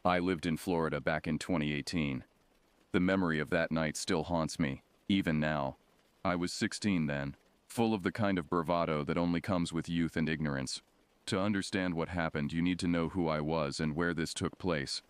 I lived in Florida back in 2018. The memory of that night still haunts me, even now. I was 16 then, full of the kind of bravado that only comes with youth and ignorance. To understand what happened, you need to know who I was and where this took place.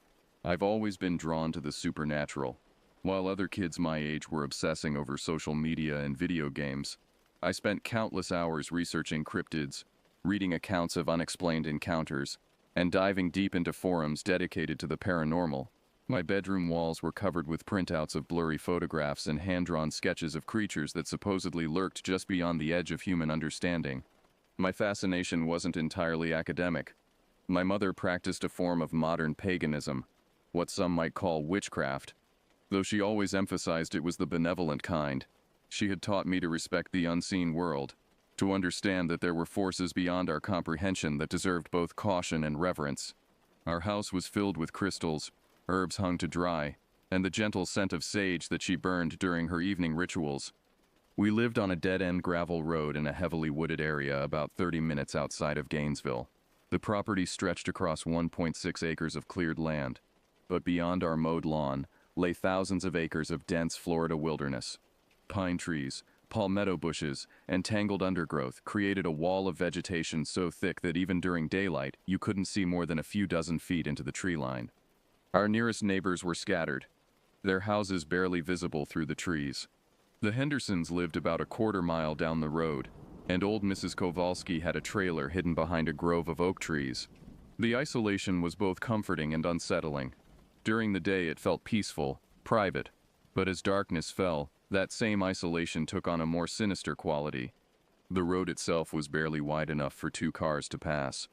I've always been drawn to the supernatural. While other kids my age were obsessing over social media and video games, I spent countless hours researching cryptids, reading accounts of unexplained encounters, and diving deep into forums dedicated to the paranormal. My bedroom walls were covered with printouts of blurry photographs and hand-drawn sketches of creatures that supposedly lurked just beyond the edge of human understanding. My fascination wasn't entirely academic. My mother practiced a form of modern paganism, what some might call witchcraft. Though she always emphasized it was the benevolent kind, she had taught me to respect the unseen world, to understand that there were forces beyond our comprehension that deserved both caution and reverence. Our house was filled with crystals, herbs hung to dry, and the gentle scent of sage that she burned during her evening rituals. We lived on a dead-end gravel road in a heavily wooded area about 30 minutes outside of Gainesville. The property stretched across 1.6 acres of cleared land, but beyond our mowed lawn lay thousands of acres of dense Florida wilderness. Pine trees, palmetto bushes, and tangled undergrowth created a wall of vegetation so thick that even during daylight you couldn't see more than a few dozen feet into the tree line. Our nearest neighbors were scattered, their houses barely visible through the trees. The Hendersons lived about a quarter-mile down the road, and old Mrs. Kowalski had a trailer hidden behind a grove of oak trees. The isolation was both comforting and unsettling. During the day it felt peaceful, private, but as darkness fell, that same isolation took on a more sinister quality. The road itself was barely wide enough for two cars to pass.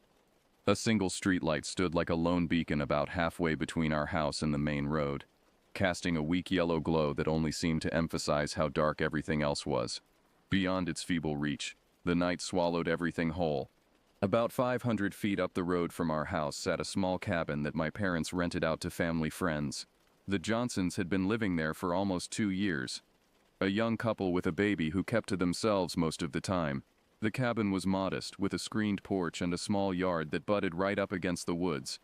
A single streetlight stood like a lone beacon about halfway between our house and the main road, casting a weak yellow glow that only seemed to emphasize how dark everything else was. Beyond its feeble reach, the night swallowed everything whole. About 500 feet up the road from our house sat a small cabin that my parents rented out to family friends. The Johnsons had been living there for almost 2 years. A young couple with a baby who kept to themselves most of the time. The cabin was modest, with a screened porch and a small yard that butted right up against the woods.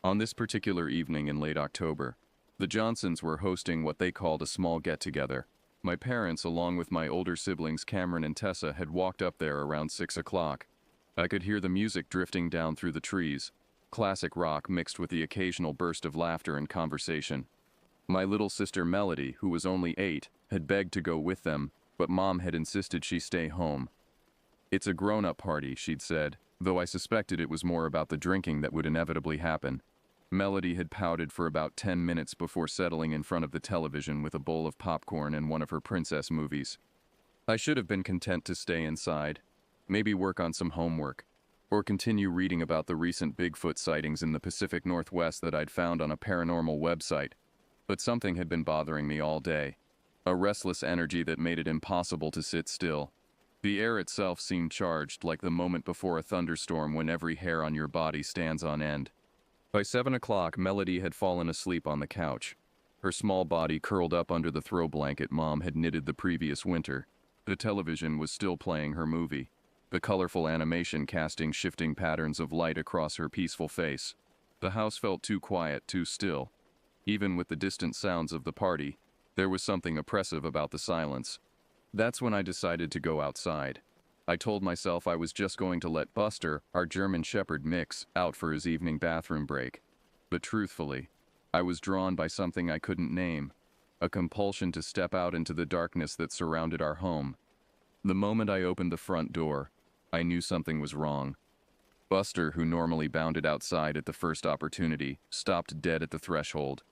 On this particular evening in late October, the Johnsons were hosting what they called a small get-together. My parents, along with my older siblings Cameron and Tessa, had walked up there around 6 o'clock. I could hear the music drifting down through the trees, classic rock mixed with the occasional burst of laughter and conversation. My little sister Melody, who was only 8, had begged to go with them, but Mom had insisted she stay home. "It's a grown-up party," she'd said, though I suspected it was more about the drinking that would inevitably happen. Melody had pouted for about 10 minutes before settling in front of the television with a bowl of popcorn and one of her princess movies. I should have been content to stay inside, maybe work on some homework, or continue reading about the recent Bigfoot sightings in the Pacific Northwest that I'd found on a paranormal website. But something had been bothering me all day. A restless energy that made it impossible to sit still. The air itself seemed charged, like the moment before a thunderstorm when every hair on your body stands on end. By 7 o'clock, Melody had fallen asleep on the couch, her small body curled up under the throw blanket Mom had knitted the previous winter. The television was still playing her movie, the colorful animation casting shifting patterns of light across her peaceful face. The house felt too quiet, too still. Even with the distant sounds of the party, there was something oppressive about the silence. That's when I decided to go outside. I told myself I was just going to let Buster, our German Shepherd mix, out for his evening bathroom break. But truthfully, I was drawn by something I couldn't name, a compulsion to step out into the darkness that surrounded our home. The moment I opened the front door, I knew something was wrong. Buster, who normally bounded outside at the first opportunity, stopped dead at the threshold.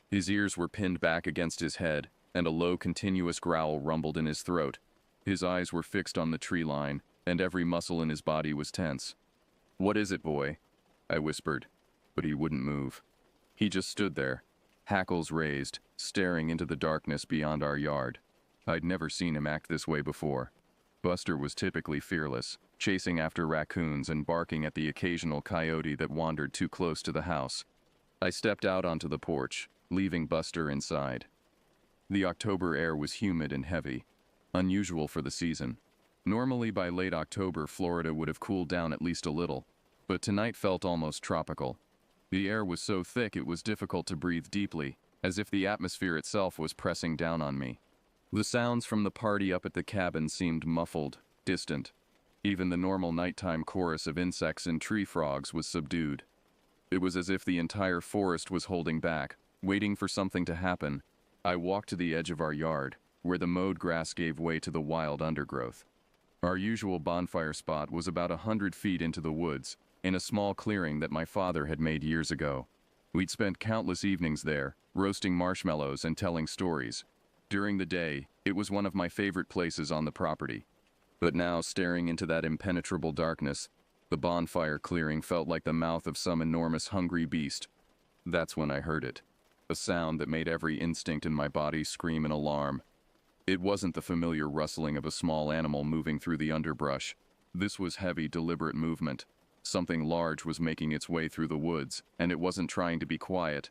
His ears were pinned back against his head, and a low, continuous growl rumbled in his throat. His eyes were fixed on the tree line, and every muscle in his body was tense. "What is it, boy?" I whispered, but he wouldn't move. He just stood there, hackles raised, staring into the darkness beyond our yard. I'd never seen him act this way before. Buster was typically fearless, chasing after raccoons and barking at the occasional coyote that wandered too close to the house. I stepped out onto the porch, leaving Buster inside. The October air was humid and heavy, unusual for the season. Normally by late October, Florida would have cooled down at least a little, but tonight felt almost tropical. The air was so thick it was difficult to breathe deeply, as if the atmosphere itself was pressing down on me. The sounds from the party up at the cabin seemed muffled, distant. Even the normal nighttime chorus of insects and tree frogs was subdued. It was as if the entire forest was holding back, waiting for something to happen. I walked to the edge of our yard, where the mowed grass gave way to the wild undergrowth. Our usual bonfire spot was about 100 feet into the woods, in a small clearing that my father had made years ago. We'd spent countless evenings there, roasting marshmallows and telling stories. During the day, it was one of my favorite places on the property. But now, staring into that impenetrable darkness, the bonfire clearing felt like the mouth of some enormous hungry beast. That's when I heard it. A sound that made every instinct in my body scream in alarm. It wasn't the familiar rustling of a small animal moving through the underbrush. This was heavy, deliberate movement. Something large was making its way through the woods, and it wasn't trying to be quiet.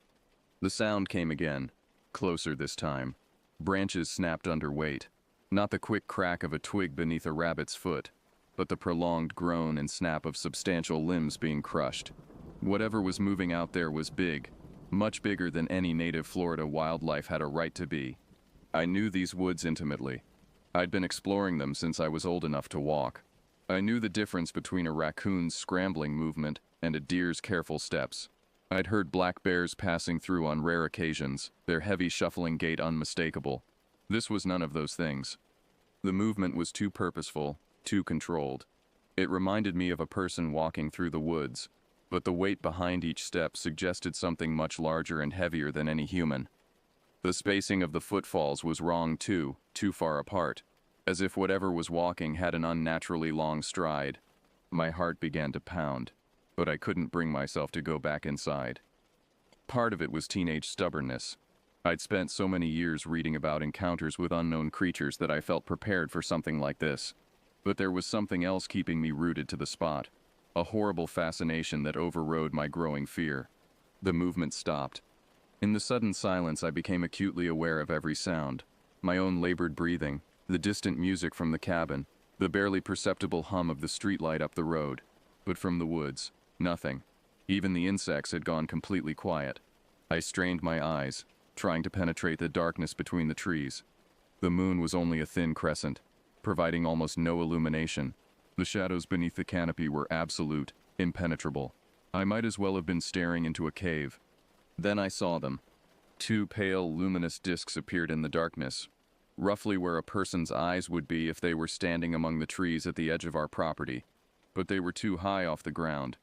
The sound came again, closer this time. Branches snapped under weight. Not the quick crack of a twig beneath a rabbit's foot, but the prolonged groan and snap of substantial limbs being crushed. Whatever was moving out there was big, much bigger than any native Florida wildlife had a right to be. I knew these woods intimately. I'd been exploring them since I was old enough to walk. I knew the difference between a raccoon's scrambling movement and a deer's careful steps. I'd heard black bears passing through on rare occasions, their heavy shuffling gait unmistakable. This was none of those things. The movement was too purposeful, too controlled. It reminded me of a person walking through the woods, but the weight behind each step suggested something much larger and heavier than any human. The spacing of the footfalls was wrong too far apart, as if whatever was walking had an unnaturally long stride. My heart began to pound, but I couldn't bring myself to go back inside. Part of it was teenage stubbornness. I'd spent so many years reading about encounters with unknown creatures that I felt prepared for something like this. But there was something else keeping me rooted to the spot, a horrible fascination that overrode my growing fear. The movement stopped. In the sudden silence, I became acutely aware of every sound. My own labored breathing, the distant music from the cabin, the barely perceptible hum of the streetlight up the road. But from the woods, nothing. Even the insects had gone completely quiet. I strained my eyes, trying to penetrate the darkness between the trees. The moon was only a thin crescent, providing almost no illumination. The shadows beneath the canopy were absolute, impenetrable. I might as well have been staring into a cave. Then I saw them. Two pale, luminous discs appeared in the darkness, roughly where a person's eyes would be if they were standing among the trees at the edge of our property. But they were too high off the ground,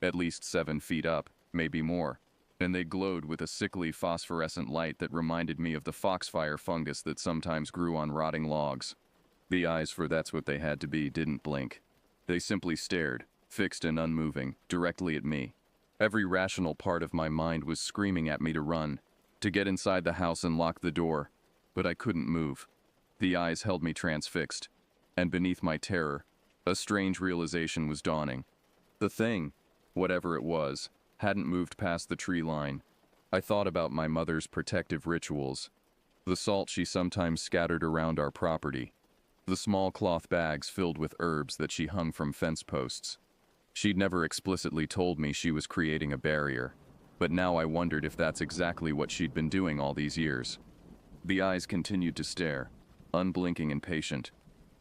at least 7 feet up, maybe more, and they glowed with a sickly phosphorescent light that reminded me of the foxfire fungus that sometimes grew on rotting logs. The eyes, for that's what they had to be, didn't blink. They simply stared, fixed and unmoving, directly at me. Every rational part of my mind was screaming at me to run, to get inside the house and lock the door, but I couldn't move. The eyes held me transfixed, and beneath my terror, a strange realization was dawning. The thing, whatever it was, hadn't moved past the tree line. I thought about my mother's protective rituals, the salt she sometimes scattered around our property, the small cloth bags filled with herbs that she hung from fence posts. She'd never explicitly told me she was creating a barrier, but now I wondered if that's exactly what she'd been doing all these years. The eyes continued to stare, unblinking and patient.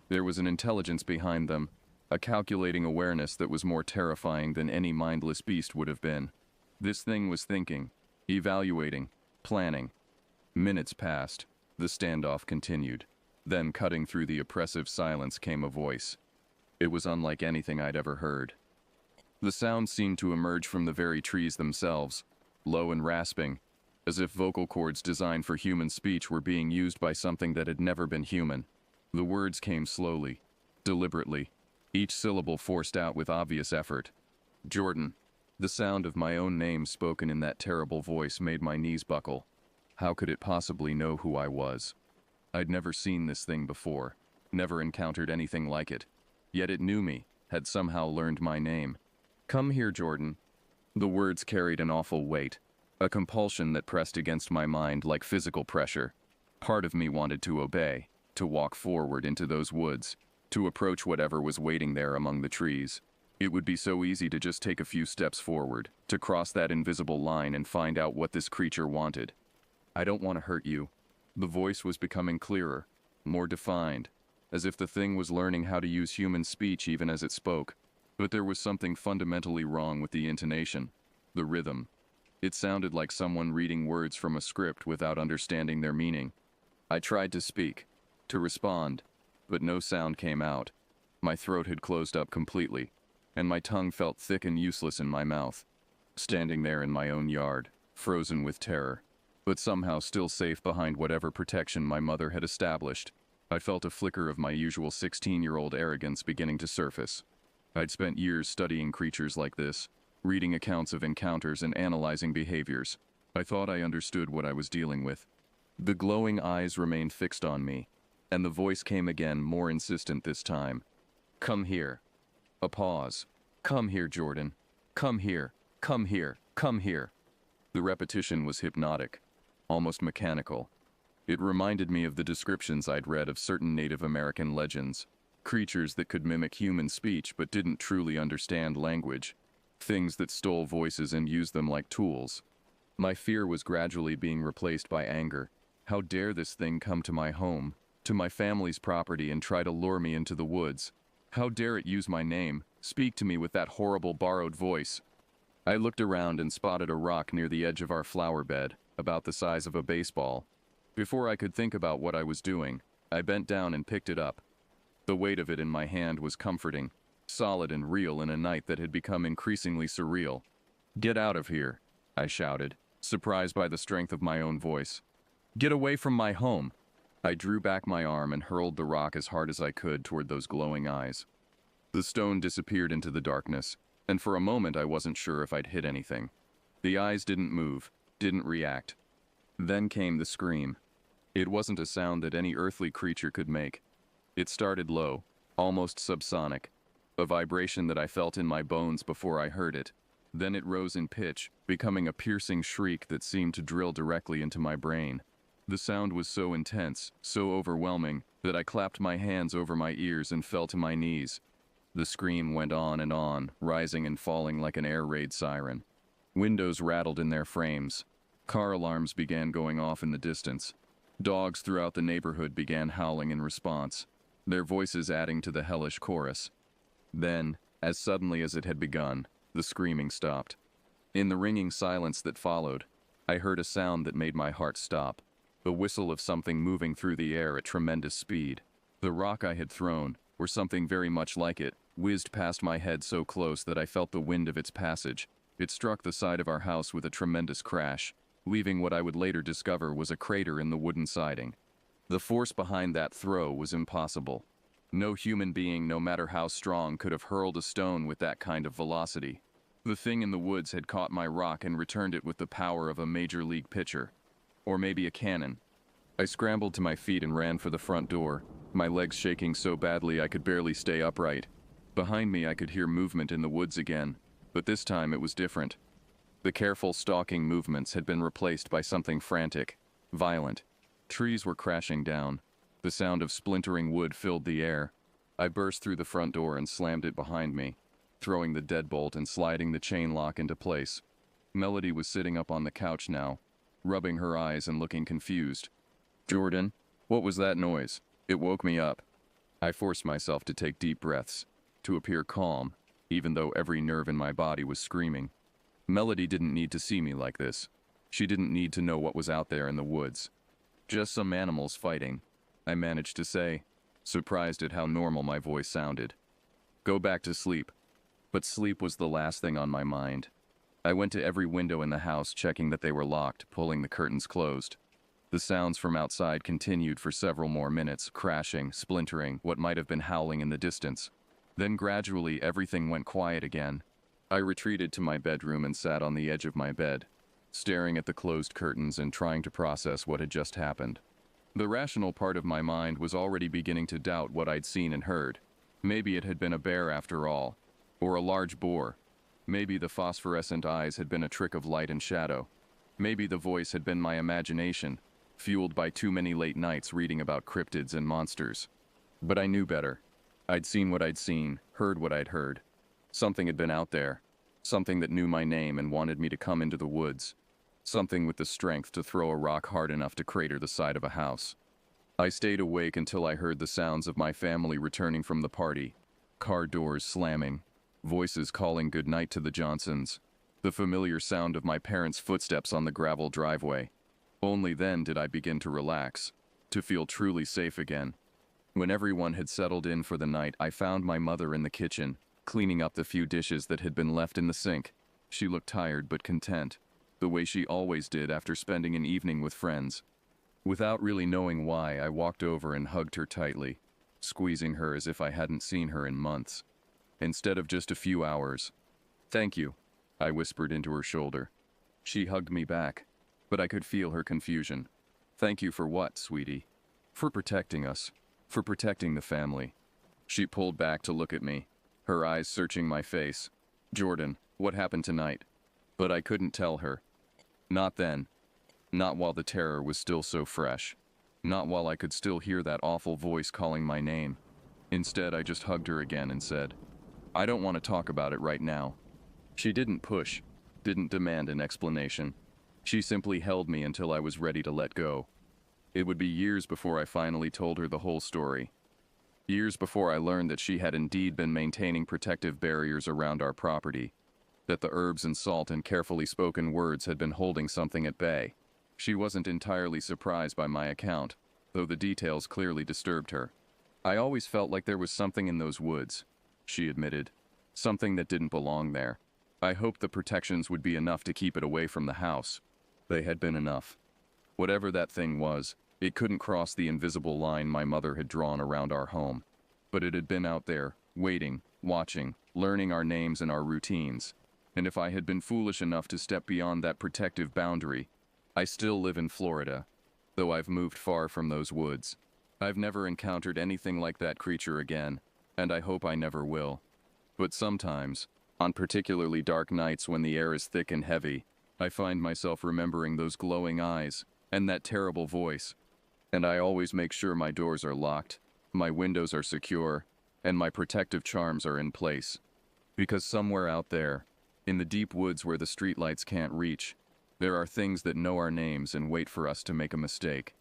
There was an intelligence behind them, a calculating awareness that was more terrifying than any mindless beast would have been. This thing was thinking, evaluating, planning. Minutes passed. The standoff continued. Then, cutting through the oppressive silence, came a voice. It was unlike anything I'd ever heard. The sound seemed to emerge from the very trees themselves, low and rasping, as if vocal cords designed for human speech were being used by something that had never been human. The words came slowly, deliberately, each syllable forced out with obvious effort. Jordan. The sound of my own name spoken in that terrible voice made my knees buckle. How could it possibly know who I was? I'd never seen this thing before, never encountered anything like it. Yet it knew me, had somehow learned my name. Come here, Jordan. The words carried an awful weight, a compulsion that pressed against my mind like physical pressure. Part of me wanted to obey, to walk forward into those woods, to approach whatever was waiting there among the trees. It would be so easy to just take a few steps forward, to cross that invisible line and find out what this creature wanted. I don't want to hurt you. The voice was becoming clearer, more defined, as if the thing was learning how to use human speech even as it spoke. But there was something fundamentally wrong with the intonation, the rhythm. It sounded like someone reading words from a script without understanding their meaning. I tried to speak, to respond, but no sound came out. My throat had closed up completely, and my tongue felt thick and useless in my mouth. Standing there in my own yard, frozen with terror, but somehow still safe behind whatever protection my mother had established, I felt a flicker of my usual 16-year-old arrogance beginning to surface. I'd spent years studying creatures like this, reading accounts of encounters and analyzing behaviors. I thought I understood what I was dealing with. The glowing eyes remained fixed on me, and the voice came again, more insistent this time. Come here. A pause. Come here, Jordan. Come here. Come here. Come here. The repetition was hypnotic, almost mechanical. It reminded me of the descriptions I'd read of certain Native American legends, creatures that could mimic human speech but didn't truly understand language, things that stole voices and used them like tools. My fear was gradually being replaced by anger. How dare this thing come to my home, to my family's property, and try to lure me into the woods? How dare it use my name, speak to me with that horrible borrowed voice? I looked around and spotted a rock near the edge of our flower bed, about the size of a baseball. Before I could think about what I was doing, I bent down and picked it up. The weight of it in my hand was comforting, solid and real in a night that had become increasingly surreal. Get out of here, I shouted, surprised by the strength of my own voice. Get away from my home. I drew back my arm and hurled the rock as hard as I could toward those glowing eyes. The stone disappeared into the darkness, and for a moment I wasn't sure if I'd hit anything. The eyes didn't move, didn't react. Then came the scream. It wasn't a sound that any earthly creature could make. It started low, almost subsonic, a vibration that I felt in my bones before I heard it. Then it rose in pitch, becoming a piercing shriek that seemed to drill directly into my brain. The sound was so intense, so overwhelming, that I clapped my hands over my ears and fell to my knees. The scream went on and on, rising and falling like an air raid siren. Windows rattled in their frames. Car alarms began going off in the distance. Dogs throughout the neighborhood began howling in response, their voices adding to the hellish chorus. Then, as suddenly as it had begun, the screaming stopped. In the ringing silence that followed, I heard a sound that made my heart stop, the whistle of something moving through the air at tremendous speed. The rock I had thrown, or something very much like it, whizzed past my head so close that I felt the wind of its passage. It struck the side of our house with a tremendous crash, leaving what I would later discover was a crater in the wooden siding. The force behind that throw was impossible. No human being, no matter how strong, could have hurled a stone with that kind of velocity. The thing in the woods had caught my rock and returned it with the power of a major league pitcher. Or maybe a cannon. I scrambled to my feet and ran for the front door, my legs shaking so badly I could barely stay upright. Behind me I could hear movement in the woods again, but this time it was different. The careful stalking movements had been replaced by something frantic, violent. Trees were crashing down. The sound of splintering wood filled the air. I burst through the front door and slammed it behind me, throwing the deadbolt and sliding the chain lock into place. Melody was sitting up on the couch now, rubbing her eyes and looking confused. Jordan, what was that noise? It woke me up. I forced myself to take deep breaths, to appear calm, even though every nerve in my body was screaming. Melody didn't need to see me like this. She didn't need to know what was out there in the woods. Just some animals fighting, I managed to say, surprised at how normal my voice sounded. Go back to sleep. But sleep was the last thing on my mind. I went to every window in the house, checking that they were locked, pulling the curtains closed. The sounds from outside continued for several more minutes, crashing, splintering, what might have been howling in the distance. Then gradually everything went quiet again. I retreated to my bedroom and sat on the edge of my bed, staring at the closed curtains and trying to process what had just happened. The rational part of my mind was already beginning to doubt what I'd seen and heard. Maybe it had been a bear after all, or a large boar. Maybe the phosphorescent eyes had been a trick of light and shadow. Maybe the voice had been my imagination, fueled by too many late nights reading about cryptids and monsters. But I knew better. I'd seen what I'd seen, heard what I'd heard. Something had been out there. Something that knew my name and wanted me to come into the woods. Something with the strength to throw a rock hard enough to crater the side of a house. I stayed awake until I heard the sounds of my family returning from the party. Car doors slamming. Voices calling goodnight to the Johnsons. The familiar sound of my parents' footsteps on the gravel driveway. Only then did I begin to relax, to feel truly safe again. When everyone had settled in for the night, I found my mother in the kitchen, cleaning up the few dishes that had been left in the sink. She looked tired but content, the way she always did after spending an evening with friends. Without really knowing why, I walked over and hugged her tightly, squeezing her as if I hadn't seen her in months. Instead of just a few hours. "Thank you," I whispered into her shoulder. She hugged me back, but I could feel her confusion. "Thank you for what, sweetie?" "For protecting us. For protecting the family." She pulled back to look at me, her eyes searching my face. "Jordan, what happened tonight?" But I couldn't tell her. Not then. Not while the terror was still so fresh. Not while I could still hear that awful voice calling my name. Instead, I just hugged her again and said, "I don't want to talk about it right now." She didn't push, didn't demand an explanation. She simply held me until I was ready to let go. It would be years before I finally told her the whole story. Years before I learned that she had indeed been maintaining protective barriers around our property. That the herbs and salt and carefully spoken words had been holding something at bay. She wasn't entirely surprised by my account, though the details clearly disturbed her. "I always felt like there was something in those woods," she admitted. "Something that didn't belong there. I hoped the protections would be enough to keep it away from the house." They had been enough. Whatever that thing was, it couldn't cross the invisible line my mother had drawn around our home. But it had been out there, waiting, watching, learning our names and our routines. And if I had been foolish enough to step beyond that protective boundary, I still live in Florida, though I've moved far from those woods. I've never encountered anything like that creature again, and I hope I never will. But sometimes, on particularly dark nights when the air is thick and heavy, I find myself remembering those glowing eyes and that terrible voice. And I always make sure my doors are locked, my windows are secure, and my protective charms are in place. Because somewhere out there, in the deep woods where the streetlights can't reach, there are things that know our names and wait for us to make a mistake.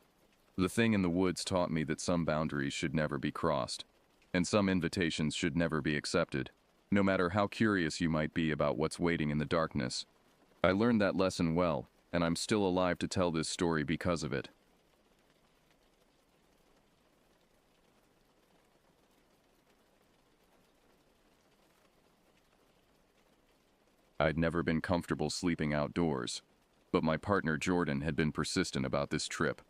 The thing in the woods taught me that some boundaries should never be crossed, and some invitations should never be accepted, no matter how curious you might be about what's waiting in the darkness. I learned that lesson well, and I'm still alive to tell this story because of it. I'd never been comfortable sleeping outdoors, but my partner Jordan had been persistent about this trip.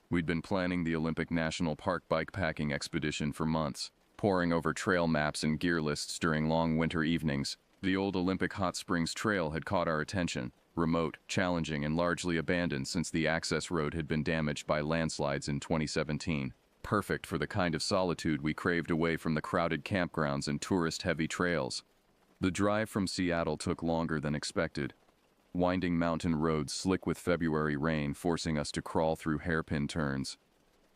We'd been planning the Olympic National Park bikepacking expedition for months, poring over trail maps and gear lists during long winter evenings. The old Olympic Hot Springs Trail had caught our attention, remote, challenging, and largely abandoned since the access road had been damaged by landslides in 2017. Perfect for the kind of solitude we craved away from the crowded campgrounds and tourist-heavy trails. The drive from Seattle took longer than expected. Winding mountain roads slick with February rain forcing us to crawl through hairpin turns.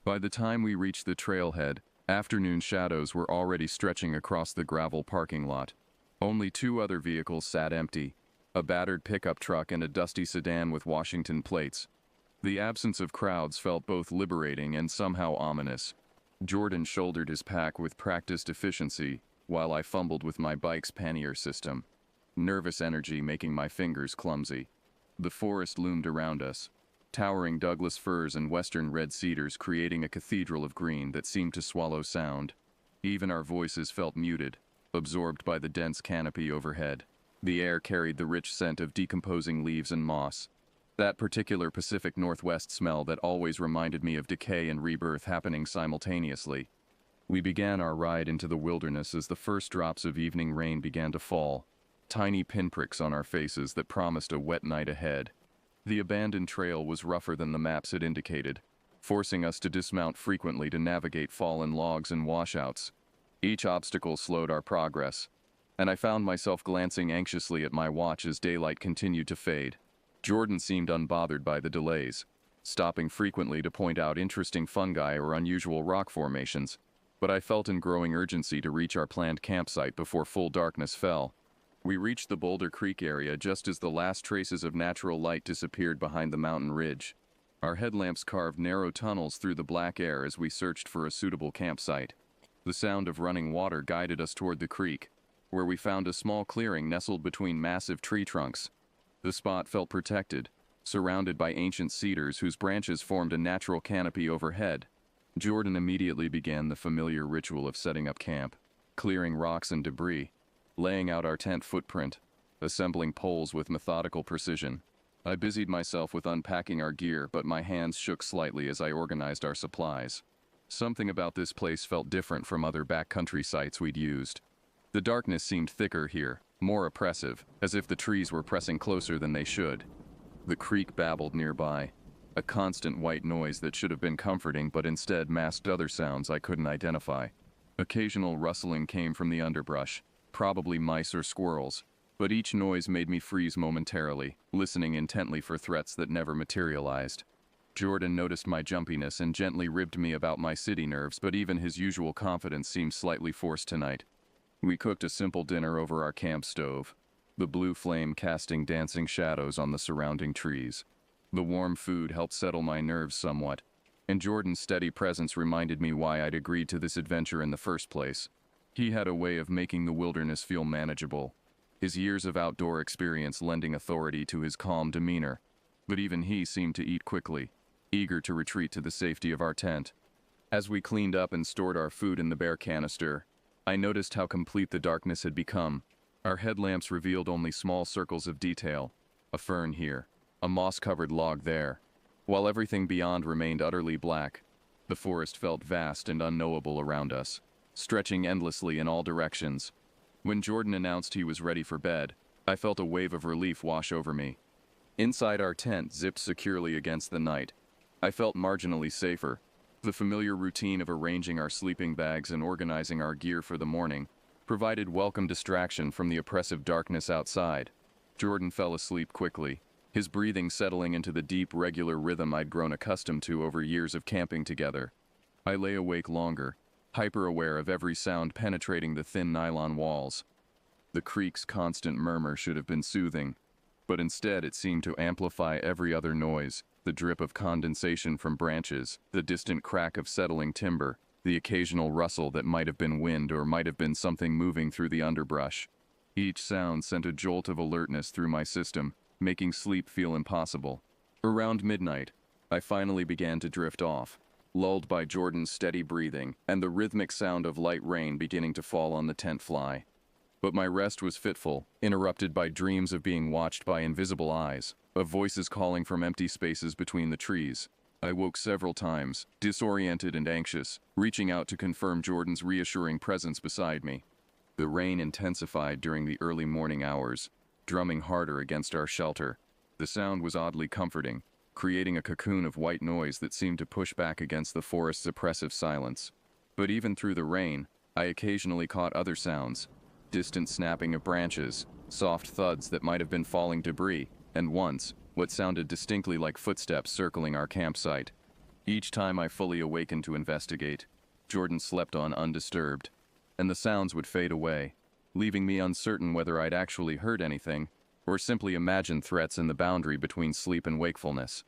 By the time we reached the trailhead, afternoon shadows were already stretching across the gravel parking lot. Only 2 other vehicles sat empty, a battered pickup truck and a dusty sedan with Washington plates. The absence of crowds felt both liberating and somehow ominous. Jordan shouldered his pack with practiced efficiency, while I fumbled with my bike's pannier system, nervous energy making my fingers clumsy. The forest loomed around us, towering Douglas firs and western red cedars creating a cathedral of green that seemed to swallow sound. Even our voices felt muted, absorbed by the dense canopy overhead. The air carried the rich scent of decomposing leaves and moss, that particular Pacific Northwest smell that always reminded me of decay and rebirth happening simultaneously. We began our ride into the wilderness as the first drops of evening rain began to fall, tiny pinpricks on our faces that promised a wet night ahead. The abandoned trail was rougher than the maps had indicated, forcing us to dismount frequently to navigate fallen logs and washouts. Each obstacle slowed our progress, and I found myself glancing anxiously at my watch as daylight continued to fade. Jordan seemed unbothered by the delays, stopping frequently to point out interesting fungi or unusual rock formations, but I felt in growing urgency to reach our planned campsite before full darkness fell. We reached the Boulder Creek area just as the last traces of natural light disappeared behind the mountain ridge. Our headlamps carved narrow tunnels through the black air as we searched for a suitable campsite. The sound of running water guided us toward the creek, where we found a small clearing nestled between massive tree trunks. The spot felt protected, surrounded by ancient cedars whose branches formed a natural canopy overhead. Jordan immediately began the familiar ritual of setting up camp, clearing rocks and debris, laying out our tent footprint, assembling poles with methodical precision. I busied myself with unpacking our gear, but my hands shook slightly as I organized our supplies. Something about this place felt different from other backcountry sites we'd used. The darkness seemed thicker here, more oppressive, as if the trees were pressing closer than they should. The creek babbled nearby, a constant white noise that should have been comforting but instead masked other sounds I couldn't identify. Occasional rustling came from the underbrush, probably mice or squirrels, but each noise made me freeze momentarily, listening intently for threats that never materialized. Jordan noticed my jumpiness and gently ribbed me about my city nerves, but even his usual confidence seemed slightly forced tonight. We cooked a simple dinner over our camp stove, the blue flame casting dancing shadows on the surrounding trees. The warm food helped settle my nerves somewhat, and Jordan's steady presence reminded me why I'd agreed to this adventure in the first place. He had a way of making the wilderness feel manageable, his years of outdoor experience lending authority to his calm demeanor. But even he seemed to eat quickly, eager to retreat to the safety of our tent. As we cleaned up and stored our food in the bear canister, I noticed how complete the darkness had become. Our headlamps revealed only small circles of detail, a fern here, a moss-covered log there, while everything beyond remained utterly black. The forest felt vast and unknowable around us, stretching endlessly in all directions. When Jordan announced he was ready for bed, I felt a wave of relief wash over me. Inside our tent zipped securely against the night, I felt marginally safer. The familiar routine of arranging our sleeping bags and organizing our gear for the morning provided welcome distraction from the oppressive darkness outside. Jordan fell asleep quickly, his breathing settling into the deep, regular rhythm I'd grown accustomed to over years of camping together. I lay awake longer, hyper-aware of every sound penetrating the thin nylon walls. The creek's constant murmur should have been soothing, but instead it seemed to amplify every other noise, the drip of condensation from branches, the distant crack of settling timber, the occasional rustle that might have been wind or might have been something moving through the underbrush. Each sound sent a jolt of alertness through my system, making sleep feel impossible. Around midnight, I finally began to drift off, lulled by Jordan's steady breathing and the rhythmic sound of light rain beginning to fall on the tent fly. But my rest was fitful, interrupted by dreams of being watched by invisible eyes, of voices calling from empty spaces between the trees. I woke several times, disoriented and anxious, reaching out to confirm Jordan's reassuring presence beside me. The rain intensified during the early morning hours, drumming harder against our shelter. The sound was oddly comforting, creating a cocoon of white noise that seemed to push back against the forest's oppressive silence. But even through the rain, I occasionally caught other sounds, distant snapping of branches, soft thuds that might have been falling debris, and once, what sounded distinctly like footsteps circling our campsite. Each time I fully awakened to investigate, Jordan slept on undisturbed, and the sounds would fade away, leaving me uncertain whether I'd actually heard anything, or simply imagined threats in the boundary between sleep and wakefulness.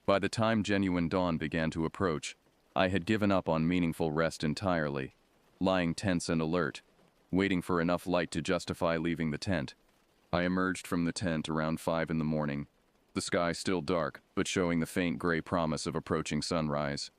By the time genuine dawn began to approach, I had given up on meaningful rest entirely, lying tense and alert, waiting for enough light to justify leaving the tent. I emerged from the tent around 5 in the morning, the sky still dark, but showing the faint gray promise of approaching sunrise.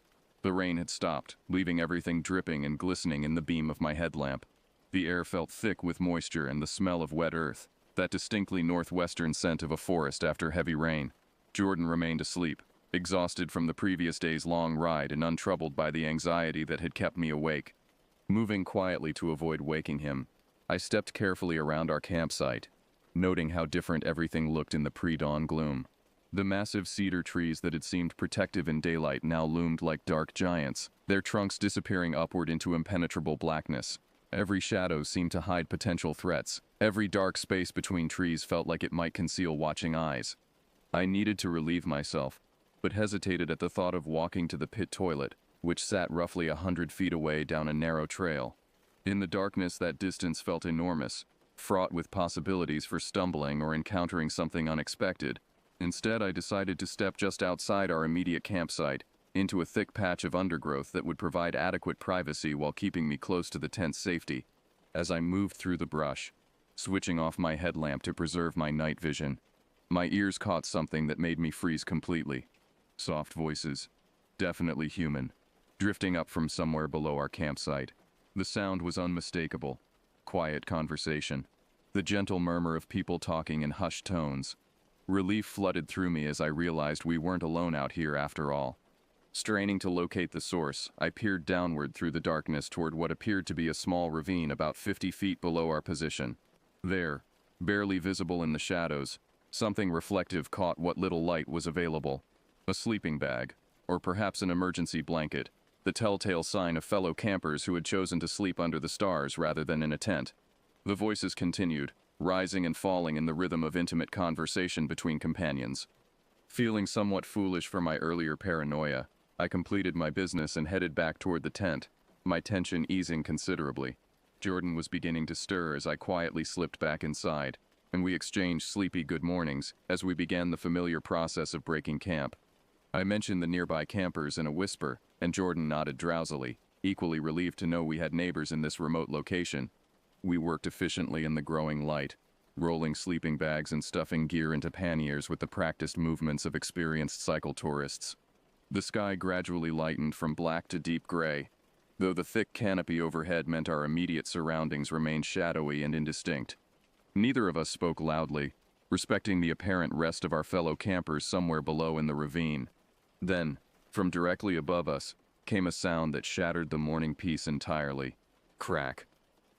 The rain had stopped, leaving everything dripping and glistening in the beam of my headlamp. The air felt thick with moisture and the smell of wet earth, that distinctly northwestern scent of a forest after heavy rain. Jordan remained asleep, exhausted from the previous day's long ride and untroubled by the anxiety that had kept me awake. Moving quietly to avoid waking him, I stepped carefully around our campsite, noting how different everything looked in the pre-dawn gloom. The massive cedar trees that had seemed protective in daylight now loomed like dark giants, their trunks disappearing upward into impenetrable blackness. Every shadow seemed to hide potential threats. Every dark space between trees felt like it might conceal watching eyes. I needed to relieve myself, but hesitated at the thought of walking to the pit toilet, which sat roughly 100 feet away down a narrow trail. In the darkness, that distance felt enormous, fraught with possibilities for stumbling or encountering something unexpected. Instead, I decided to step just outside our immediate campsite, into a thick patch of undergrowth that would provide adequate privacy while keeping me close to the tent's safety. As I moved through the brush, switching off my headlamp to preserve my night vision, my ears caught something that made me freeze completely. Soft voices, definitely human, drifting up from somewhere below our campsite. The sound was unmistakable. Quiet conversation. The gentle murmur of people talking in hushed tones. Relief flooded through me as I realized we weren't alone out here after all. Straining to locate the source, I peered downward through the darkness toward what appeared to be a small ravine about 50 feet below our position. There, barely visible in the shadows, something reflective caught what little light was available. A sleeping bag, or perhaps an emergency blanket, the telltale sign of fellow campers who had chosen to sleep under the stars rather than in a tent. The voices continued, rising and falling in the rhythm of intimate conversation between companions. Feeling somewhat foolish for my earlier paranoia, I completed my business and headed back toward the tent, my tension easing considerably. Jordan was beginning to stir as I quietly slipped back inside, and we exchanged sleepy good mornings as we began the familiar process of breaking camp. I mentioned the nearby campers in a whisper, and Jordan nodded drowsily, equally relieved to know we had neighbors in this remote location. We worked efficiently in the growing light, rolling sleeping bags and stuffing gear into panniers with the practiced movements of experienced cycle tourists. The sky gradually lightened from black to deep gray, though the thick canopy overhead meant our immediate surroundings remained shadowy and indistinct. Neither of us spoke loudly, respecting the apparent rest of our fellow campers somewhere below in the ravine. Then, from directly above us, came a sound that shattered the morning peace entirely. Crack.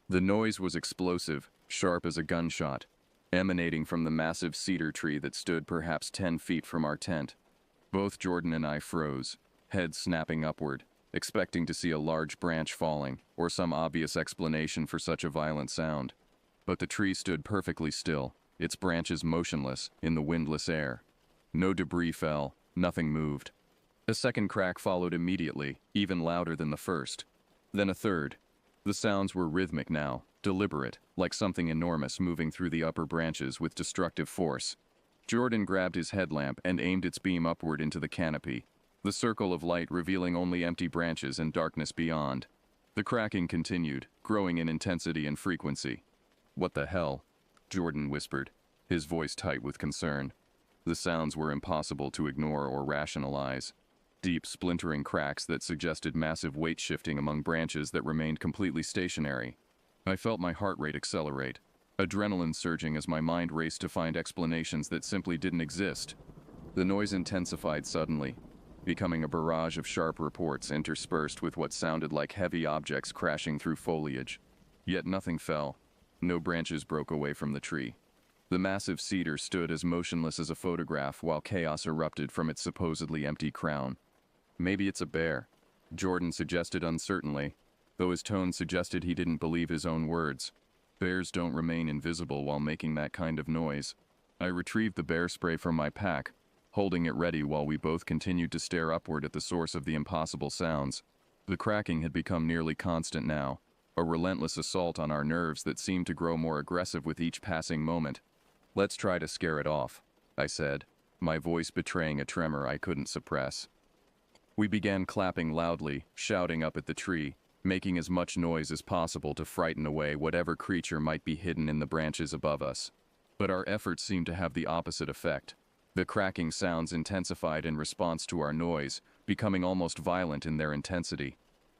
The noise was explosive, sharp as a gunshot, emanating from the massive cedar tree that stood perhaps 10 feet from our tent. Both Jordan and I froze, heads snapping upward, expecting to see a large branch falling, or some obvious explanation for such a violent sound. But the tree stood perfectly still, its branches motionless in the windless air. No debris fell, nothing moved. A second crack followed immediately, even louder than the first. Then a third. The sounds were rhythmic now, deliberate, like something enormous moving through the upper branches with destructive force. Jordan grabbed his headlamp and aimed its beam upward into the canopy, the circle of light revealing only empty branches and darkness beyond. The cracking continued, growing in intensity and frequency. "What the hell?" Jordan whispered, his voice tight with concern. The sounds were impossible to ignore or rationalize. Deep, splintering cracks that suggested massive weight shifting among branches that remained completely stationary. I felt my heart rate accelerate, adrenaline surging as my mind raced to find explanations that simply didn't exist. The noise intensified suddenly, becoming a barrage of sharp reports interspersed with what sounded like heavy objects crashing through foliage. Yet nothing fell. No branches broke away from the tree. The massive cedar stood as motionless as a photograph while chaos erupted from its supposedly empty crown. "Maybe it's a bear," Jordan suggested uncertainly, though his tone suggested he didn't believe his own words. Bears don't remain invisible while making that kind of noise. I retrieved the bear spray from my pack, holding it ready while we both continued to stare upward at the source of the impossible sounds. The cracking had become nearly constant now, a relentless assault on our nerves that seemed to grow more aggressive with each passing moment. "Let's try to scare it off," I said, my voice betraying a tremor I couldn't suppress. We began clapping loudly, shouting up at the tree, making as much noise as possible to frighten away whatever creature might be hidden in the branches above us. But our efforts seemed to have the opposite effect. The cracking sounds intensified in response to our noise, becoming almost violent in their intensity.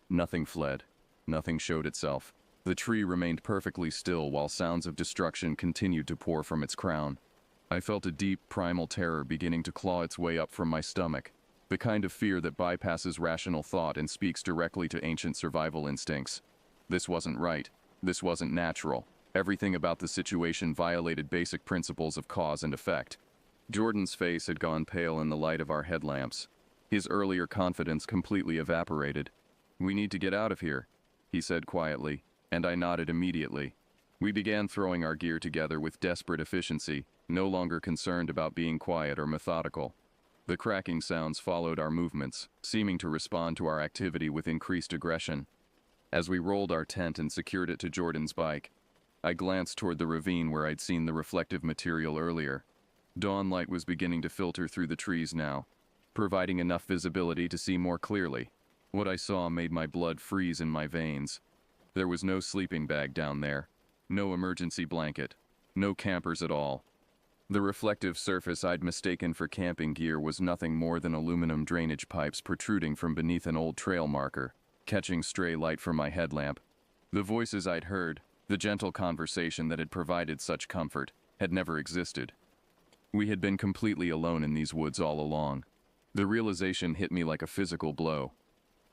Nothing fled. Nothing showed itself. The tree remained perfectly still while sounds of destruction continued to pour from its crown. I felt a deep, primal terror beginning to claw its way up from my stomach, the kind of fear that bypasses rational thought and speaks directly to ancient survival instincts. This wasn't right. This wasn't natural. Everything about the situation violated basic principles of cause and effect. Jordan's face had gone pale in the light of our headlamps. His earlier confidence completely evaporated. "We need to get out of here," he said quietly, and I nodded immediately. We began throwing our gear together with desperate efficiency, no longer concerned about being quiet or methodical. The cracking sounds followed our movements, seeming to respond to our activity with increased aggression. As we rolled our tent and secured it to Jordan's bike, I glanced toward the ravine where I'd seen the reflective material earlier. Dawn light was beginning to filter through the trees now, providing enough visibility to see more clearly. What I saw made my blood freeze in my veins. There was no sleeping bag down there, no emergency blanket, no campers at all. The reflective surface I'd mistaken for camping gear was nothing more than aluminum drainage pipes protruding from beneath an old trail marker, catching stray light from my headlamp. The voices I'd heard, the gentle conversation that had provided such comfort, had never existed. We had been completely alone in these woods all along. The realization hit me like a physical blow.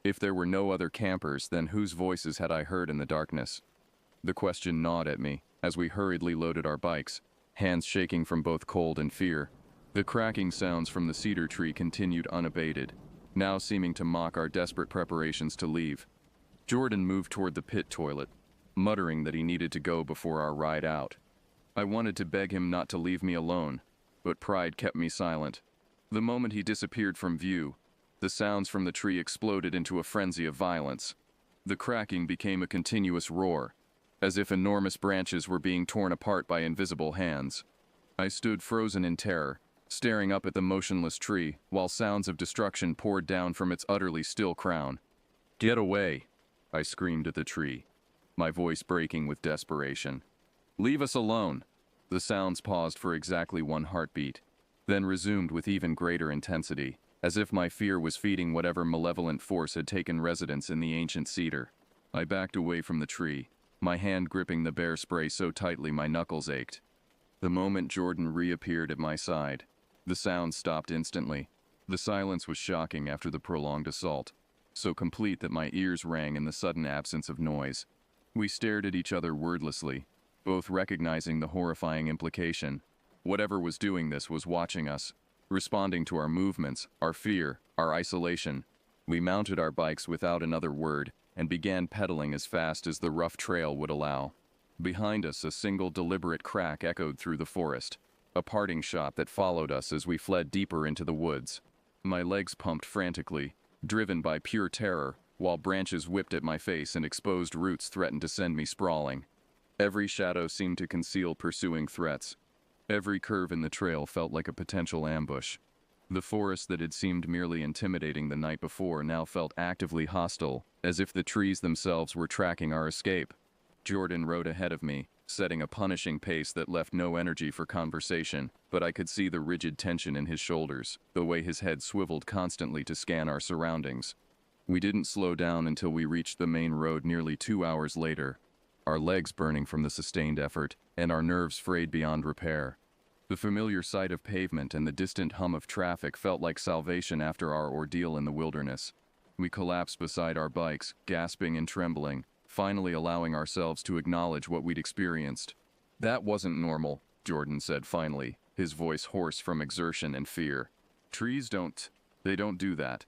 If there were no other campers, then whose voices had I heard in the darkness? The question gnawed at me as we hurriedly loaded our bikes, hands shaking from both cold and fear. The cracking sounds from the cedar tree continued unabated, now seeming to mock our desperate preparations to leave. Jordan moved toward the pit toilet, muttering that he needed to go before our ride out. I wanted to beg him not to leave me alone, but pride kept me silent. The moment he disappeared from view, the sounds from the tree exploded into a frenzy of violence. The cracking became a continuous roar, as if enormous branches were being torn apart by invisible hands. I stood frozen in terror, staring up at the motionless tree, while sounds of destruction poured down from its utterly still crown. "Get away!" I screamed at the tree, my voice breaking with desperation. "Leave us alone!" The sounds paused for exactly one heartbeat, then resumed with even greater intensity, as if my fear was feeding whatever malevolent force had taken residence in the ancient cedar. I backed away from the tree, my hand gripping the bear spray so tightly my knuckles ached. The moment Jordan reappeared at my side, the sound stopped instantly. The silence was shocking after the prolonged assault, so complete that my ears rang in the sudden absence of noise. We stared at each other wordlessly, both recognizing the horrifying implication. Whatever was doing this was watching us, responding to our movements, our fear, our isolation. We mounted our bikes without another word and began pedaling as fast as the rough trail would allow. Behind us, a single deliberate crack echoed through the forest, a parting shot that followed us as we fled deeper into the woods. My legs pumped frantically, driven by pure terror, while branches whipped at my face and exposed roots threatened to send me sprawling. Every shadow seemed to conceal pursuing threats. Every curve in the trail felt like a potential ambush. The forest that had seemed merely intimidating the night before now felt actively hostile, as if the trees themselves were tracking our escape. Jordan rode ahead of me, setting a punishing pace that left no energy for conversation, but I could see the rigid tension in his shoulders, the way his head swiveled constantly to scan our surroundings. We didn't slow down until we reached the main road nearly 2 hours later, our legs burning from the sustained effort, and our nerves frayed beyond repair. The familiar sight of pavement and the distant hum of traffic felt like salvation after our ordeal in the wilderness. We collapsed beside our bikes, gasping and trembling, finally allowing ourselves to acknowledge what we'd experienced. "That wasn't normal," Jordan said finally, his voice hoarse from exertion and fear. "Trees they don't do that."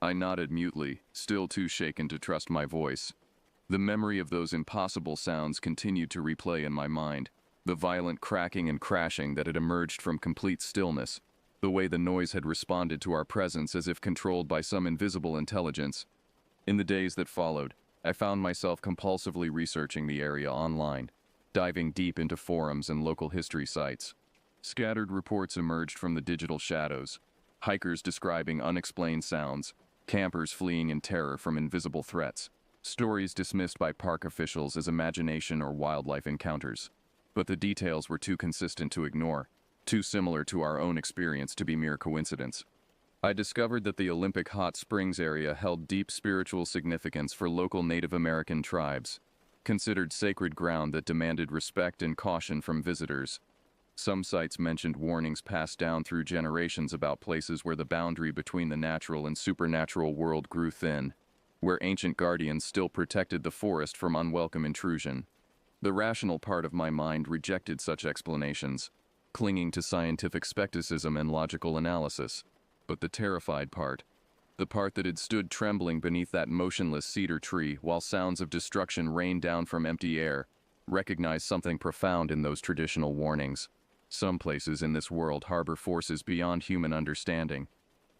I nodded mutely, still too shaken to trust my voice. The memory of those impossible sounds continued to replay in my mind, the violent cracking and crashing that had emerged from complete stillness, the way the noise had responded to our presence as if controlled by some invisible intelligence. In the days that followed, I found myself compulsively researching the area online, diving deep into forums and local history sites. Scattered reports emerged from the digital shadows, hikers describing unexplained sounds, campers fleeing in terror from invisible threats, stories dismissed by park officials as imagination or wildlife encounters. But the details were too consistent to ignore, too similar to our own experience to be mere coincidence. I discovered that the Olympic Hot Springs area held deep spiritual significance for local Native American tribes, considered sacred ground that demanded respect and caution from visitors. Some sites mentioned warnings passed down through generations about places where the boundary between the natural and supernatural world grew thin, where ancient guardians still protected the forest from unwelcome intrusion. The rational part of my mind rejected such explanations, clinging to scientific skepticism and logical analysis. But the terrified part, the part that had stood trembling beneath that motionless cedar tree while sounds of destruction rained down from empty air, recognized something profound in those traditional warnings. Some places in this world harbor forces beyond human understanding,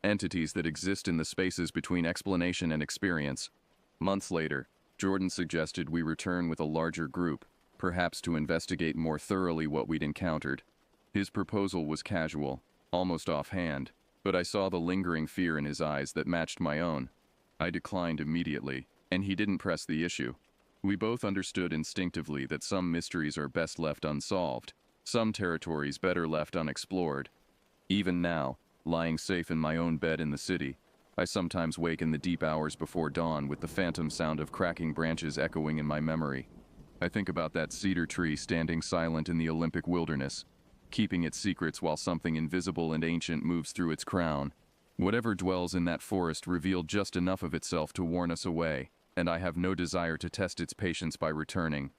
entities that exist in the spaces between explanation and experience. Months later, Jordan suggested we return with a larger group, perhaps to investigate more thoroughly what we'd encountered. His proposal was casual, almost offhand, but I saw the lingering fear in his eyes that matched my own. I declined immediately, and he didn't press the issue. We both understood instinctively that some mysteries are best left unsolved, some territories better left unexplored. Even now, lying safe in my own bed in the city, I sometimes wake in the deep hours before dawn with the phantom sound of cracking branches echoing in my memory. I think about that cedar tree standing silent in the Olympic wilderness, keeping its secrets while something invisible and ancient moves through its crown. Whatever dwells in that forest revealed just enough of itself to warn us away, and I have no desire to test its patience by returning.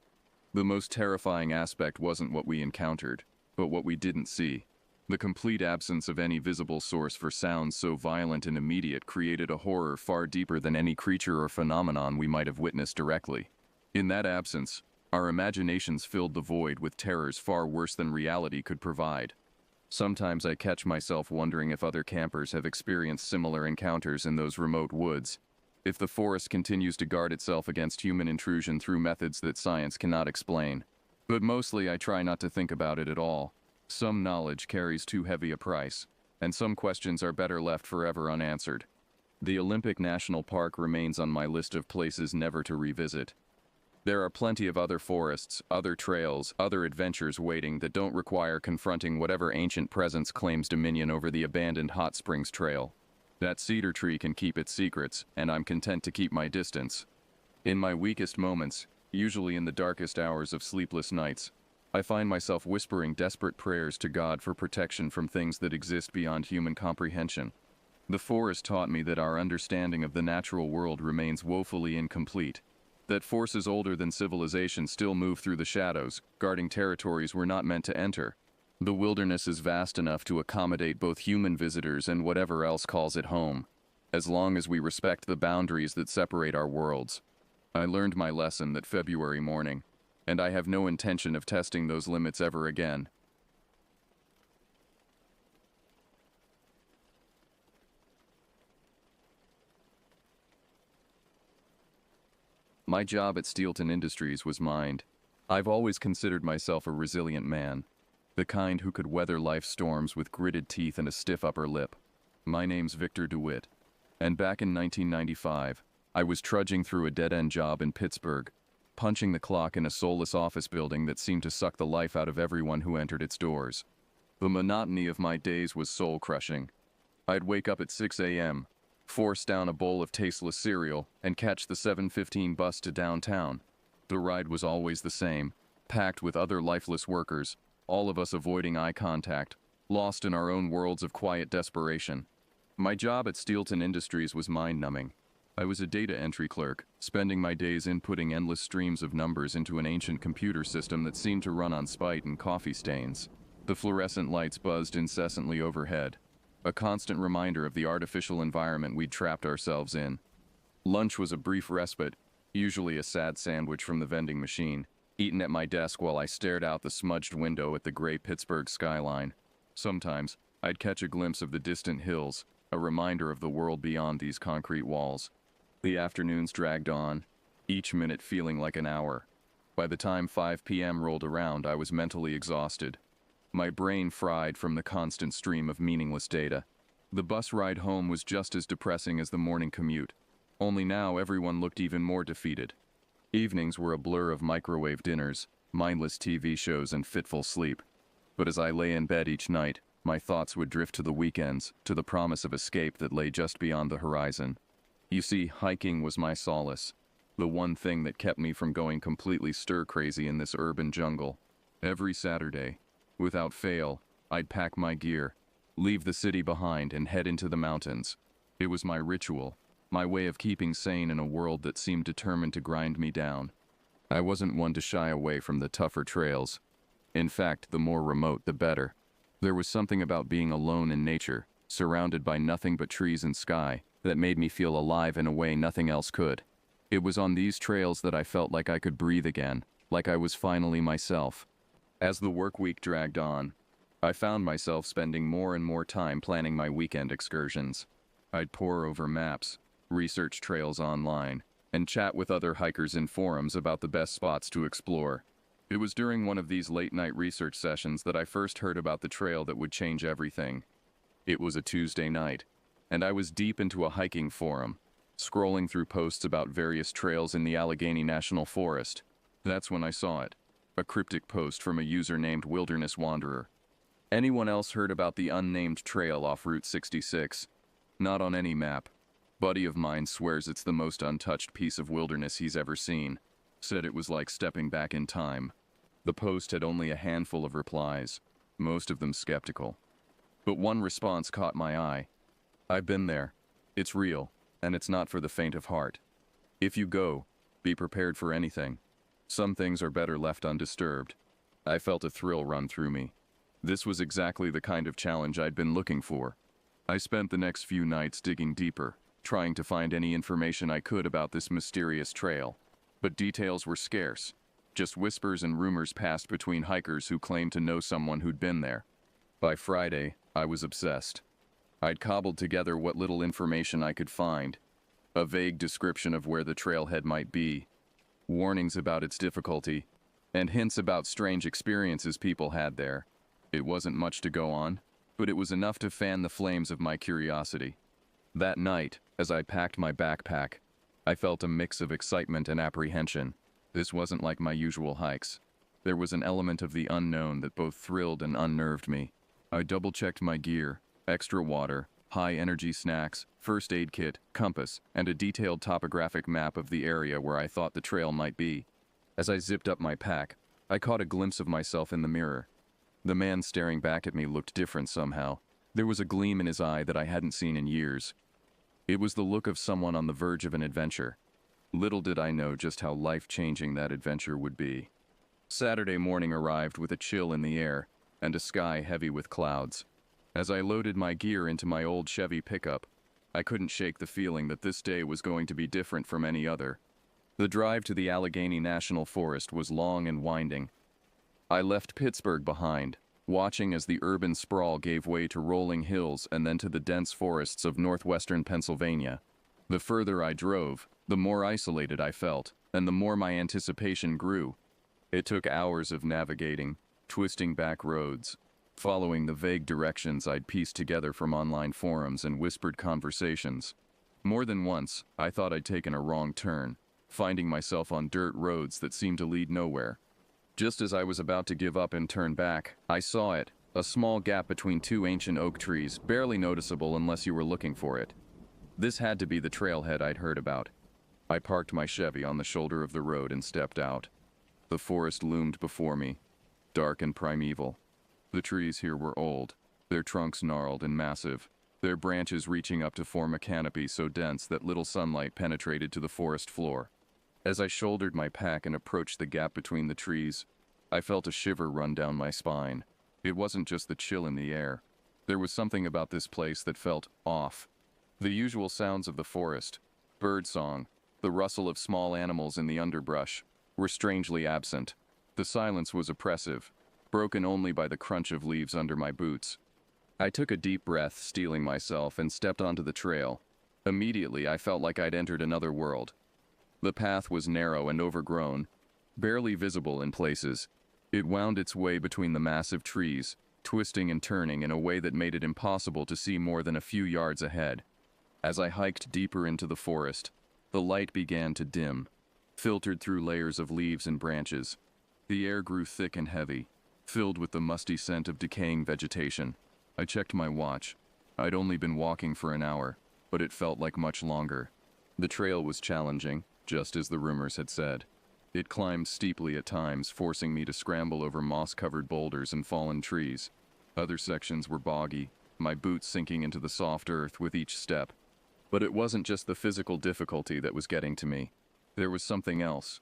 The most terrifying aspect wasn't what we encountered, but what we didn't see. The complete absence of any visible source for sounds so violent and immediate created a horror far deeper than any creature or phenomenon we might have witnessed directly. In that absence, our imaginations filled the void with terrors far worse than reality could provide. Sometimes I catch myself wondering if other campers have experienced similar encounters in those remote woods. If the forest continues to guard itself against human intrusion through methods that science cannot explain. But mostly I try not to think about it at all. Some knowledge carries too heavy a price, and some questions are better left forever unanswered. The Olympic National Park remains on my list of places never to revisit. There are plenty of other forests, other trails, other adventures waiting that don't require confronting whatever ancient presence claims dominion over the abandoned Hot Springs Trail. That cedar tree can keep its secrets, and I'm content to keep my distance. In my weakest moments, usually in the darkest hours of sleepless nights, I find myself whispering desperate prayers to God for protection from things that exist beyond human comprehension. The forest taught me that our understanding of the natural world remains woefully incomplete, that forces older than civilization still move through the shadows, guarding territories we're not meant to enter. The wilderness is vast enough to accommodate both human visitors and whatever else calls it home, as long as we respect the boundaries that separate our worlds. I learned my lesson that February morning, and I have no intention of testing those limits ever again. My job at Steelton Industries was mined. I've always considered myself a resilient man, the kind who could weather life's storms with gritted teeth and a stiff upper lip. My name's Victor DeWitt, and back in 1995, I was trudging through a dead-end job in Pittsburgh, punching the clock in a soulless office building that seemed to suck the life out of everyone who entered its doors. The monotony of my days was soul-crushing. I'd wake up at 6 a.m., force down a bowl of tasteless cereal, and catch the 7:15 bus to downtown. The ride was always the same, packed with other lifeless workers, all of us avoiding eye contact, lost in our own worlds of quiet desperation. My job at Steelton Industries was mind-numbing. I was a data entry clerk, spending my days inputting endless streams of numbers into an ancient computer system that seemed to run on spite and coffee stains. The fluorescent lights buzzed incessantly overhead, a constant reminder of the artificial environment we'd trapped ourselves in. Lunch was a brief respite, usually a sad sandwich from the vending machine, eaten at my desk while I stared out the smudged window at the gray Pittsburgh skyline. Sometimes, I'd catch a glimpse of the distant hills, a reminder of the world beyond these concrete walls. The afternoons dragged on, each minute feeling like an hour. By the time 5 p.m. rolled around, I was mentally exhausted. My brain fried from the constant stream of meaningless data. The bus ride home was just as depressing as the morning commute, only now everyone looked even more defeated. Evenings were a blur of microwave dinners, mindless TV shows, and fitful sleep. But as I lay in bed each night, my thoughts would drift to the weekends, to the promise of escape that lay just beyond the horizon. You see, hiking was my solace, the one thing that kept me from going completely stir-crazy in this urban jungle. Every Saturday, without fail, I'd pack my gear, leave the city behind, and head into the mountains. It was my ritual, my way of keeping sane in a world that seemed determined to grind me down. I wasn't one to shy away from the tougher trails. In fact, the more remote, the better. There was something about being alone in nature, surrounded by nothing but trees and sky, that made me feel alive in a way nothing else could. It was on these trails that I felt like I could breathe again, like I was finally myself. As the work week dragged on, I found myself spending more and more time planning my weekend excursions. I'd pore over maps, research trails online, and chat with other hikers in forums about the best spots to explore. It was during one of these late-night research sessions that I first heard about the trail that would change everything. It was a Tuesday night, and I was deep into a hiking forum, scrolling through posts about various trails in the Allegheny National Forest. That's when I saw it, a cryptic post from a user named Wilderness Wanderer. Anyone else heard about the unnamed trail off Route 66? Not on any map. Buddy of mine swears it's the most untouched piece of wilderness he's ever seen. Said it was like stepping back in time. The post had only a handful of replies, most of them skeptical. But one response caught my eye. I've been there. It's real, and it's not for the faint of heart. If you go, be prepared for anything. Some things are better left undisturbed. I felt a thrill run through me. This was exactly the kind of challenge I'd been looking for. I spent the next few nights digging deeper, trying to find any information I could about this mysterious trail. But details were scarce. Just whispers and rumors passed between hikers who claimed to know someone who'd been there. By Friday, I was obsessed. I'd cobbled together what little information I could find. A vague description of where the trailhead might be, warnings about its difficulty, and hints about strange experiences people had there. It wasn't much to go on, but it was enough to fan the flames of my curiosity. That night, as I packed my backpack, I felt a mix of excitement and apprehension. This wasn't like my usual hikes. There was an element of the unknown that both thrilled and unnerved me. I double-checked my gear, extra water, high-energy snacks, first aid kit, compass, and a detailed topographic map of the area where I thought the trail might be. As I zipped up my pack, I caught a glimpse of myself in the mirror. The man staring back at me looked different somehow. There was a gleam in his eye that I hadn't seen in years. It was the look of someone on the verge of an adventure. Little did I know just how life-changing that adventure would be. Saturday morning arrived with a chill in the air and a sky heavy with clouds. As I loaded my gear into my old Chevy pickup, I couldn't shake the feeling that this day was going to be different from any other. The drive to the Allegheny National Forest was long and winding. I left Pittsburgh behind, watching as the urban sprawl gave way to rolling hills and then to the dense forests of northwestern Pennsylvania. The further I drove, the more isolated I felt, and the more my anticipation grew. It took hours of navigating, twisting back roads, following the vague directions I'd pieced together from online forums and whispered conversations. More than once, I thought I'd taken a wrong turn, finding myself on dirt roads that seemed to lead nowhere. Just as I was about to give up and turn back, I saw it, a small gap between two ancient oak trees, barely noticeable unless you were looking for it. This had to be the trailhead I'd heard about. I parked my Chevy on the shoulder of the road and stepped out. The forest loomed before me, dark and primeval. The trees here were old, their trunks gnarled and massive, their branches reaching up to form a canopy so dense that little sunlight penetrated to the forest floor. As I shouldered my pack and approached the gap between the trees, I felt a shiver run down my spine. It wasn't just the chill in the air. There was something about this place that felt off. The usual sounds of the forest, birdsong, the rustle of small animals in the underbrush, were strangely absent. The silence was oppressive, broken only by the crunch of leaves under my boots. I took a deep breath, steeling myself, and stepped onto the trail. Immediately, I felt like I'd entered another world. The path was narrow and overgrown, barely visible in places. It wound its way between the massive trees, twisting and turning in a way that made it impossible to see more than a few yards ahead. As I hiked deeper into the forest, the light began to dim, filtered through layers of leaves and branches. The air grew thick and heavy, filled with the musty scent of decaying vegetation. I checked my watch. I'd only been walking for an hour, but it felt like much longer. The trail was challenging, just as the rumors had said. It climbed steeply at times, forcing me to scramble over moss-covered boulders and fallen trees. Other sections were boggy, my boots sinking into the soft earth with each step. But it wasn't just the physical difficulty that was getting to me. There was something else.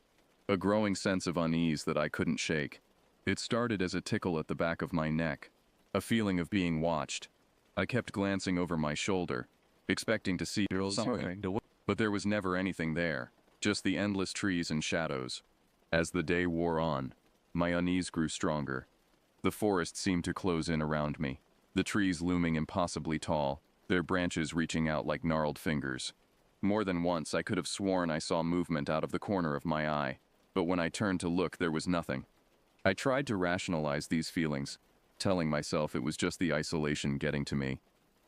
A growing sense of unease that I couldn't shake. It started as a tickle at the back of my neck, a feeling of being watched. I kept glancing over my shoulder, expecting to see something, but there was never anything there, just the endless trees and shadows. As the day wore on, my unease grew stronger. The forest seemed to close in around me, the trees looming impossibly tall, their branches reaching out like gnarled fingers. More than once I could have sworn I saw movement out of the corner of my eye, but when I turned to look there was nothing. I tried to rationalize these feelings, telling myself it was just the isolation getting to me.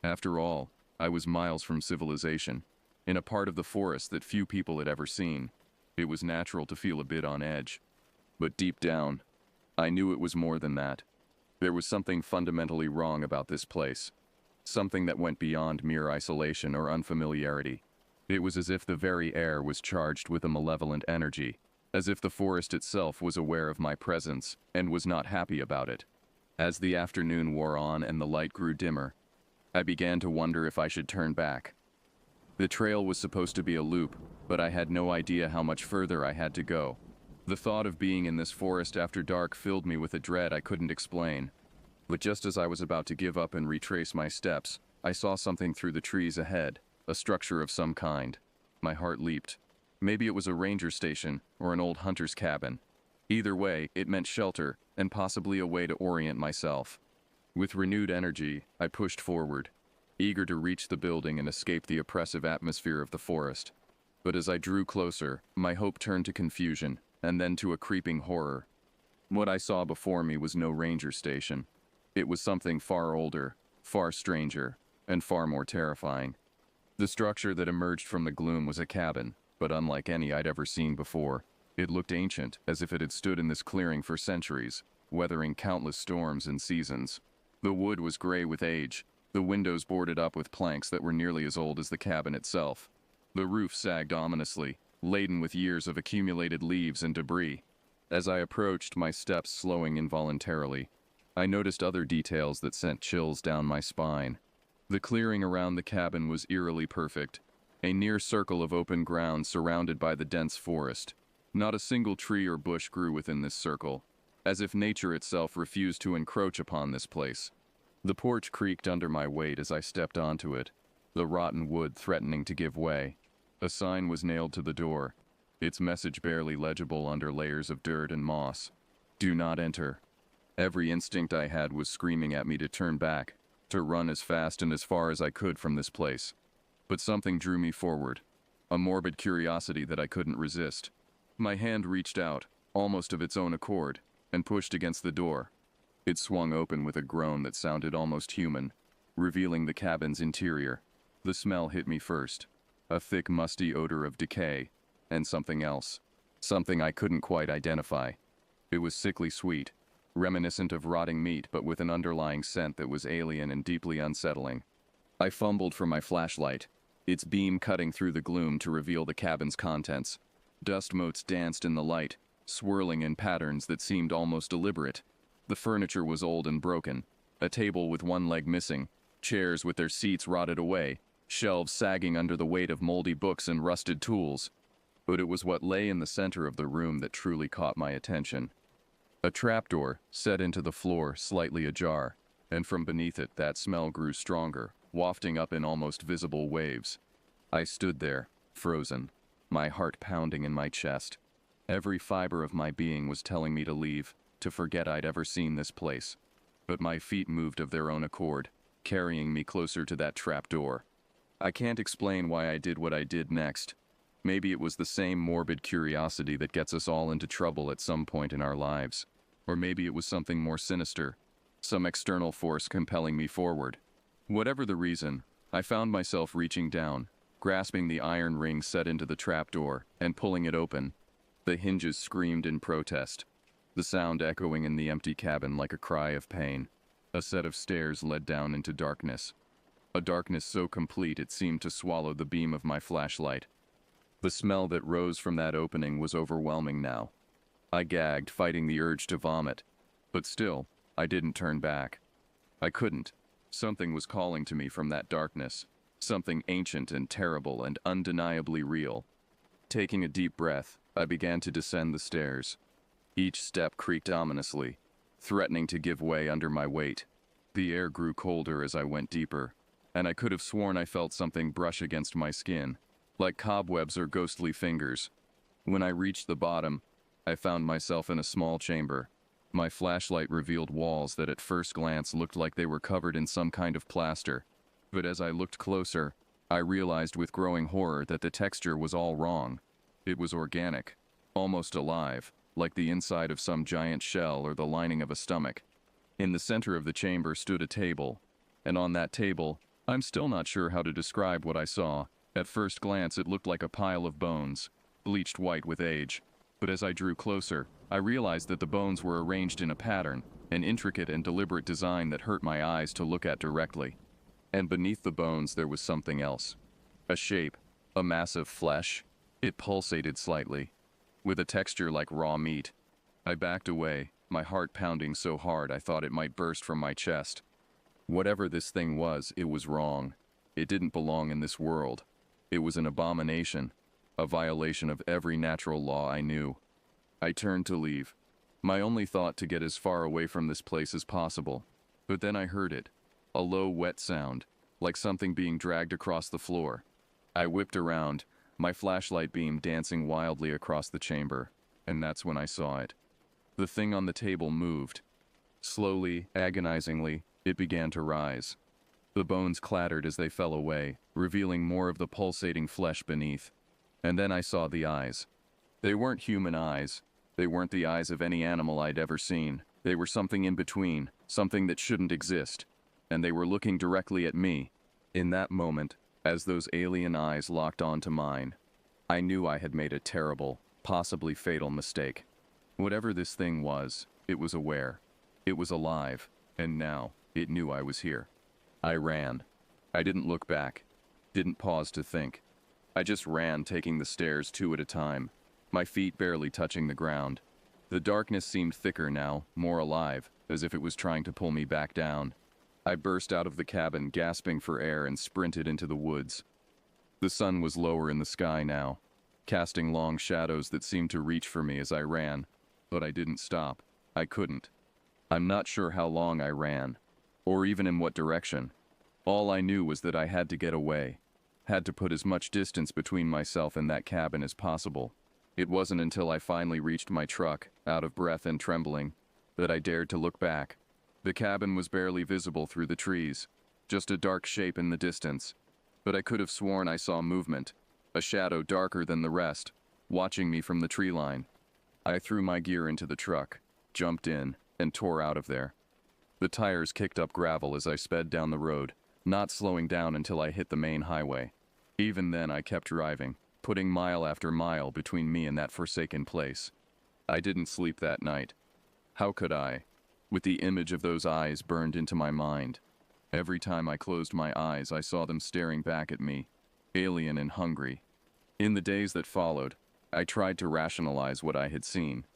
After all, I was miles from civilization, in a part of the forest that few people had ever seen. It was natural to feel a bit on edge. But deep down, I knew it was more than that. There was something fundamentally wrong about this place. Something that went beyond mere isolation or unfamiliarity. It was as if the very air was charged with a malevolent energy, as if the forest itself was aware of my presence and was not happy about it. As the afternoon wore on and the light grew dimmer, I began to wonder if I should turn back. The trail was supposed to be a loop, but I had no idea how much further I had to go. The thought of being in this forest after dark filled me with a dread I couldn't explain. But just as I was about to give up and retrace my steps, I saw something through the trees ahead, a structure of some kind. My heart leaped. Maybe it was a ranger station or an old hunter's cabin. Either way, it meant shelter and possibly a way to orient myself. With renewed energy, I pushed forward, eager to reach the building and escape the oppressive atmosphere of the forest. But as I drew closer, my hope turned to confusion, and then to a creeping horror. What I saw before me was no ranger station. It was something far older, far stranger, and far more terrifying. The structure that emerged from the gloom was a cabin, but unlike any I'd ever seen before. It looked ancient, as if it had stood in this clearing for centuries, weathering countless storms and seasons. The wood was gray with age, the windows boarded up with planks that were nearly as old as the cabin itself. The roof sagged ominously, laden with years of accumulated leaves and debris. As I approached, my steps slowing involuntarily, I noticed other details that sent chills down my spine. The clearing around the cabin was eerily perfect, a near circle of open ground surrounded by the dense forest. Not a single tree or bush grew within this circle, as if nature itself refused to encroach upon this place. The porch creaked under my weight as I stepped onto it, the rotten wood threatening to give way. A sign was nailed to the door, its message barely legible under layers of dirt and moss. "Do not enter." Every instinct I had was screaming at me to turn back, to run as fast and as far as I could from this place. But something drew me forward, a morbid curiosity that I couldn't resist. My hand reached out, almost of its own accord, and pushed against the door. It swung open with a groan that sounded almost human, revealing the cabin's interior. The smell hit me first, a thick, musty odor of decay, and something else. Something I couldn't quite identify. It was sickly sweet, reminiscent of rotting meat but with an underlying scent that was alien and deeply unsettling. I fumbled for my flashlight, its beam cutting through the gloom to reveal the cabin's contents. Dust motes danced in the light, swirling in patterns that seemed almost deliberate. The furniture was old and broken, a table with one leg missing, chairs with their seats rotted away, shelves sagging under the weight of moldy books and rusted tools. But it was what lay in the center of the room that truly caught my attention. A trapdoor set into the floor, slightly ajar, and from beneath it that smell grew stronger, wafting up in almost visible waves. I stood there, frozen, my heart pounding in my chest. Every fiber of my being was telling me to leave, to forget I'd ever seen this place. But my feet moved of their own accord, carrying me closer to that trapdoor. I can't explain why I did what I did next. Maybe it was the same morbid curiosity that gets us all into trouble at some point in our lives. Or maybe it was something more sinister, some external force compelling me forward. Whatever the reason, I found myself reaching down, grasping the iron ring set into the trapdoor, and pulling it open. The hinges screamed in protest, the sound echoing in the empty cabin like a cry of pain. A set of stairs led down into darkness. A darkness so complete it seemed to swallow the beam of my flashlight. The smell that rose from that opening was overwhelming now. I gagged, fighting the urge to vomit. But still, I didn't turn back. I couldn't. Something was calling to me from that darkness. Something ancient and terrible and undeniably real. Taking a deep breath, I began to descend the stairs. Each step creaked ominously, threatening to give way under my weight. The air grew colder as I went deeper, and I could have sworn I felt something brush against my skin, like cobwebs or ghostly fingers. When I reached the bottom, I found myself in a small chamber. My flashlight revealed walls that at first glance looked like they were covered in some kind of plaster. But as I looked closer, I realized with growing horror that the texture was all wrong. It was organic, almost alive, like the inside of some giant shell or the lining of a stomach. In the center of the chamber stood a table, and on that table, I'm still not sure how to describe what I saw. At first glance, it looked like a pile of bones, bleached white with age. But as I drew closer, I realized that the bones were arranged in a pattern, an intricate and deliberate design that hurt my eyes to look at directly. And beneath the bones there was something else. A shape, a mass of flesh. It pulsated slightly, with a texture like raw meat. I backed away, my heart pounding so hard I thought it might burst from my chest. Whatever this thing was, it was wrong. It didn't belong in this world. It was an abomination, a violation of every natural law I knew. I turned to leave, my only thought to get as far away from this place as possible. But then I heard it, a low, wet sound, like something being dragged across the floor. I whipped around, my flashlight beam dancing wildly across the chamber, and that's when I saw it. The thing on the table moved. Slowly, agonizingly, it began to rise. The bones clattered as they fell away, revealing more of the pulsating flesh beneath. And then I saw the eyes. They weren't human eyes. They weren't the eyes of any animal I'd ever seen. They were something in between, something that shouldn't exist. And they were looking directly at me. In that moment, as those alien eyes locked onto mine, I knew I had made a terrible, possibly fatal mistake. Whatever this thing was, it was aware. It was alive, and now, it knew I was here. I ran. I didn't look back, didn't pause to think. I just ran, taking the stairs 2 at a time, my feet barely touching the ground. The darkness seemed thicker now, more alive, as if it was trying to pull me back down. I burst out of the cabin, gasping for air, and sprinted into the woods. The sun was lower in the sky now, casting long shadows that seemed to reach for me as I ran, but I didn't stop. I couldn't. I'm not sure how long I ran, or even in what direction. All I knew was that I had to get away, had to put as much distance between myself and that cabin as possible. It wasn't until I finally reached my truck, out of breath and trembling, that I dared to look back. The cabin was barely visible through the trees, just a dark shape in the distance. But I could have sworn I saw movement, a shadow darker than the rest, watching me from the tree line. I threw my gear into the truck, jumped in, and tore out of there. The tires kicked up gravel as I sped down the road, not slowing down until I hit the main highway. Even then I kept driving, putting mile after mile between me and that forsaken place. I didn't sleep that night. How could I? With the image of those eyes burned into my mind. Every time I closed my eyes, I saw them staring back at me, alien and hungry. In the days that followed, I tried to rationalize what I had seen.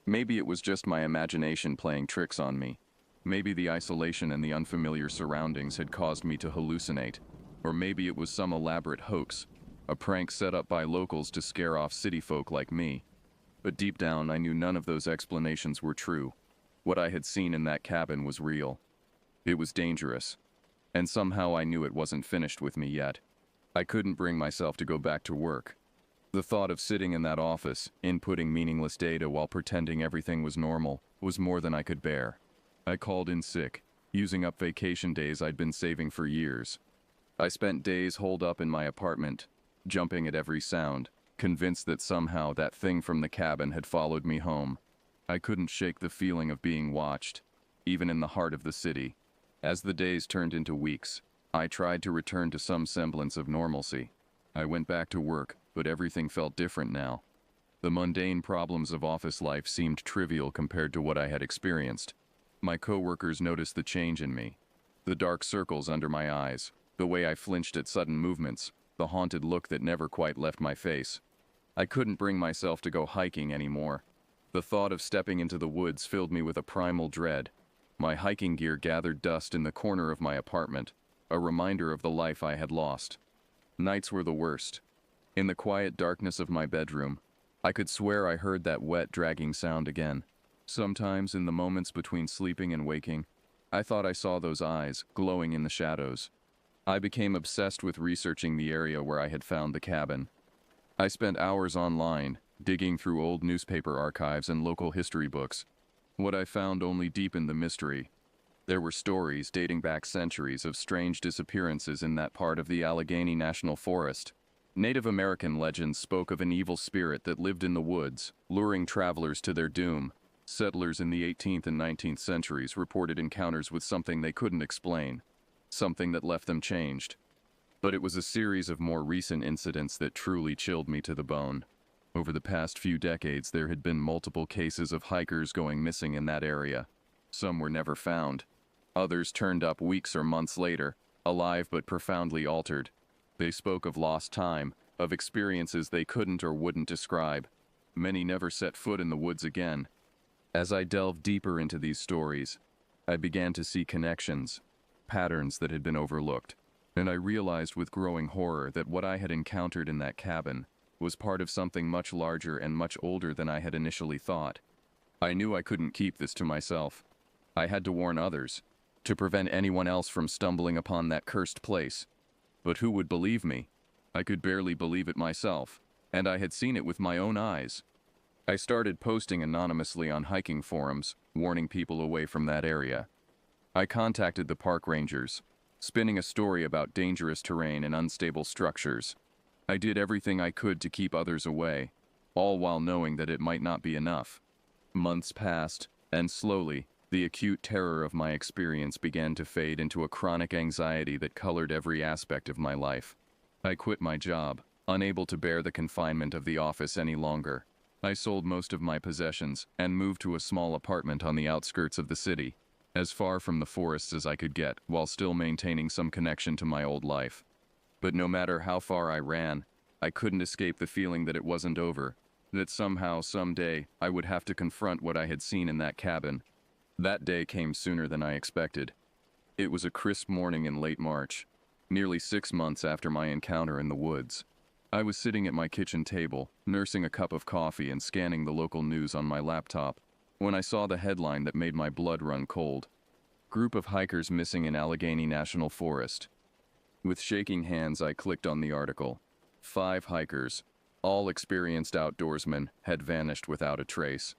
Maybe it was just my imagination playing tricks on me. Maybe the isolation and the unfamiliar surroundings had caused me to hallucinate. Or maybe it was some elaborate hoax, a prank set up by locals to scare off city folk like me. But deep down, I knew none of those explanations were true. What I had seen in that cabin was real. It was dangerous. And somehow I knew it wasn't finished with me yet. I couldn't bring myself to go back to work. The thought of sitting in that office, inputting meaningless data while pretending everything was normal, was more than I could bear. I called in sick, using up vacation days I'd been saving for years. I spent days holed up in my apartment, jumping at every sound, convinced that somehow that thing from the cabin had followed me home. I couldn't shake the feeling of being watched, even in the heart of the city. As the days turned into weeks, I tried to return to some semblance of normalcy. I went back to work, but everything felt different now. The mundane problems of office life seemed trivial compared to what I had experienced. My coworkers noticed the change in me. The dark circles under my eyes, the way I flinched at sudden movements, the haunted look that never quite left my face. I couldn't bring myself to go hiking anymore. The thought of stepping into the woods filled me with a primal dread. My hiking gear gathered dust in the corner of my apartment, a reminder of the life I had lost. Nights were the worst. In the quiet darkness of my bedroom, I could swear I heard that wet, dragging sound again. Sometimes, in the moments between sleeping and waking, I thought I saw those eyes, glowing in the shadows. I became obsessed with researching the area where I had found the cabin. I spent hours online, digging through old newspaper archives and local history books. What I found only deepened the mystery. There were stories dating back centuries of strange disappearances in that part of the Allegheny National Forest. Native American legends spoke of an evil spirit that lived in the woods, luring travelers to their doom. Settlers in the 18th and 19th centuries reported encounters with something they couldn't explain, something that left them changed. But it was a series of more recent incidents that truly chilled me to the bone. Over the past few decades, there had been multiple cases of hikers going missing in that area. Some were never found. Others turned up weeks or months later, alive but profoundly altered. They spoke of lost time, of experiences they couldn't or wouldn't describe. Many never set foot in the woods again. As I delved deeper into these stories, I began to see connections, patterns that had been overlooked, and I realized with growing horror that what I had encountered in that cabin was part of something much larger and much older than I had initially thought. I knew I couldn't keep this to myself. I had to warn others, to prevent anyone else from stumbling upon that cursed place. But who would believe me? I could barely believe it myself, and I had seen it with my own eyes. I started posting anonymously on hiking forums, warning people away from that area. I contacted the park rangers, spinning a story about dangerous terrain and unstable structures. I did everything I could to keep others away, all while knowing that it might not be enough. Months passed, and slowly, the acute terror of my experience began to fade into a chronic anxiety that colored every aspect of my life. I quit my job, unable to bear the confinement of the office any longer. I sold most of my possessions and moved to a small apartment on the outskirts of the city, as far from the forests as I could get, while still maintaining some connection to my old life. But no matter how far I ran, I couldn't escape the feeling that it wasn't over, that somehow, someday, I would have to confront what I had seen in that cabin. That day came sooner than I expected. It was a crisp morning in late March, nearly 6 months after my encounter in the woods. I was sitting at my kitchen table, nursing a cup of coffee and scanning the local news on my laptop, when I saw the headline that made my blood run cold. Group of hikers missing in Allegheny National Forest. With shaking hands, I clicked on the article. 5 hikers, all experienced outdoorsmen, had vanished without a trace.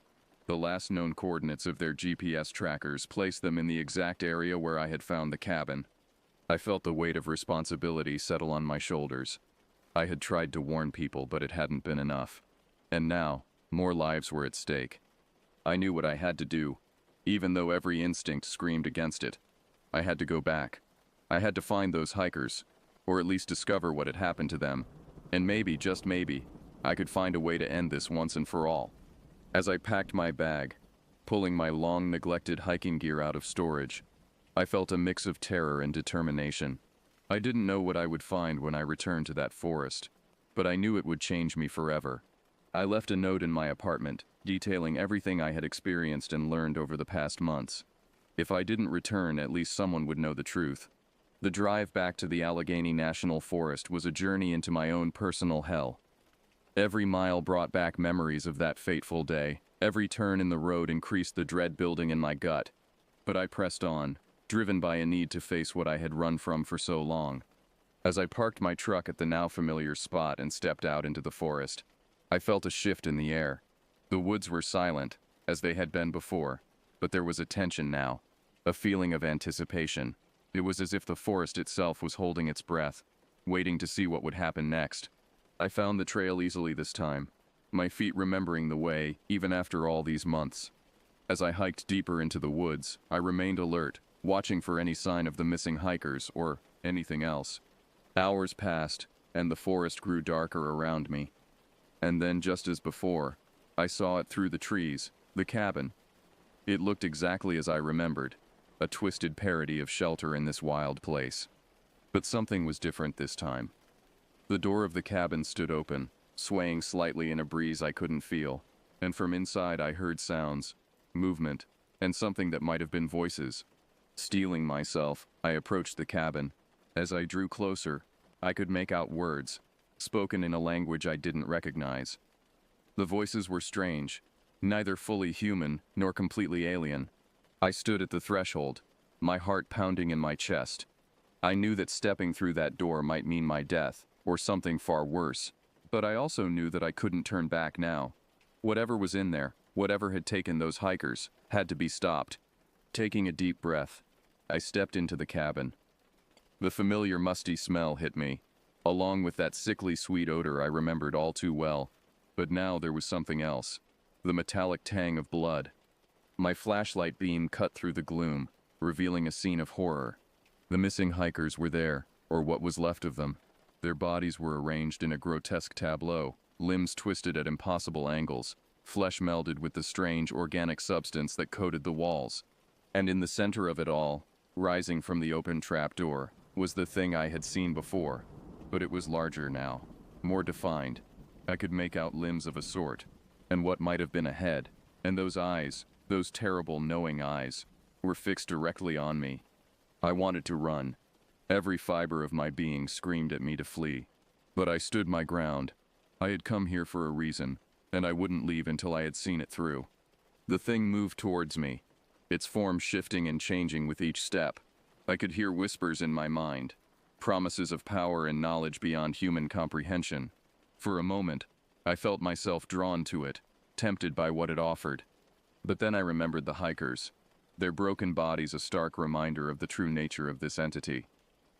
The last known coordinates of their GPS trackers placed them in the exact area where I had found the cabin. I felt the weight of responsibility settle on my shoulders. I had tried to warn people, but it hadn't been enough. And now, more lives were at stake. I knew what I had to do, even though every instinct screamed against it. I had to go back. I had to find those hikers, or at least discover what had happened to them. And maybe, just maybe, I could find a way to end this once and for all. As I packed my bag, pulling my long-neglected hiking gear out of storage, I felt a mix of terror and determination. I didn't know what I would find when I returned to that forest, but I knew it would change me forever. I left a note in my apartment, detailing everything I had experienced and learned over the past months. If I didn't return, at least someone would know the truth. The drive back to the Allegheny National Forest was a journey into my own personal hell. Every mile brought back memories of that fateful day. Every turn in the road increased the dread building in my gut. But I pressed on, driven by a need to face what I had run from for so long. As I parked my truck at the now familiar spot and stepped out into the forest, I felt a shift in the air. The woods were silent, as they had been before, but there was a tension now, a feeling of anticipation. It was as if the forest itself was holding its breath, waiting to see what would happen next. I found the trail easily this time, my feet remembering the way, even after all these months. As I hiked deeper into the woods, I remained alert, watching for any sign of the missing hikers or anything else. Hours passed, and the forest grew darker around me. And then, just as before, I saw it through the trees, the cabin. It looked exactly as I remembered, a twisted parody of shelter in this wild place. But something was different this time. The door of the cabin stood open, swaying slightly in a breeze I couldn't feel, and from inside I heard sounds, movement, and something that might have been voices. Steeling myself, I approached the cabin. As I drew closer, I could make out words, spoken in a language I didn't recognize. The voices were strange, neither fully human nor completely alien. I stood at the threshold, my heart pounding in my chest. I knew that stepping through that door might mean my death, or something far worse, but I also knew that I couldn't turn back now. Whatever was in there, whatever had taken those hikers, had to be stopped. Taking a deep breath, I stepped into the cabin. The familiar musty smell hit me, along with that sickly sweet odor I remembered all too well. But now there was something else. The metallic tang of blood. My flashlight beam cut through the gloom, revealing a scene of horror. The missing hikers were there, or what was left of them. Their bodies were arranged in a grotesque tableau, limbs twisted at impossible angles, flesh melded with the strange organic substance that coated the walls. And in the center of it all, rising from the open trapdoor, was the thing I had seen before. But it was larger now, more defined. I could make out limbs of a sort, and what might have been a head, and those eyes, those terrible knowing eyes, were fixed directly on me. I wanted to run. Every fiber of my being screamed at me to flee. But I stood my ground. I had come here for a reason, and I wouldn't leave until I had seen it through. The thing moved towards me, its form shifting and changing with each step. I could hear whispers in my mind, promises of power and knowledge beyond human comprehension. For a moment, I felt myself drawn to it, tempted by what it offered. But then I remembered the hikers, their broken bodies a stark reminder of the true nature of this entity.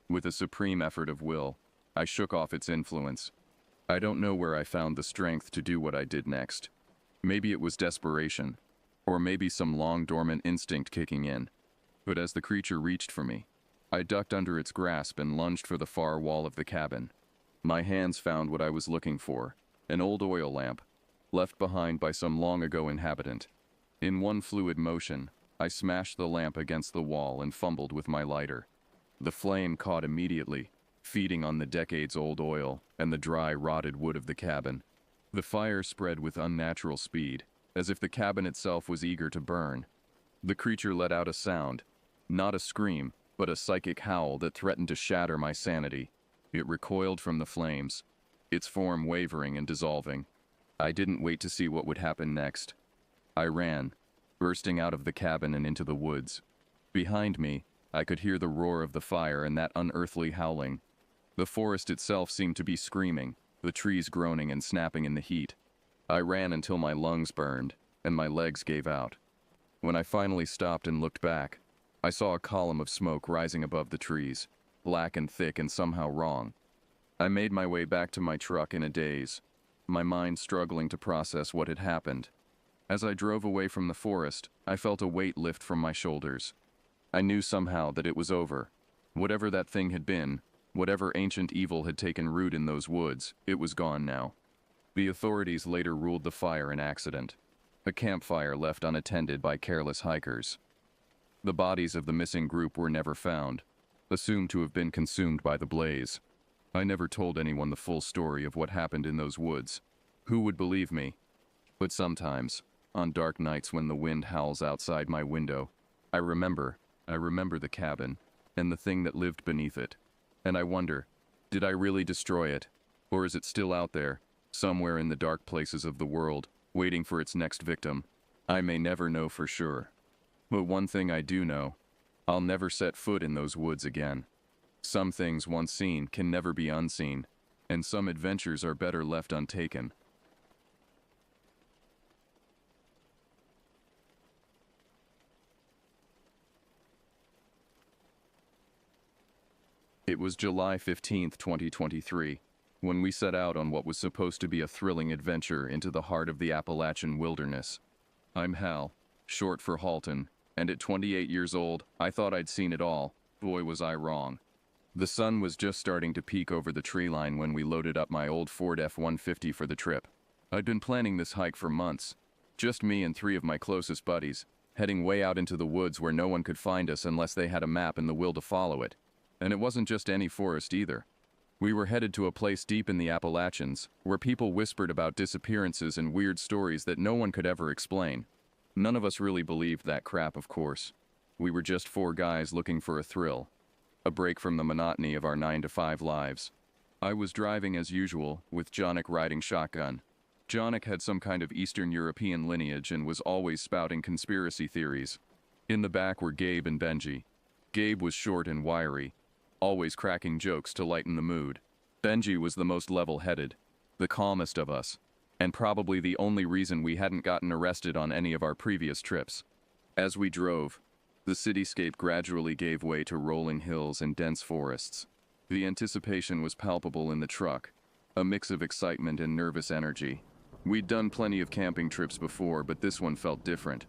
With a supreme effort of will, I shook off its influence. I don't know where I found the strength to do what I did next. Maybe it was desperation, or maybe some long-dormant instinct kicking in. But as the creature reached for me, I ducked under its grasp and lunged for the far wall of the cabin. My hands found what I was looking for, an old oil lamp, left behind by some long-ago inhabitant. In one fluid motion, I smashed the lamp against the wall and fumbled with my lighter. The flame caught immediately, feeding on the decades-old oil and the dry, rotted wood of the cabin. The fire spread with unnatural speed, as if the cabin itself was eager to burn. The creature let out a sound, not a scream, but a psychic howl that threatened to shatter my sanity. It recoiled from the flames, its form wavering and dissolving. I didn't wait to see what would happen next. I ran, bursting out of the cabin and into the woods. Behind me, I could hear the roar of the fire and that unearthly howling. The forest itself seemed to be screaming, the trees groaning and snapping in the heat. I ran until my lungs burned, and my legs gave out. When I finally stopped and looked back, I saw a column of smoke rising above the trees, black and thick and somehow wrong. I made my way back to my truck in a daze, my mind struggling to process what had happened. As I drove away from the forest, I felt a weight lift from my shoulders. I knew somehow that it was over. Whatever that thing had been, whatever ancient evil had taken root in those woods, it was gone now. The authorities later ruled the fire an accident, a campfire left unattended by careless hikers. The bodies of the missing group were never found, assumed to have been consumed by the blaze. I never told anyone the full story of what happened in those woods. Who would believe me? But sometimes, on dark nights when the wind howls outside my window, I remember the cabin, and the thing that lived beneath it. And I wonder, did I really destroy it? Or is it still out there, somewhere in the dark places of the world, waiting for its next victim? I may never know for sure. But one thing I do know, I'll never set foot in those woods again. Some things once seen can never be unseen, and some adventures are better left untaken. It was July 15th, 2023, when we set out on what was supposed to be a thrilling adventure into the heart of the Appalachian wilderness. I'm Hal, short for Halton, and at 28 years old, I thought I'd seen it all. Boy, was I wrong. The sun was just starting to peek over the tree line when we loaded up my old Ford F-150 for the trip. I'd been planning this hike for months, just me and 3 of my closest buddies, heading way out into the woods where no one could find us unless they had a map and the will to follow it. And it wasn't just any forest either. We were headed to a place deep in the Appalachians, where people whispered about disappearances and weird stories that no one could ever explain. None of us really believed that crap, of course. We were just 4 guys looking for a thrill, a break from the monotony of our 9-to-5 lives. I was driving as usual, with Jonik riding shotgun. Jonik had some kind of Eastern European lineage and was always spouting conspiracy theories. In the back were Gabe and Benji. Gabe was short and wiry, always cracking jokes to lighten the mood. Benji was the most level-headed, the calmest of us, and probably the only reason we hadn't gotten arrested on any of our previous trips. As we drove, the cityscape gradually gave way to rolling hills and dense forests. The anticipation was palpable in the truck, a mix of excitement and nervous energy. We'd done plenty of camping trips before, but this one felt different.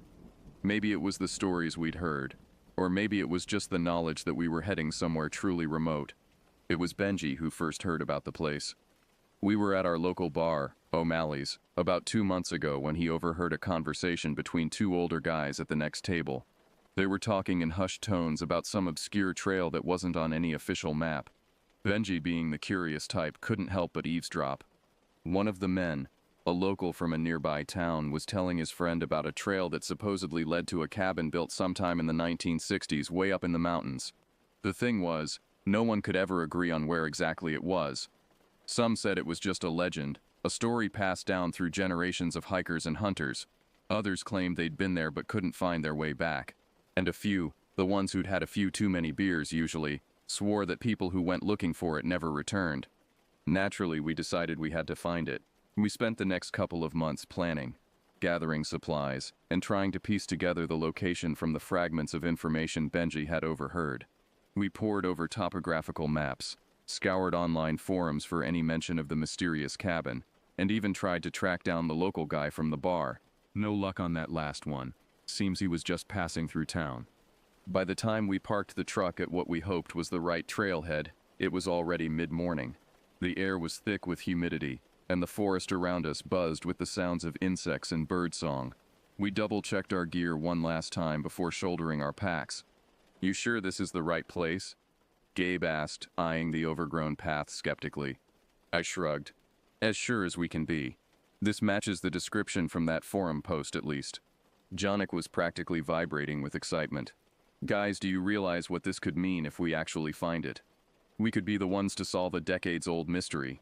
Maybe it was the stories we'd heard, or maybe it was just the knowledge that we were heading somewhere truly remote. It was Benji who first heard about the place. We were at our local bar, O'Malley's, about 2 months ago when he overheard a conversation between two older guys at the next table. They were talking in hushed tones about some obscure trail that wasn't on any official map. Benji, being the curious type, couldn't help but eavesdrop. One of the men, a local from a nearby town, was telling his friend about a trail that supposedly led to a cabin built sometime in the 1960s way up in the mountains. The thing was, no one could ever agree on where exactly it was. Some said it was just a legend, a story passed down through generations of hikers and hunters. Others claimed they'd been there but couldn't find their way back. And a few, the ones who'd had a few too many beers usually, swore that people who went looking for it never returned. Naturally, we decided we had to find it. We spent the next couple of months planning, gathering supplies, and trying to piece together the location from the fragments of information Benji had overheard. We pored over topographical maps, scoured online forums for any mention of the mysterious cabin, and even tried to track down the local guy from the bar. No luck on that last one. Seems he was just passing through town. By the time we parked the truck at what we hoped was the right trailhead, it was already mid-morning. The air was thick with humidity, and the forest around us buzzed with the sounds of insects and birdsong. We double-checked our gear one last time before shouldering our packs. "You sure this is the right place?" Gabe asked, eyeing the overgrown path skeptically. I shrugged. "As sure as we can be. This matches the description from that forum post at least." Jonik was practically vibrating with excitement. "Guys, do you realize what this could mean if we actually find it? We could be the ones to solve a decades-old mystery."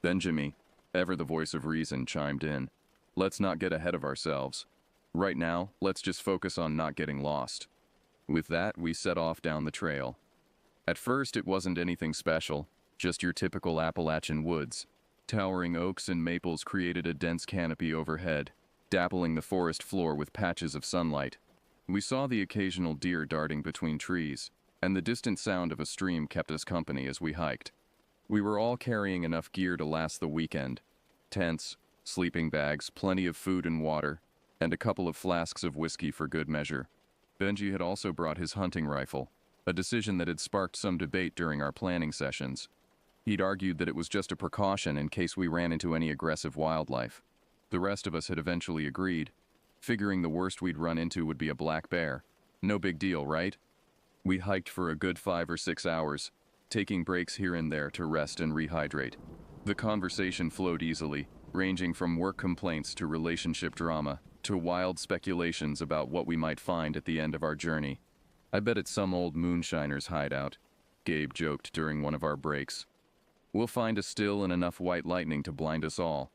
Benjamin, ever the voice of reason, chimed in. "Let's not get ahead of ourselves. Right now, let's just focus on not getting lost." With that, we set off down the trail. At first, it wasn't anything special, just your typical Appalachian woods. Towering oaks and maples created a dense canopy overhead, dappling the forest floor with patches of sunlight. We saw the occasional deer darting between trees, and the distant sound of a stream kept us company as we hiked. We were all carrying enough gear to last the weekend. Tents, sleeping bags, plenty of food and water, and a couple of flasks of whiskey for good measure. Benji had also brought his hunting rifle, a decision that had sparked some debate during our planning sessions. He'd argued that it was just a precaution in case we ran into any aggressive wildlife. The rest of us had eventually agreed, figuring the worst we'd run into would be a black bear. No big deal, right? We hiked for a good 5 or 6 hours, taking breaks here and there to rest and rehydrate. The conversation flowed easily, ranging from work complaints to relationship drama, to wild speculations about what we might find at the end of our journey. "I bet it's some old moonshiner's hideout," Gabe joked during one of our breaks. "We'll find a still and enough white lightning to blind us all."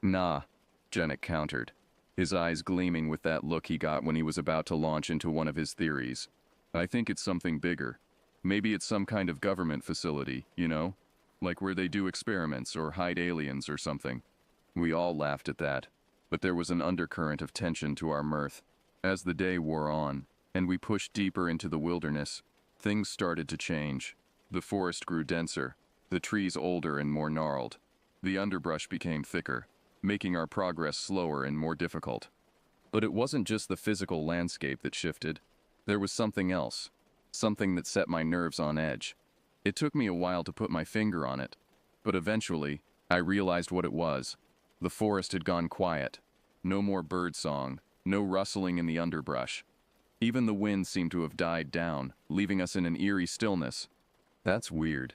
"Nah," Janik countered, his eyes gleaming with that look he got when he was about to launch into one of his theories. "I think it's something bigger. Maybe it's some kind of government facility, you know? Like where they do experiments or hide aliens or something." We all laughed at that, but there was an undercurrent of tension to our mirth. As the day wore on, and we pushed deeper into the wilderness, things started to change. The forest grew denser, the trees older and more gnarled. The underbrush became thicker, making our progress slower and more difficult. But it wasn't just the physical landscape that shifted. There was something else, something that set my nerves on edge. It took me a while to put my finger on it, but eventually, I realized what it was. The forest had gone quiet. No more birdsong, no rustling in the underbrush. Even the wind seemed to have died down, leaving us in an eerie stillness. "That's weird,"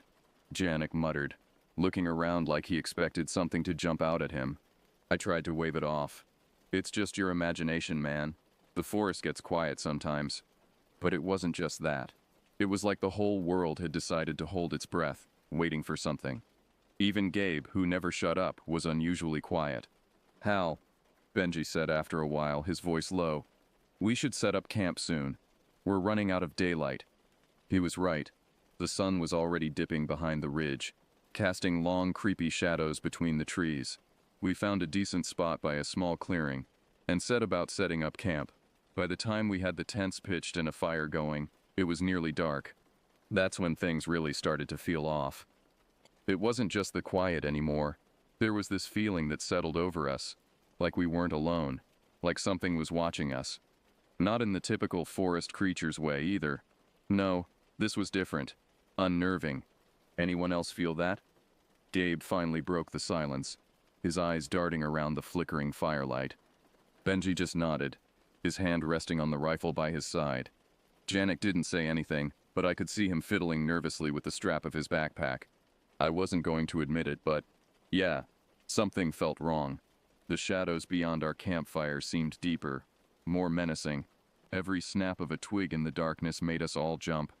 Janik muttered, looking around like he expected something to jump out at him. I tried to wave it off. "It's just your imagination, man. The forest gets quiet sometimes." But it wasn't just that. It was like the whole world had decided to hold its breath, waiting for something. Even Gabe, who never shut up, was unusually quiet. "Hal," Benji said after a while, his voice low, "we should set up camp soon. We're running out of daylight." He was right. The sun was already dipping behind the ridge, casting long, creepy shadows between the trees. We found a decent spot by a small clearing, and set about setting up camp. By the time we had the tents pitched and a fire going, it was nearly dark. That's when things really started to feel off. It wasn't just the quiet anymore. There was this feeling that settled over us, like we weren't alone, like something was watching us. Not in the typical forest creature's way either. No, this was different. Unnerving. Anyone else feel that? Gabe finally broke the silence, his eyes darting around the flickering firelight. Benji just nodded, his hand resting on the rifle by his side. Janek didn't say anything, but I could see him fiddling nervously with the strap of his backpack. I wasn't going to admit it, but yeah, something felt wrong. The shadows beyond our campfire seemed deeper, more menacing. Every snap of a twig in the darkness made us all jump.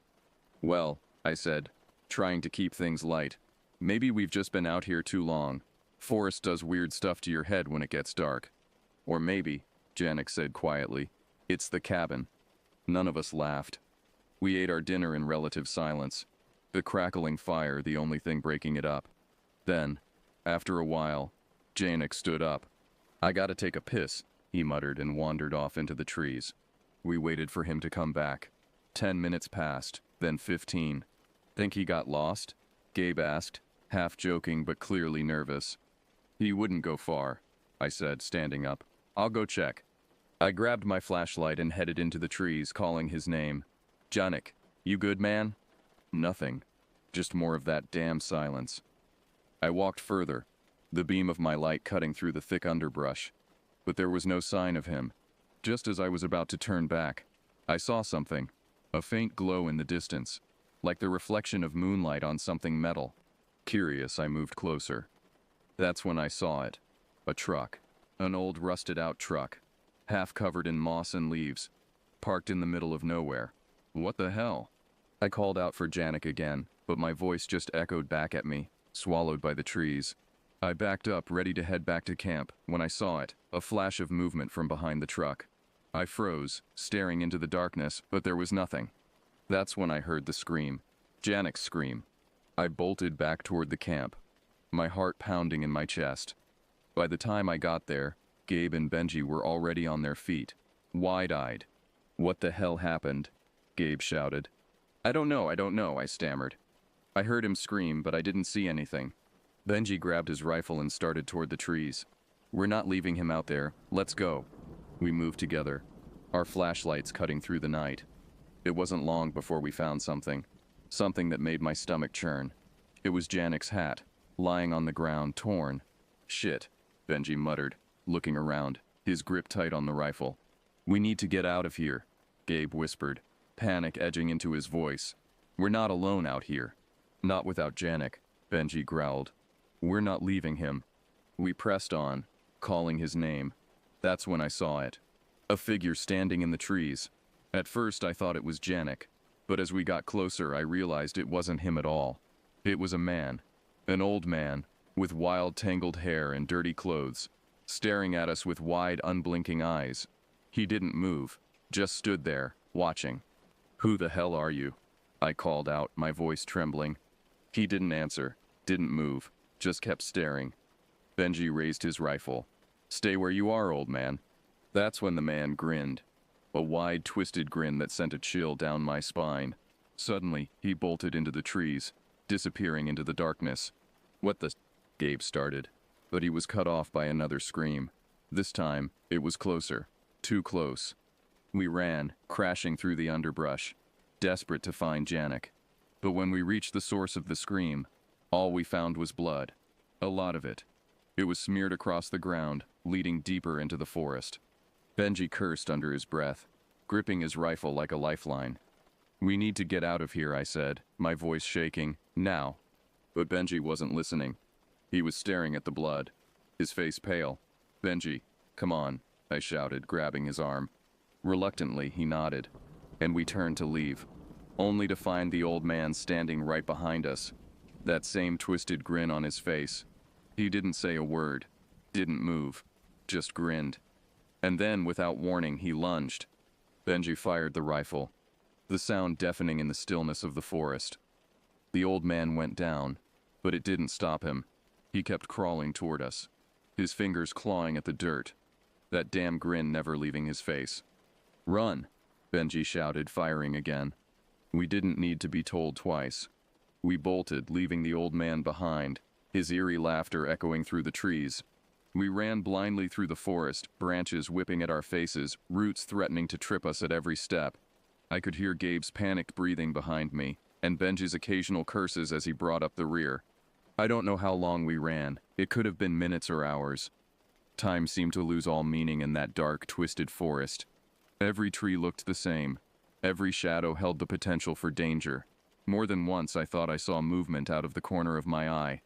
Well, I said, trying to keep things light. Maybe we've just been out here too long. Forest does weird stuff to your head when it gets dark. Or maybe, Janek said quietly, it's the cabin. None of us laughed. We ate our dinner in relative silence, the crackling fire the only thing breaking it up. Then, after a while, Janek stood up. I gotta take a piss, he muttered and wandered off into the trees. We waited for him to come back. 10 minutes passed, then 15. Think he got lost? Gabe asked, half joking but clearly nervous. He wouldn't go far, I said, standing up. I'll go check. I grabbed my flashlight and headed into the trees, calling his name. Janek, you good, man? Nothing. Just more of that damn silence. I walked further, the beam of my light cutting through the thick underbrush. But there was no sign of him. Just as I was about to turn back, I saw something. A faint glow in the distance, like the reflection of moonlight on something metal. Curious, I moved closer. That's when I saw it. A truck. An old rusted-out truck, half covered in moss and leaves, parked in the middle of nowhere. What the hell? I called out for Janek again, but my voice just echoed back at me, swallowed by the trees. I backed up, ready to head back to camp, when I saw it, a flash of movement from behind the truck. I froze, staring into the darkness, but there was nothing. That's when I heard the scream. Janek's scream. I bolted back toward the camp, my heart pounding in my chest. By the time I got there, Gabe and Benji were already on their feet, wide-eyed. What the hell happened? Gabe shouted. I don't know, I stammered. I heard him scream, but I didn't see anything. Benji grabbed his rifle and started toward the trees. We're not leaving him out there, let's go. We moved together, our flashlights cutting through the night. It wasn't long before we found something that made my stomach churn. It was Janek's hat, lying on the ground, torn. Shit, Benji muttered, looking around, his grip tight on the rifle. We need to get out of here, Gabe whispered, panic edging into his voice. We're not alone out here. Not without Janek, Benji growled. We're not leaving him. We pressed on, calling his name. That's when I saw it. A figure standing in the trees. At first I thought it was Janek, but as we got closer I realized it wasn't him at all. It was a man. An old man, with wild tangled hair and dirty clothes, staring at us with wide unblinking eyes. He didn't move, just stood there, watching. Who the hell are you? I called out, my voice trembling. He didn't answer, didn't move, just kept staring. Benji raised his rifle. Stay where you are, old man. That's when the man grinned. A wide, twisted grin that sent a chill down my spine. Suddenly, he bolted into the trees, disappearing into the darkness. What the... Gabe started, but he was cut off by another scream. This time, it was closer. Too close. We ran, crashing through the underbrush, desperate to find Janek. But when we reached the source of the scream, all we found was blood. A lot of it. It was smeared across the ground, leading deeper into the forest. Benji cursed under his breath, gripping his rifle like a lifeline. We need to get out of here, I said, my voice shaking. Now. But Benji wasn't listening. He was staring at the blood, his face pale. Benji, come on, I shouted, grabbing his arm. Reluctantly, he nodded, and we turned to leave, only to find the old man standing right behind us, that same twisted grin on his face. He didn't say a word, didn't move, just grinned. And then, without warning, he lunged. Benji fired the rifle, the sound deafening in the stillness of the forest. The old man went down, but it didn't stop him. He kept crawling toward us, his fingers clawing at the dirt, that damn grin never leaving his face. Run, Benji shouted, firing again. We didn't need to be told twice. We bolted, leaving the old man behind, his eerie laughter echoing through the trees. We ran blindly through the forest, branches whipping at our faces, roots threatening to trip us at every step. I could hear Gabe's panicked breathing behind me, and Benji's occasional curses as he brought up the rear. I don't know how long we ran. It could have been minutes or hours. Time seemed to lose all meaning in that dark, twisted forest. Every tree looked the same. Every shadow held the potential for danger. More than once I thought I saw movement out of the corner of my eye,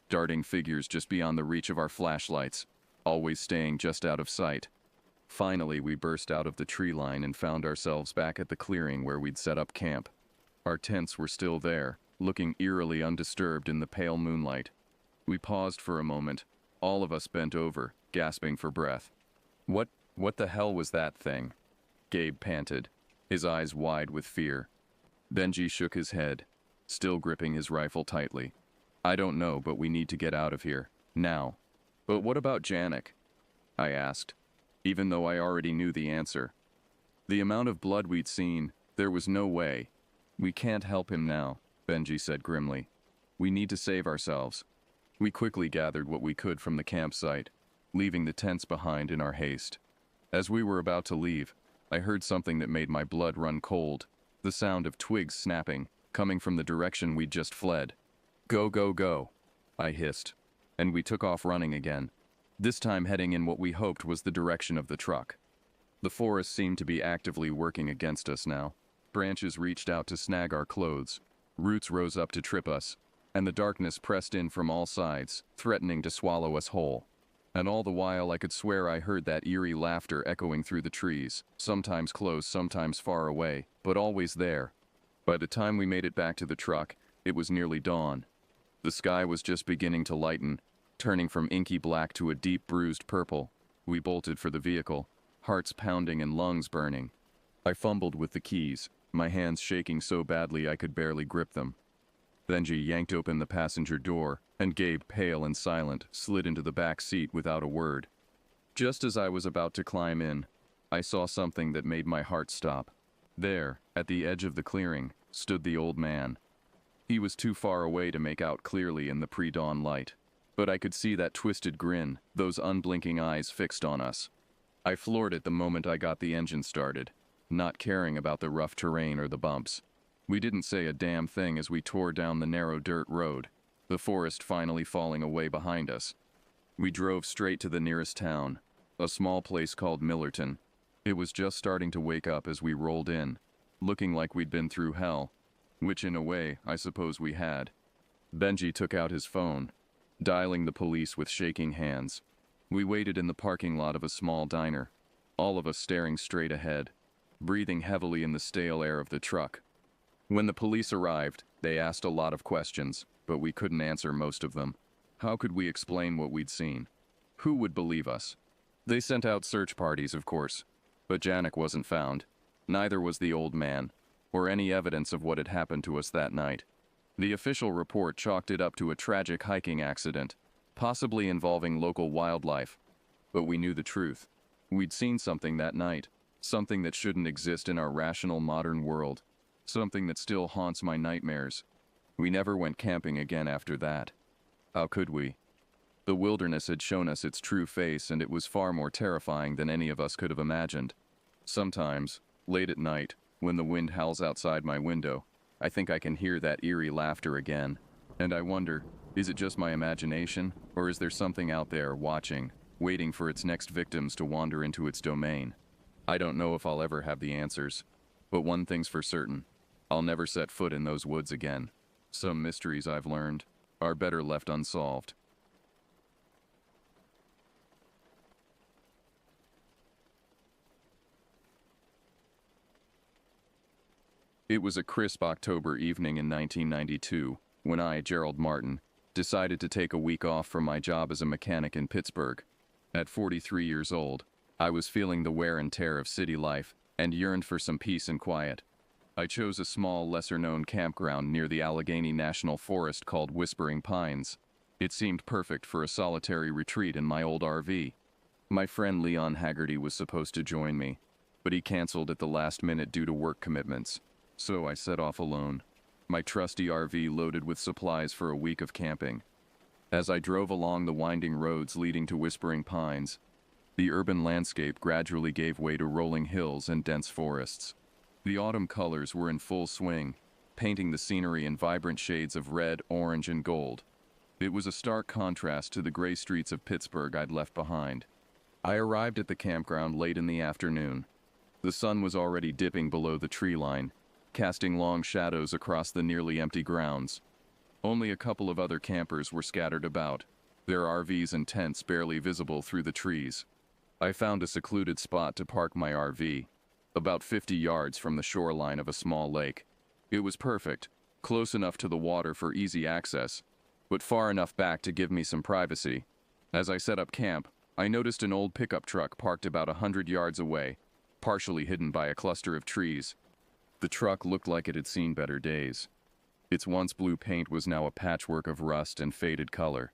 darting figures just beyond the reach of our flashlights, always staying just out of sight. Finally, we burst out of the tree line and found ourselves back at the clearing where we'd set up camp. Our tents were still there, looking eerily undisturbed in the pale moonlight. We paused for a moment, all of us bent over, gasping for breath. What the hell was that thing? Gabe panted, his eyes wide with fear. Benji shook his head, still gripping his rifle tightly. I don't know, but we need to get out of here, now. But what about Janek? I asked, even though I already knew the answer. The amount of blood we'd seen, there was no way. We can't help him now, Benji said grimly. We need to save ourselves. We quickly gathered what we could from the campsite, leaving the tents behind in our haste. As we were about to leave, I heard something that made my blood run cold, the sound of twigs snapping, coming from the direction we'd just fled. Go, go, go, I hissed, and we took off running again, this time heading in what we hoped was the direction of the truck. The forest seemed to be actively working against us now. Branches reached out to snag our clothes, roots rose up to trip us, and the darkness pressed in from all sides, threatening to swallow us whole. And all the while I could swear I heard that eerie laughter echoing through the trees, sometimes close, sometimes far away, but always there. By the time we made it back to the truck, it was nearly dawn. The sky was just beginning to lighten, turning from inky black to a deep bruised purple. We bolted for the vehicle, hearts pounding and lungs burning. I fumbled with the keys, my hands shaking so badly I could barely grip them. Benji yanked open the passenger door, and Gabe, pale and silent, slid into the back seat without a word. Just as I was about to climb in, I saw something that made my heart stop. There, at the edge of the clearing, stood the old man. He was too far away to make out clearly in the pre-dawn light, but I could see that twisted grin, those unblinking eyes fixed on us. I floored it the moment I got the engine started, not caring about the rough terrain or the bumps. We didn't say a damn thing as we tore down the narrow dirt road, the forest finally falling away behind us. We drove straight to the nearest town, a small place called Millerton. It was just starting to wake up as we rolled in, looking like we'd been through hell, which in a way, I suppose we had. Benji took out his phone, dialing the police with shaking hands. We waited in the parking lot of a small diner, all of us staring straight ahead, breathing heavily in the stale air of the truck. When the police arrived, they asked a lot of questions, but we couldn't answer most of them. How could we explain what we'd seen? Who would believe us? They sent out search parties, of course, but Janek wasn't found. Neither was the old man, or any evidence of what had happened to us that night. The official report chalked it up to a tragic hiking accident, possibly involving local wildlife. But we knew the truth. We'd seen something that night, something that shouldn't exist in our rational modern world. Something that still haunts my nightmares. We never went camping again after that. How could we? The wilderness had shown us its true face, and it was far more terrifying than any of us could have imagined. Sometimes, late at night, when the wind howls outside my window, I think I can hear that eerie laughter again. And I wonder, is it just my imagination, or is there something out there watching, waiting for its next victims to wander into its domain? I don't know if I'll ever have the answers, but one thing's for certain. I'll never set foot in those woods again. Some mysteries I've learned are better left unsolved. It was a crisp October evening in 1992 when I, Gerald Martin, decided to take a week off from my job as a mechanic in Pittsburgh. At 43 years old, I was feeling the wear and tear of city life and yearned for some peace and quiet. I chose a small, lesser-known campground near the Allegheny National Forest called Whispering Pines. It seemed perfect for a solitary retreat in my old RV. My friend Leon Haggerty was supposed to join me, but he canceled at the last minute due to work commitments. So I set off alone, my trusty RV loaded with supplies for a week of camping. As I drove along the winding roads leading to Whispering Pines, the urban landscape gradually gave way to rolling hills and dense forests. The autumn colors were in full swing, painting the scenery in vibrant shades of red, orange, and gold. It was a stark contrast to the gray streets of Pittsburgh I'd left behind. I arrived at the campground late in the afternoon. The sun was already dipping below the tree line, casting long shadows across the nearly empty grounds. Only a couple of other campers were scattered about, their RVs and tents barely visible through the trees. I found a secluded spot to park my RV, about 50 yards from the shoreline of a small lake. It was perfect, close enough to the water for easy access, but far enough back to give me some privacy. As I set up camp, I noticed an old pickup truck parked about 100 yards away, partially hidden by a cluster of trees. The truck looked like it had seen better days. Its once blue paint was now a patchwork of rust and faded color,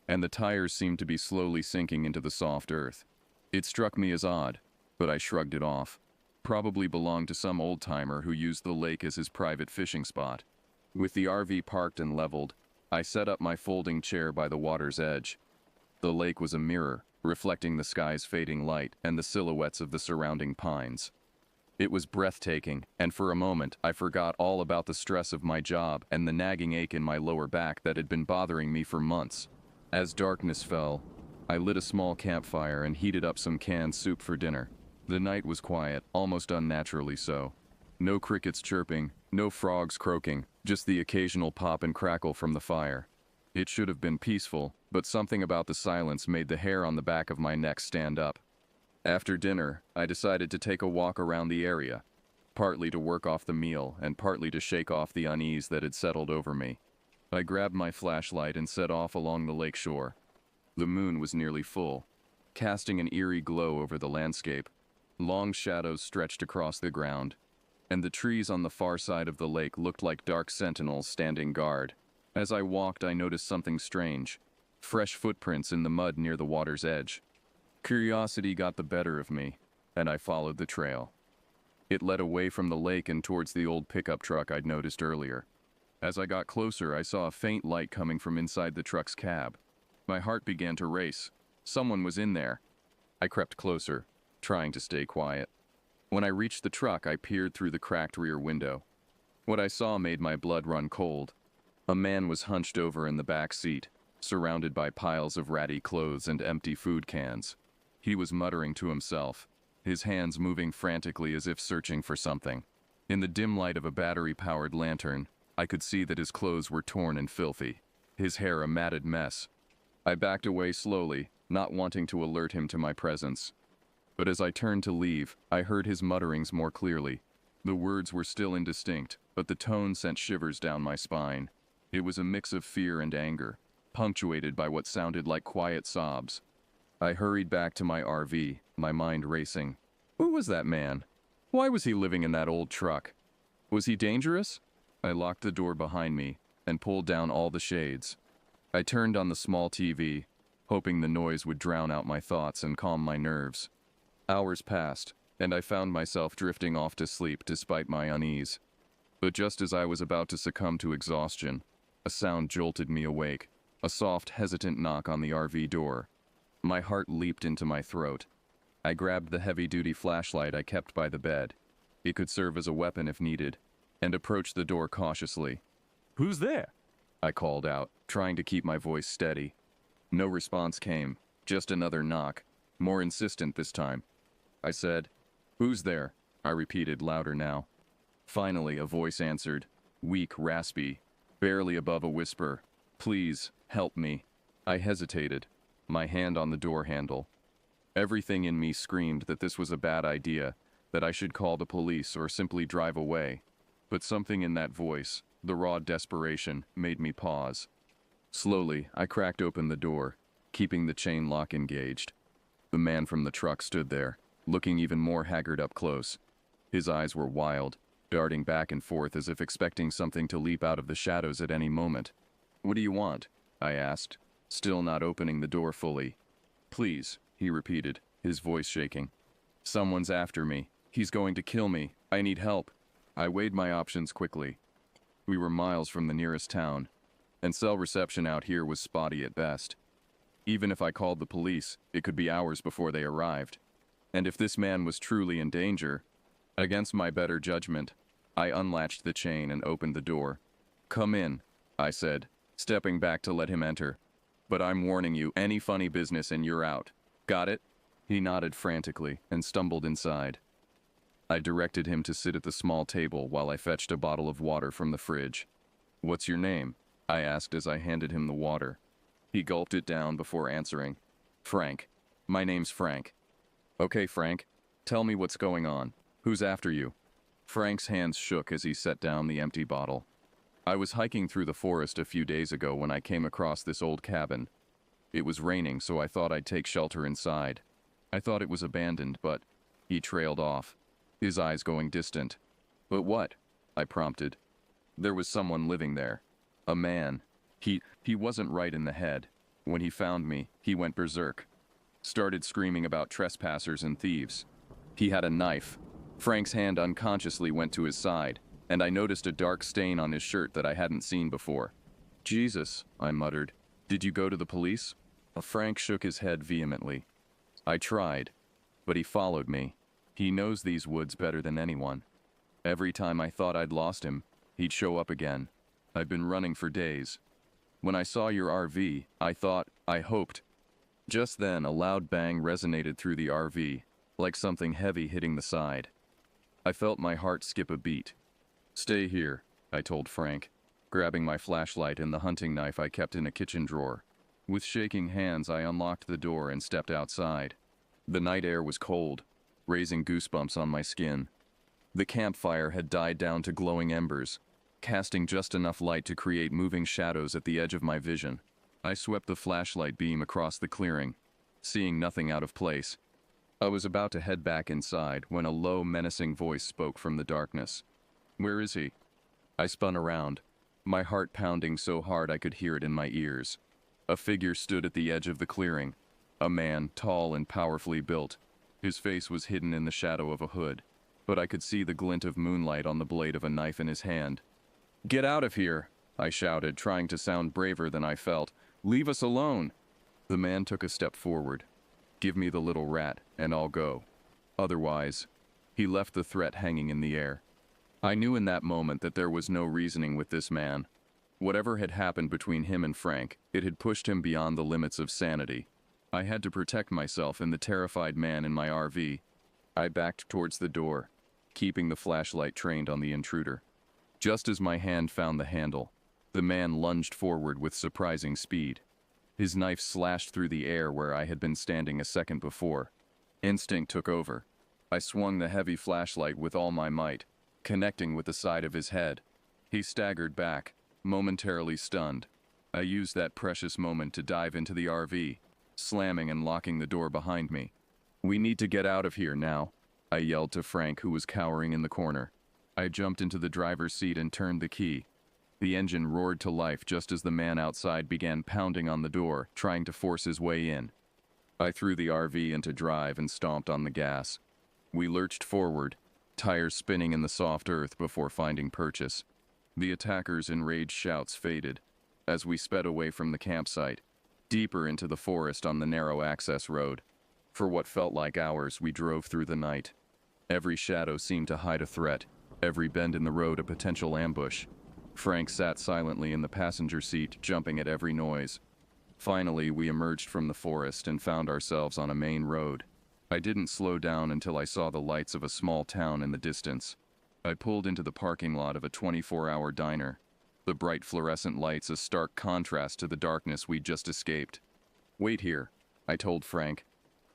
and the tires seemed to be slowly sinking into the soft earth. It struck me as odd, but I shrugged it off. Probably belonged to some old-timer who used the lake as his private fishing spot. With the RV parked and leveled, I set up my folding chair by the water's edge. The lake was a mirror, reflecting the sky's fading light and the silhouettes of the surrounding pines. It was breathtaking, and for a moment I forgot all about the stress of my job and the nagging ache in my lower back that had been bothering me for months. As darkness fell, I lit a small campfire and heated up some canned soup for dinner. The night was quiet, almost unnaturally so. No crickets chirping, no frogs croaking, just the occasional pop and crackle from the fire. It should have been peaceful, but something about the silence made the hair on the back of my neck stand up. After dinner, I decided to take a walk around the area, partly to work off the meal and partly to shake off the unease that had settled over me. I grabbed my flashlight and set off along the lake shore. The moon was nearly full, casting an eerie glow over the landscape. Long shadows stretched across the ground, and the trees on the far side of the lake looked like dark sentinels standing guard. As I walked, I noticed something strange. Fresh footprints in the mud near the water's edge. Curiosity got the better of me, and I followed the trail. It led away from the lake and towards the old pickup truck I'd noticed earlier. As I got closer, I saw a faint light coming from inside the truck's cab. My heart began to race. Someone was in there. I crept closer, trying to stay quiet. When I reached the truck, I peered through the cracked rear window. What I saw made my blood run cold. A man was hunched over in the back seat, surrounded by piles of ratty clothes and empty food cans. He was muttering to himself, his hands moving frantically as if searching for something. In the dim light of a battery-powered lantern, I could see that his clothes were torn and filthy, his hair a matted mess. I backed away slowly, not wanting to alert him to my presence. But as I turned to leave, I heard his mutterings more clearly. The words were still indistinct, but the tone sent shivers down my spine. It was a mix of fear and anger, punctuated by what sounded like quiet sobs. I hurried back to my RV, my mind racing. Who was that man? Why was he living in that old truck? Was he dangerous? I locked the door behind me and pulled down all the shades. I turned on the small TV, hoping the noise would drown out my thoughts and calm my nerves. Hours passed, and I found myself drifting off to sleep despite my unease. But just as I was about to succumb to exhaustion, a sound jolted me awake, a soft, hesitant knock on the RV door. My heart leaped into my throat. I grabbed the heavy-duty flashlight I kept by the bed. It could serve as a weapon if needed, and approached the door cautiously. "Who's there?" I called out, trying to keep my voice steady. No response came, just another knock, more insistent this time. I said, "Who's there?" I repeated louder now. Finally, a voice answered, weak, raspy, barely above a whisper. "Please, help me." I hesitated, my hand on the door handle. Everything in me screamed that this was a bad idea, that I should call the police or simply drive away. But something in that voice, the raw desperation, made me pause. Slowly, I cracked open the door, keeping the chain lock engaged. The man from the truck stood there, looking even more haggard up close. His eyes were wild, darting back and forth as if expecting something to leap out of the shadows at any moment. "What do you want?" I asked, still not opening the door fully. "Please," he repeated, his voice shaking. "Someone's after me. He's going to kill me. I need help." I weighed my options quickly. We were miles from the nearest town, and cell reception out here was spotty at best. Even if I called the police, it could be hours before they arrived. And if this man was truly in danger, against my better judgment, I unlatched the chain and opened the door. "Come in," I said, stepping back to let him enter. "But I'm warning you, any funny business and you're out. Got it?" He nodded frantically and stumbled inside. I directed him to sit at the small table while I fetched a bottle of water from the fridge. "What's your name?" I asked as I handed him the water. He gulped it down before answering. "Frank. My name's Frank." "Okay, Frank. Tell me what's going on. Who's after you?" Frank's hands shook as he set down the empty bottle. "I was hiking through the forest a few days ago when I came across this old cabin. It was raining, so I thought I'd take shelter inside. I thought it was abandoned, but..." He trailed off, his eyes going distant. "But what?" I prompted. "There was someone living there. A man. He wasn't right in the head. When he found me, he went berserk. Started screaming about trespassers and thieves. He had a knife." Frank's hand unconsciously went to his side, and I noticed a dark stain on his shirt that I hadn't seen before. "Jesus," I muttered. "Did you go to the police?" Frank shook his head vehemently. "I tried, but he followed me. He knows these woods better than anyone. Every time I thought I'd lost him, he'd show up again. I've been running for days. When I saw your RV, I hoped." Just then, a loud bang resonated through the RV, like something heavy hitting the side. I felt my heart skip a beat. "Stay here," I told Frank, grabbing my flashlight and the hunting knife I kept in a kitchen drawer. With shaking hands, I unlocked the door and stepped outside. The night air was cold, raising goosebumps on my skin. The campfire had died down to glowing embers, casting just enough light to create moving shadows at the edge of my vision. I swept the flashlight beam across the clearing, seeing nothing out of place. I was about to head back inside when a low, menacing voice spoke from the darkness. "Where is he?" I spun around, my heart pounding so hard I could hear it in my ears. A figure stood at the edge of the clearing, a man, tall and powerfully built. His face was hidden in the shadow of a hood, but I could see the glint of moonlight on the blade of a knife in his hand. "Get out of here!" I shouted, trying to sound braver than I felt. "Leave us alone!" The man took a step forward. "Give me the little rat, and I'll go. Otherwise..." He left the threat hanging in the air. I knew in that moment that there was no reasoning with this man. Whatever had happened between him and Frank, it had pushed him beyond the limits of sanity. I had to protect myself and the terrified man in my RV. I backed towards the door, keeping the flashlight trained on the intruder. Just as my hand found the handle, the man lunged forward with surprising speed. His knife slashed through the air where I had been standing a second before. Instinct took over. I swung the heavy flashlight with all my might, connecting with the side of his head. He staggered back, momentarily stunned. I used that precious moment to dive into the RV, slamming and locking the door behind me. "We need to get out of here now," I yelled to Frank, who was cowering in the corner. I jumped into the driver's seat and turned the key. The engine roared to life just as the man outside began pounding on the door, trying to force his way in. I threw the RV into drive and stomped on the gas. We lurched forward, tires spinning in the soft earth before finding purchase. The attackers' enraged shouts faded as we sped away from the campsite, deeper into the forest on the narrow access road. For what felt like hours, we drove through the night. Every shadow seemed to hide a threat, every bend in the road a potential ambush. Frank sat silently in the passenger seat, jumping at every noise. Finally, we emerged from the forest and found ourselves on a main road. I didn't slow down until I saw the lights of a small town in the distance. I pulled into the parking lot of a 24-hour diner, the bright fluorescent lights a stark contrast to the darkness we'd just escaped. "Wait here," I told Frank.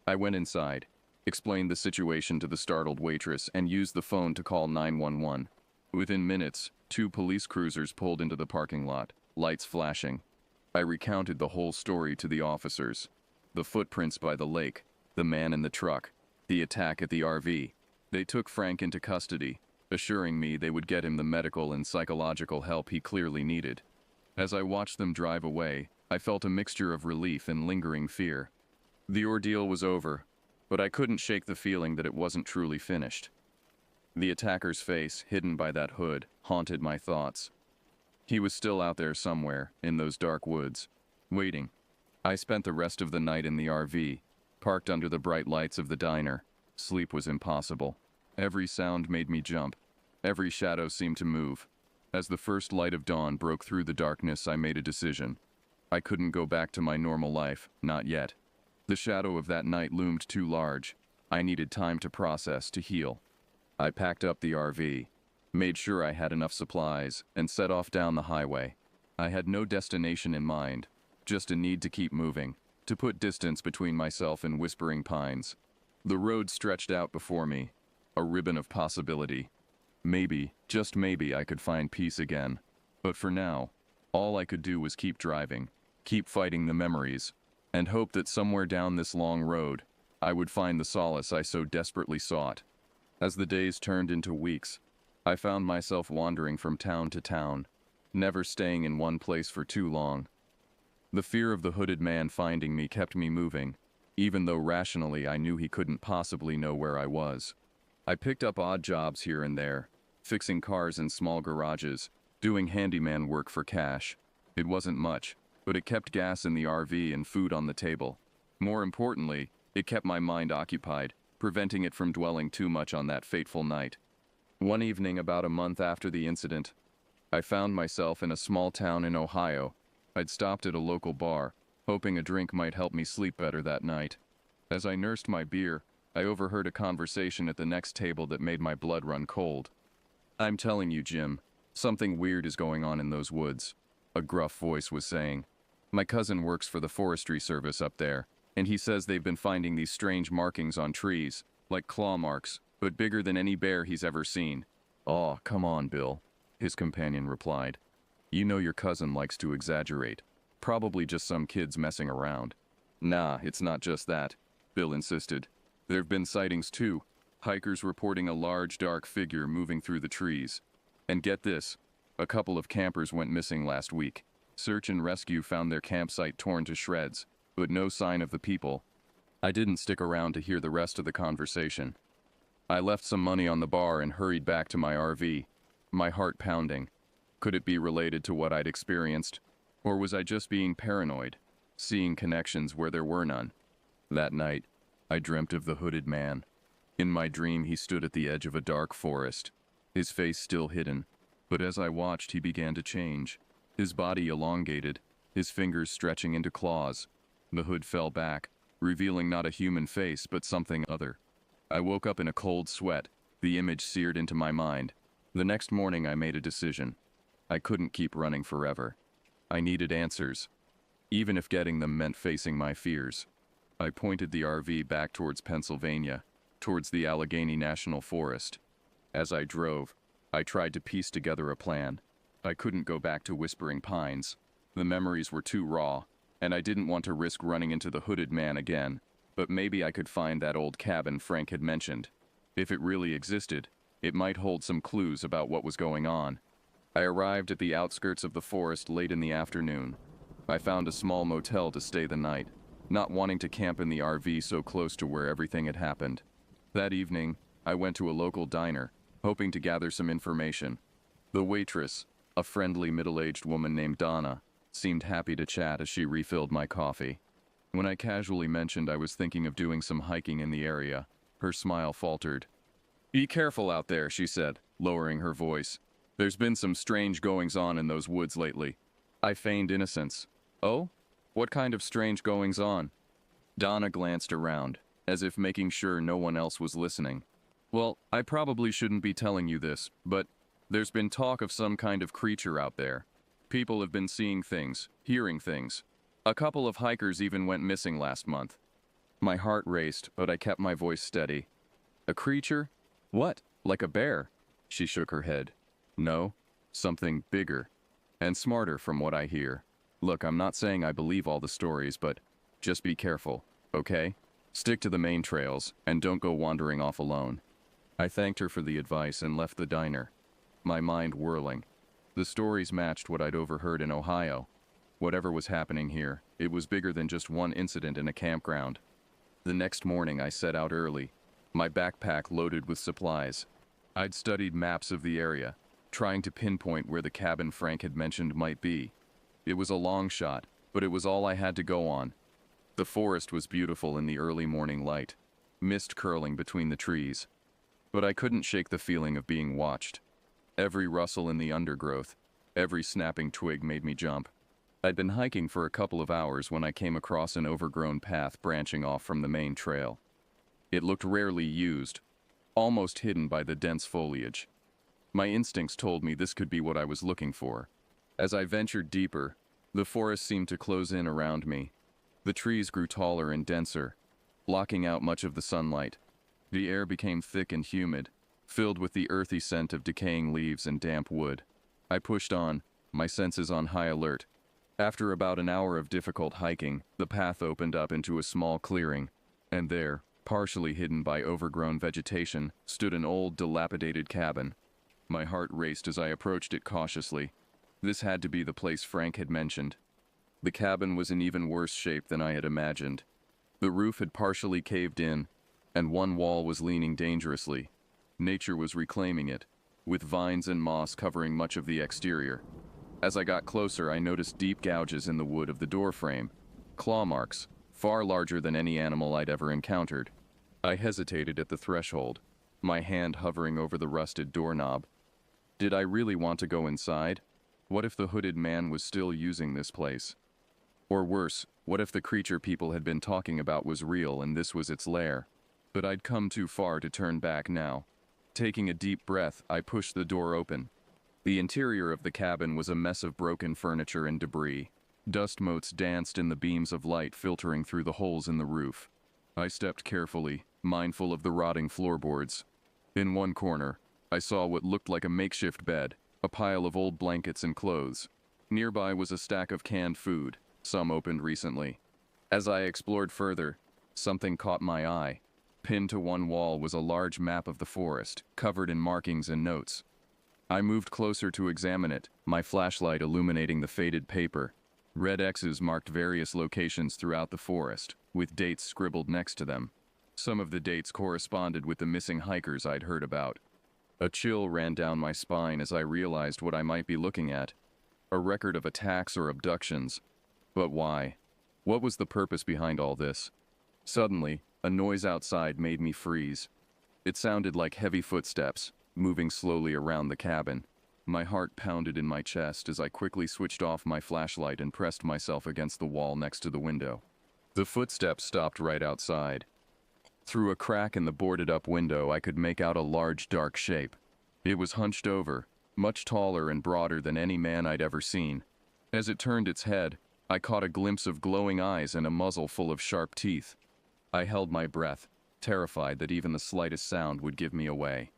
I went inside, explained the situation to the startled waitress, and used the phone to call 911. Within minutes, 2 police cruisers pulled into the parking lot, lights flashing. I recounted the whole story to the officers. The footprints by the lake, the man in the truck, the attack at the RV. They took Frank into custody, assuring me they would get him the medical and psychological help he clearly needed. As I watched them drive away, I felt a mixture of relief and lingering fear. The ordeal was over, but I couldn't shake the feeling that it wasn't truly finished. The attacker's face, hidden by that hood, haunted my thoughts. He was still out there somewhere, in those dark woods, waiting. I spent the rest of the night in the RV, parked under the bright lights of the diner. Sleep was impossible. Every sound made me jump. Every shadow seemed to move. As the first light of dawn broke through the darkness, I made a decision. I couldn't go back to my normal life, not yet. The shadow of that night loomed too large. I needed time to process, to heal. I packed up the RV, made sure I had enough supplies, and set off down the highway. I had no destination in mind, just a need to keep moving, to put distance between myself and Whispering Pines. The road stretched out before me, a ribbon of possibility. Maybe, just maybe, I could find peace again. But for now, all I could do was keep driving, keep fighting the memories, and hope that somewhere down this long road, I would find the solace I so desperately sought. As the days turned into weeks, I found myself wandering from town to town, never staying in one place for too long. The fear of the hooded man finding me kept me moving, even though rationally I knew he couldn't possibly know where I was. I picked up odd jobs here and there, fixing cars in small garages, doing handyman work for cash. It wasn't much, but it kept gas in the RV and food on the table. More importantly, it kept my mind occupied, preventing it from dwelling too much on that fateful night. One evening about a month after the incident, I found myself in a small town in Ohio. I'd stopped at a local bar, hoping a drink might help me sleep better that night. As I nursed my beer, I overheard a conversation at the next table that made my blood run cold. "I'm telling you, Jim, something weird is going on in those woods," a gruff voice was saying. "My cousin works for the Forestry Service up there, and he says they've been finding these strange markings on trees, like claw marks, but bigger than any bear he's ever seen." "Aw, come on, Bill," his companion replied. "You know your cousin likes to exaggerate. Probably just some kids messing around." "Nah, it's not just that," Bill insisted. "There've been sightings too. Hikers reporting a large dark figure moving through the trees. And get this, a couple of campers went missing last week. Search and rescue found their campsite torn to shreds, but no sign of the people." I didn't stick around to hear the rest of the conversation. I left some money on the bar and hurried back to my RV, my heart pounding. Could it be related to what I'd experienced? Or was I just being paranoid, seeing connections where there were none? That night, I dreamt of the hooded man. In my dream, he stood at the edge of a dark forest, his face still hidden, but as I watched, he began to change. His body elongated, his fingers stretching into claws. The hood fell back, revealing not a human face, but something other. I woke up in a cold sweat, the image seared into my mind. The next morning, I made a decision. I couldn't keep running forever. I needed answers, even if getting them meant facing my fears. I pointed the RV back towards Pennsylvania, towards the Allegheny National Forest. As I drove, I tried to piece together a plan. I couldn't go back to Whispering Pines. The memories were too raw, and I didn't want to risk running into the hooded man again. But maybe I could find that old cabin Frank had mentioned. If it really existed, it might hold some clues about what was going on. I arrived at the outskirts of the forest late in the afternoon. I found a small motel to stay the night, not wanting to camp in the RV so close to where everything had happened. That evening, I went to a local diner, hoping to gather some information. The waitress, a friendly middle-aged woman named Donna, seemed happy to chat as she refilled my coffee. When I casually mentioned I was thinking of doing some hiking in the area, her smile faltered. "Be careful out there," she said, lowering her voice. "There's been some strange goings-on in those woods lately." I feigned innocence. "Oh? What kind of strange goings-on?" Donna glanced around, as if making sure no one else was listening. "Well, I probably shouldn't be telling you this, but there's been talk of some kind of creature out there. People have been seeing things, hearing things. A couple of hikers even went missing last month." My heart raced, but I kept my voice steady. "A creature? What? Like a bear?" She shook her head. "No, something bigger. And smarter from what I hear. Look, I'm not saying I believe all the stories, but just be careful, okay? Stick to the main trails, and don't go wandering off alone." I thanked her for the advice and left the diner, my mind whirling. The stories matched what I'd overheard in Ohio. Whatever was happening here, it was bigger than just one incident in a campground. The next morning I set out early, my backpack loaded with supplies. I'd studied maps of the area, trying to pinpoint where the cabin Frank had mentioned might be. It was a long shot, but it was all I had to go on. The forest was beautiful in the early morning light, mist curling between the trees. But I couldn't shake the feeling of being watched. Every rustle in the undergrowth, every snapping twig made me jump. I'd been hiking for a couple of hours when I came across an overgrown path branching off from the main trail. It looked rarely used, almost hidden by the dense foliage. My instincts told me this could be what I was looking for. As I ventured deeper, the forest seemed to close in around me. The trees grew taller and denser, blocking out much of the sunlight. The air became thick and humid, filled with the earthy scent of decaying leaves and damp wood. I pushed on, my senses on high alert. After about an hour of difficult hiking, the path opened up into a small clearing, and there, partially hidden by overgrown vegetation, stood an old, dilapidated cabin. My heart raced as I approached it cautiously. This had to be the place Frank had mentioned. The cabin was in even worse shape than I had imagined. The roof had partially caved in, and one wall was leaning dangerously. Nature was reclaiming it, with vines and moss covering much of the exterior. As I got closer, I noticed deep gouges in the wood of the door frame, claw marks, far larger than any animal I'd ever encountered. I hesitated at the threshold, my hand hovering over the rusted doorknob. Did I really want to go inside? What if the hooded man was still using this place? Or worse, what if the creature people had been talking about was real and this was its lair? But I'd come too far to turn back now. Taking a deep breath, I pushed the door open. The interior of the cabin was a mess of broken furniture and debris. Dust motes danced in the beams of light filtering through the holes in the roof. I stepped carefully, mindful of the rotting floorboards. In one corner, I saw what looked like a makeshift bed, a pile of old blankets and clothes. Nearby was a stack of canned food, some opened recently. As I explored further, something caught my eye. Pinned to one wall was a large map of the forest, covered in markings and notes. I moved closer to examine it, my flashlight illuminating the faded paper. Red X's marked various locations throughout the forest, with dates scribbled next to them. Some of the dates corresponded with the missing hikers I'd heard about. A chill ran down my spine as I realized what I might be looking at. A record of attacks or abductions. But why? What was the purpose behind all this? Suddenly, a noise outside made me freeze. It sounded like heavy footsteps, moving slowly around the cabin. My heart pounded in my chest as I quickly switched off my flashlight and pressed myself against the wall next to the window. The footsteps stopped right outside. Through a crack in the boarded-up window, I could make out a large, dark shape. It was hunched over, much taller and broader than any man I'd ever seen. As it turned its head, I caught a glimpse of glowing eyes and a muzzle full of sharp teeth. I held my breath, terrified that even the slightest sound would give me away.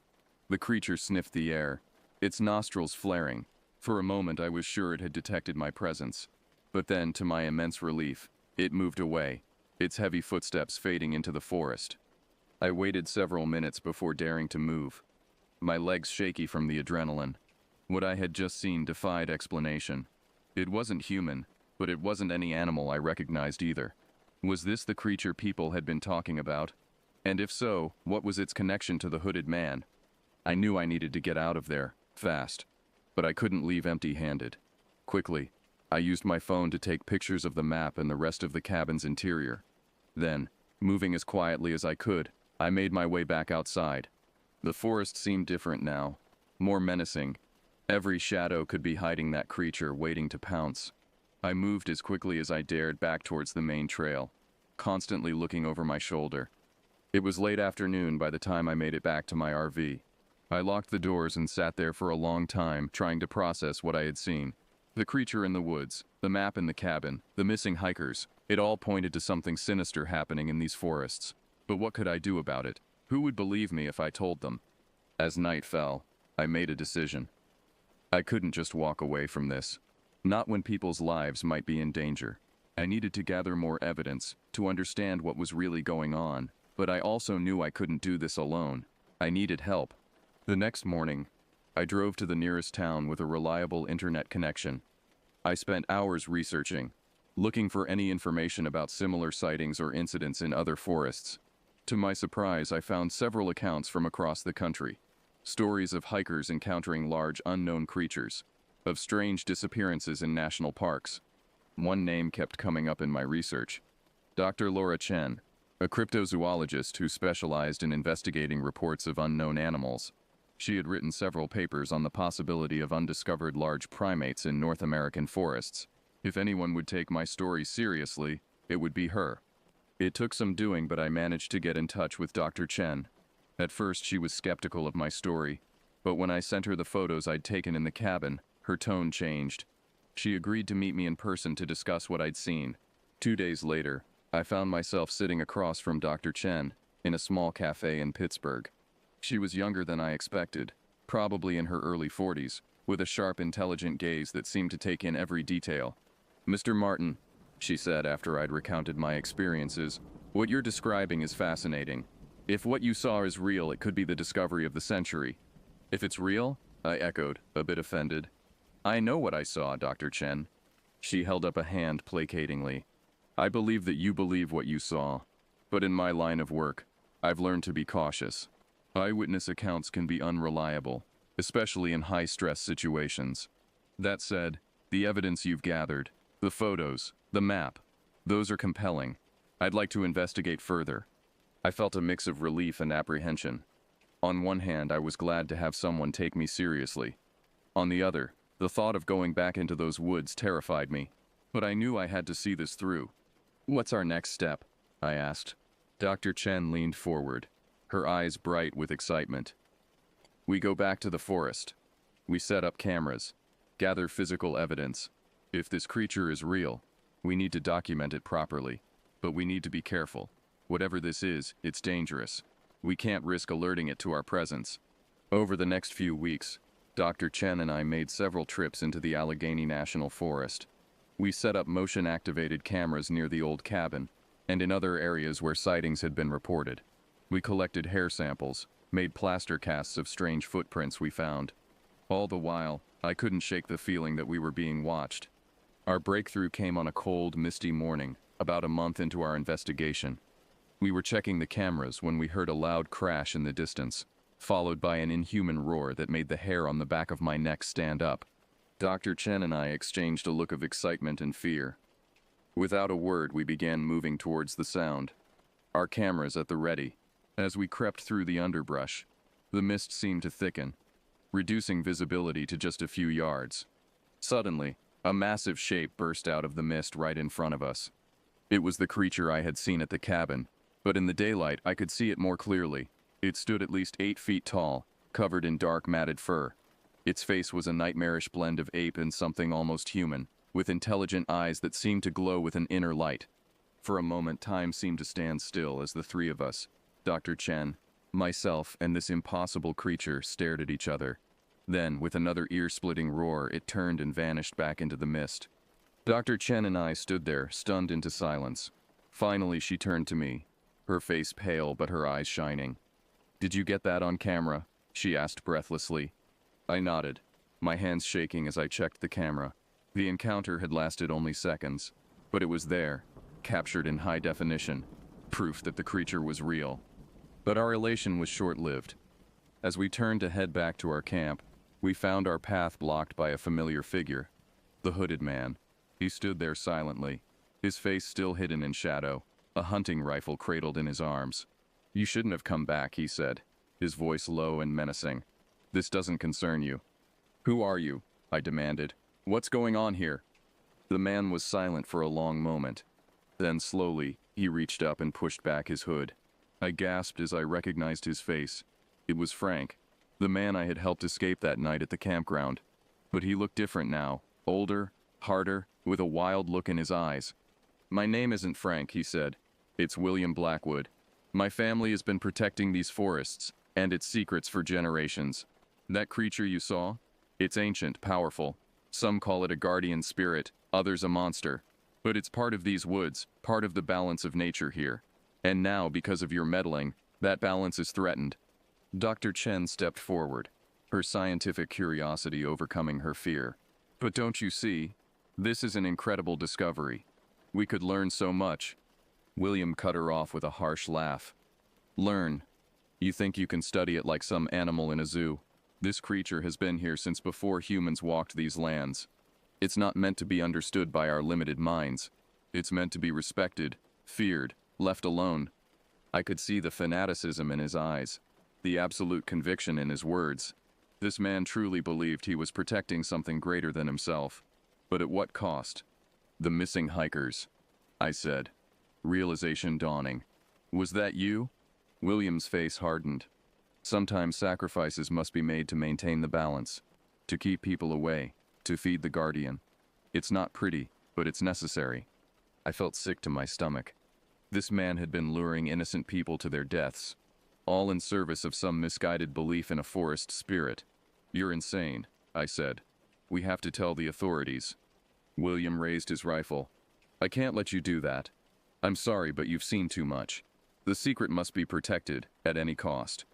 The creature sniffed the air, its nostrils flaring. For a moment I was sure it had detected my presence. But then, to my immense relief, it moved away, its heavy footsteps fading into the forest. I waited several minutes before daring to move, my legs shaky from the adrenaline. What I had just seen defied explanation. It wasn't human, but it wasn't any animal I recognized either. Was this the creature people had been talking about? And if so, what was its connection to the hooded man? I knew I needed to get out of there, fast. But I couldn't leave empty-handed. Quickly, I used my phone to take pictures of the map and the rest of the cabin's interior. Then, moving as quietly as I could, I made my way back outside. The forest seemed different now, more menacing. Every shadow could be hiding that creature waiting to pounce. I moved as quickly as I dared back towards the main trail, constantly looking over my shoulder. It was late afternoon by the time I made it back to my RV. I locked the doors and sat there for a long time, trying to process what I had seen. The creature in the woods, the map in the cabin, the missing hikers, it all pointed to something sinister happening in these forests. But what could I do about it? Who would believe me if I told them? As night fell, I made a decision. I couldn't just walk away from this. Not when people's lives might be in danger. I needed to gather more evidence, to understand what was really going on, but I also knew I couldn't do this alone. I needed help. The next morning, I drove to the nearest town with a reliable internet connection. I spent hours researching, looking for any information about similar sightings or incidents in other forests. To my surprise, I found several accounts from across the country. stories of hikers encountering large unknown creatures, of strange disappearances in national parks. One name kept coming up in my research: Dr. Laura Chen, a cryptozoologist who specialized in investigating reports of unknown animals. She had written several papers on the possibility of undiscovered large primates in North American forests. If anyone would take my story seriously, it would be her. It took some doing, but I managed to get in touch with Dr. Chen. At first, she was skeptical of my story, but when I sent her the photos I'd taken in the cabin, her tone changed. She agreed to meet me in person to discuss what I'd seen. 2 days later, I found myself sitting across from Dr. Chen in a small cafe in Pittsburgh. She was younger than I expected, probably in her early 40s, with a sharp, intelligent gaze that seemed to take in every detail. "Mr. Martin," she said after I'd recounted my experiences, "what you're describing is fascinating. If what you saw is real, it could be the discovery of the century." "If it's real?" I echoed, a bit offended. "I know what I saw, Dr. Chen." She held up a hand placatingly. "I believe that you believe what you saw, but in my line of work, I've learned to be cautious. Eyewitness accounts can be unreliable, especially in high-stress situations. That said, the evidence you've gathered, the photos, the map, those are compelling. I'd like to investigate further." I felt a mix of relief and apprehension. On one hand, I was glad to have someone take me seriously. On the other, the thought of going back into those woods terrified me. But I knew I had to see this through. "What's our next step?" I asked. Dr. Chen leaned forward, her eyes bright with excitement. "We go back to the forest. We set up cameras, gather physical evidence. If this creature is real, we need to document it properly. But we need to be careful. Whatever this is, it's dangerous. We can't risk alerting it to our presence." Over the next few weeks, Dr. Chen and I made several trips into the Allegheny National Forest. We set up motion-activated cameras near the old cabin and in other areas where sightings had been reported. We collected hair samples, made plaster casts of strange footprints we found. All the while, I couldn't shake the feeling that we were being watched. Our breakthrough came on a cold, misty morning, about a month into our investigation. We were checking the cameras when we heard a loud crash in the distance, followed by an inhuman roar that made the hair on the back of my neck stand up. Dr. Chen and I exchanged a look of excitement and fear. Without a word, we began moving towards the sound, our cameras at the ready. As we crept through the underbrush, the mist seemed to thicken, reducing visibility to just a few yards. Suddenly, a massive shape burst out of the mist right in front of us. It was the creature I had seen at the cabin, but in the daylight I could see it more clearly. It stood at least 8 feet tall, covered in dark matted fur. Its face was a nightmarish blend of ape and something almost human, with intelligent eyes that seemed to glow with an inner light. For a moment, time seemed to stand still as the three of us, Dr. Chen, myself, and this impossible creature, stared at each other. Then, with another ear-splitting roar, it turned and vanished back into the mist. Dr. Chen and I stood there, stunned into silence. Finally, she turned to me, her face pale but her eyes shining. "Did you get that on camera?" she asked breathlessly. I nodded, my hands shaking as I checked the camera. The encounter had lasted only seconds, but it was there, captured in high definition, proof that the creature was real. But our elation was short-lived. As we turned to head back to our camp, we found our path blocked by a familiar figure, the hooded man. He stood there silently, his face still hidden in shadow, a hunting rifle cradled in his arms. "You shouldn't have come back," he said, his voice low and menacing. "This doesn't concern you." "Who are you?" I demanded. "What's going on here?" The man was silent for a long moment. Then slowly, he reached up and pushed back his hood. I gasped as I recognized his face. It was Frank, the man I had helped escape that night at the campground. But he looked different now, older, harder, with a wild look in his eyes. "My name isn't Frank," he said. "It's William Blackwood. My family has been protecting these forests and its secrets for generations. That creature you saw? It's ancient, powerful. Some call it a guardian spirit, others a monster. But it's part of these woods, part of the balance of nature here. And now, because of your meddling, that balance is threatened." Dr. Chen stepped forward, her scientific curiosity overcoming her fear. "But don't you see? This is an incredible discovery. We could learn so much." William cut her off with a harsh laugh. "Learn. You think you can study it like some animal in a zoo? This creature has been here since before humans walked these lands. It's not meant to be understood by our limited minds. It's meant to be respected, feared, left alone. I could see the fanaticism in his eyes, the absolute conviction in his words. This man truly believed he was protecting something greater than himself. But at what cost? The missing hikers, I said, realization dawning. Was that you? William's face hardened. Sometimes sacrifices must be made to maintain the balance, to keep people away, to feed the guardian. It's not pretty, but it's necessary. I felt sick to my stomach. This man had been luring innocent people to their deaths, all in service of some misguided belief in a forest spirit. You're insane, I said. We have to tell the authorities. William raised his rifle. I can't let you do that. I'm sorry, but you've seen too much. The secret must be protected at any cost.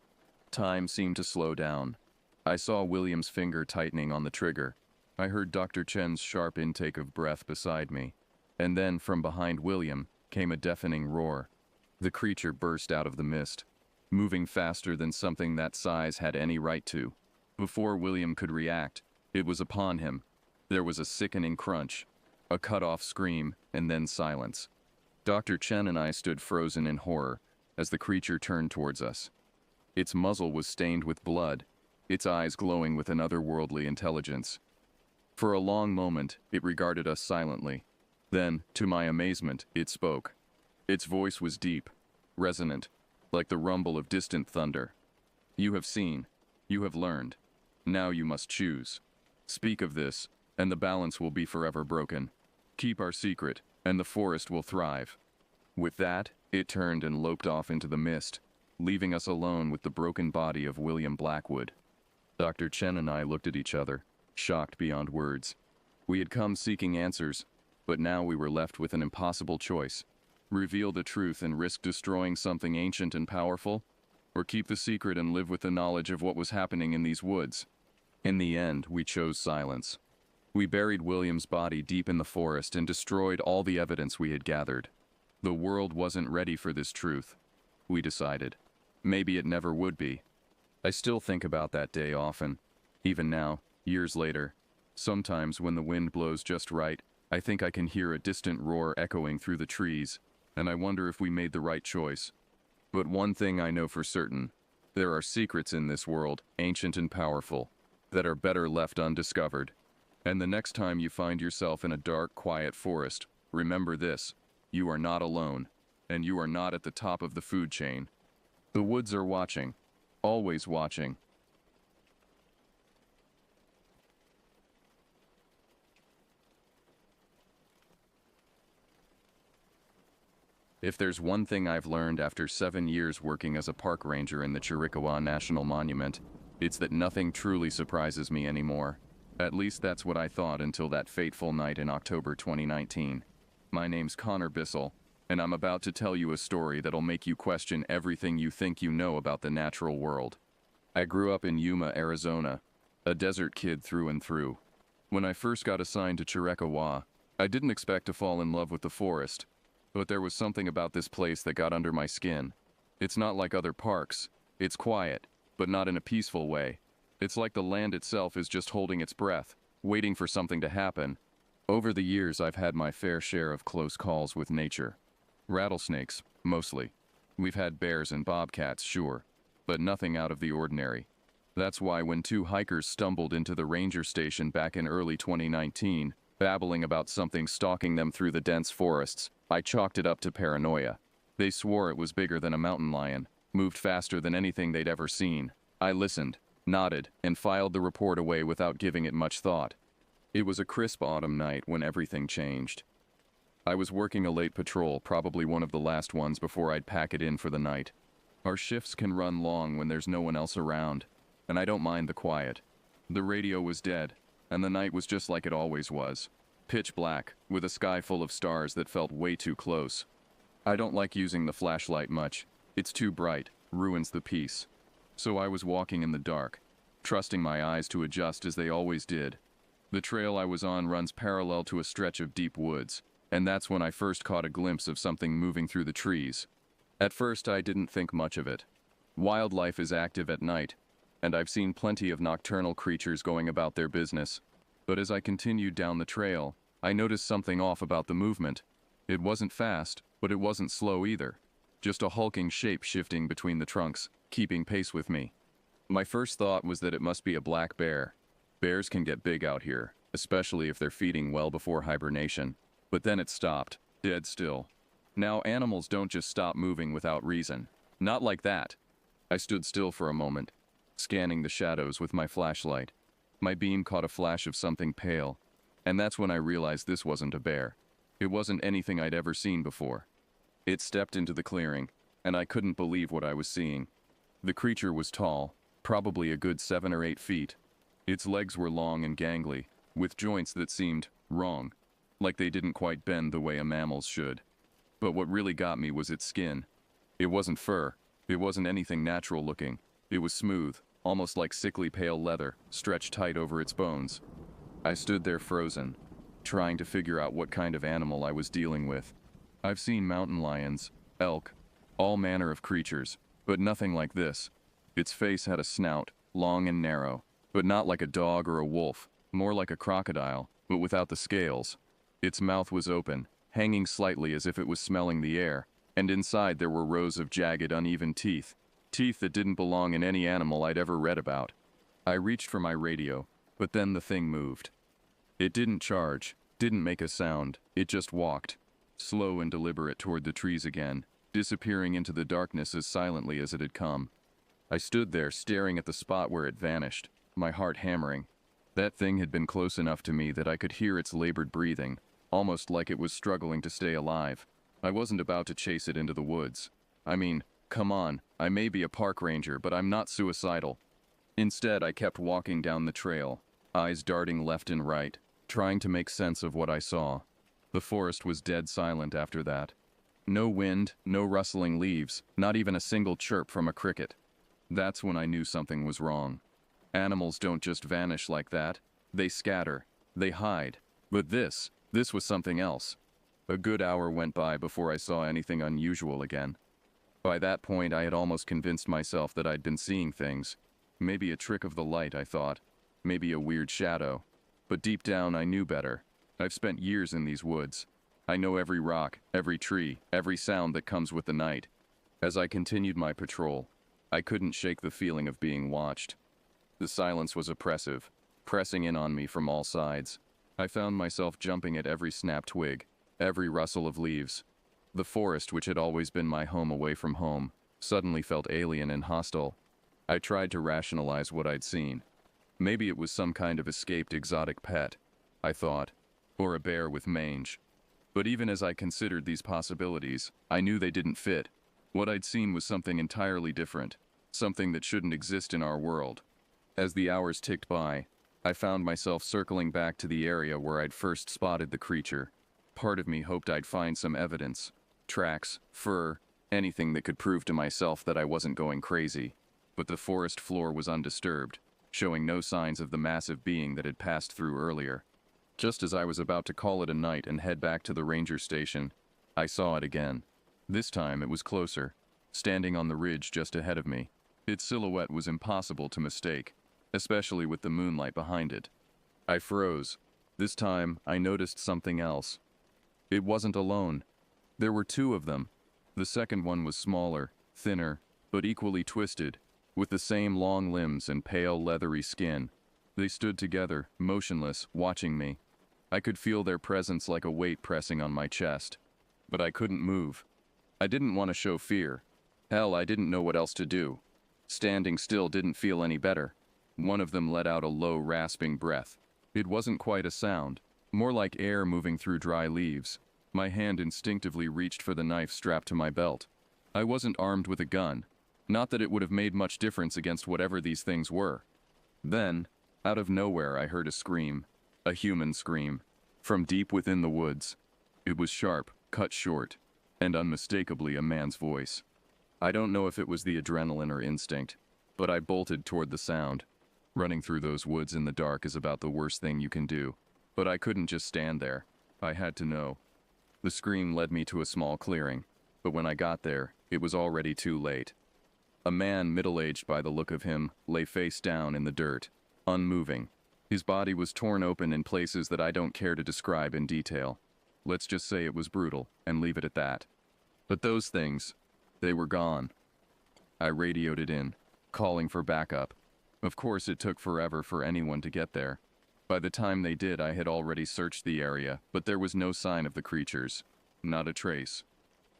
Time seemed to slow down. I saw William's finger tightening on the trigger. I heard Dr. Chen's sharp intake of breath beside me. And then, from behind William, came a deafening roar. The creature burst out of the mist, moving faster than something that size had any right to. Before William could react, it was upon him. There was a sickening crunch, a cut-off scream, and then silence. Dr. Chen and I stood frozen in horror as the creature turned towards us. Its muzzle was stained with blood, its eyes glowing with an otherworldly intelligence. For a long moment, it regarded us silently. Then, to my amazement, it spoke. Its voice was deep, resonant, like the rumble of distant thunder. You have seen. You have learned. Now you must choose. Speak of this, and the balance will be forever broken. Keep our secret, and the forest will thrive. With that, it turned and loped off into the mist, leaving us alone with the broken body of William Blackwood. Dr. Chen and I looked at each other, shocked beyond words. We had come seeking answers, but now we were left with an impossible choice. Reveal the truth and risk destroying something ancient and powerful, or keep the secret and live with the knowledge of what was happening in these woods. In the end, we chose silence. We buried William's body deep in the forest and destroyed all the evidence we had gathered. The world wasn't ready for this truth, we decided. Maybe it never would be. I still think about that day often. Even now, years later. Sometimes when the wind blows just right, I think I can hear a distant roar echoing through the trees, and I wonder if we made the right choice. But one thing I know for certain, there are secrets in this world, ancient and powerful, that are better left undiscovered. And the next time you find yourself in a dark, quiet forest, remember this: you are not alone, and you are not at the top of the food chain. The woods are watching, always watching. If there's one thing I've learned after 7 years working as a park ranger in the Chiricahua National Monument, it's that nothing truly surprises me anymore. At least that's what I thought until that fateful night in October 2019. My name's Connor Bissell, and I'm about to tell you a story that'll make you question everything you think you know about the natural world. I grew up in Yuma, Arizona, a desert kid through and through. When I first got assigned to Chiricahua, I didn't expect to fall in love with the forest, but there was something about this place that got under my skin. It's not like other parks. It's quiet, but not in a peaceful way. It's like the land itself is just holding its breath, waiting for something to happen. Over the years, I've had my fair share of close calls with nature. Rattlesnakes, mostly. We've had bears and bobcats, sure, but nothing out of the ordinary. That's why when two hikers stumbled into the ranger station back in early 2019, babbling about something stalking them through the dense forests, I chalked it up to paranoia. They swore it was bigger than a mountain lion, moved faster than anything they'd ever seen. I listened, nodded, and filed the report away without giving it much thought. It was a crisp autumn night when everything changed. I was working a late patrol, probably one of the last ones before I'd pack it in for the night. Our shifts can run long when there's no one else around, and I don't mind the quiet. The radio was dead, and the night was just like it always was. Pitch black, with a sky full of stars that felt way too close. I don't like using the flashlight much. It's too bright, ruins the peace. So I was walking in the dark, trusting my eyes to adjust as they always did. The trail I was on runs parallel to a stretch of deep woods, and that's when I first caught a glimpse of something moving through the trees. At first I didn't think much of it. Wildlife is active at night, and I've seen plenty of nocturnal creatures going about their business. But as I continued down the trail, I noticed something off about the movement. It wasn't fast, but it wasn't slow either. Just a hulking shape shifting between the trunks, keeping pace with me. My first thought was that it must be a black bear. Bears can get big out here, especially if they're feeding well before hibernation. But then it stopped, dead still. Now animals don't just stop moving without reason. Not like that. I stood still for a moment, scanning the shadows with my flashlight. My beam caught a flash of something pale, and that's when I realized this wasn't a bear. It wasn't anything I'd ever seen before. It stepped into the clearing, and I couldn't believe what I was seeing. The creature was tall, probably a good 7 or 8 feet. Its legs were long and gangly, with joints that seemed wrong, like they didn't quite bend the way a mammal's should. But what really got me was its skin. It wasn't fur. It wasn't anything natural looking. It was smooth, almost like sickly pale leather, stretched tight over its bones. I stood there frozen, trying to figure out what kind of animal I was dealing with. I've seen mountain lions, elk, all manner of creatures, but nothing like this. Its face had a snout, long and narrow, but not like a dog or a wolf, more like a crocodile, but without the scales. Its mouth was open, hanging slightly as if it was smelling the air, and inside there were rows of jagged, uneven teeth. Teeth that didn't belong in any animal I'd ever read about. I reached for my radio, but then the thing moved. It didn't charge, didn't make a sound, it just walked, slow and deliberate toward the trees again, disappearing into the darkness as silently as it had come. I stood there staring at the spot where it vanished, my heart hammering. That thing had been close enough to me that I could hear its labored breathing, almost like it was struggling to stay alive. I wasn't about to chase it into the woods. I mean, come on, I may be a park ranger, but I'm not suicidal. Instead, I kept walking down the trail, eyes darting left and right, trying to make sense of what I saw. The forest was dead silent after that. No wind, no rustling leaves, not even a single chirp from a cricket. That's when I knew something was wrong. Animals don't just vanish like that. They scatter. They hide. But this was something else. A good hour went by before I saw anything unusual again. By that point, I had almost convinced myself that I'd been seeing things. Maybe a trick of the light, I thought. Maybe a weird shadow. But deep down, I knew better. I've spent years in these woods. I know every rock, every tree, every sound that comes with the night. As I continued my patrol, I couldn't shake the feeling of being watched. The silence was oppressive, pressing in on me from all sides. I found myself jumping at every snapped twig, every rustle of leaves. The forest, which had always been my home away from home, suddenly felt alien and hostile. I tried to rationalize what I'd seen. Maybe it was some kind of escaped exotic pet, I thought, or a bear with mange. But even as I considered these possibilities, I knew they didn't fit. What I'd seen was something entirely different, something that shouldn't exist in our world. As the hours ticked by, I found myself circling back to the area where I'd first spotted the creature. Part of me hoped I'd find some evidence, tracks, fur, anything that could prove to myself that I wasn't going crazy. But the forest floor was undisturbed, showing no signs of the massive being that had passed through earlier. Just as I was about to call it a night and head back to the ranger station, I saw it again. This time it was closer, standing on the ridge just ahead of me. Its silhouette was impossible to mistake, especially with the moonlight behind it. I froze. This time, I noticed something else. It wasn't alone. There were 2 of them. The second one was smaller, thinner, but equally twisted, with the same long limbs and pale, leathery skin. They stood together, motionless, watching me. I could feel their presence like a weight pressing on my chest. But I couldn't move. I didn't want to show fear. Hell, I didn't know what else to do. Standing still didn't feel any better. One of them let out a low, rasping breath. It wasn't quite a sound, more like air moving through dry leaves. My hand instinctively reached for the knife strapped to my belt. I wasn't armed with a gun. Not that it would have made much difference against whatever these things were. Then, out of nowhere, I heard a scream. A human scream. From deep within the woods. It was sharp, cut short, and unmistakably a man's voice. I don't know if it was the adrenaline or instinct, but I bolted toward the sound. Running through those woods in the dark is about the worst thing you can do. But I couldn't just stand there. I had to know. The scream led me to a small clearing, but when I got there, it was already too late. A man, middle-aged by the look of him, lay face down in the dirt, unmoving. His body was torn open in places that I don't care to describe in detail. Let's just say it was brutal, and leave it at that. But those things, they were gone. I radioed it in, calling for backup. Of course, it took forever for anyone to get there. By the time they did, I had already searched the area, but there was no sign of the creatures. Not a trace.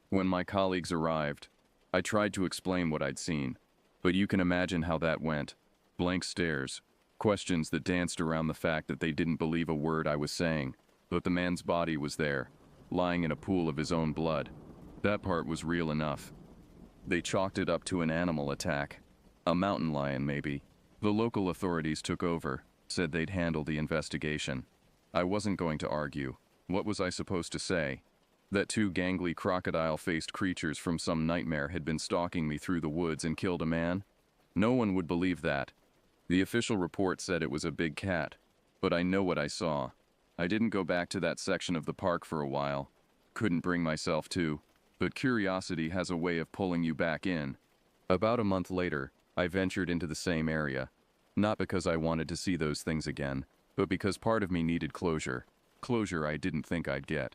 When my colleagues arrived, I tried to explain what I'd seen, but you can imagine how that went. Blank stares, questions that danced around the fact that they didn't believe a word I was saying, but the man's body was there, lying in a pool of his own blood. That part was real enough. They chalked it up to an animal attack. A mountain lion, maybe. The local authorities took over, said they'd handle the investigation. I wasn't going to argue. What was I supposed to say? That two gangly crocodile-faced creatures from some nightmare had been stalking me through the woods and killed a man? No one would believe that. The official report said it was a big cat, but I know what I saw. I didn't go back to that section of the park for a while. Couldn't bring myself to, but curiosity has a way of pulling you back in. About a month later, I ventured into the same area. Not because I wanted to see those things again, but because part of me needed closure. Closure I didn't think I'd get.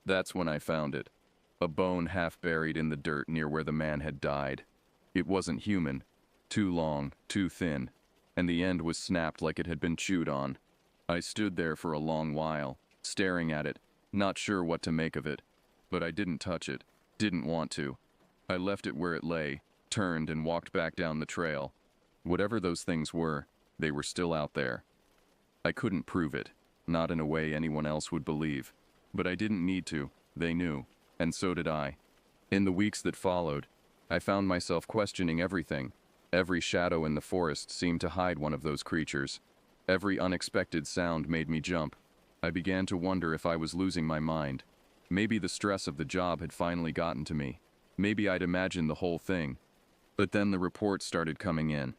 That's when I found it. A bone half buried in the dirt near where the man had died. It wasn't human. Too long, too thin, and the end was snapped like it had been chewed on. I stood there for a long while, staring at it, not sure what to make of it. But I didn't touch it, didn't want to. I left it where it lay, turned and walked back down the trail. Whatever those things were, they were still out there. I couldn't prove it, not in a way anyone else would believe. But I didn't need to, they knew, and so did I. In the weeks that followed, I found myself questioning everything. Every shadow in the forest seemed to hide one of those creatures. Every unexpected sound made me jump. I began to wonder if I was losing my mind. Maybe the stress of the job had finally gotten to me. Maybe I'd imagined the whole thing. But then the reports started coming in.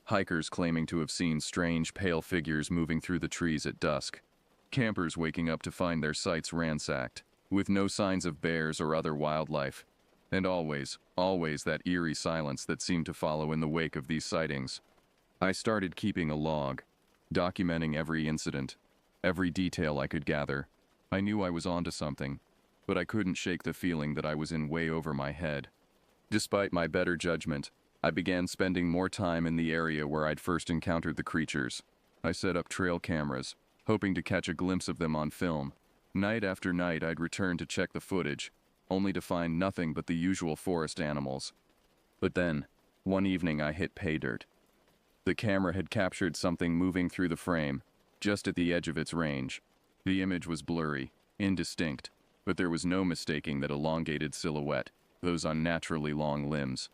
Hikers claiming to have seen strange, pale figures moving through the trees at dusk. Campers waking up to find their sites ransacked, with no signs of bears or other wildlife. And always that eerie silence that seemed to follow in the wake of these sightings. I started keeping a log, documenting every incident, every detail I could gather. I knew I was onto something, but I couldn't shake the feeling that I was in way over my head. Despite my better judgment, I began spending more time in the area where I'd first encountered the creatures. I set up trail cameras, hoping to catch a glimpse of them on film. Night after night I'd return to check the footage, only to find nothing but the usual forest animals. But then, one evening I hit pay dirt. The camera had captured something moving through the frame, just at the edge of its range. The image was blurry, indistinct, but there was no mistaking that elongated silhouette, those unnaturally long limbs.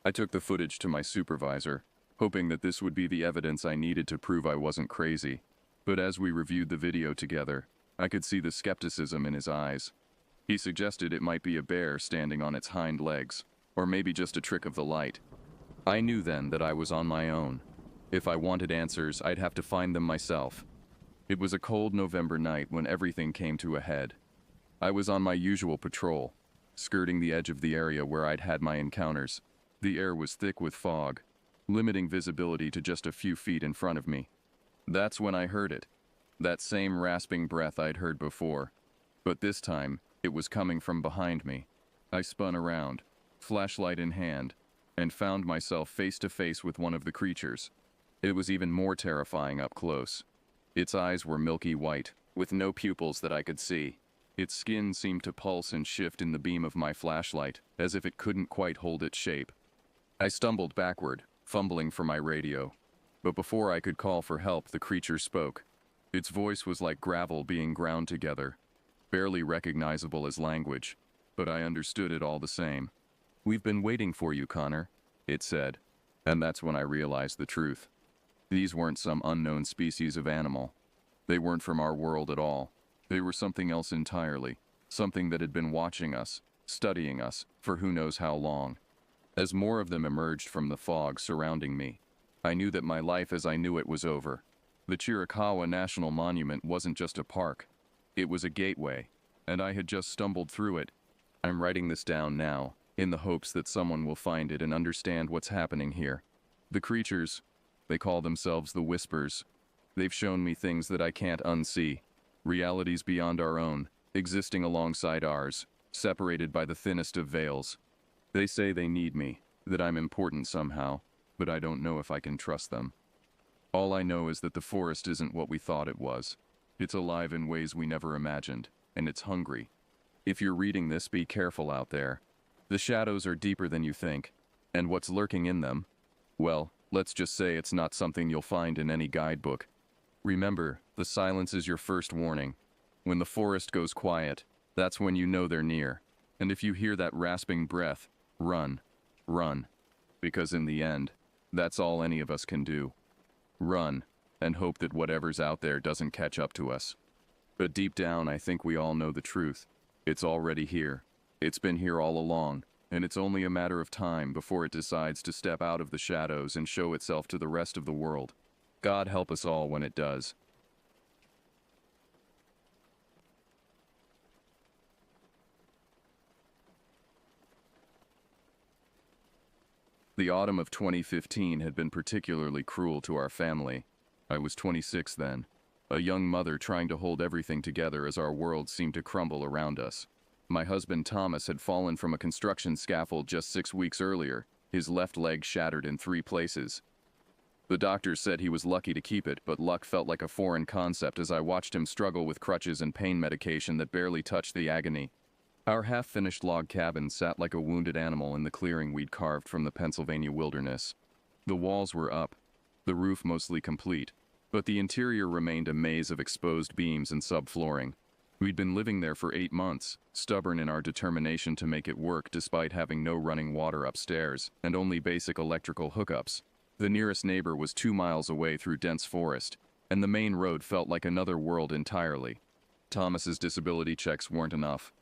I took the footage to my supervisor, hoping that this would be the evidence I needed to prove I wasn't crazy. But as we reviewed the video together, I could see the skepticism in his eyes. He suggested it might be a bear standing on its hind legs, or maybe just a trick of the light. I knew then that I was on my own. If I wanted answers, I'd have to find them myself. It was a cold November night when everything came to a head. I was on my usual patrol, skirting the edge of the area where I'd had my encounters. The air was thick with fog, limiting visibility to just a few feet in front of me. That's when I heard it. That same rasping breath I'd heard before. But this time, it was coming from behind me. I spun around, flashlight in hand, and found myself face to face with one of the creatures. It was even more terrifying up close. Its eyes were milky white, with no pupils that I could see. Its skin seemed to pulse and shift in the beam of my flashlight, as if it couldn't quite hold its shape. I stumbled backward, fumbling for my radio. But before I could call for help, the creature spoke. Its voice was like gravel being ground together, barely recognizable as language, but I understood it all the same. "We've been waiting for you, Connor," it said, and that's when I realized the truth. These weren't some unknown species of animal. They weren't from our world at all. They were something else entirely, something that had been watching us, studying us, for who knows how long. As more of them emerged from the fog surrounding me, I knew that my life as I knew it was over. The Chiricahua National Monument wasn't just a park. It was a gateway, and I had just stumbled through it. I'm writing this down now, in the hopes that someone will find it and understand what's happening here. The creatures, they call themselves the Whispers. They've shown me things that I can't unsee, realities beyond our own, existing alongside ours, separated by the thinnest of veils. They say they need me, that I'm important somehow, but I don't know if I can trust them. All I know is that the forest isn't what we thought it was. It's alive in ways we never imagined, and it's hungry. If you're reading this, be careful out there. The shadows are deeper than you think, and what's lurking in them, well, let's just say it's not something you'll find in any guidebook. Remember, the silence is your first warning. When the forest goes quiet, that's when you know they're near. And if you hear that rasping breath, run. Run. Because in the end, that's all any of us can do. Run, and hope that whatever's out there doesn't catch up to us. But deep down, I think we all know the truth. It's already here. It's been here all along, and it's only a matter of time before it decides to step out of the shadows and show itself to the rest of the world. God help us all when it does. The autumn of 2015 had been particularly cruel to our family. I was 26 then, a young mother trying to hold everything together as our world seemed to crumble around us. My husband Thomas had fallen from a construction scaffold just 6 weeks earlier, his left leg shattered in 3 places. The doctors said he was lucky to keep it, but luck felt like a foreign concept as I watched him struggle with crutches and pain medication that barely touched the agony. Our half-finished log cabin sat like a wounded animal in the clearing we'd carved from the Pennsylvania wilderness. The walls were up, the roof mostly complete, but the interior remained a maze of exposed beams and subflooring. We'd been living there for 8 months, stubborn in our determination to make it work despite having no running water upstairs and only basic electrical hookups. The nearest neighbor was 2 miles away through dense forest, and the main road felt like another world entirely. Thomas's disability checks weren't enough.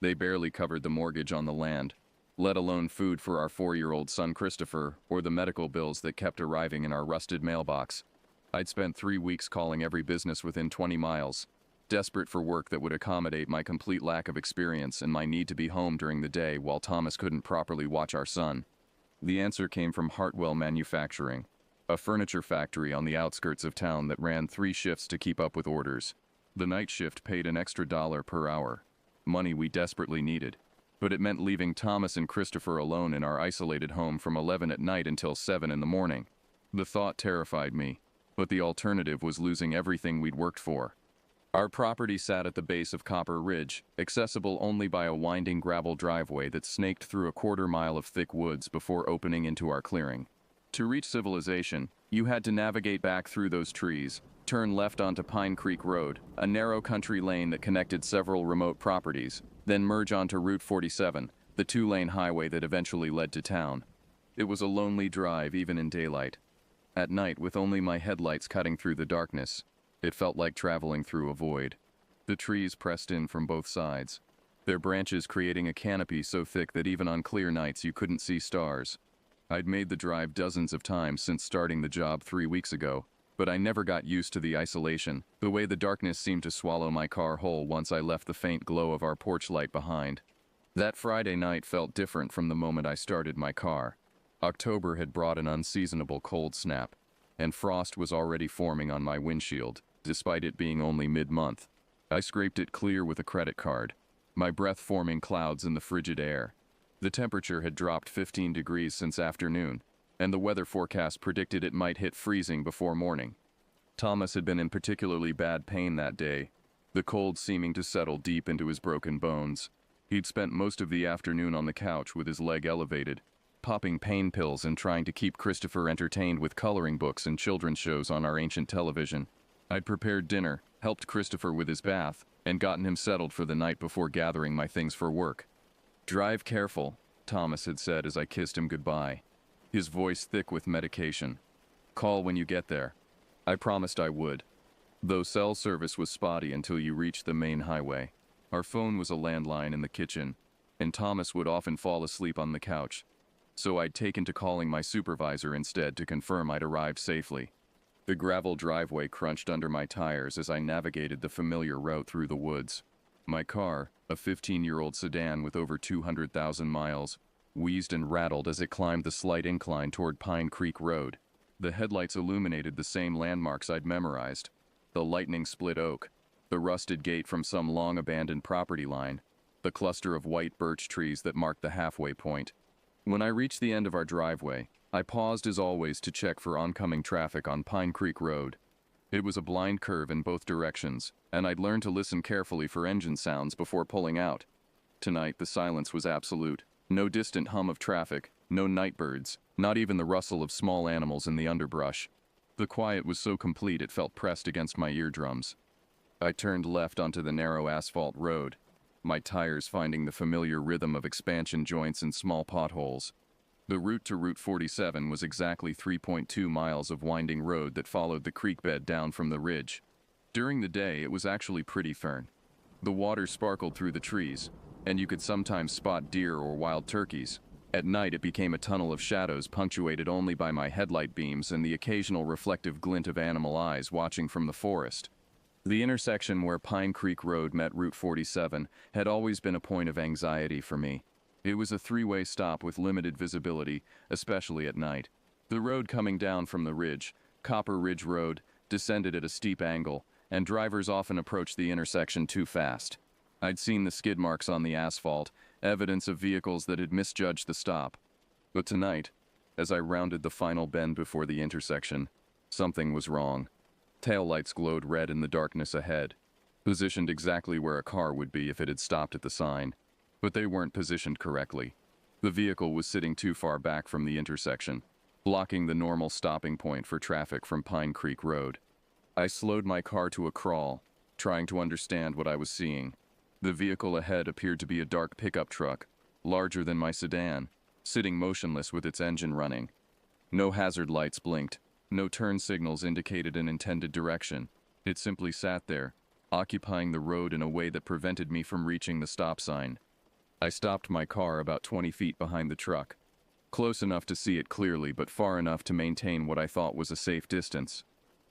They barely covered the mortgage on the land, let alone food for our 4-year-old son Christopher or the medical bills that kept arriving in our rusted mailbox. I'd spent 3 weeks calling every business within 20 miles, desperate for work that would accommodate my complete lack of experience and my need to be home during the day while Thomas couldn't properly watch our son. The answer came from Hartwell Manufacturing, a furniture factory on the outskirts of town that ran 3 shifts to keep up with orders. The night shift paid an extra $1 per hour, money we desperately needed, but it meant leaving Thomas and Christopher alone in our isolated home from 11 at night until 7 in the morning. The thought terrified me, but the alternative was losing everything we'd worked for. Our property sat at the base of Copper Ridge, accessible only by a winding gravel driveway that snaked through a 1/4 mile of thick woods before opening into our clearing. To reach civilization, you had to navigate back through those trees, turn left onto Pine Creek Road, a narrow country lane that connected several remote properties, then merge onto Route 47, the 2-lane highway that eventually led to town. It was a lonely drive even in daylight. At night, with only my headlights cutting through the darkness, it felt like traveling through a void. The trees pressed in from both sides, their branches creating a canopy so thick that even on clear nights you couldn't see stars. I'd made the drive dozens of times since starting the job 3 weeks ago, but I never got used to the isolation, the way the darkness seemed to swallow my car whole once I left the faint glow of our porch light behind. That Friday night felt different from the moment I started my car. October had brought an unseasonable cold snap, and frost was already forming on my windshield, despite it being only mid-month. I scraped it clear with a credit card, my breath forming clouds in the frigid air. The temperature had dropped 15 degrees since afternoon, and the weather forecast predicted it might hit freezing before morning. Thomas had been in particularly bad pain that day, the cold seeming to settle deep into his broken bones. He'd spent most of the afternoon on the couch with his leg elevated, popping pain pills and trying to keep Christopher entertained with coloring books and children's shows on our ancient television. I'd prepared dinner, helped Christopher with his bath, and gotten him settled for the night before gathering my things for work. "Drive careful," Thomas had said as I kissed him goodbye, his voice thick with medication. "Call when you get there." I promised I would, though cell service was spotty until you reached the main highway. Our phone was a landline in the kitchen, and Thomas would often fall asleep on the couch, so I'd taken to calling my supervisor instead to confirm I'd arrived safely. The gravel driveway crunched under my tires as I navigated the familiar route through the woods. My car, a 15-year-old sedan with over 200,000 miles, wheezed and rattled as it climbed the slight incline toward Pine Creek Road. The headlights illuminated the same landmarks I'd memorized: the lightning split oak, the rusted gate from some long-abandoned property line, the cluster of white birch trees that marked the halfway point. When I reached the end of our driveway, I paused as always to check for oncoming traffic on Pine Creek Road. It was a blind curve in both directions, and I'd learned to listen carefully for engine sounds before pulling out. Tonight, the silence was absolute. No distant hum of traffic, no night birds, not even the rustle of small animals in the underbrush. The quiet was so complete it felt pressed against my eardrums. I turned left onto the narrow asphalt road, my tires finding the familiar rhythm of expansion joints and small potholes. The route to Route 47 was exactly 3.2 miles of winding road that followed the creek bed down from the ridge. During the day, it was actually pretty fern. The water sparkled through the trees, and you could sometimes spot deer or wild turkeys. At night, it became a tunnel of shadows punctuated only by my headlight beams and the occasional reflective glint of animal eyes watching from the forest. The intersection where Pine Creek Road met Route 47 had always been a point of anxiety for me. It was a three-way stop with limited visibility, especially at night. The road coming down from the ridge, Copper Ridge Road, descended at a steep angle, and drivers often approached the intersection too fast. I'd seen the skid marks on the asphalt, evidence of vehicles that had misjudged the stop. But tonight, as I rounded the final bend before the intersection, something was wrong. Taillights glowed red in the darkness ahead, positioned exactly where a car would be if it had stopped at the sign. But they weren't positioned correctly. The vehicle was sitting too far back from the intersection, blocking the normal stopping point for traffic from Pine Creek Road. I slowed my car to a crawl, trying to understand what I was seeing. The vehicle ahead appeared to be a dark pickup truck, larger than my sedan, sitting motionless with its engine running. No hazard lights blinked. No turn signals indicated an intended direction. It simply sat there, occupying the road in a way that prevented me from reaching the stop sign. I stopped my car about 20 feet behind the truck, close enough to see it clearly but far enough to maintain what I thought was a safe distance.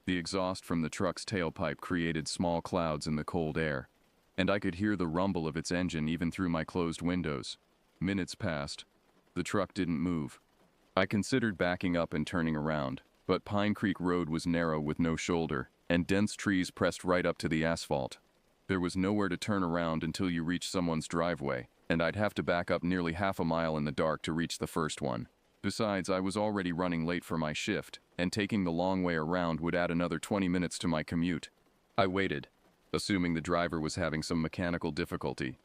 The exhaust from the truck's tailpipe created small clouds in the cold air, and I could hear the rumble of its engine even through my closed windows. Minutes passed. The truck didn't move. I considered backing up and turning around, but Pine Creek Road was narrow with no shoulder, and dense trees pressed right up to the asphalt. There was nowhere to turn around until you reached someone's driveway, and I'd have to back up nearly half a mile in the dark to reach the first one. Besides, I was already running late for my shift, and taking the long way around would add another 20 minutes to my commute. I waited, assuming the driver was having some mechanical difficulty,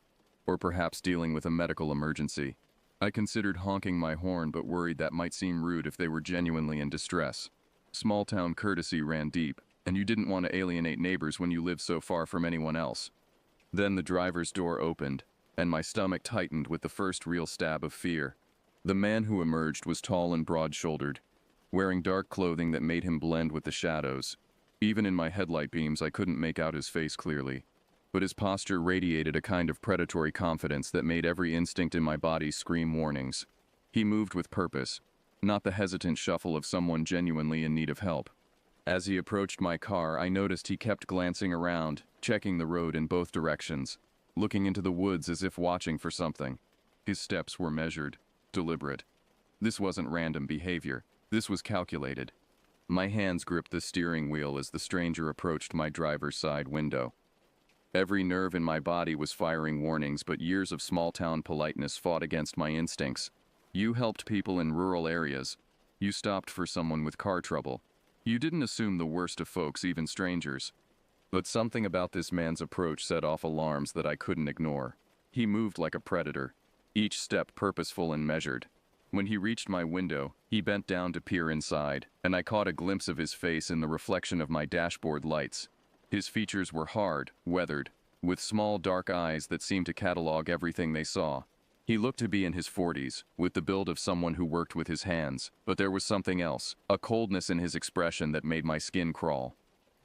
or perhaps dealing with a medical emergency. I considered honking my horn but worried that might seem rude if they were genuinely in distress. Small-town courtesy ran deep, and you didn't want to alienate neighbors when you lived so far from anyone else. Then the driver's door opened, and my stomach tightened with the first real stab of fear. The man who emerged was tall and broad-shouldered, wearing dark clothing that made him blend with the shadows. Even in my headlight beams I couldn't make out his face clearly, but his posture radiated a kind of predatory confidence that made every instinct in my body scream warnings. He moved with purpose, not the hesitant shuffle of someone genuinely in need of help. As he approached my car, I noticed he kept glancing around, checking the road in both directions, looking into the woods as if watching for something. His steps were measured, deliberate. This wasn't random behavior. This was calculated. My hands gripped the steering wheel as the stranger approached my driver's side window. Every nerve in my body was firing warnings, but years of small-town politeness fought against my instincts. You helped people in rural areas. You stopped for someone with car trouble. You didn't assume the worst of folks, even strangers. But something about this man's approach set off alarms that I couldn't ignore. He moved like a predator, each step purposeful and measured. When he reached my window, he bent down to peer inside, and I caught a glimpse of his face in the reflection of my dashboard lights. His features were hard, weathered, with small dark eyes that seemed to catalog everything they saw. He looked to be in his 40s, with the build of someone who worked with his hands, but there was something else, a coldness in his expression that made my skin crawl.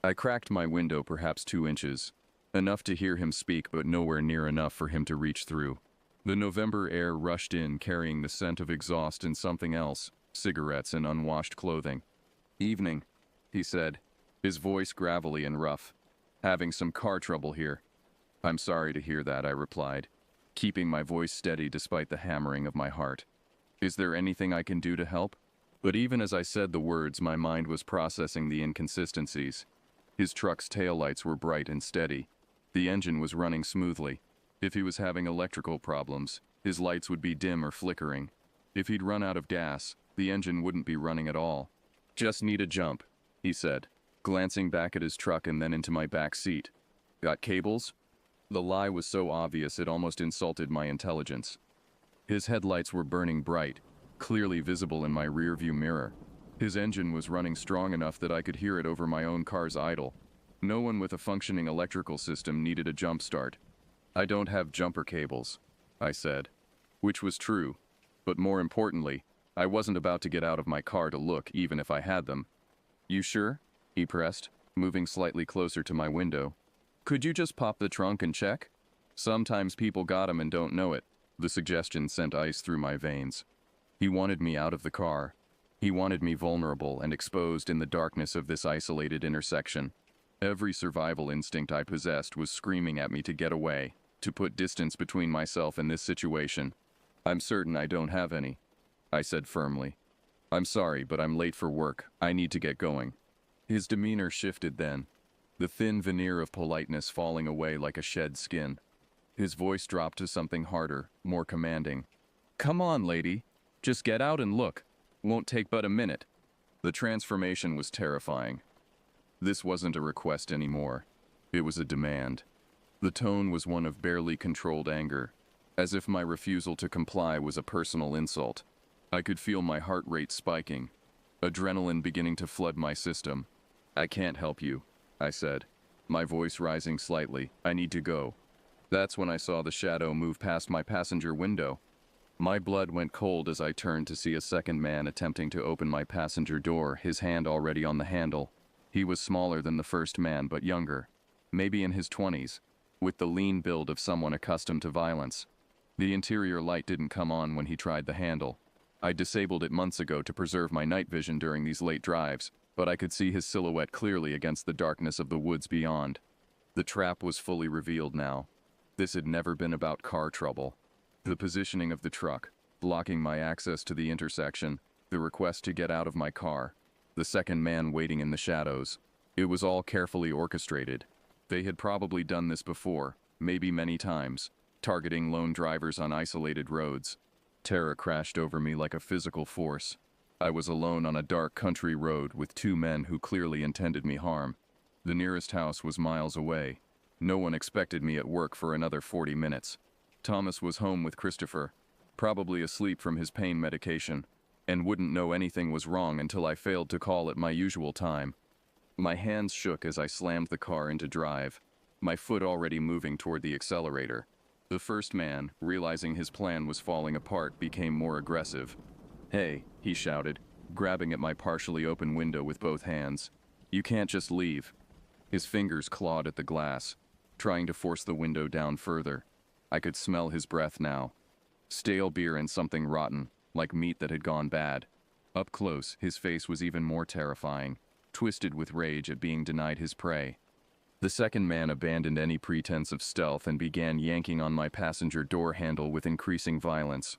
I cracked my window perhaps 2 inches, enough to hear him speak but nowhere near enough for him to reach through. The November air rushed in, carrying the scent of exhaust and something else, cigarettes and unwashed clothing. "Evening," he said, his voice gravelly and rough. "Having some car trouble here." "I'm sorry to hear that," I replied, keeping my voice steady despite the hammering of my heart. Is there anything I can do to help? But even as I said the words, my mind was processing the inconsistencies. His truck's taillights were bright and steady. The engine was running smoothly. If he was having electrical problems, his lights would be dim or flickering. If he'd run out of gas, the engine wouldn't be running at all. Just need a jump, he said, glancing back at his truck and then into my back seat. Got cables? The lie was so obvious it almost insulted my intelligence. His headlights were burning bright, clearly visible in my rearview mirror. His engine was running strong enough that I could hear it over my own car's idle. No one with a functioning electrical system needed a jump start. I don't have jumper cables, I said. Which was true. But more importantly, I wasn't about to get out of my car to look even if I had them. You sure? He pressed, moving slightly closer to my window. Could you just pop the trunk and check? Sometimes people got 'em and don't know it. The suggestion sent ice through my veins. He wanted me out of the car. He wanted me vulnerable and exposed in the darkness of this isolated intersection. Every survival instinct I possessed was screaming at me to get away, to put distance between myself and this situation. I'm certain I don't have any, I said firmly. I'm sorry, but I'm late for work. I need to get going. His demeanor shifted then, the thin veneer of politeness falling away like a shed skin. His voice dropped to something harder, more commanding. Come on, lady. Just get out and look. Won't take but a minute. The transformation was terrifying. This wasn't a request anymore. It was a demand. The tone was one of barely controlled anger, as if my refusal to comply was a personal insult. I could feel my heart rate spiking, adrenaline beginning to flood my system. I can't help you, I said, my voice rising slightly. I need to go. That's when I saw the shadow move past my passenger window. My blood went cold as I turned to see a second man attempting to open my passenger door, his hand already on the handle. He was smaller than the first man, but younger, maybe in his 20s, with the lean build of someone accustomed to violence. The interior light didn't come on when he tried the handle. I disabled it months ago to preserve my night vision during these late drives, but I could see his silhouette clearly against the darkness of the woods beyond. The trap was fully revealed now. This had never been about car trouble. The positioning of the truck, blocking my access to the intersection, the request to get out of my car, the second man waiting in the shadows. It was all carefully orchestrated. They had probably done this before, maybe many times, targeting lone drivers on isolated roads. Terror crashed over me like a physical force. I was alone on a dark country road with two men who clearly intended me harm. The nearest house was miles away. No one expected me at work for another 40 minutes. Thomas was home with Christopher, probably asleep from his pain medication, and wouldn't know anything was wrong until I failed to call at my usual time. My hands shook as I slammed the car into drive, my foot already moving toward the accelerator. The first man, realizing his plan was falling apart, became more aggressive. Hey, he shouted, grabbing at my partially open window with both hands. You can't just leave. His fingers clawed at the glass, trying to force the window down further. I could smell his breath now. Stale beer and something rotten, like meat that had gone bad. Up close, his face was even more terrifying, twisted with rage at being denied his prey. The second man abandoned any pretense of stealth and began yanking on my passenger door handle with increasing violence.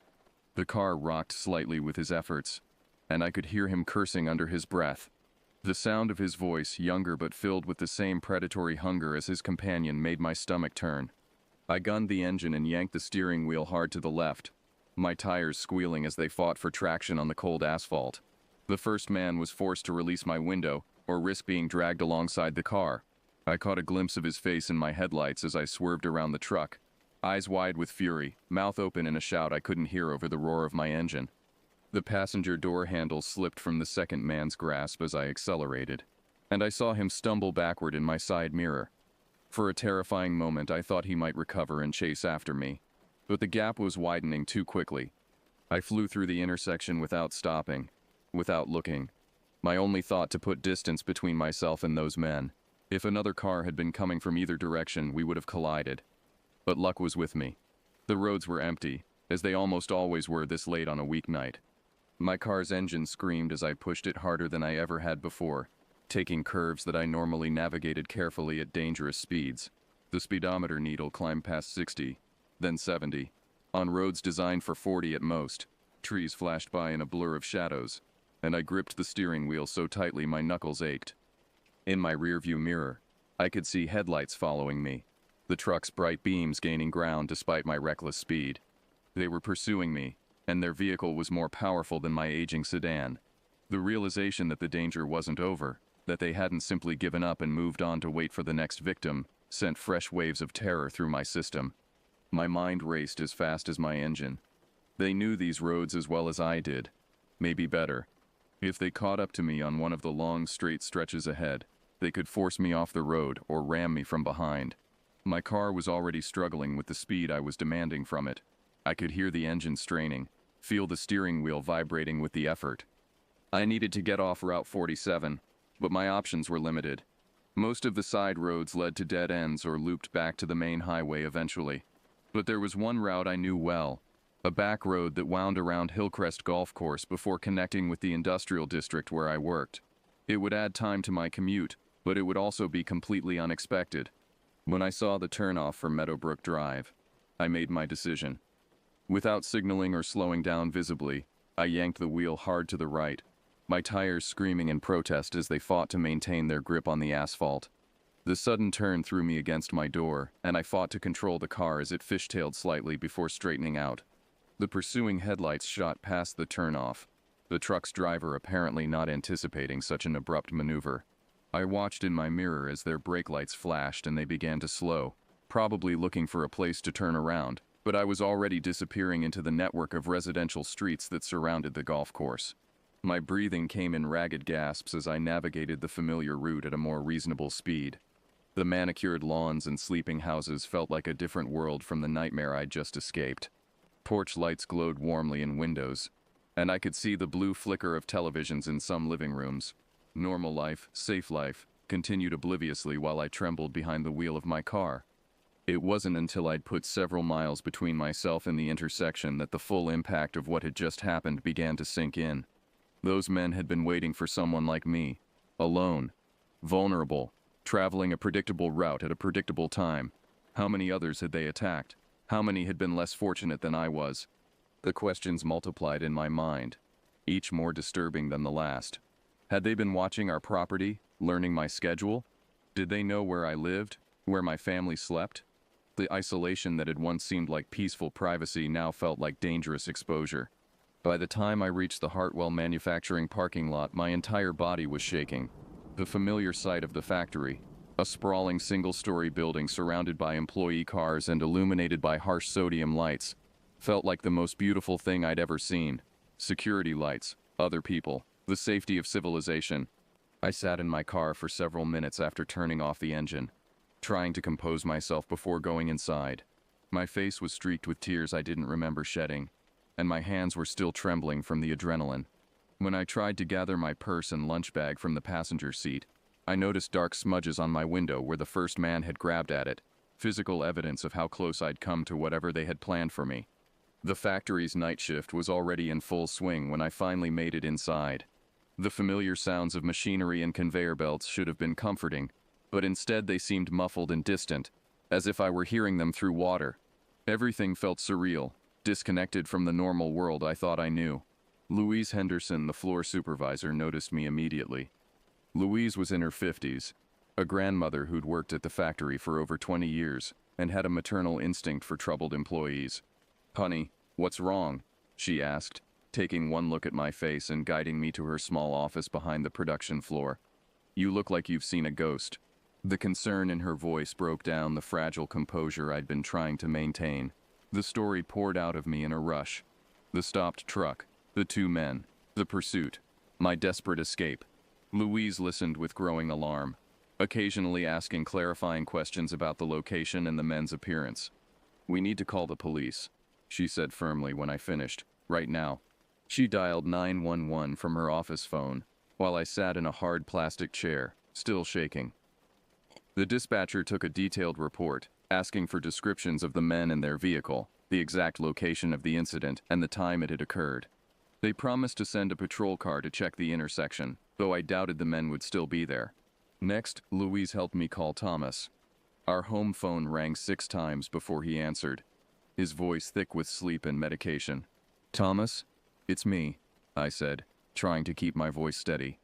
The car rocked slightly with his efforts, and I could hear him cursing under his breath. The sound of his voice, younger but filled with the same predatory hunger as his companion, made my stomach turn. I gunned the engine and yanked the steering wheel hard to the left, my tires squealing as they fought for traction on the cold asphalt. The first man was forced to release my window, or risk being dragged alongside the car. I caught a glimpse of his face in my headlights as I swerved around the truck, eyes wide with fury, mouth open in a shout I couldn't hear over the roar of my engine. The passenger door handle slipped from the second man's grasp as I accelerated, and I saw him stumble backward in my side mirror. For a terrifying moment, I thought he might recover and chase after me, but the gap was widening too quickly. I flew through the intersection without stopping, without looking. My only thought to put distance between myself and those men. If another car had been coming from either direction, we would have collided. But luck was with me. The roads were empty, as they almost always were this late on a weeknight. My car's engine screamed as I pushed it harder than I ever had before, taking curves that I normally navigated carefully at dangerous speeds. The speedometer needle climbed past 60, then 70, on roads designed for 40 at most. trees flashed by in a blur of shadows, and I gripped the steering wheel so tightly my knuckles ached. In my rearview mirror, I could see headlights following me, the truck's bright beams gaining ground despite my reckless speed. They were pursuing me, and their vehicle was more powerful than my aging sedan. The realization that the danger wasn't over, that they hadn't simply given up and moved on to wait for the next victim, sent fresh waves of terror through my system. My mind raced as fast as my engine. They knew these roads as well as I did, maybe better. If they caught up to me on one of the long, straight stretches ahead, they could force me off the road or ram me from behind. My car was already struggling with the speed I was demanding from it. I could hear the engine straining, feel the steering wheel vibrating with the effort. I needed to get off Route 47, but my options were limited. Most of the side roads led to dead ends or looped back to the main highway eventually. But there was one route I knew well, a back road that wound around Hillcrest Golf Course before connecting with the industrial district where I worked. It would add time to my commute, but it would also be completely unexpected. When I saw the turnoff for Meadowbrook Drive, I made my decision. Without signaling or slowing down visibly, I yanked the wheel hard to the right, my tires screaming in protest as they fought to maintain their grip on the asphalt. The sudden turn threw me against my door, and I fought to control the car as it fishtailed slightly before straightening out. The pursuing headlights shot past the turnoff, the truck's driver apparently not anticipating such an abrupt maneuver. I watched in my mirror as their brake lights flashed and they began to slow, probably looking for a place to turn around, but I was already disappearing into the network of residential streets that surrounded the golf course. My breathing came in ragged gasps as I navigated the familiar route at a more reasonable speed. The manicured lawns and sleeping houses felt like a different world from the nightmare I'd just escaped. Porch lights glowed warmly in windows, and I could see the blue flicker of televisions in some living rooms. Normal life, safe life, continued obliviously while I trembled behind the wheel of my car. It wasn't until I'd put several miles between myself and the intersection that the full impact of what had just happened began to sink in. Those men had been waiting for someone like me, alone, vulnerable, traveling a predictable route at a predictable time. How many others had they attacked? How many had been less fortunate than I was? The questions multiplied in my mind, each more disturbing than the last. Had they been watching our property, learning my schedule? Did they know where I lived, where my family slept? The isolation that had once seemed like peaceful privacy now felt like dangerous exposure. By the time I reached the Hartwell manufacturing parking lot, my entire body was shaking. The familiar sight of the factory, a sprawling single-story building surrounded by employee cars and illuminated by harsh sodium lights, felt like the most beautiful thing I'd ever seen. Security lights, other people, the safety of civilization. I sat in my car for several minutes after turning off the engine, trying to compose myself before going inside. My face was streaked with tears I didn't remember shedding, and my hands were still trembling from the adrenaline. When I tried to gather my purse and lunch bag from the passenger seat, I noticed dark smudges on my window where the first man had grabbed at it, physical evidence of how close I'd come to whatever they had planned for me. The factory's night shift was already in full swing when I finally made it inside. The familiar sounds of machinery and conveyor belts should have been comforting, but instead they seemed muffled and distant, as if I were hearing them through water. Everything felt surreal, disconnected from the normal world I thought I knew. Louise Henderson, the floor supervisor, noticed me immediately. Louise was in her 50s, a grandmother who'd worked at the factory for over 20 years and had a maternal instinct for troubled employees. "Honey, what's wrong?" she asked, taking one look at my face and guiding me to her small office behind the production floor. "You look like you've seen a ghost." The concern in her voice broke down the fragile composure I'd been trying to maintain. The story poured out of me in a rush. The stopped truck, the two men, the pursuit, my desperate escape. Louise listened with growing alarm, occasionally asking clarifying questions about the location and the men's appearance. "We need to call the police," she said firmly when I finished. "Right now." She dialed 911 from her office phone, while I sat in a hard plastic chair, still shaking. The dispatcher took a detailed report, asking for descriptions of the men and their vehicle, the exact location of the incident, and the time it had occurred. They promised to send a patrol car to check the intersection, though I doubted the men would still be there. Next, Louise helped me call Thomas. Our home phone rang 6 times before he answered, his voice thick with sleep and medication. "Thomas?" It's me, I said, trying to keep my voice steady.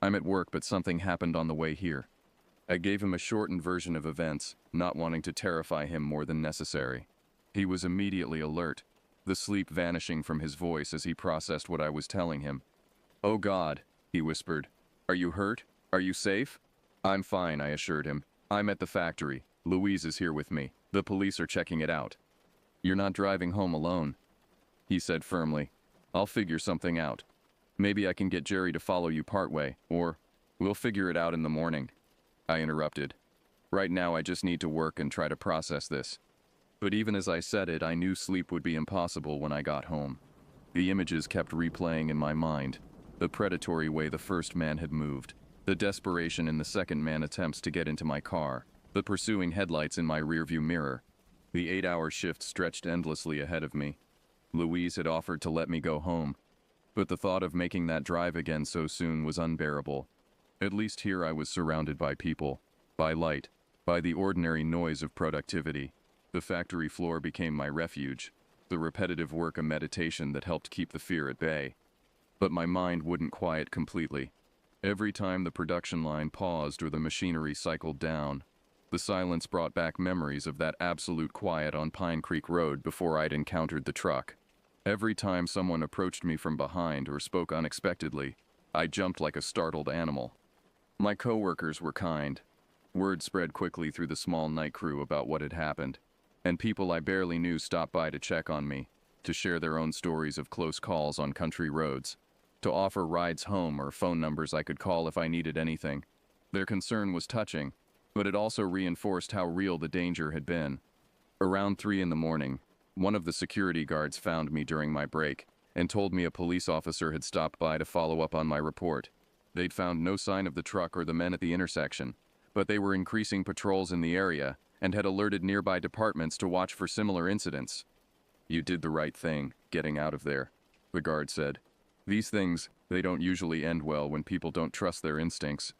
I'm at work, but something happened on the way here. I gave him a shortened version of events, not wanting to terrify him more than necessary. He was immediately alert, the sleep vanishing from his voice as he processed what I was telling him. "Oh God," he whispered. "Are you hurt? Are you safe?" "I'm fine," I assured him. "I'm at the factory. Louise is here with me. The police are checking it out." "You're not driving home alone," he said firmly. "I'll figure something out. Maybe I can get Jerry to follow you partway, or we'll figure it out in the morning." I interrupted. "Right now I just need to work and try to process this." But even as I said it, I knew sleep would be impossible when I got home. The images kept replaying in my mind. The predatory way the first man had moved. The desperation in the second man attempts to get into my car. The pursuing headlights in my rearview mirror. The 8-hour shift stretched endlessly ahead of me. Louise had offered to let me go home. But the thought of making that drive again so soon was unbearable. At least here I was surrounded by people, by light, by the ordinary noise of productivity. The factory floor became my refuge, the repetitive work a meditation that helped keep the fear at bay. But my mind wouldn't quiet completely. Every time the production line paused or the machinery cycled down, the silence brought back memories of that absolute quiet on Pine Creek Road before I'd encountered the truck. Every time someone approached me from behind or spoke unexpectedly, I jumped like a startled animal. My coworkers were kind. Word spread quickly through the small night crew about what had happened, and people I barely knew stopped by to check on me, to share their own stories of close calls on country roads, to offer rides home or phone numbers I could call if I needed anything. Their concern was touching, but it also reinforced how real the danger had been. Around 3 in the morning, one of the security guards found me during my break and told me a police officer had stopped by to follow up on my report. They'd found no sign of the truck or the men at the intersection, but they were increasing patrols in the area and had alerted nearby departments to watch for similar incidents. "You did the right thing, getting out of there," the guard said. "These things, they don't usually end well when people don't trust their instincts."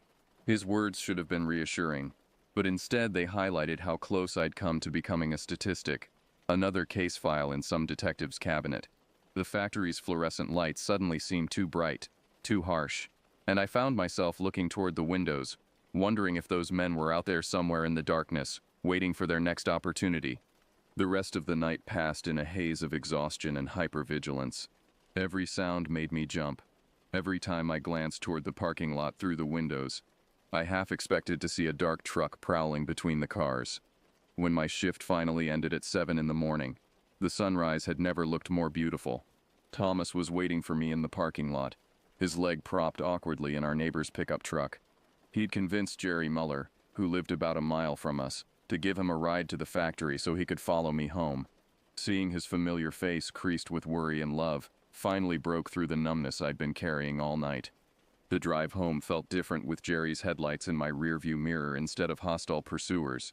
His words should have been reassuring, but instead they highlighted how close I'd come to becoming a statistic, another case file in some detective's cabinet. The factory's fluorescent lights suddenly seemed too bright, too harsh, and I found myself looking toward the windows, wondering if those men were out there somewhere in the darkness, waiting for their next opportunity. The rest of the night passed in a haze of exhaustion and hypervigilance. Every sound made me jump. Every time I glanced toward the parking lot through the windows, I half expected to see a dark truck prowling between the cars. When my shift finally ended at 7 in the morning, the sunrise had never looked more beautiful. Thomas was waiting for me in the parking lot, his leg propped awkwardly in our neighbor's pickup truck. He'd convinced Jerry Muller, who lived about a mile from us, to give him a ride to the factory so he could follow me home. Seeing his familiar face creased with worry and love finally broke through the numbness I'd been carrying all night. The drive home felt different with Jerry's headlights in my rearview mirror instead of hostile pursuers.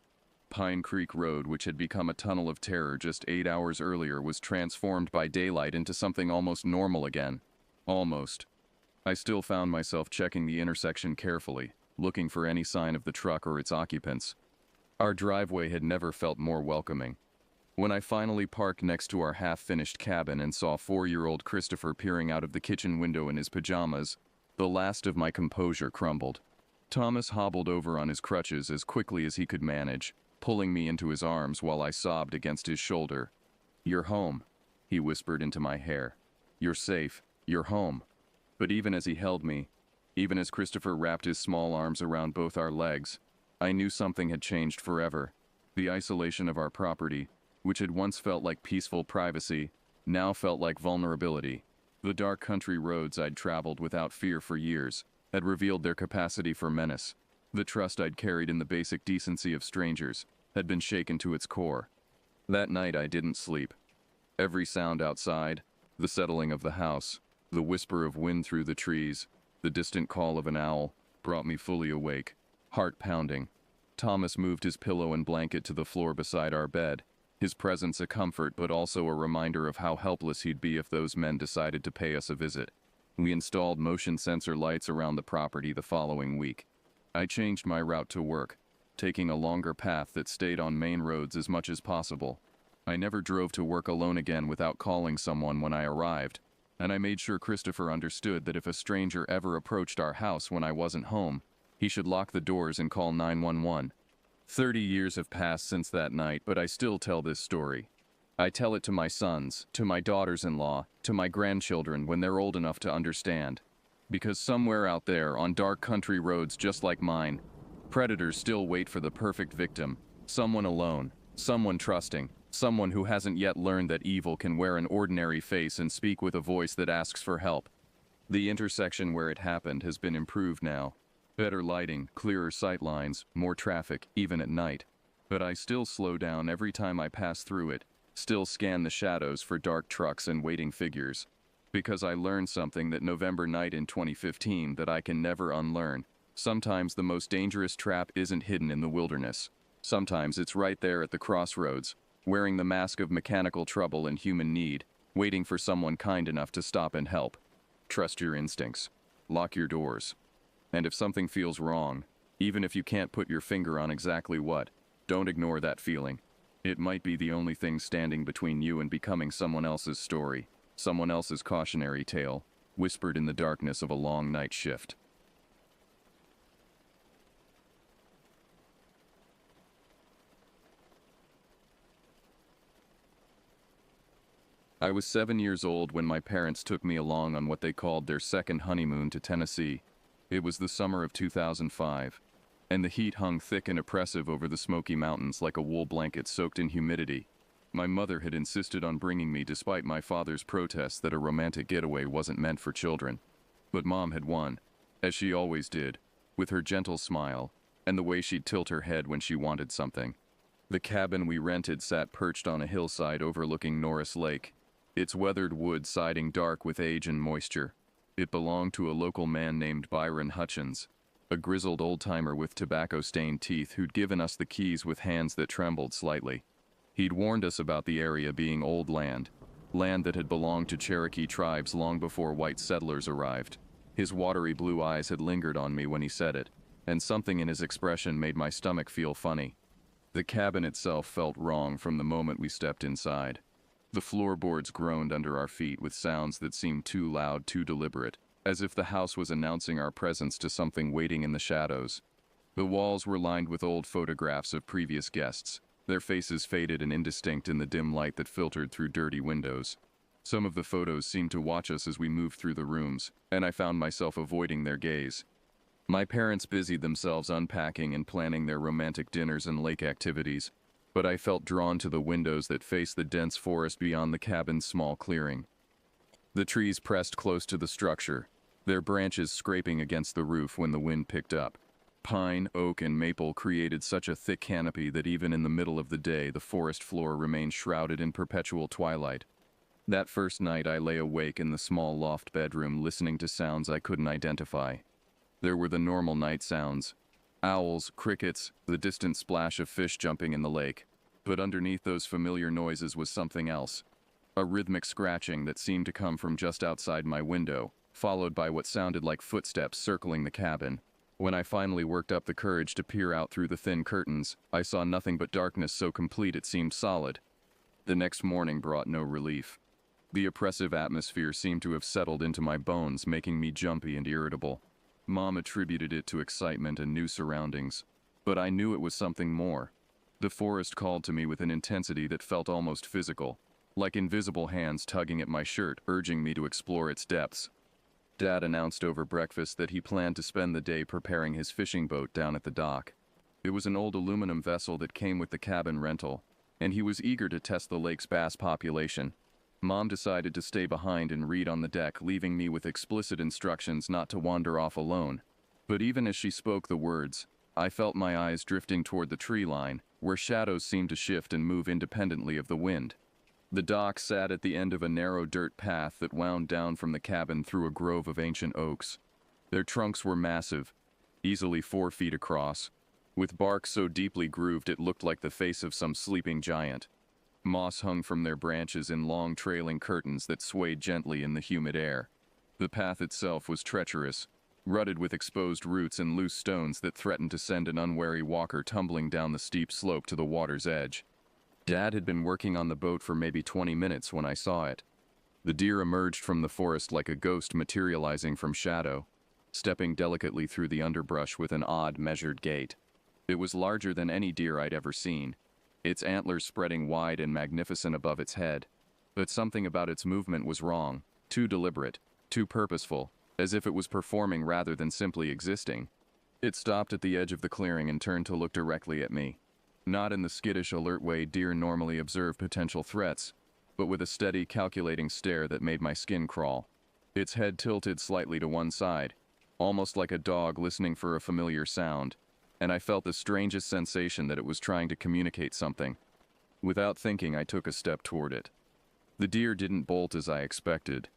Pine Creek Road, which had become a tunnel of terror just 8 hours earlier, was transformed by daylight into something almost normal again. Almost. I still found myself checking the intersection carefully, looking for any sign of the truck or its occupants. Our driveway had never felt more welcoming. When I finally parked next to our half-finished cabin and saw 4-year-old Christopher peering out of the kitchen window in his pajamas, the last of my composure crumbled. Thomas hobbled over on his crutches as quickly as he could manage, pulling me into his arms while I sobbed against his shoulder. "You're home," he whispered into my hair. "You're safe. You're home." But even as he held me, even as Christopher wrapped his small arms around both our legs, I knew something had changed forever. The isolation of our property, which had once felt like peaceful privacy, now felt like vulnerability. The dark country roads I'd traveled without fear for years had revealed their capacity for menace. The trust I'd carried in the basic decency of strangers had been shaken to its core. That night I didn't sleep. Every sound outside, the settling of the house, the whisper of wind through the trees, the distant call of an owl, brought me fully awake, heart pounding. Thomas moved his pillow and blanket to the floor beside our bed, his presence a comfort but also a reminder of how helpless he'd be if those men decided to pay us a visit. We installed motion sensor lights around the property the following week. I changed my route to work, taking a longer path that stayed on main roads as much as possible. I never drove to work alone again without calling someone when I arrived. And I made sure Christopher understood that if a stranger ever approached our house when I wasn't home, he should lock the doors and call 911. 30 years have passed since that night, but I still tell this story. I tell it to my sons, to my daughters-in-law, to my grandchildren when they're old enough to understand. Because somewhere out there, on dark country roads just like mine, predators still wait for the perfect victim, someone alone, someone trusting, someone who hasn't yet learned that evil can wear an ordinary face and speak with a voice that asks for help. The intersection where it happened has been improved now. Better lighting, clearer sight lines, more traffic, even at night. But I still slow down every time I pass through it, still scan the shadows for dark trucks and waiting figures. Because I learned something that November night in 2015 that I can never unlearn. Sometimes the most dangerous trap isn't hidden in the wilderness. Sometimes it's right there at the crossroads, wearing the mask of mechanical trouble and human need, waiting for someone kind enough to stop and help. Trust your instincts. Lock your doors. And if something feels wrong, even if you can't put your finger on exactly what, don't ignore that feeling. It might be the only thing standing between you and becoming someone else's story, someone else's cautionary tale, whispered in the darkness of a long night shift. I was 7 years old when my parents took me along on what they called their second honeymoon to Tennessee. It was the summer of 2005, and the heat hung thick and oppressive over the Smoky Mountains like a wool blanket soaked in humidity. My mother had insisted on bringing me despite my father's protests that a romantic getaway wasn't meant for children. But Mom had won, as she always did, with her gentle smile and the way she'd tilt her head when she wanted something. The cabin we rented sat perched on a hillside overlooking Norris Lake, its weathered wood siding dark with age and moisture. It belonged to a local man named Byron Hutchins, a grizzled old-timer with tobacco-stained teeth who'd given us the keys with hands that trembled slightly. He'd warned us about the area being old land that had belonged to Cherokee tribes long before white settlers arrived. His watery blue eyes had lingered on me when he said it, and something in his expression made my stomach feel funny. The cabin itself felt wrong from the moment we stepped inside. The floorboards groaned under our feet with sounds that seemed too loud, too deliberate, as if the house was announcing our presence to something waiting in the shadows. The walls were lined with old photographs of previous guests, their faces faded and indistinct in the dim light that filtered through dirty windows. Some of the photos seemed to watch us as we moved through the rooms, and I found myself avoiding their gaze. My parents busied themselves unpacking and planning their romantic dinners and lake activities, but I felt drawn to the windows that faced the dense forest beyond the cabin's small clearing. The trees pressed close to the structure, their branches scraping against the roof when the wind picked up. Pine, oak, and maple created such a thick canopy that even in the middle of the day the forest floor remained shrouded in perpetual twilight. That first night I lay awake in the small loft bedroom listening to sounds I couldn't identify. There were the normal night sounds. Owls, crickets, the distant splash of fish jumping in the lake. But underneath those familiar noises was something else. A rhythmic scratching that seemed to come from just outside my window, followed by what sounded like footsteps circling the cabin. When I finally worked up the courage to peer out through the thin curtains, I saw nothing but darkness so complete it seemed solid. The next morning brought no relief. The oppressive atmosphere seemed to have settled into my bones, making me jumpy and irritable. Mom attributed it to excitement and new surroundings, but I knew it was something more. The forest called to me with an intensity that felt almost physical, like invisible hands tugging at my shirt, urging me to explore its depths. Dad announced over breakfast that he planned to spend the day preparing his fishing boat down at the dock. It was an old aluminum vessel that came with the cabin rental, and he was eager to test the lake's bass population. Mom decided to stay behind and read on the deck, leaving me with explicit instructions not to wander off alone. But even as she spoke the words, I felt my eyes drifting toward the tree line, where shadows seemed to shift and move independently of the wind. The dock sat at the end of a narrow dirt path that wound down from the cabin through a grove of ancient oaks. Their trunks were massive, easily 4 feet across, with bark so deeply grooved it looked like the face of some sleeping giant. Moss hung from their branches in long trailing curtains that swayed gently in the humid air. The path itself was treacherous, rutted with exposed roots and loose stones that threatened to send an unwary walker tumbling down the steep slope to the water's edge. Dad had been working on the boat for maybe 20 minutes when I saw it. The deer emerged from the forest like a ghost materializing from shadow, stepping delicately through the underbrush with an odd, measured gait. It was larger than any deer I'd ever seen, its antlers spreading wide and magnificent above its head. But something about its movement was wrong, too deliberate, too purposeful, as if it was performing rather than simply existing. It stopped at the edge of the clearing and turned to look directly at me. Not in the skittish, alert way deer normally observe potential threats, but with a steady, calculating stare that made my skin crawl. Its head tilted slightly to one side, almost like a dog listening for a familiar sound, and I felt the strangest sensation that it was trying to communicate something. Without thinking, I took a step toward it. The deer didn't bolt as I expected.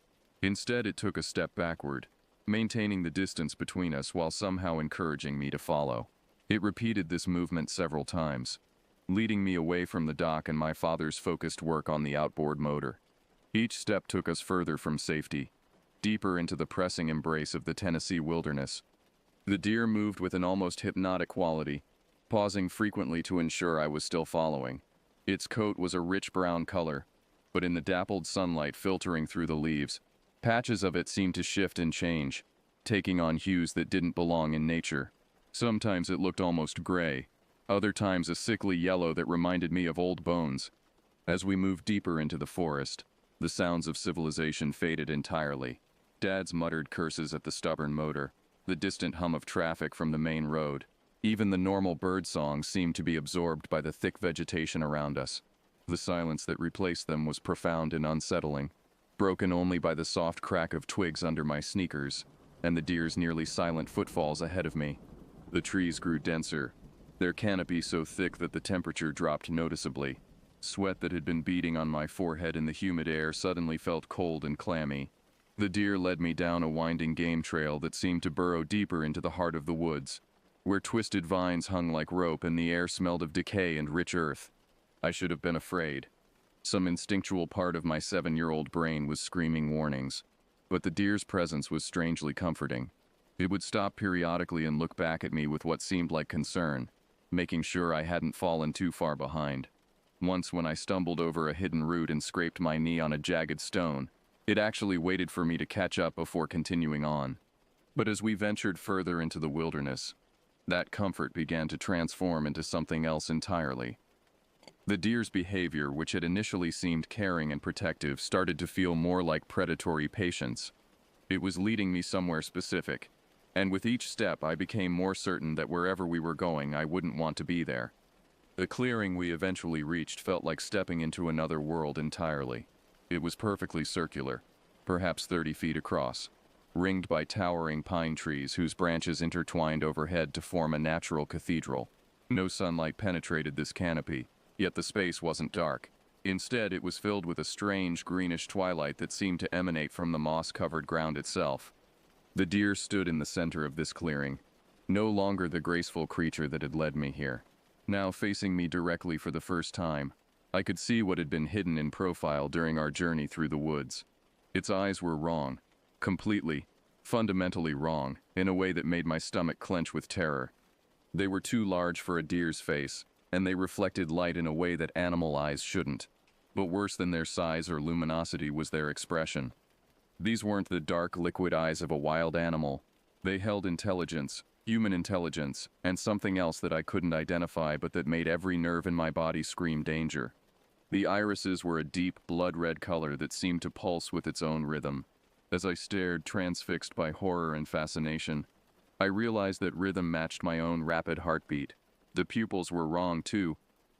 Instead, it took a step backward, maintaining the distance between us while somehow encouraging me to follow. It repeated this movement several times, leading me away from the dock and my father's focused work on the outboard motor. Each step took us further from safety, deeper into the pressing embrace of the Tennessee wilderness. The deer moved with an almost hypnotic quality, pausing frequently to ensure I was still following. Its coat was a rich brown color, but in the dappled sunlight filtering through the leaves, patches of it seemed to shift and change, taking on hues that didn't belong in nature. Sometimes it looked almost gray, other times a sickly yellow that reminded me of old bones. As we moved deeper into the forest, the sounds of civilization faded entirely. Dad's muttered curses at the stubborn motor, the distant hum of traffic from the main road. Even the normal bird songs seemed to be absorbed by the thick vegetation around us. The silence that replaced them was profound and unsettling, broken only by the soft crack of twigs under my sneakers and the deer's nearly silent footfalls ahead of me. The trees grew denser, their canopy so thick that the temperature dropped noticeably. Sweat that had been beading on my forehead in the humid air suddenly felt cold and clammy. The deer led me down a winding game trail that seemed to burrow deeper into the heart of the woods, where twisted vines hung like rope and the air smelled of decay and rich earth. I should have been afraid. Some instinctual part of my 7-year-old brain was screaming warnings, but the deer's presence was strangely comforting. It would stop periodically and look back at me with what seemed like concern, making sure I hadn't fallen too far behind. Once when I stumbled over a hidden root and scraped my knee on a jagged stone, it actually waited for me to catch up before continuing on. But as we ventured further into the wilderness, that comfort began to transform into something else entirely. The deer's behavior, which had initially seemed caring and protective, started to feel more like predatory patience. It was leading me somewhere specific, and with each step I became more certain that wherever we were going, I wouldn't want to be there. The clearing we eventually reached felt like stepping into another world entirely. It was perfectly circular, perhaps 30 feet across, ringed by towering pine trees whose branches intertwined overhead to form a natural cathedral. No sunlight penetrated this canopy, yet the space wasn't dark. Instead, it was filled with a strange greenish twilight that seemed to emanate from the moss-covered ground itself. The deer stood in the center of this clearing, no longer the graceful creature that had led me here. Now facing me directly for the first time, I could see what had been hidden in profile during our journey through the woods. Its eyes were wrong, completely, fundamentally wrong, in a way that made my stomach clench with terror. They were too large for a deer's face, and they reflected light in a way that animal eyes shouldn't. But worse than their size or luminosity was their expression. These weren't the dark, liquid eyes of a wild animal. They held intelligence, human intelligence, and something else that I couldn't identify but that made every nerve in my body scream danger. The irises were a deep, blood-red color that seemed to pulse with its own rhythm. As I stared, transfixed by horror and fascination, I realized that rhythm matched my own rapid heartbeat. The pupils were wrong too,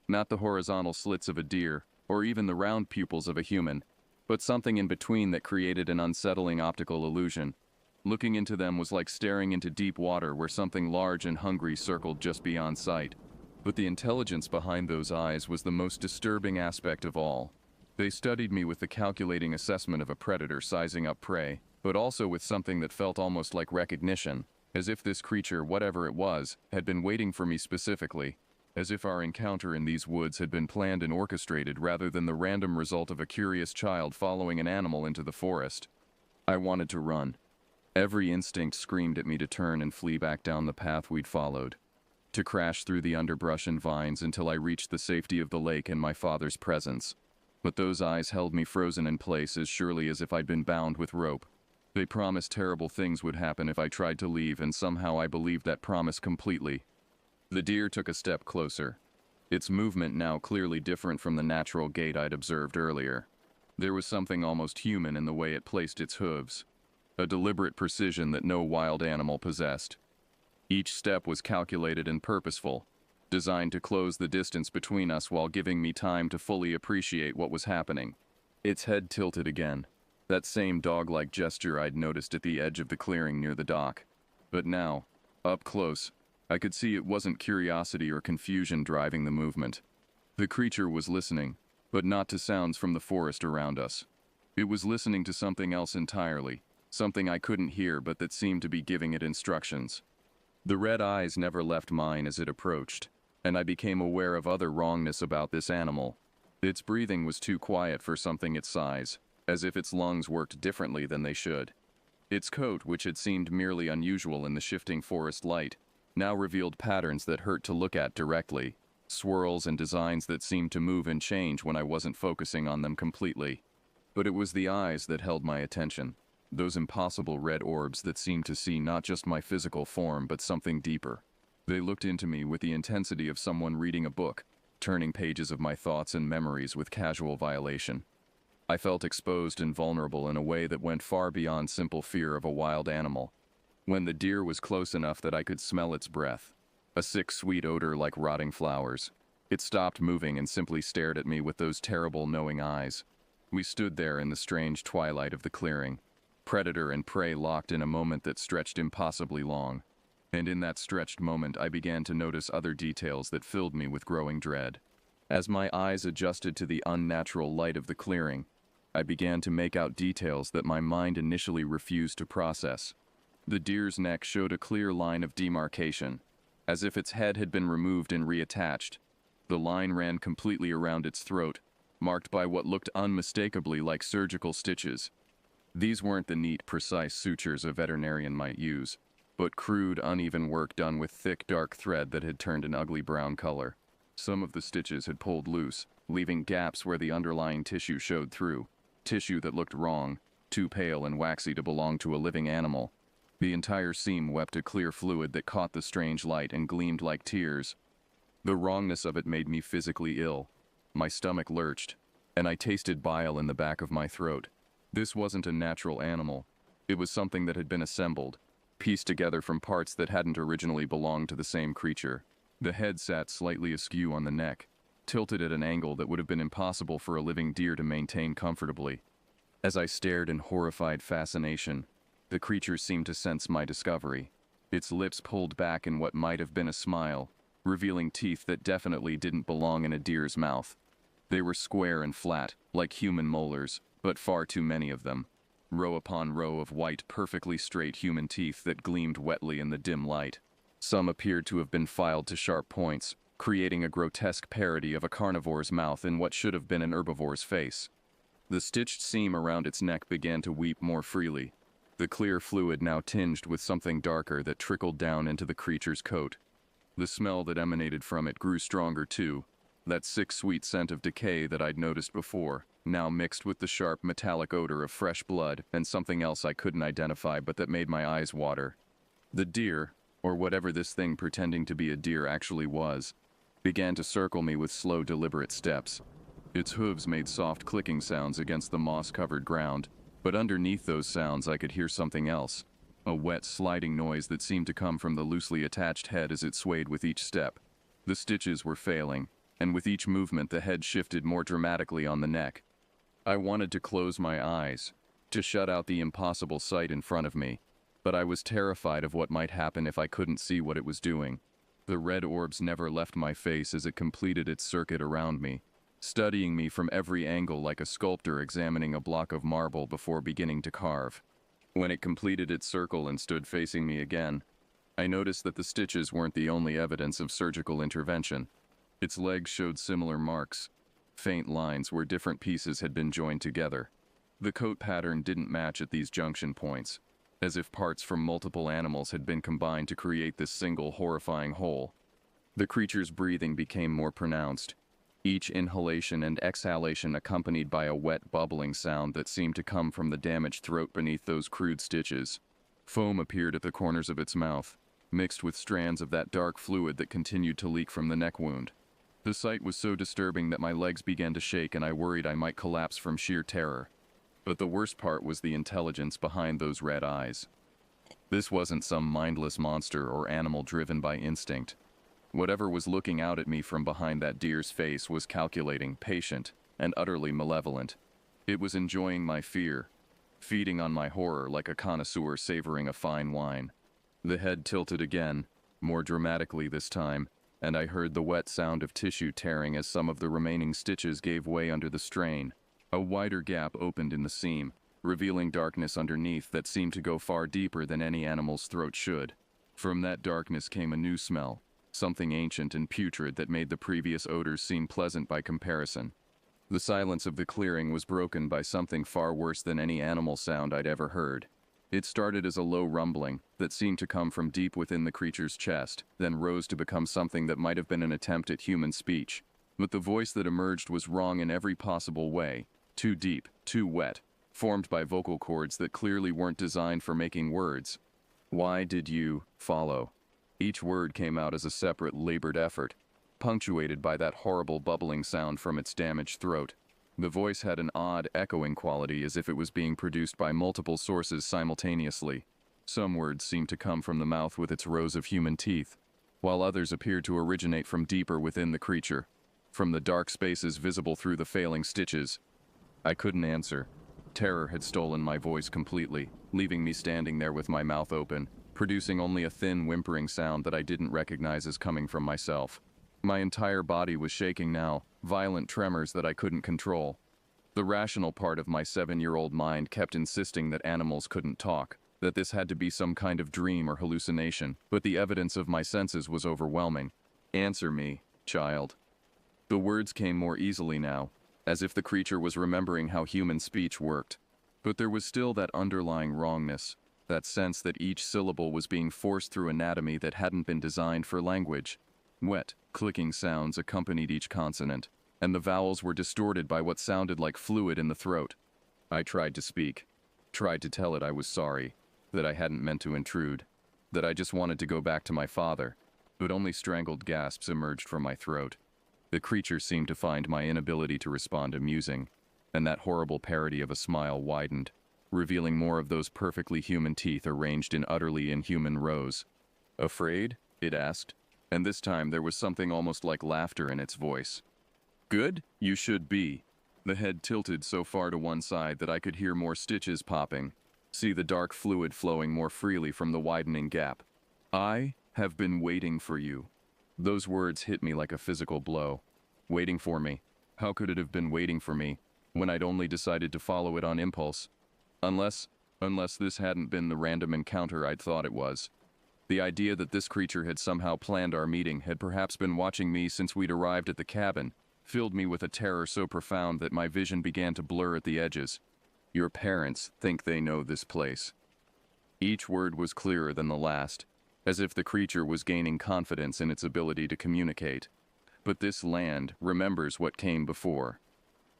not the horizontal slits of a deer, or even the round pupils of a human, but something in between that created an unsettling optical illusion. Looking into them was like staring into deep water where something large and hungry circled just beyond sight. But the intelligence behind those eyes was the most disturbing aspect of all. They studied me with the calculating assessment of a predator sizing up prey, but also with something that felt almost like recognition, as if this creature, whatever it was, had been waiting for me specifically, as if our encounter in these woods had been planned and orchestrated rather than the random result of a curious child following an animal into the forest. I wanted to run. Every instinct screamed at me to turn and flee back down the path we'd followed, to crash through the underbrush and vines until I reached the safety of the lake and my father's presence. but those eyes held me frozen in place as surely as if I'd been bound with rope. They promised terrible things would happen if I tried to leave, and somehow I believed that promise completely. The deer took a step closer, its movement now clearly different from the natural gait I'd observed earlier. There was something almost human in the way it placed its hooves, a deliberate precision that no wild animal possessed. Each step was calculated and purposeful, designed to close the distance between us while giving me time to fully appreciate what was happening. Its head tilted again, that same dog-like gesture I'd noticed at the edge of the clearing near the dock. But now, up close, I could see it wasn't curiosity or confusion driving the movement. The creature was listening, but not to sounds from the forest around us. It was listening to something else entirely, something I couldn't hear but that seemed to be giving it instructions. The red eyes never left mine as it approached, and I became aware of other wrongness about this animal. Its breathing was too quiet for something its size, as if its lungs worked differently than they should. Its coat, which had seemed merely unusual in the shifting forest light, now revealed patterns that hurt to look at directly, swirls and designs that seemed to move and change when I wasn't focusing on them completely. But it was the eyes that held my attention, those impossible red orbs that seemed to see not just my physical form but something deeper. They looked into me with the intensity of someone reading a book, turning pages of my thoughts and memories with casual violation. I felt exposed and vulnerable in a way that went far beyond simple fear of a wild animal. When the deer was close enough that I could smell its breath, a sick, sweet odor like rotting flowers, it stopped moving and simply stared at me with those terrible, knowing eyes. We stood there in the strange twilight of the clearing, predator and prey locked in a moment that stretched impossibly long. And in that stretched moment I began to notice other details that filled me with growing dread. As my eyes adjusted to the unnatural light of the clearing, I began to make out details that my mind initially refused to process. The deer's neck showed a clear line of demarcation, as if its head had been removed and reattached. The line ran completely around its throat, marked by what looked unmistakably like surgical stitches. These weren't the neat, precise sutures a veterinarian might use, but crude, uneven work done with thick, dark thread that had turned an ugly brown color. Some of the stitches had pulled loose, leaving gaps where the underlying tissue showed through, tissue that looked wrong, too pale and waxy to belong to a living animal. The entire seam wept a clear fluid that caught the strange light and gleamed like tears. The wrongness of it made me physically ill. My stomach lurched, and I tasted bile in the back of my throat. This wasn't a natural animal. It was something that had been assembled, pieced together from parts that hadn't originally belonged to the same creature. The head sat slightly askew on the neck, tilted at an angle that would have been impossible for a living deer to maintain comfortably. As I stared in horrified fascination, the creature seemed to sense my discovery. Its lips pulled back in what might have been a smile, revealing teeth that definitely didn't belong in a deer's mouth. They were square and flat, like human molars, but far too many of them. Row upon row of white, perfectly straight human teeth that gleamed wetly in the dim light. Some appeared to have been filed to sharp points, creating a grotesque parody of a carnivore's mouth in what should have been an herbivore's face. The stitched seam around its neck began to weep more freely, the clear fluid now tinged with something darker that trickled down into the creature's coat. The smell that emanated from it grew stronger too, that sick, sweet scent of decay that I'd noticed before, now mixed with the sharp, metallic odor of fresh blood and something else I couldn't identify but that made my eyes water. The deer, or whatever this thing pretending to be a deer actually was, began to circle me with slow, deliberate steps. Its hooves made soft clicking sounds against the moss-covered ground, but underneath those sounds I could hear something else, a wet, sliding noise that seemed to come from the loosely attached head as it swayed with each step. The stitches were failing, and with each movement the head shifted more dramatically on the neck. I wanted to close my eyes, to shut out the impossible sight in front of me, but I was terrified of what might happen if I couldn't see what it was doing. The red orbs never left my face as it completed its circuit around me, studying me from every angle like a sculptor examining a block of marble before beginning to carve. When it completed its circle and stood facing me again, I noticed that the stitches weren't the only evidence of surgical intervention. Its legs showed similar marks, faint lines where different pieces had been joined together. The coat pattern didn't match at these junction points, as if parts from multiple animals had been combined to create this single horrifying whole. The creature's breathing became more pronounced, each inhalation and exhalation accompanied by a wet, bubbling sound that seemed to come from the damaged throat beneath those crude stitches. Foam appeared at the corners of its mouth, mixed with strands of that dark fluid that continued to leak from the neck wound. The sight was so disturbing that my legs began to shake and I worried I might collapse from sheer terror. But the worst part was the intelligence behind those red eyes. This wasn't some mindless monster or animal driven by instinct. Whatever was looking out at me from behind that deer's face was calculating, patient, and utterly malevolent. It was enjoying my fear, feeding on my horror like a connoisseur savoring a fine wine. The head tilted again, more dramatically this time, and I heard the wet sound of tissue tearing as some of the remaining stitches gave way under the strain. A wider gap opened in the seam, revealing darkness underneath that seemed to go far deeper than any animal's throat should. From that darkness came a new smell, something ancient and putrid that made the previous odors seem pleasant by comparison. The silence of the clearing was broken by something far worse than any animal sound I'd ever heard. It started as a low rumbling that seemed to come from deep within the creature's chest, then rose to become something that might have been an attempt at human speech. But the voice that emerged was wrong in every possible way, too deep, too wet, formed by vocal cords that clearly weren't designed for making words. Why did you follow? Each word came out as a separate, labored effort, punctuated by that horrible bubbling sound from its damaged throat. The voice had an odd, echoing quality as if it was being produced by multiple sources simultaneously. Some words seemed to come from the mouth with its rows of human teeth, while others appeared to originate from deeper within the creature, from the dark spaces visible through the failing stitches. I couldn't answer. Terror had stolen my voice completely, leaving me standing there with my mouth open, producing only a thin, whimpering sound that I didn't recognize as coming from myself. My entire body was shaking now, violent tremors that I couldn't control. The rational part of my 7-year-old mind kept insisting that animals couldn't talk, that this had to be some kind of dream or hallucination, but the evidence of my senses was overwhelming. Answer me, child. The words came more easily now, as if the creature was remembering how human speech worked. But there was still that underlying wrongness, that sense that each syllable was being forced through anatomy that hadn't been designed for language. Wet, clicking sounds accompanied each consonant, and the vowels were distorted by what sounded like fluid in the throat. I tried to speak, tried to tell it I was sorry, that I hadn't meant to intrude, that I just wanted to go back to my father, but only strangled gasps emerged from my throat. The creature seemed to find my inability to respond amusing, and that horrible parody of a smile widened, revealing more of those perfectly human teeth arranged in utterly inhuman rows. Afraid? It asked, and this time there was something almost like laughter in its voice. Good? You should be. The head tilted so far to one side that I could hear more stitches popping, see the dark fluid flowing more freely from the widening gap. I have been waiting for you. Those words hit me like a physical blow. Waiting for me. How could it have been waiting for me, when I'd only decided to follow it on impulse? Unless this hadn't been the random encounter I'd thought it was. The idea that this creature had somehow planned our meeting, had perhaps been watching me since we'd arrived at the cabin, filled me with a terror so profound that my vision began to blur at the edges. Your parents think they know this place. Each word was clearer than the last, as if the creature was gaining confidence in its ability to communicate. But this land remembers what came before.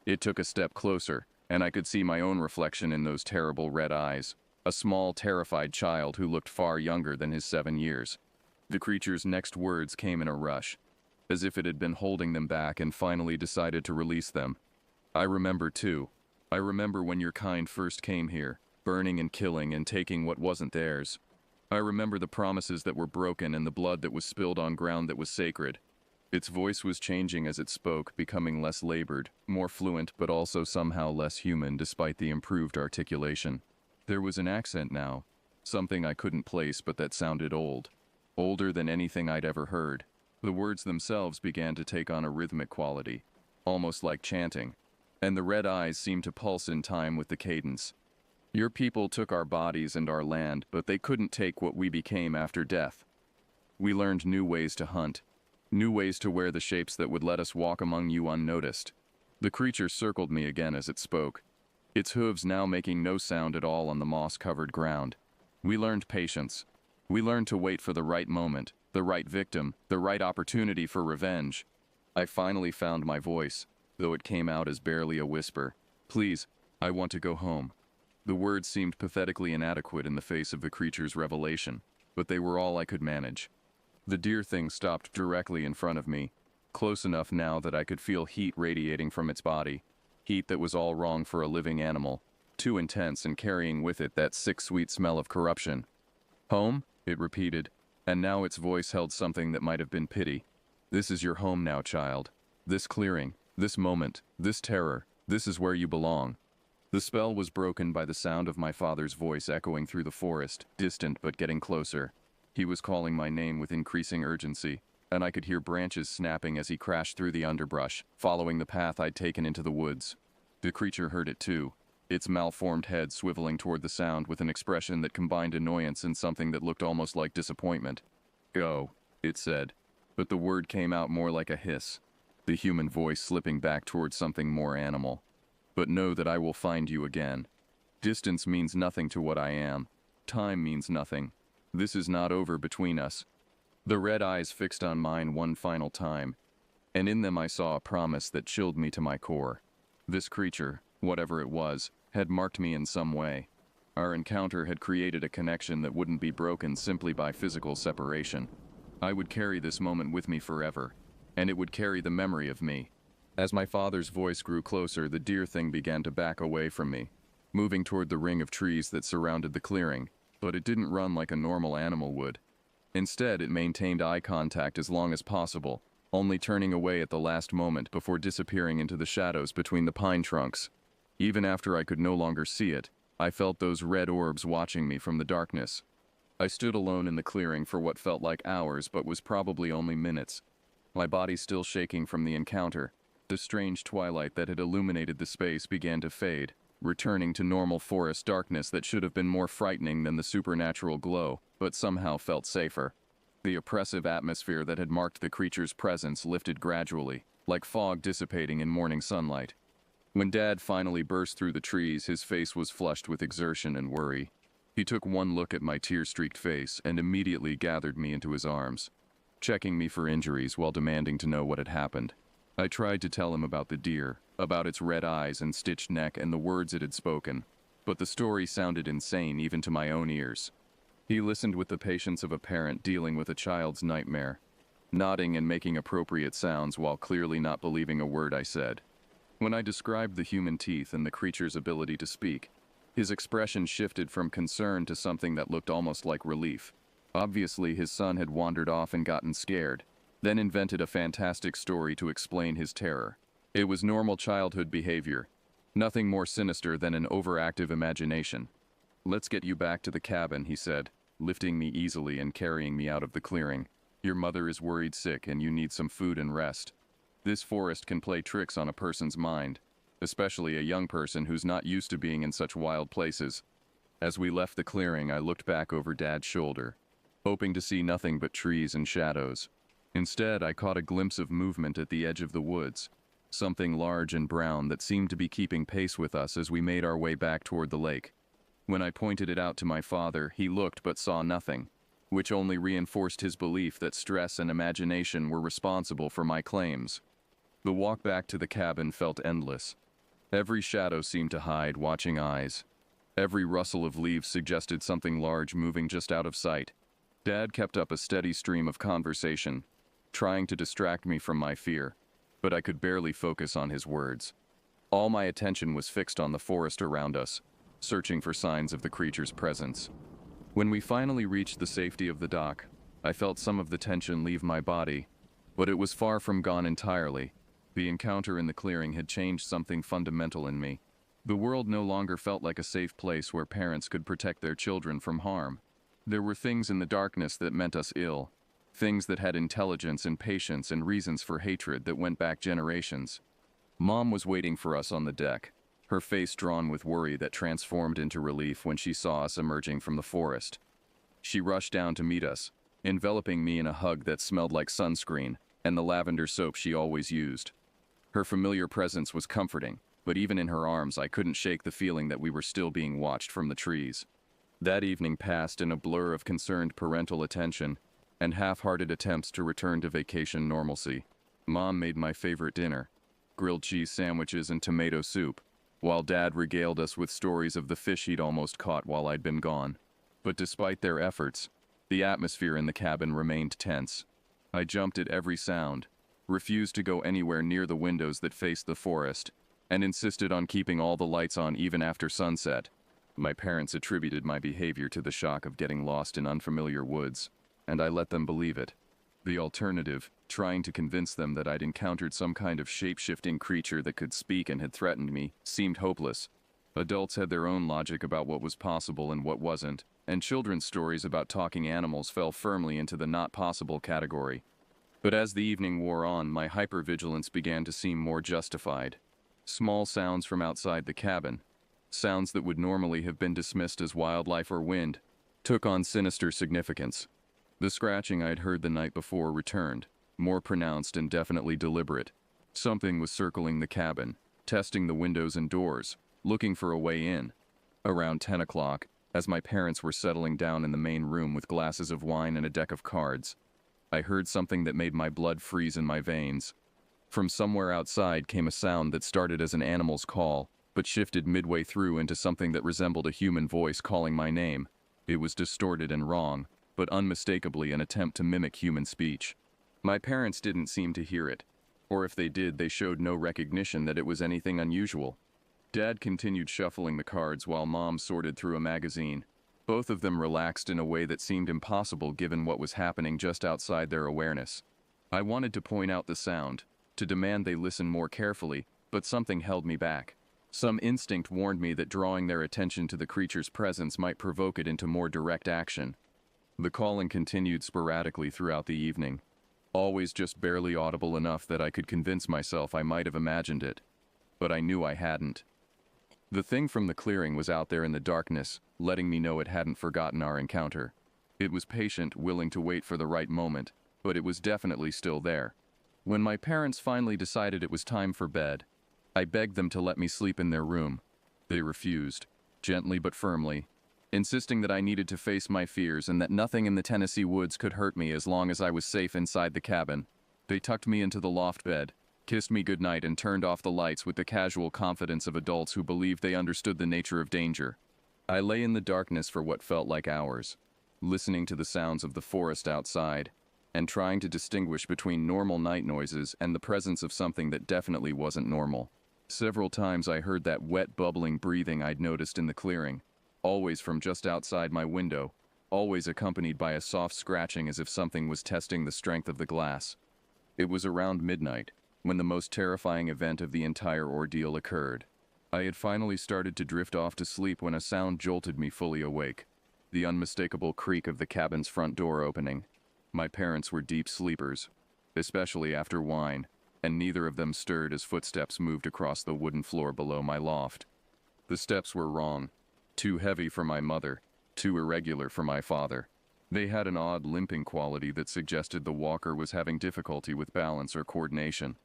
It took a step closer, and I could see my own reflection in those terrible red eyes, a small, terrified child who looked far younger than his 7 years. The creature's next words came in a rush, as if it had been holding them back and finally decided to release them. I remember too. I remember when your kind first came here, burning and killing and taking what wasn't theirs. I remember the promises that were broken and the blood that was spilled on ground that was sacred. Its voice was changing as it spoke, becoming less labored, more fluent, but also somehow less human despite the improved articulation. There was an accent now, something I couldn't place but that sounded old, older than anything I'd ever heard. The words themselves began to take on a rhythmic quality, almost like chanting, and the red eyes seemed to pulse in time with the cadence. Your people took our bodies and our land, but they couldn't take what we became after death. We learned new ways to hunt, new ways to wear the shapes that would let us walk among you unnoticed. The creature circled me again as it spoke, its hooves now making no sound at all on the moss-covered ground. We learned patience. We learned to wait for the right moment, the right victim, the right opportunity for revenge. I finally found my voice, though it came out as barely a whisper. Please, I want to go home. The words seemed pathetically inadequate in the face of the creature's revelation, but they were all I could manage. The deer thing stopped directly in front of me, close enough now that I could feel heat radiating from its body, heat that was all wrong for a living animal, too intense and carrying with it that sick sweet smell of corruption. Home? It repeated, and now its voice held something that might have been pity. This is your home now, child. This clearing, this moment, this terror, this is where you belong. The spell was broken by the sound of my father's voice echoing through the forest, distant but getting closer. He was calling my name with increasing urgency, and I could hear branches snapping as he crashed through the underbrush, following the path I'd taken into the woods. The creature heard it too, its malformed head swiveling toward the sound with an expression that combined annoyance and something that looked almost like disappointment. Go, it said, but the word came out more like a hiss, the human voice slipping back toward something more animal. But know that I will find you again. Distance means nothing to what I am. Time means nothing. This is not over between us. The red eyes fixed on mine one final time, and in them I saw a promise that chilled me to my core. This creature, whatever it was, had marked me in some way. Our encounter had created a connection that wouldn't be broken simply by physical separation. I would carry this moment with me forever, and it would carry the memory of me. As my father's voice grew closer, the deer thing began to back away from me, moving toward the ring of trees that surrounded the clearing, but it didn't run like a normal animal would. Instead, it maintained eye contact as long as possible, only turning away at the last moment before disappearing into the shadows between the pine trunks. Even after I could no longer see it, I felt those red orbs watching me from the darkness. I stood alone in the clearing for what felt like hours but was probably only minutes, my body still shaking from the encounter. The strange twilight that had illuminated the space began to fade, returning to normal forest darkness that should have been more frightening than the supernatural glow, but somehow felt safer. The oppressive atmosphere that had marked the creature's presence lifted gradually, like fog dissipating in morning sunlight. When Dad finally burst through the trees, his face was flushed with exertion and worry. He took one look at my tear-streaked face and immediately gathered me into his arms, checking me for injuries while demanding to know what had happened. I tried to tell him about the deer, about its red eyes and stitched neck and the words it had spoken, but the story sounded insane even to my own ears. He listened with the patience of a parent dealing with a child's nightmare, nodding and making appropriate sounds while clearly not believing a word I said. When I described the human teeth and the creature's ability to speak, his expression shifted from concern to something that looked almost like relief. Obviously, his son had wandered off and gotten scared, then invented a fantastic story to explain his terror. It was normal childhood behavior, nothing more sinister than an overactive imagination. Let's get you back to the cabin, he said, lifting me easily and carrying me out of the clearing. Your mother is worried sick and you need some food and rest. This forest can play tricks on a person's mind, especially a young person who's not used to being in such wild places. As we left the clearing, I looked back over Dad's shoulder, hoping to see nothing but trees and shadows. Instead, I caught a glimpse of movement at the edge of the woods, something large and brown that seemed to be keeping pace with us as we made our way back toward the lake. When I pointed it out to my father, he looked but saw nothing, which only reinforced his belief that stress and imagination were responsible for my claims. The walk back to the cabin felt endless. Every shadow seemed to hide watching eyes. Every rustle of leaves suggested something large moving just out of sight. Dad kept up a steady stream of conversation, trying to distract me from my fear, but I could barely focus on his words. All my attention was fixed on the forest around us, searching for signs of the creature's presence. When we finally reached the safety of the dock, I felt some of the tension leave my body, but it was far from gone entirely. The encounter in the clearing had changed something fundamental in me. The world no longer felt like a safe place where parents could protect their children from harm. There were things in the darkness that meant us ill, things that had intelligence and patience and reasons for hatred that went back generations. Mom was waiting for us on the deck, her face drawn with worry that transformed into relief when she saw us emerging from the forest. She rushed down to meet us, enveloping me in a hug that smelled like sunscreen and the lavender soap she always used. Her familiar presence was comforting, but even in her arms I couldn't shake the feeling that we were still being watched from the trees. That evening passed in a blur of concerned parental attention and half-hearted attempts to return to vacation normalcy. Mom made my favorite dinner, grilled cheese sandwiches and tomato soup, while Dad regaled us with stories of the fish he'd almost caught while I'd been gone. But despite their efforts, the atmosphere in the cabin remained tense. I jumped at every sound, refused to go anywhere near the windows that faced the forest, and insisted on keeping all the lights on even after sunset. My parents attributed my behavior to the shock of getting lost in unfamiliar woods, and I let them believe it. The alternative, trying to convince them that I'd encountered some kind of shape-shifting creature that could speak and had threatened me, seemed hopeless. Adults had their own logic about what was possible and what wasn't, and children's stories about talking animals fell firmly into the not possible category. But as the evening wore on, my hypervigilance began to seem more justified. Small sounds from outside the cabin, sounds that would normally have been dismissed as wildlife or wind, took on sinister significance. The scratching I'd heard the night before returned, more pronounced and definitely deliberate. Something was circling the cabin, testing the windows and doors, looking for a way in. Around 10 o'clock, as my parents were settling down in the main room with glasses of wine and a deck of cards, I heard something that made my blood freeze in my veins. From somewhere outside came a sound that started as an animal's call, but shifted midway through into something that resembled a human voice calling my name. It was distorted and wrong, but unmistakably an attempt to mimic human speech. My parents didn't seem to hear it, or if they did, they showed no recognition that it was anything unusual. Dad continued shuffling the cards while Mom sorted through a magazine. Both of them relaxed in a way that seemed impossible given what was happening just outside their awareness. I wanted to point out the sound, to demand they listen more carefully, but something held me back. Some instinct warned me that drawing their attention to the creature's presence might provoke it into more direct action. The calling continued sporadically throughout the evening, always just barely audible enough that I could convince myself I might have imagined it. But I knew I hadn't. The thing from the clearing was out there in the darkness, letting me know it hadn't forgotten our encounter. It was patient, willing to wait for the right moment, but it was definitely still there. When my parents finally decided it was time for bed, I begged them to let me sleep in their room. They refused, gently but firmly, insisting that I needed to face my fears and that nothing in the Tennessee woods could hurt me as long as I was safe inside the cabin. They tucked me into the loft bed, kissed me goodnight, and turned off the lights with the casual confidence of adults who believed they understood the nature of danger. I lay in the darkness for what felt like hours, listening to the sounds of the forest outside, and trying to distinguish between normal night noises and the presence of something that definitely wasn't normal. Several times I heard that wet, bubbling breathing I'd noticed in the clearing, always from just outside my window, always accompanied by a soft scratching as if something was testing the strength of the glass. It was around midnight, when the most terrifying event of the entire ordeal occurred. I had finally started to drift off to sleep when a sound jolted me fully awake. The unmistakable creak of the cabin's front door opening. My parents were deep sleepers, especially after wine, and neither of them stirred as footsteps moved across the wooden floor below my loft. The steps were wrong. Too heavy for my mother, too irregular for my father. They had an odd limping quality that suggested the walker was having difficulty with balance or coordination.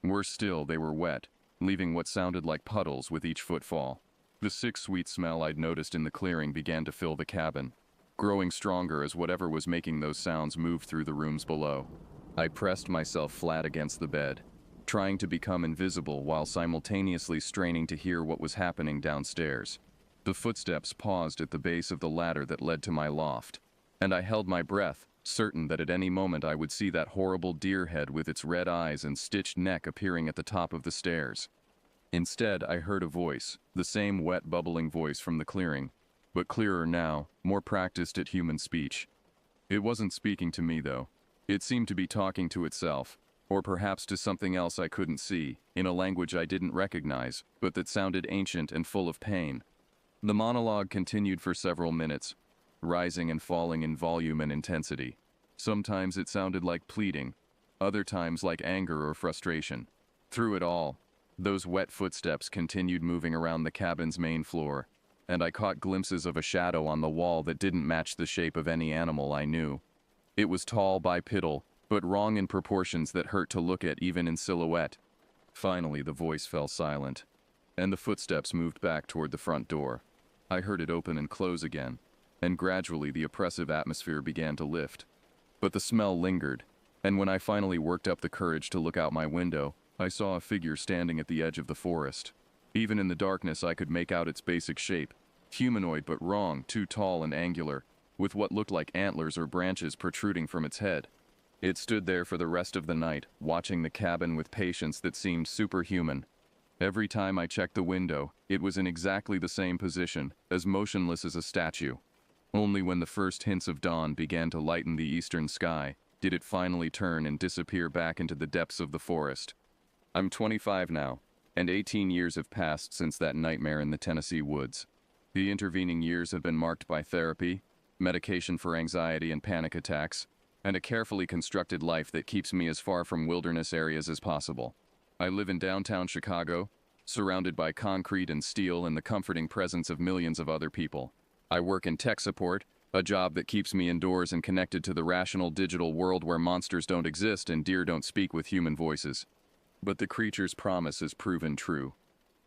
Worse still, they were wet, leaving what sounded like puddles with each footfall. The sick, sweet smell I'd noticed in the clearing began to fill the cabin, growing stronger as whatever was making those sounds moved through the rooms below. I pressed myself flat against the bed, trying to become invisible while simultaneously straining to hear what was happening downstairs. The footsteps paused at the base of the ladder that led to my loft, and I held my breath, certain that at any moment I would see that horrible deer head with its red eyes and stitched neck appearing at the top of the stairs. Instead, I heard a voice, the same wet, bubbling voice from the clearing, but clearer now, more practiced at human speech. It wasn't speaking to me, though. It seemed to be talking to itself, or perhaps to something else I couldn't see, in a language I didn't recognize, but that sounded ancient and full of pain. The monologue continued for several minutes, rising and falling in volume and intensity. Sometimes it sounded like pleading, other times like anger or frustration. Through it all, those wet footsteps continued moving around the cabin's main floor, and I caught glimpses of a shadow on the wall that didn't match the shape of any animal I knew. It was tall, bipedal, but wrong in proportions that hurt to look at even in silhouette. Finally, the voice fell silent, and the footsteps moved back toward the front door. I heard it open and close again, and gradually the oppressive atmosphere began to lift. But the smell lingered, And when I finally worked up the courage to look out my window, I saw a figure standing at the edge of the forest. Even in the darkness I could make out its basic shape. Humanoid but wrong, too tall and angular, with what looked like antlers or branches protruding from its head. It stood there for the rest of the night, watching the cabin with patience that seemed superhuman. Every time I checked the window, it was in exactly the same position, as motionless as a statue. Only when the first hints of dawn began to lighten the eastern sky, did it finally turn and disappear back into the depths of the forest. I'm 25 now, and 18 years have passed since that nightmare in the Tennessee woods. The intervening years have been marked by therapy, medication for anxiety and panic attacks, and a carefully constructed life that keeps me as far from wilderness areas as possible. I live in downtown Chicago, surrounded by concrete and steel and the comforting presence of millions of other people. I work in tech support, a job that keeps me indoors and connected to the rational digital world where monsters don't exist and deer don't speak with human voices. But the creature's promise has proven true.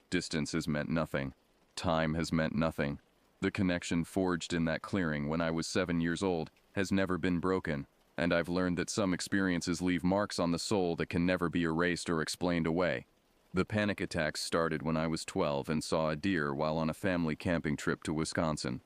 Distance has meant nothing. Time has meant nothing. The connection forged in that clearing when I was 7 years old has never been broken, and I've learned that some experiences leave marks on the soul that can never be erased or explained away. The panic attacks started when I was 12 and saw a deer while on a family camping trip to Wisconsin.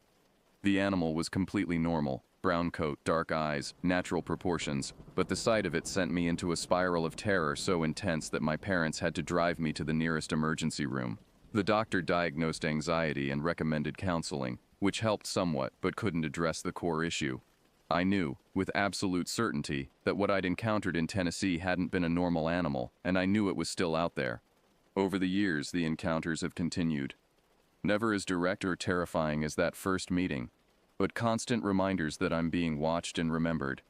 The animal was completely normal, brown coat, dark eyes, natural proportions, but the sight of it sent me into a spiral of terror so intense that my parents had to drive me to the nearest emergency room. The doctor diagnosed anxiety and recommended counseling, which helped somewhat but couldn't address the core issue. I knew, with absolute certainty, that what I'd encountered in Tennessee hadn't been a normal animal, and I knew it was still out there. Over the years, the encounters have continued. Never as direct or terrifying as that first meeting, but constant reminders that I'm being watched and remembered.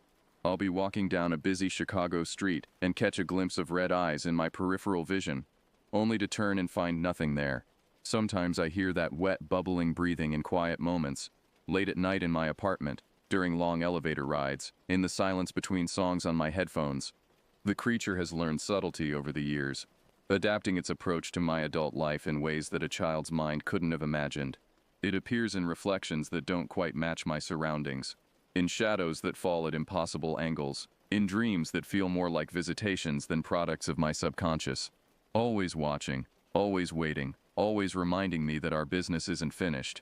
I'll be walking down a busy Chicago street and catch a glimpse of red eyes in my peripheral vision, only to turn and find nothing there. Sometimes I hear that wet, bubbling breathing in quiet moments, late at night in my apartment, during long elevator rides, in the silence between songs on my headphones. The creature has learned subtlety over the years, adapting its approach to my adult life in ways that a child's mind couldn't have imagined. It appears in reflections that don't quite match my surroundings, in shadows that fall at impossible angles, in dreams that feel more like visitations than products of my subconscious. Always watching, always waiting, always reminding me that our business isn't finished.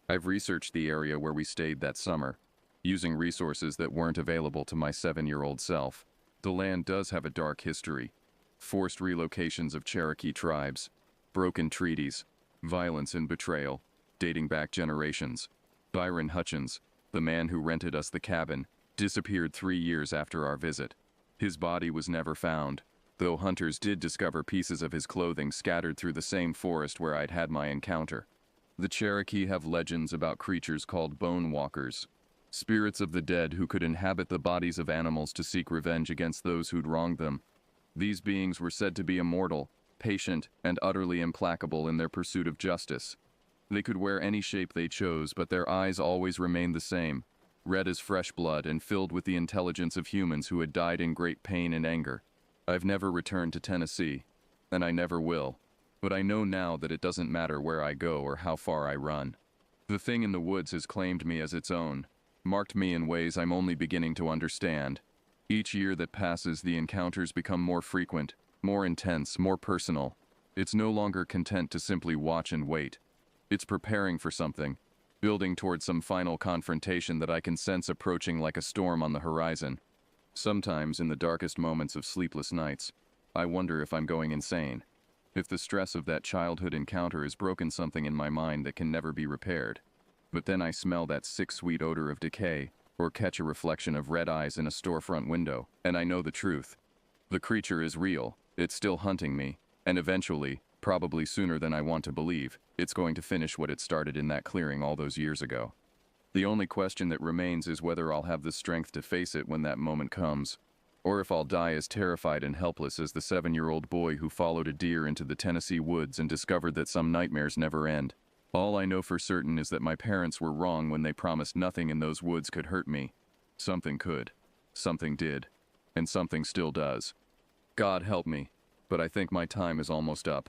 I've researched the area where we stayed that summer, using resources that weren't available to my 7-year-old self. The land does have a dark history. Forced relocations of Cherokee tribes, broken treaties, violence and betrayal, dating back generations. Byron Hutchins, the man who rented us the cabin, disappeared 3 years after our visit. His body was never found, though hunters did discover pieces of his clothing scattered through the same forest where I'd had my encounter. The Cherokee have legends about creatures called bone walkers, spirits of the dead who could inhabit the bodies of animals to seek revenge against those who'd wronged them. These beings were said to be immortal, patient, and utterly implacable in their pursuit of justice. They could wear any shape they chose, but their eyes always remained the same, red as fresh blood and filled with the intelligence of humans who had died in great pain and anger. I've never returned to Tennessee, and I never will, but I know now that it doesn't matter where I go or how far I run. The thing in the woods has claimed me as its own, marked me in ways I'm only beginning to understand. Each year that passes, the encounters become more frequent, more intense, more personal. It's no longer content to simply watch and wait. It's preparing for something, building towards some final confrontation that I can sense approaching like a storm on the horizon. Sometimes, in the darkest moments of sleepless nights, I wonder if I'm going insane, if the stress of that childhood encounter has broken something in my mind that can never be repaired. But then I smell that sick, sweet odor of decay, or catch a reflection of red eyes in a storefront window, and I know the truth. The creature is real, it's still hunting me, and eventually, probably sooner than I want to believe, it's going to finish what it started in that clearing all those years ago. The only question that remains is whether I'll have the strength to face it when that moment comes, or if I'll die as terrified and helpless as the 7-year-old boy who followed a deer into the Tennessee woods and discovered that some nightmares never end. All I know for certain is that my parents were wrong when they promised nothing in those woods could hurt me. Something could. Something did. And something still does. God help me, but I think my time is almost up.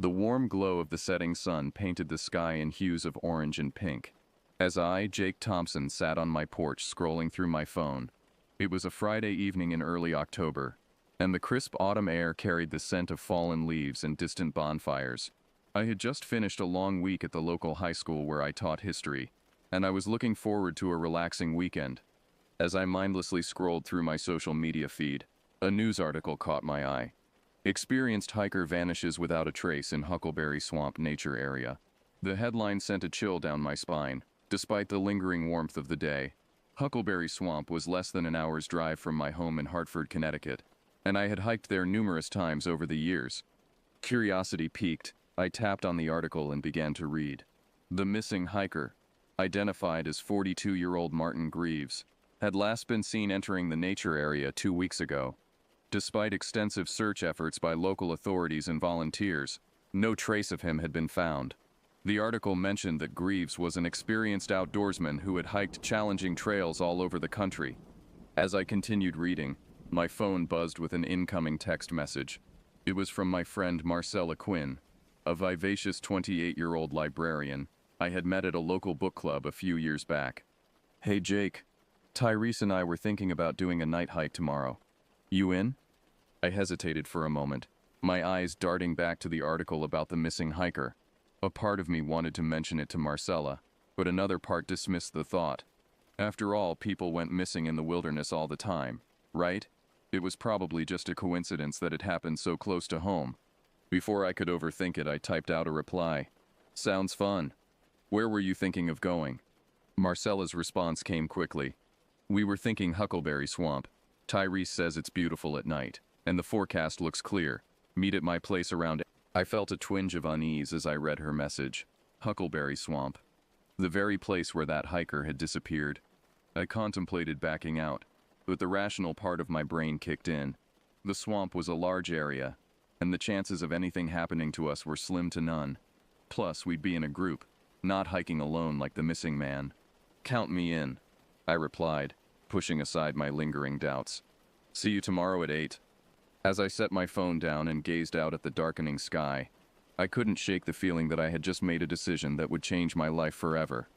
The warm glow of the setting sun painted the sky in hues of orange and pink. As I, Jake Thompson, sat on my porch scrolling through my phone, it was a Friday evening in early October, and the crisp autumn air carried the scent of fallen leaves and distant bonfires. I had just finished a long week at the local high school where I taught history, and I was looking forward to a relaxing weekend. As I mindlessly scrolled through my social media feed, a news article caught my eye. Experienced hiker vanishes without a trace in Huckleberry Swamp Nature Area. The headline sent a chill down my spine. Despite the lingering warmth of the day, Huckleberry Swamp was less than an hour's drive from my home in Hartford, Connecticut, and I had hiked there numerous times over the years. Curiosity piqued, I tapped on the article and began to read. The missing hiker, identified as 42-year-old Martin Greaves, had last been seen entering the nature area 2 weeks ago. Despite extensive search efforts by local authorities and volunteers, no trace of him had been found. The article mentioned that Greaves was an experienced outdoorsman who had hiked challenging trails all over the country. As I continued reading, my phone buzzed with an incoming text message. It was from my friend Marcella Quinn, a vivacious 28-year-old librarian I had met at a local book club a few years back. "Hey Jake, Tyrese and I were thinking about doing a night hike tomorrow. You in?" I hesitated for a moment, my eyes darting back to the article about the missing hiker. A part of me wanted to mention it to Marcella, but another part dismissed the thought. After all, people went missing in the wilderness all the time, right? It was probably just a coincidence that it happened so close to home. Before I could overthink it, I typed out a reply. "Sounds fun. Where were you thinking of going?" Marcella's response came quickly. "We were thinking Huckleberry Swamp. Tyrese says it's beautiful at night, and the forecast looks clear. Meet at my place around." I felt a twinge of unease as I read her message. Huckleberry Swamp. The very place where that hiker had disappeared. I contemplated backing out, but the rational part of my brain kicked in. The swamp was a large area, and the chances of anything happening to us were slim to none. Plus, we'd be in a group, not hiking alone like the missing man. "Count me in," I replied, pushing aside my lingering doubts. "See you tomorrow at 8. As I set my phone down and gazed out at the darkening sky, I couldn't shake the feeling that I had just made a decision that would change my life forever.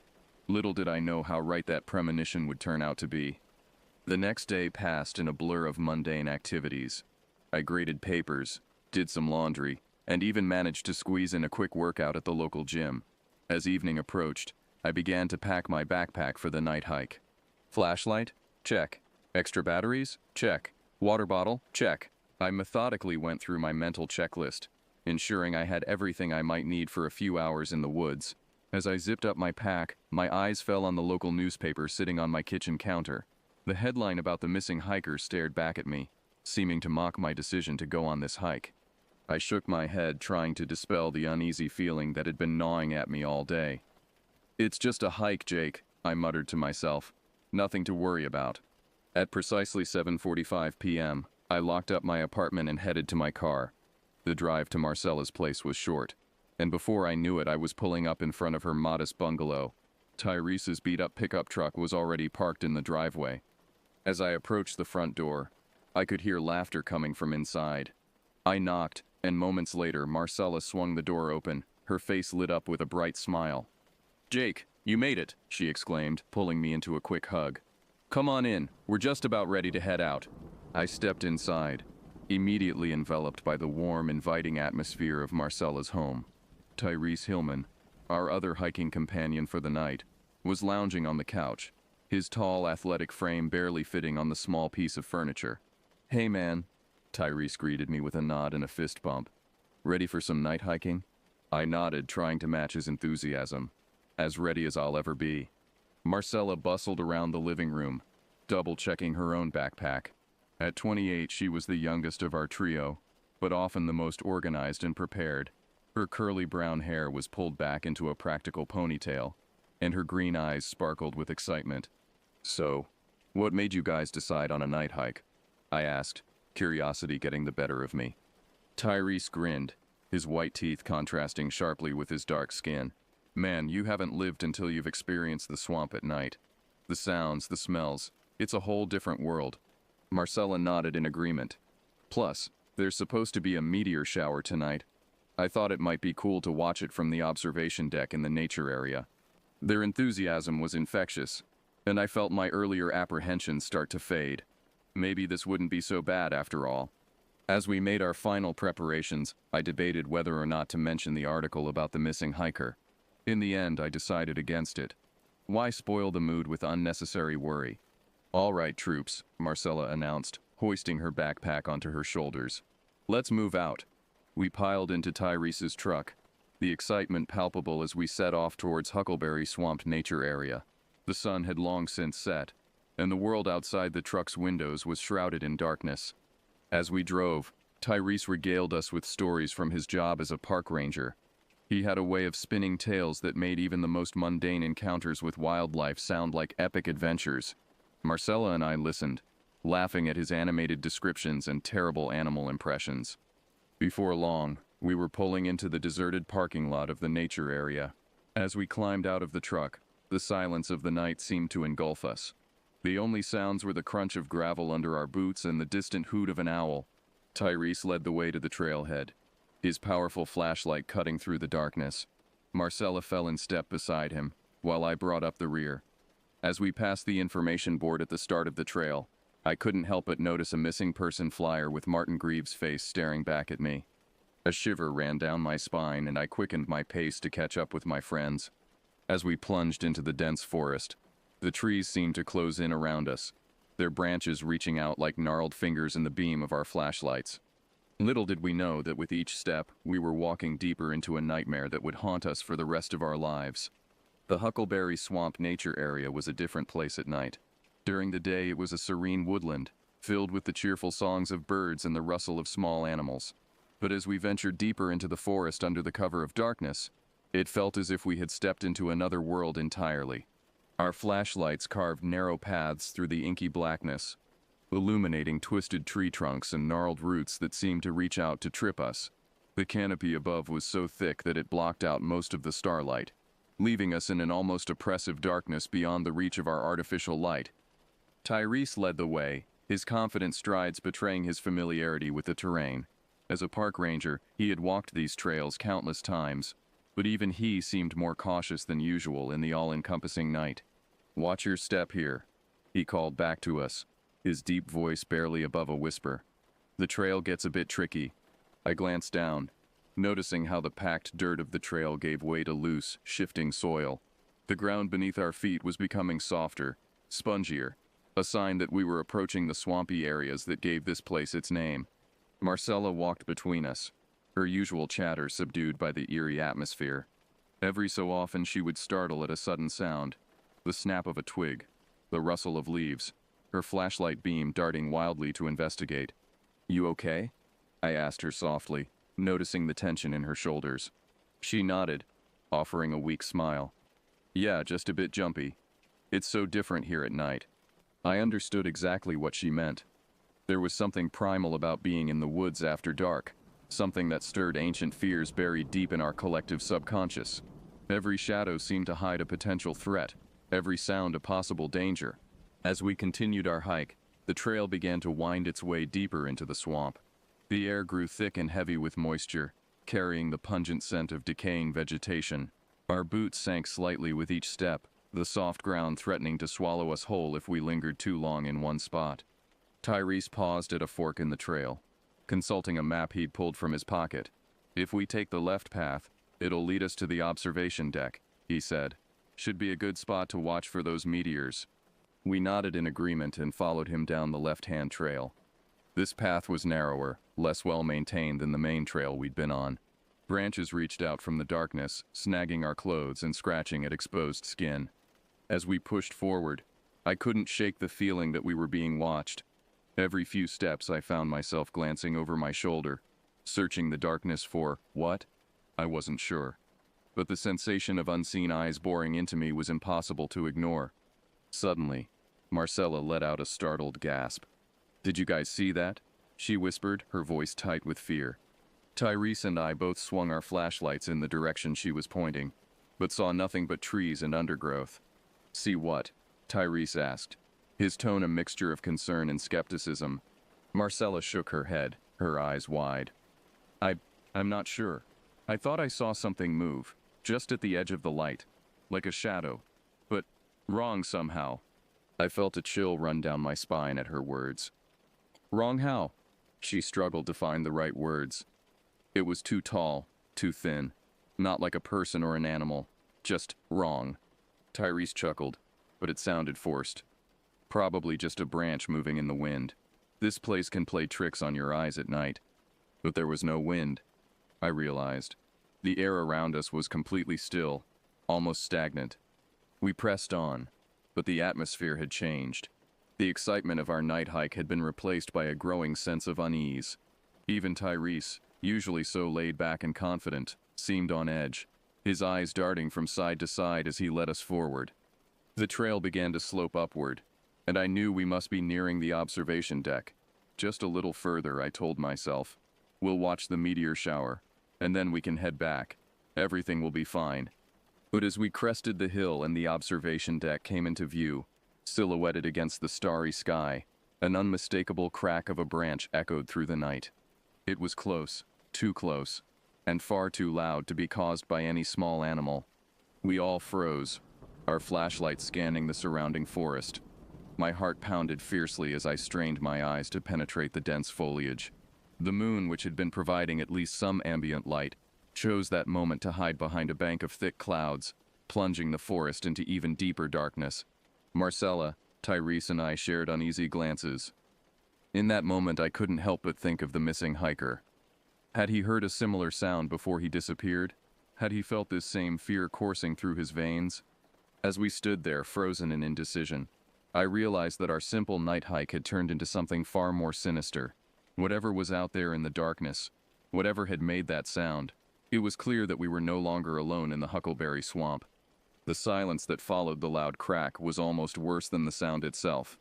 Little did I know how right that premonition would turn out to be. The next day passed in a blur of mundane activities. I graded papers, did some laundry, and even managed to squeeze in a quick workout at the local gym. As evening approached, I began to pack my backpack for the night hike. Flashlight? Check. Extra batteries? Check. Water bottle? Check. I methodically went through my mental checklist, ensuring I had everything I might need for a few hours in the woods. As I zipped up my pack, my eyes fell on the local newspaper sitting on my kitchen counter. The headline about the missing hiker stared back at me, seeming to mock my decision to go on this hike. I shook my head, trying to dispel the uneasy feeling that had been gnawing at me all day. "It's just a hike, Jake," I muttered to myself. "Nothing to worry about." At precisely 7:45 p.m., I locked up my apartment and headed to my car. The drive to Marcella's place was short, and before I knew it, I was pulling up in front of her modest bungalow. Tyrese's beat-up pickup truck was already parked in the driveway. As I approached the front door, I could hear laughter coming from inside. I knocked, and moments later, Marcella swung the door open, her face lit up with a bright smile. "Jake, you made it," she exclaimed, pulling me into a quick hug. "Come on in, we're just about ready to head out." I stepped inside, immediately enveloped by the warm, inviting atmosphere of Marcella's home. Tyrese Hillman, our other hiking companion for the night, was lounging on the couch, his tall, athletic frame barely fitting on the small piece of furniture. "Hey man," Tyrese greeted me with a nod and a fist bump. "Ready for some night hiking?" I nodded, trying to match his enthusiasm. "As ready as I'll ever be." Marcella bustled around the living room, double-checking her own backpack. At 28, she was the youngest of our trio, but often the most organized and prepared. Her curly brown hair was pulled back into a practical ponytail, and her green eyes sparkled with excitement. "So, what made you guys decide on a night hike?" I asked, curiosity getting the better of me. Tyrese grinned, his white teeth contrasting sharply with his dark skin. "Man, you haven't lived until you've experienced the swamp at night. The sounds, the smells, it's a whole different world." Marcella nodded in agreement. "Plus, there's supposed to be a meteor shower tonight. I thought it might be cool to watch it from the observation deck in the nature area. Their enthusiasm was infectious, and I felt my earlier apprehensions start to fade. Maybe this wouldn't be so bad after all. As we made our final preparations, I debated whether or not to mention the article about the missing hiker. In the end, I decided against it. Why spoil the mood with unnecessary worry? "All right, troops," Marcella announced, hoisting her backpack onto her shoulders. "Let's move out." We piled into Tyrese's truck, the excitement palpable as we set off towards Huckleberry Swamp Nature Area. The sun had long since set, and the world outside the truck's windows was shrouded in darkness. As we drove, Tyrese regaled us with stories from his job as a park ranger. He had a way of spinning tales that made even the most mundane encounters with wildlife sound like epic adventures. Marcella and I listened, laughing at his animated descriptions and terrible animal impressions. Before long, we were pulling into the deserted parking lot of the nature area. As we climbed out of the truck, the silence of the night seemed to engulf us. The only sounds were the crunch of gravel under our boots and the distant hoot of an owl. Tyrese led the way to the trailhead, his powerful flashlight cutting through the darkness. Marcella fell in step beside him, while I brought up the rear. As we passed the information board at the start of the trail, I couldn't help but notice a missing person flyer with Martin Greaves' face staring back at me. A shiver ran down my spine and I quickened my pace to catch up with my friends. As we plunged into the dense forest, the trees seemed to close in around us, their branches reaching out like gnarled fingers in the beam of our flashlights. Little did we know that with each step, we were walking deeper into a nightmare that would haunt us for the rest of our lives. The Huckleberry Swamp Nature Area was a different place at night. During the day, it was a serene woodland, filled with the cheerful songs of birds and the rustle of small animals. But as we ventured deeper into the forest under the cover of darkness, it felt as if we had stepped into another world entirely. Our flashlights carved narrow paths through the inky blackness, illuminating twisted tree trunks and gnarled roots that seemed to reach out to trip us. The canopy above was so thick that it blocked out most of the starlight, leaving us in an almost oppressive darkness beyond the reach of our artificial light. Tyrese led the way, his confident strides betraying his familiarity with the terrain. As a park ranger, he had walked these trails countless times, but even he seemed more cautious than usual in the all-encompassing night. "Watch your step here," he called back to us, his deep voice barely above a whisper. "The trail gets a bit tricky." I glanced down, noticing how the packed dirt of the trail gave way to loose, shifting soil. The ground beneath our feet was becoming softer, spongier, a sign that we were approaching the swampy areas that gave this place its name. Marcella walked between us, her usual chatter subdued by the eerie atmosphere. Every so often she would startle at a sudden sound, the snap of a twig, the rustle of leaves, her flashlight beam darting wildly to investigate. "You okay?" I asked her softly, noticing the tension in her shoulders. She nodded, offering a weak smile. "Yeah, just a bit jumpy. It's so different here at night." I understood exactly what she meant. There was something primal about being in the woods after dark, something that stirred ancient fears buried deep in our collective subconscious. Every shadow seemed to hide a potential threat, every sound a possible danger. As we continued our hike, the trail began to wind its way deeper into the swamp. The air grew thick and heavy with moisture, carrying the pungent scent of decaying vegetation. Our boots sank slightly with each step, the soft ground threatening to swallow us whole if we lingered too long in one spot. Tyrese paused at a fork in the trail, consulting a map he'd pulled from his pocket. "If we take the left path, it'll lead us to the observation deck," he said. "Should be a good spot to watch for those meteors." We nodded in agreement and followed him down the left-hand trail. This path was narrower, less well-maintained than the main trail we'd been on. Branches reached out from the darkness, snagging our clothes and scratching at exposed skin. As we pushed forward, I couldn't shake the feeling that we were being watched. Every few steps I found myself glancing over my shoulder, searching the darkness for what? I wasn't sure. But the sensation of unseen eyes boring into me was impossible to ignore. Suddenly, Marcella let out a startled gasp. "Did you guys see that?" she whispered, her voice tight with fear. Tyrese and I both swung our flashlights in the direction she was pointing, but saw nothing but trees and undergrowth. "See what?" Tyrese asked, his tone a mixture of concern and skepticism. Marcella shook her head, her eyes wide. I'm not sure." I thought I saw something move, just at the edge of the light, like a shadow. But wrong somehow. I felt a chill run down my spine at her words. Wrong how? She struggled to find the right words. It was too tall, too thin. Not like a person or an animal. Just wrong. Tyrese chuckled, but it sounded forced. Probably just a branch moving in the wind. This place can play tricks on your eyes at night. But there was no wind, I realized. The air around us was completely still, almost stagnant. We pressed on, but the atmosphere had changed. The excitement of our night hike had been replaced by a growing sense of unease. Even Tyrese, usually so laid back and confident, seemed on edge, his eyes darting from side to side as he led us forward. The trail began to slope upward, and I knew we must be nearing the observation deck. Just a little further, I told myself. We'll watch the meteor shower, and then we can head back. Everything will be fine. But as we crested the hill and the observation deck came into view, silhouetted against the starry sky, an unmistakable crack of a branch echoed through the night. It was close, too close, and far too loud to be caused by any small animal. We all froze, our flashlights scanning the surrounding forest. My heart pounded fiercely as I strained my eyes to penetrate the dense foliage. The moon, which had been providing at least some ambient light, chose that moment to hide behind a bank of thick clouds, plunging the forest into even deeper darkness. Marcella, Tyrese, and I shared uneasy glances. In that moment, I couldn't help but think of the missing hiker. Had he heard a similar sound before he disappeared? Had he felt this same fear coursing through his veins? As we stood there, frozen in indecision, I realized that our simple night hike had turned into something far more sinister. Whatever was out there in the darkness, whatever had made that sound, it was clear that we were no longer alone in the Huckleberry Swamp. The silence that followed the loud crack was almost worse than the sound itself.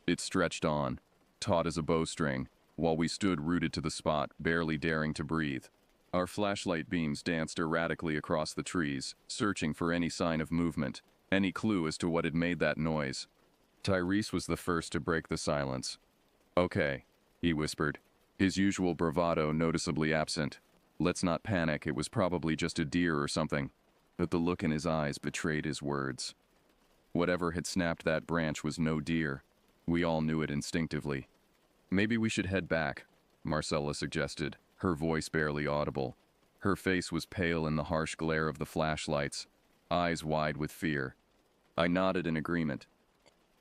It stretched on, taut as a bowstring, while we stood rooted to the spot, barely daring to breathe. Our flashlight beams danced erratically across the trees, searching for any sign of movement, any clue as to what had made that noise. Tyrese was the first to break the silence. "Okay," he whispered, his usual bravado noticeably absent. "Let's not panic, it was probably just a deer or something." But the look in his eyes betrayed his words. Whatever had snapped that branch was no deer. We all knew it instinctively. "Maybe we should head back," Marcella suggested, her voice barely audible. Her face was pale in the harsh glare of the flashlights, eyes wide with fear. I nodded in agreement.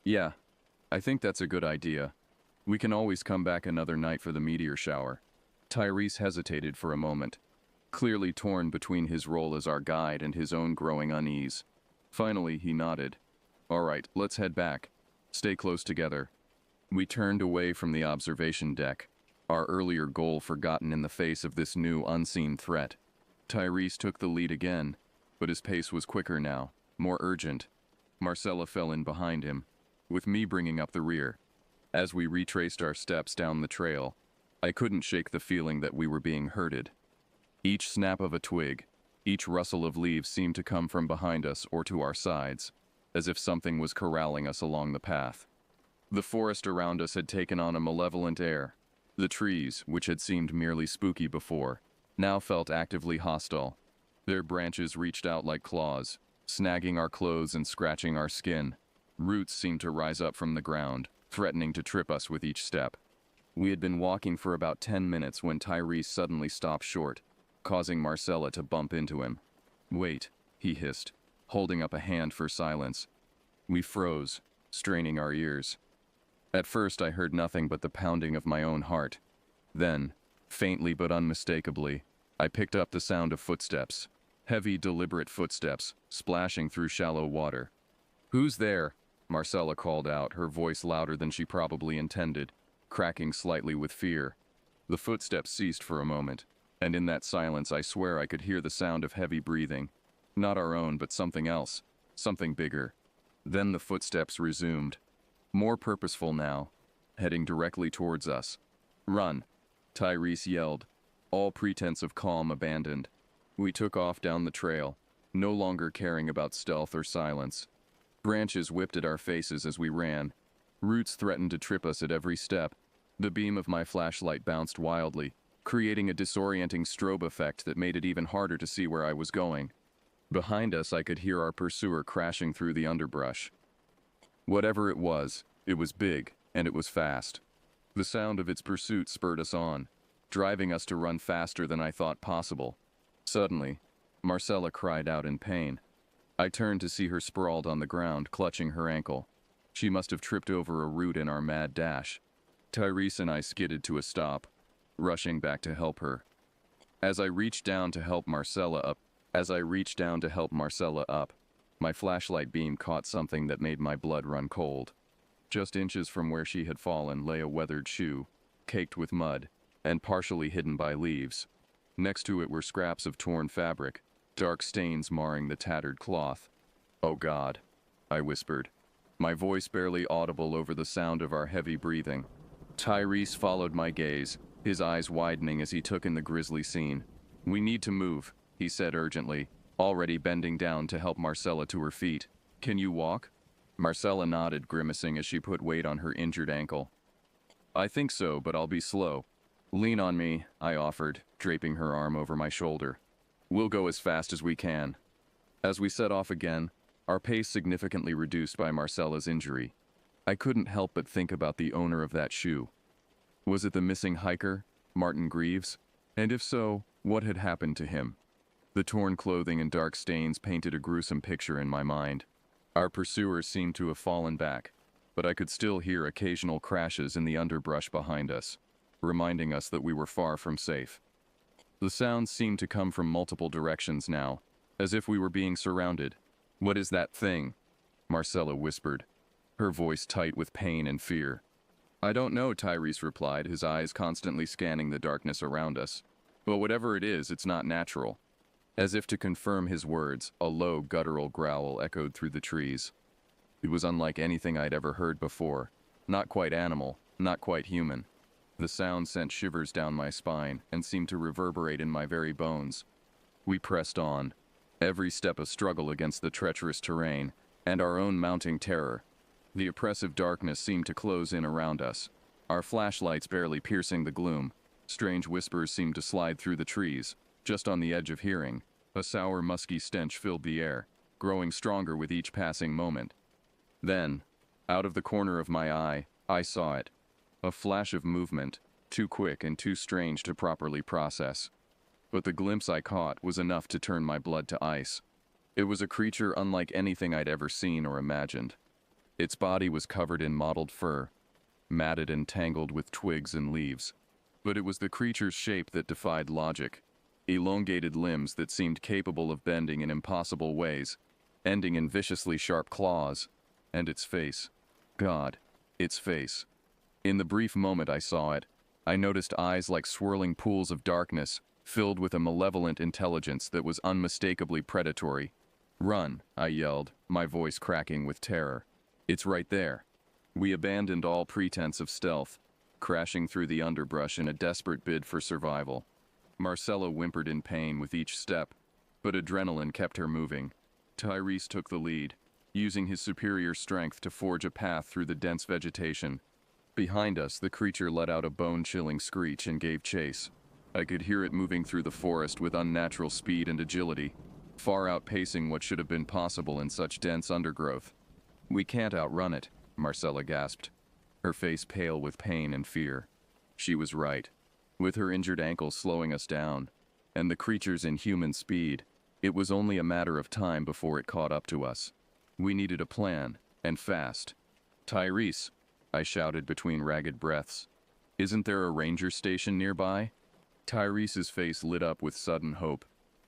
"Yeah, I think that's a good idea. We can always come back another night for the meteor shower." Tyrese hesitated for a moment, clearly torn between his role as our guide and his own growing unease. Finally, he nodded. "All right, let's head back. Stay close together." We turned away from the observation deck, our earlier goal forgotten in the face of this new unseen threat. Tyrese took the lead again, but his pace was quicker now, more urgent. Marcella fell in behind him, with me bringing up the rear. As we retraced our steps down the trail, I couldn't shake the feeling that we were being herded. Each snap of a twig, each rustle of leaves seemed to come from behind us or to our sides, as if something was corralling us along the path. The forest around us had taken on a malevolent air. The trees, which had seemed merely spooky before, now felt actively hostile. Their branches reached out like claws, snagging our clothes and scratching our skin. Roots seemed to rise up from the ground, threatening to trip us with each step. We had been walking for about 10 minutes when Tyrese suddenly stopped short, causing Marcella to bump into him. "Wait," he hissed, holding up a hand for silence. We froze, straining our ears. At first I heard nothing but the pounding of my own heart. Then, faintly but unmistakably, I picked up the sound of footsteps. Heavy, deliberate footsteps, splashing through shallow water. "Who's there?" Marcella called out, her voice louder than she probably intended, cracking slightly with fear. The footsteps ceased for a moment, and in that silence I swear I could hear the sound of heavy breathing. Not our own, but something else, something bigger. Then the footsteps resumed, more purposeful now, heading directly towards us. "Run!" Tyrese yelled, all pretense of calm abandoned. We took off down the trail, no longer caring about stealth or silence. Branches whipped at our faces as we ran. Roots threatened to trip us at every step. The beam of my flashlight bounced wildly, creating a disorienting strobe effect that made it even harder to see where I was going. Behind us, I could hear our pursuer crashing through the underbrush. Whatever it was big, and it was fast. The sound of its pursuit spurred us on, driving us to run faster than I thought possible. Suddenly, Marcella cried out in pain. I turned to see her sprawled on the ground, clutching her ankle. She must have tripped over a root in our mad dash. Tyrese and I skidded to a stop, rushing back to help her. As I reached down to help Marcella up, my flashlight beam caught something that made my blood run cold. Just inches from where she had fallen lay a weathered shoe, caked with mud, and partially hidden by leaves. Next to it were scraps of torn fabric, dark stains marring the tattered cloth. "Oh God," I whispered, my voice barely audible over the sound of our heavy breathing. Tyrese followed my gaze, his eyes widening as he took in the grisly scene. "We need to move," he said urgently, already bending down to help Marcella to her feet. "Can you walk?" Marcella nodded, grimacing as she put weight on her injured ankle. "I think so, but I'll be slow." "Lean on me," I offered, draping her arm over my shoulder. "We'll go as fast as we can." As we set off again, our pace significantly reduced by Marcella's injury. I couldn't help but think about the owner of that shoe. Was it the missing hiker, Martin Greaves? And if so, what had happened to him? The torn clothing and dark stains painted a gruesome picture in my mind. Our pursuers seemed to have fallen back, but I could still hear occasional crashes in the underbrush behind us, reminding us that we were far from safe. The sounds seemed to come from multiple directions now, as if we were being surrounded. "What is that thing?" Marcella whispered, her voice tight with pain and fear. "I don't know," Tyrese replied, his eyes constantly scanning the darkness around us. "But whatever it is, it's not natural." As if to confirm his words, a low, guttural growl echoed through the trees. It was unlike anything I'd ever heard before. Not quite animal, not quite human. The sound sent shivers down my spine and seemed to reverberate in my very bones. We pressed on, every step a struggle against the treacherous terrain and our own mounting terror. The oppressive darkness seemed to close in around us, our flashlights barely piercing the gloom. Strange whispers seemed to slide through the trees, just on the edge of hearing. A sour, musky stench filled the air, growing stronger with each passing moment. Then, out of the corner of my eye, I saw it. A flash of movement, too quick and too strange to properly process. But the glimpse I caught was enough to turn my blood to ice. It was a creature unlike anything I'd ever seen or imagined. Its body was covered in mottled fur, matted and tangled with twigs and leaves. But it was the creature's shape that defied logic. Elongated limbs that seemed capable of bending in impossible ways, ending in viciously sharp claws. And its face. God, its face. In the brief moment I saw it, I noticed eyes like swirling pools of darkness, filled with a malevolent intelligence that was unmistakably predatory. "Run," I yelled, my voice cracking with terror. "It's right there." We abandoned all pretense of stealth, crashing through the underbrush in a desperate bid for survival. Marcella whimpered in pain with each step, but adrenaline kept her moving. Tyrese took the lead, using his superior strength to forge a path through the dense vegetation. Behind us, the creature let out a bone-chilling screech and gave chase. I could hear it moving through the forest with unnatural speed and agility, far outpacing what should have been possible in such dense undergrowth. "We can't outrun it," Marcella gasped, her face pale with pain and fear. She was right. With her injured ankle slowing us down, and the creature's inhuman speed, it was only a matter of time before it caught up to us. We needed a plan, and fast. "Tyrese," I shouted between ragged breaths. "Isn't there a ranger station nearby?" Tyrese's face lit up with sudden hope.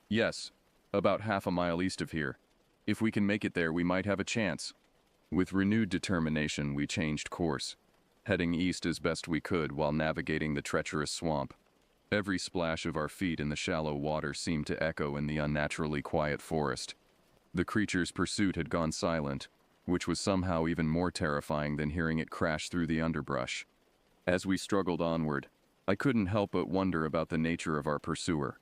"Yes, about half a mile east of here. If we can make it there, we might have a chance." With renewed determination, we changed course, heading east as best we could while navigating the treacherous swamp. Every splash of our feet in the shallow water seemed to echo in the unnaturally quiet forest. The creature's pursuit had gone silent, which was somehow even more terrifying than hearing it crash through the underbrush. As we struggled onward, I couldn't help but wonder about the nature of our pursuer.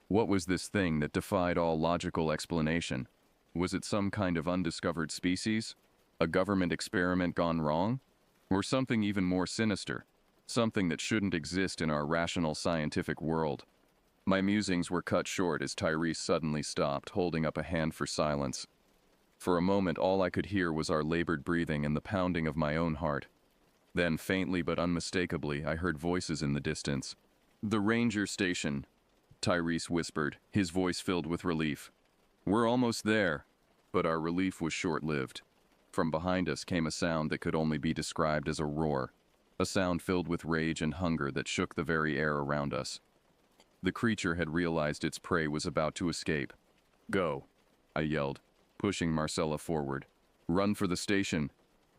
What was this thing that defied all logical explanation? Was it some kind of undiscovered species? A government experiment gone wrong? Or something even more sinister? something that shouldn't exist in our rational scientific world. My musings were cut short as Tyrese suddenly stopped, holding up a hand for silence. For a moment, all I could hear was our labored breathing and the pounding of my own heart. Then, faintly but unmistakably, I heard voices in the distance. "The ranger station," Tyrese whispered, his voice filled with relief. "We're almost there." But our relief was short-lived. From behind us came a sound that could only be described as a roar, a sound filled with rage and hunger that shook the very air around us. The creature had realized its prey was about to escape. "Go," I yelled, pushing Marcella forward. "Run for the station."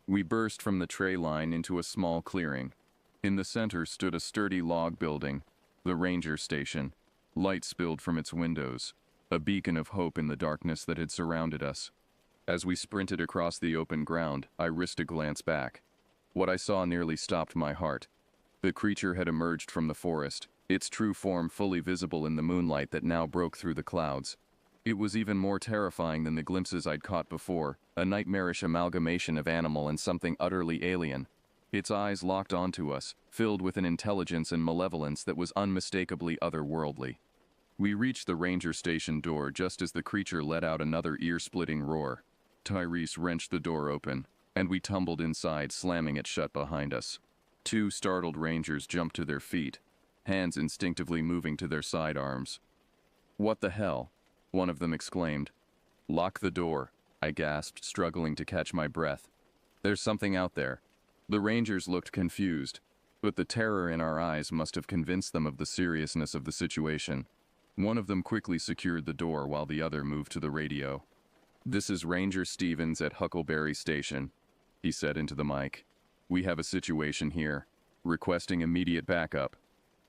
We burst from the tray line into a small clearing. In the center stood a sturdy log building, the ranger station. Light spilled from its windows, a beacon of hope in the darkness that had surrounded us. As we sprinted across the open ground, I risked a glance back. What I saw nearly stopped my heart. The creature had emerged from the forest, its true form fully visible in the moonlight that now broke through the clouds. It was even more terrifying than the glimpses I'd caught before, a nightmarish amalgamation of animal and something utterly alien. Its eyes locked onto us, filled with an intelligence and malevolence that was unmistakably otherworldly. We reached the ranger station door just as the creature let out another ear-splitting roar. Tyrese wrenched the door open, and we tumbled inside, slamming it shut behind us. Two startled rangers jumped to their feet, hands instinctively moving to their sidearms. "What the hell?" one of them exclaimed. "Lock the door," I gasped, struggling to catch my breath. "There's something out there." The rangers looked confused, but the terror in our eyes must have convinced them of the seriousness of the situation. One of them quickly secured the door while the other moved to the radio. "This is Ranger Stevens at Huckleberry Station," he said into the mic. "We have a situation here, requesting immediate backup."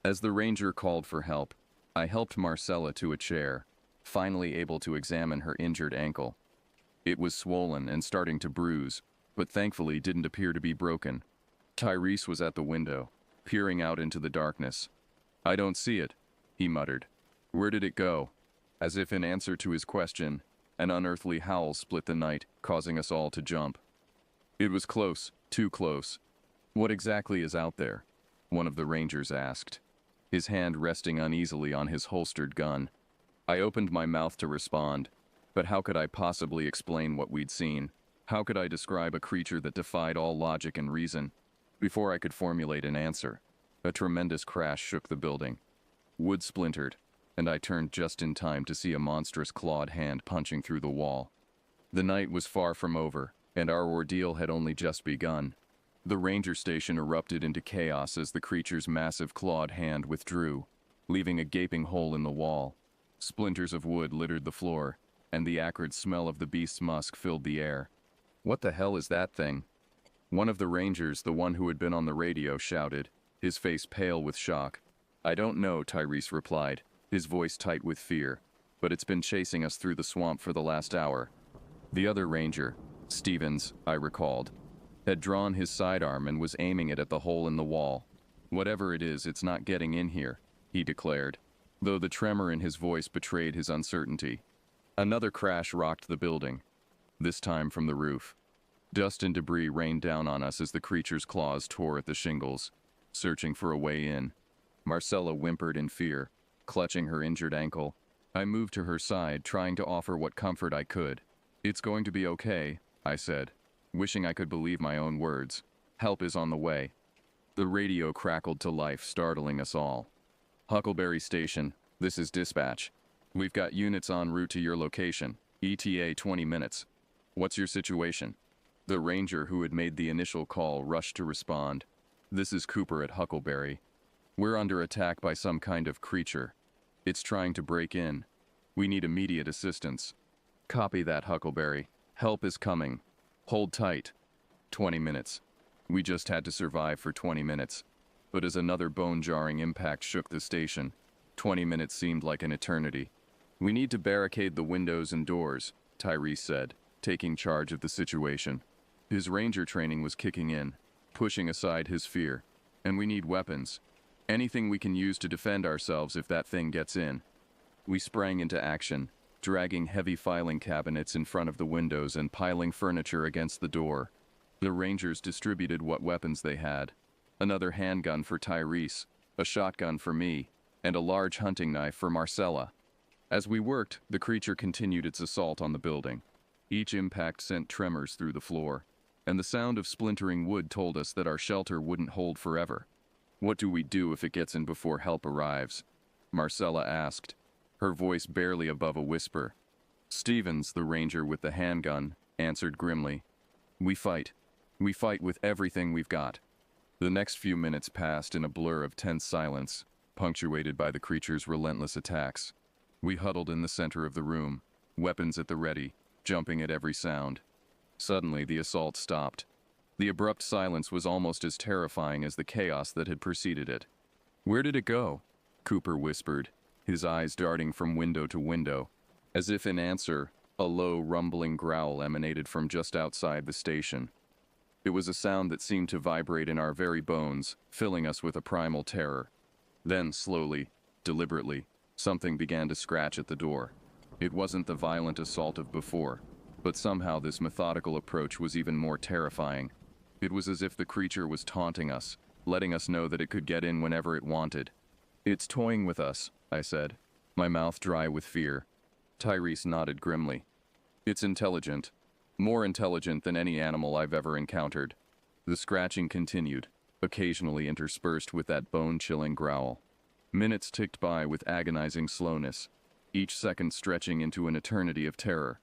As the ranger called for help, I helped Marcella to a chair, finally able to examine her injured ankle. It was swollen and starting to bruise, but thankfully didn't appear to be broken. Tyrese was at the window, peering out into the darkness. "I don't see it," he muttered. "Where did it go?" As if in answer to his question, an unearthly howl split the night, causing us all to jump. "It was close, too close." "What exactly is out there?" one of the rangers asked, his hand resting uneasily on his holstered gun. I opened my mouth to respond, but how could I possibly explain what we'd seen? How could I describe a creature that defied all logic and reason? Before I could formulate an answer, a tremendous crash shook the building. Wood splintered, and I turned just in time to see a monstrous clawed hand punching through the wall. The night was far from over, and our ordeal had only just begun. The ranger station erupted into chaos as the creature's massive clawed hand withdrew, leaving a gaping hole in the wall. Splinters of wood littered the floor, and the acrid smell of the beast's musk filled the air. "What the hell is that thing?" One of the rangers, the one who had been on the radio, shouted, his face pale with shock. "I don't know," Tyrese replied, his voice tight with fear, "but it's been chasing us through the swamp for the last hour." The other ranger, Stevens, I recalled, had drawn his sidearm and was aiming it at the hole in the wall. "Whatever it is, it's not getting in here," he declared, though the tremor in his voice betrayed his uncertainty. Another crash rocked the building, this time from the roof. Dust and debris rained down on us as the creature's claws tore at the shingles, searching for a way in. Marcella whimpered in fear, clutching her injured ankle. I moved to her side, trying to offer what comfort I could. "It's going to be okay," I said, wishing I could believe my own words. "Help is on the way." The radio crackled to life, startling us all. "Huckleberry Station, this is dispatch. We've got units en route to your location, ETA 20 minutes. What's your situation?" The ranger who had made the initial call rushed to respond. "This is Cooper at Huckleberry. We're under attack by some kind of creature. It's trying to break in. We need immediate assistance." "Copy that, Huckleberry. Help is coming. Hold tight." 20 minutes. We just had to survive for 20 minutes. But as another bone-jarring impact shook the station, 20 minutes seemed like an eternity. "We need to barricade the windows and doors," Tyrese said, taking charge of the situation. His ranger training was kicking in, pushing aside his fear. "And we need weapons. Anything we can use to defend ourselves if that thing gets in." We sprang into action, dragging heavy filing cabinets in front of the windows and piling furniture against the door. The rangers distributed what weapons they had. another handgun for Tyrese, a shotgun for me, and a large hunting knife for Marcella. As we worked, the creature continued its assault on the building. Each impact sent tremors through the floor, and the sound of splintering wood told us that our shelter wouldn't hold forever. "What do we do if it gets in before help arrives?" Marcella asked, her voice barely above a whisper. Stevens, the ranger with the handgun, answered grimly, "We fight. We fight with everything we've got." The next few minutes passed in a blur of tense silence, punctuated by the creature's relentless attacks. We huddled in the center of the room, weapons at the ready, jumping at every sound. Suddenly, the assault stopped. The abrupt silence was almost as terrifying as the chaos that had preceded it. "Where did it go?" Cooper whispered, his eyes darting from window to window. As if in answer, a low, rumbling growl emanated from just outside the station. It was a sound that seemed to vibrate in our very bones, filling us with a primal terror. Then, slowly, deliberately, something began to scratch at the door. It wasn't the violent assault of before, but somehow this methodical approach was even more terrifying. It was as if the creature was taunting us, letting us know that it could get in whenever it wanted. "It's toying with us," I said, my mouth dry with fear. Tyrese nodded grimly. "It's intelligent. More intelligent than any animal I've ever encountered." The scratching continued, occasionally interspersed with that bone-chilling growl. Minutes ticked by with agonizing slowness, each second stretching into an eternity of terror.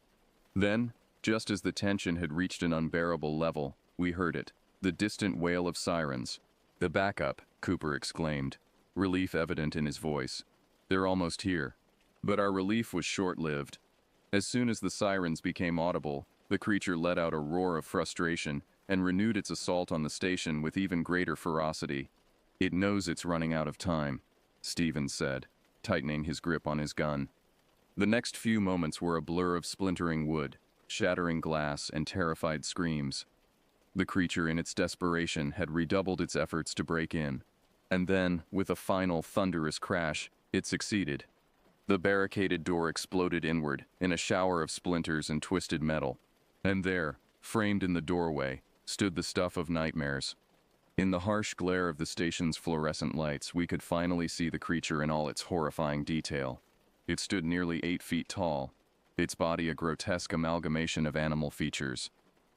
Then, just as the tension had reached an unbearable level, we heard it, the distant wail of sirens. "The backup," Cooper exclaimed, relief evident in his voice. "They're almost here." But our relief was short-lived. As soon as the sirens became audible, the creature let out a roar of frustration and renewed its assault on the station with even greater ferocity. "It knows it's running out of time," Stevens said, tightening his grip on his gun. The next few moments were a blur of splintering wood, shattering glass, and terrified screams. The creature, in its desperation, had redoubled its efforts to break in. And then, with a final thunderous crash, it succeeded. The barricaded door exploded inward, in a shower of splinters and twisted metal. And there, framed in the doorway, stood the stuff of nightmares. In the harsh glare of the station's fluorescent lights, we could finally see the creature in all its horrifying detail. It stood nearly 8 feet tall, its body a grotesque amalgamation of animal features.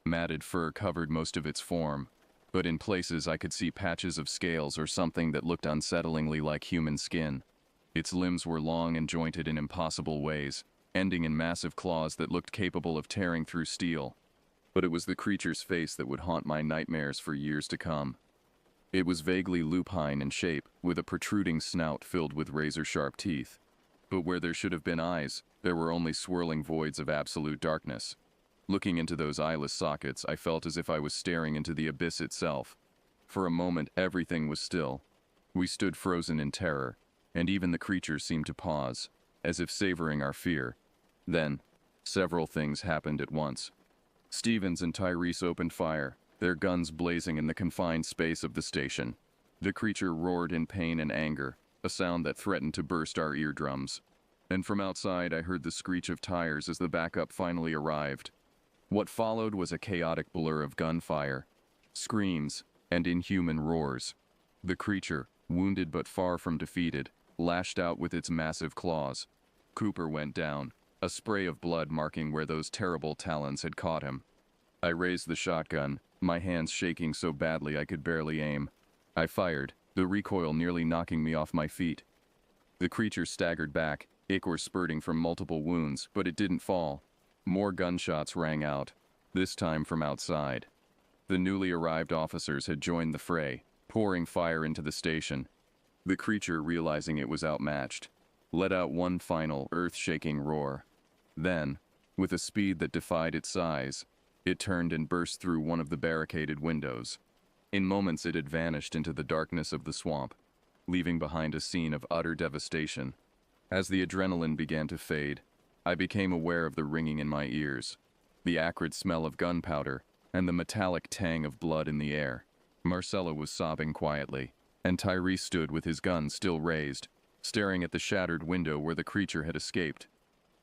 Matted fur covered most of its form, but in places I could see patches of scales or something that looked unsettlingly like human skin. Its limbs were long and jointed in impossible ways, ending in massive claws that looked capable of tearing through steel. But it was the creature's face that would haunt my nightmares for years to come. It was vaguely lupine in shape, with a protruding snout filled with razor-sharp teeth. But where there should have been eyes, there were only swirling voids of absolute darkness. Looking into those eyeless sockets, I felt as if I was staring into the abyss itself. For a moment, everything was still. We stood frozen in terror, and even the creature seemed to pause, as if savoring our fear. Then, several things happened at once. Stevens and Tyrese opened fire, their guns blazing in the confined space of the station. The creature roared in pain and anger, a sound that threatened to burst our eardrums. And from outside I heard the screech of tires as the backup finally arrived. What followed was a chaotic blur of gunfire, screams, and inhuman roars. The creature, wounded but far from defeated, lashed out with its massive claws. Cooper went down, a spray of blood marking where those terrible talons had caught him. I raised the shotgun, my hands shaking so badly I could barely aim. I fired, the recoil nearly knocking me off my feet. The creature staggered back, ichor spurting from multiple wounds, but it didn't fall. More gunshots rang out, this time from outside. The newly arrived officers had joined the fray, pouring fire into the station. The creature, realizing it was outmatched, let out one final, earth-shaking roar. Then, with a speed that defied its size, it turned and burst through one of the barricaded windows. In moments it had vanished into the darkness of the swamp, leaving behind a scene of utter devastation. As the adrenaline began to fade, I became aware of the ringing in my ears, the acrid smell of gunpowder, and the metallic tang of blood in the air. Marcella was sobbing quietly, and Tyrese stood with his gun still raised, staring at the shattered window where the creature had escaped.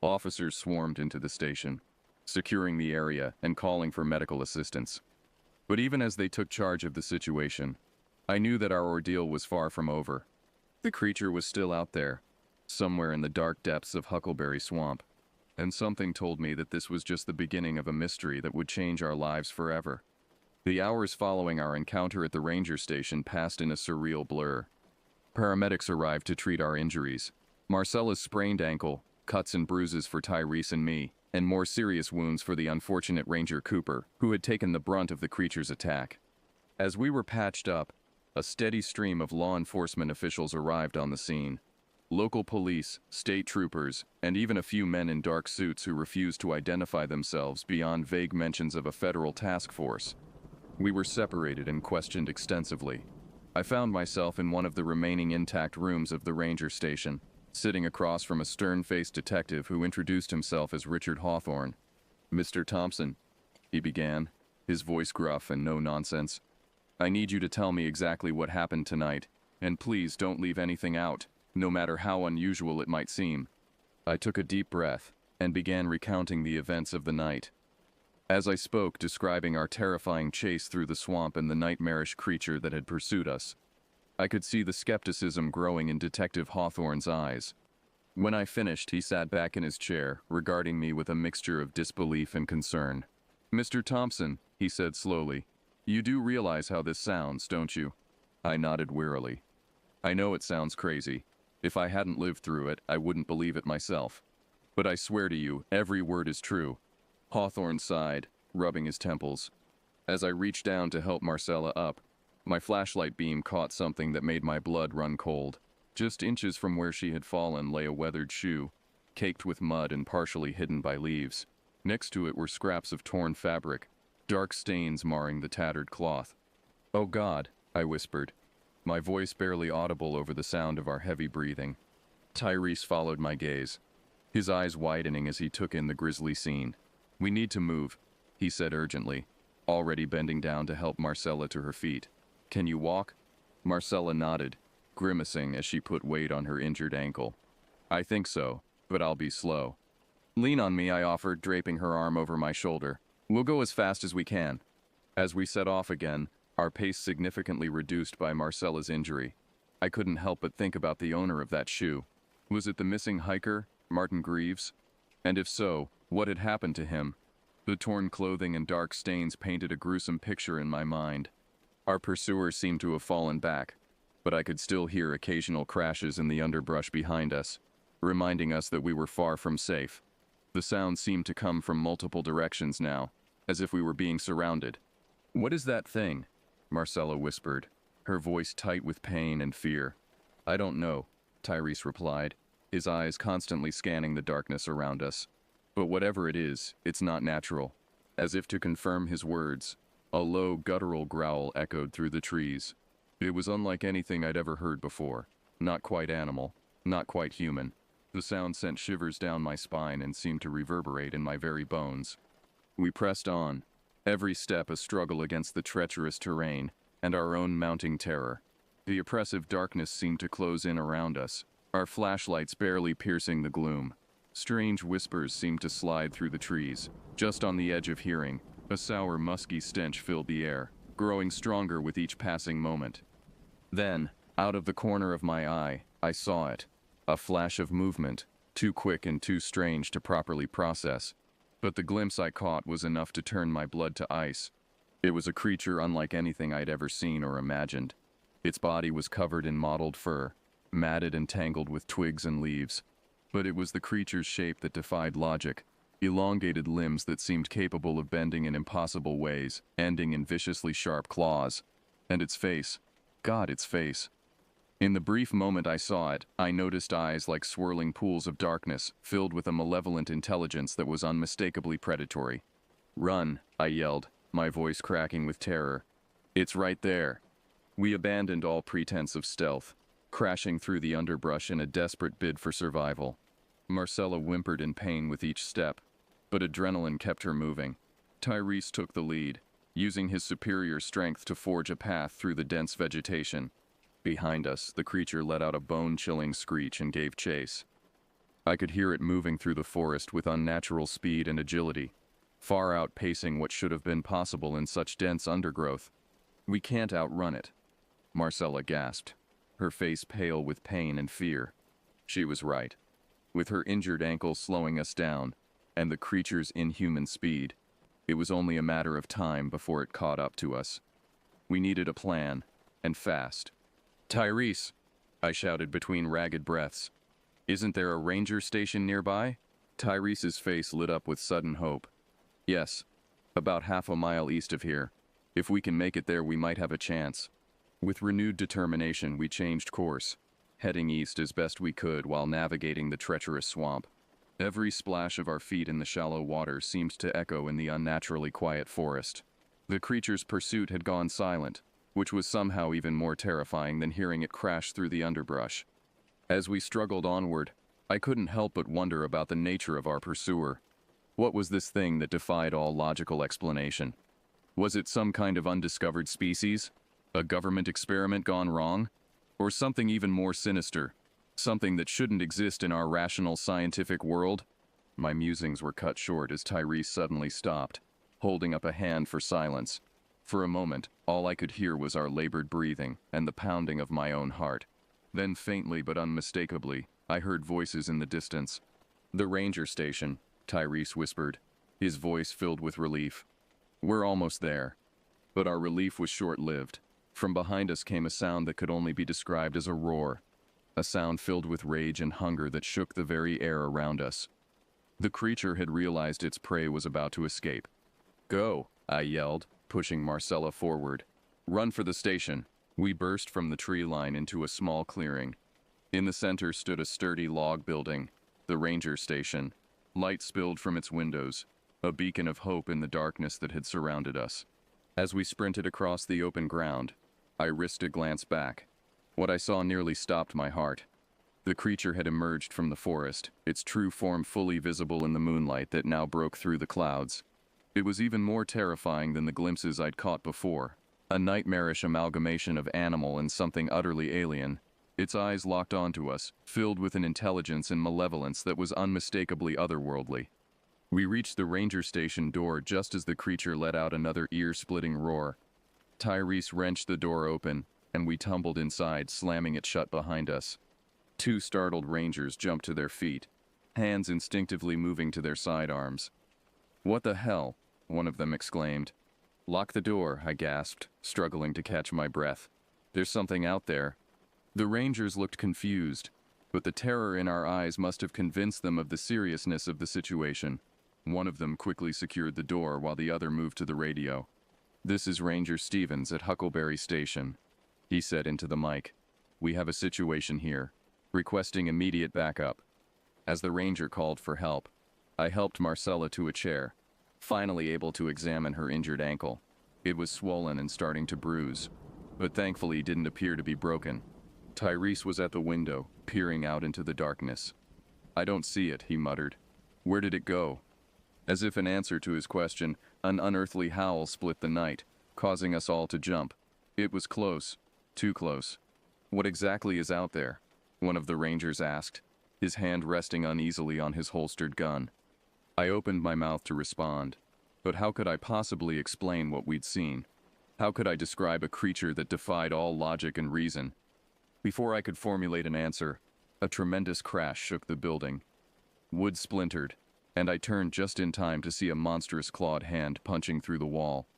Officers swarmed into the station, securing the area and calling for medical assistance. But even as they took charge of the situation, I knew that our ordeal was far from over. The creature was still out there, somewhere in the dark depths of Huckleberry Swamp, and something told me that this was just the beginning of a mystery that would change our lives forever. The hours following our encounter at the ranger station passed in a surreal blur. Paramedics arrived to treat our injuries. Marcella's sprained ankle, cuts and bruises for Tyrese and me, and more serious wounds for the unfortunate Ranger Cooper, who had taken the brunt of the creature's attack. As we were patched up, a steady stream of law enforcement officials arrived on the scene. Local police, state troopers, and even a few men in dark suits who refused to identify themselves beyond vague mentions of a federal task force. We were separated and questioned extensively. I found myself in one of the remaining intact rooms of the ranger station, sitting across from a stern-faced detective who introduced himself as Richard Hawthorne. "Mr. Thompson," he began, his voice gruff and no nonsense. "I need you to tell me exactly what happened tonight, and please don't leave anything out, no matter how unusual it might seem." I took a deep breath and began recounting the events of the night. As I spoke, describing our terrifying chase through the swamp and the nightmarish creature that had pursued us, I could see the skepticism growing in Detective Hawthorne's eyes. When I finished, he sat back in his chair, regarding me with a mixture of disbelief and concern. "Mr. Thompson," he said slowly, "you do realize how this sounds, don't you?" I nodded wearily. "I know it sounds crazy. If I hadn't lived through it, I wouldn't believe it myself. But I swear to you, every word is true." Hawthorne sighed, rubbing his temples. As I reached down to help Marcella up, my flashlight beam caught something that made my blood run cold. Just inches from where she had fallen lay a weathered shoe, caked with mud and partially hidden by leaves. Next to it were scraps of torn fabric, dark stains marring the tattered cloth. "Oh God," I whispered, my voice barely audible over the sound of our heavy breathing. Tyrese followed my gaze, his eyes widening as he took in the grisly scene. "We need to move," he said urgently, already bending down to help Marcella to her feet. "Can you walk?" Marcella nodded, grimacing as she put weight on her injured ankle. "I think so, but I'll be slow." "Lean on me," I offered, draping her arm over my shoulder. "We'll go as fast as we can." As we set off again, our pace significantly reduced by Marcella's injury. I couldn't help but think about the owner of that shoe. Was it the missing hiker, Martin Greaves? And if so, what had happened to him? The torn clothing and dark stains painted a gruesome picture in my mind. Our pursuer seemed to have fallen back, but I could still hear occasional crashes in the underbrush behind us, reminding us that we were far from safe. The sound seemed to come from multiple directions now, as if we were being surrounded. "What is that thing?" Marcella whispered, her voice tight with pain and fear. "I don't know," Tyrese replied, his eyes constantly scanning the darkness around us. "But whatever it is, it's not natural." As if to confirm his words, a low, guttural growl echoed through the trees. It was unlike anything I'd ever heard before. Not quite animal, not quite human. The sound sent shivers down my spine and seemed to reverberate in my very bones. We pressed on, every step a struggle against the treacherous terrain and our own mounting terror. The oppressive darkness seemed to close in around us, our flashlights barely piercing the gloom. Strange whispers seemed to slide through the trees, just on the edge of hearing. A sour, musky stench filled the air, growing stronger with each passing moment. Then, out of the corner of my eye, I saw it. A flash of movement, too quick and too strange to properly process. But the glimpse I caught was enough to turn my blood to ice. It was a creature unlike anything I'd ever seen or imagined. Its body was covered in mottled fur, matted and tangled with twigs and leaves. But it was the creature's shape that defied logic. Elongated limbs that seemed capable of bending in impossible ways, ending in viciously sharp claws. And its face. God, its face. In the brief moment I saw it, I noticed eyes like swirling pools of darkness, filled with a malevolent intelligence that was unmistakably predatory. "Run," I yelled, my voice cracking with terror. "It's right there." We abandoned all pretense of stealth, crashing through the underbrush in a desperate bid for survival. Marcella whimpered in pain with each step, but adrenaline kept her moving. Tyrese took the lead, using his superior strength to forge a path through the dense vegetation. Behind us, the creature let out a bone-chilling screech and gave chase. I could hear it moving through the forest with unnatural speed and agility, far outpacing what should have been possible in such dense undergrowth. "We can't outrun it." Marcella gasped, her face pale with pain and fear. She was right. With her injured ankle slowing us down, and the creature's inhuman speed, it was only a matter of time before it caught up to us. We needed a plan, and fast. "Tyrese," I shouted between ragged breaths. "Isn't there a ranger station nearby?" Tyrese's face lit up with sudden hope. "Yes, about half a mile east of here. If we can make it there, we might have a chance." With renewed determination, we changed course, heading east as best we could while navigating the treacherous swamp. Every splash of our feet in the shallow water seemed to echo in the unnaturally quiet forest. The creature's pursuit had gone silent, which was somehow even more terrifying than hearing it crash through the underbrush. As we struggled onward, I couldn't help but wonder about the nature of our pursuer. What was this thing that defied all logical explanation? Was it some kind of undiscovered species? A government experiment gone wrong? Or something even more sinister? Something that shouldn't exist in our rational scientific world? My musings were cut short as Tyrese suddenly stopped, holding up a hand for silence. For a moment, all I could hear was our labored breathing and the pounding of my own heart. Then faintly but unmistakably, I heard voices in the distance. "The ranger station," Tyrese whispered, his voice filled with relief. "We're almost there." But our relief was short-lived. From behind us came a sound that could only be described as a roar, a sound filled with rage and hunger that shook the very air around us. The creature had realized its prey was about to escape. "Go," I yelled, pushing Marcella forward. "Run for the station." We burst from the tree line into a small clearing. In the center stood a sturdy log building, the ranger station. Light spilled from its windows, a beacon of hope in the darkness that had surrounded us. As we sprinted across the open ground, I risked a glance back. What I saw nearly stopped my heart. The creature had emerged from the forest, its true form fully visible in the moonlight that now broke through the clouds. It was even more terrifying than the glimpses I'd caught before. A nightmarish amalgamation of animal and something utterly alien. Its eyes locked onto us, filled with an intelligence and malevolence that was unmistakably otherworldly. We reached the ranger station door just as the creature let out another ear-splitting roar. Tyrese wrenched the door open, and we tumbled inside, slamming it shut behind us. Two startled rangers jumped to their feet, hands instinctively moving to their sidearms. "What the hell?" one of them exclaimed. "Lock the door," I gasped, struggling to catch my breath. "There's something out there." The rangers looked confused, but the terror in our eyes must have convinced them of the seriousness of the situation. One of them quickly secured the door while the other moved to the radio. "This is Ranger Stevens at Huckleberry Station," he said into the mic. "We have a situation here, requesting immediate backup." As the ranger called for help, I helped Marcella to a chair, finally able to examine her injured ankle. It was swollen and starting to bruise, but thankfully didn't appear to be broken. Tyrese was at the window, peering out into the darkness. "I don't see it," he muttered. "Where did it go?" As if in answer to his question, an unearthly howl split the night, causing us all to jump. It was close, too close. "What exactly is out there?" one of the rangers asked, his hand resting uneasily on his holstered gun. I opened my mouth to respond, but how could I possibly explain what we'd seen? How could I describe a creature that defied all logic and reason? Before I could formulate an answer, a tremendous crash shook the building. Wood splintered, and I turned just in time to see a monstrous clawed hand punching through the wall.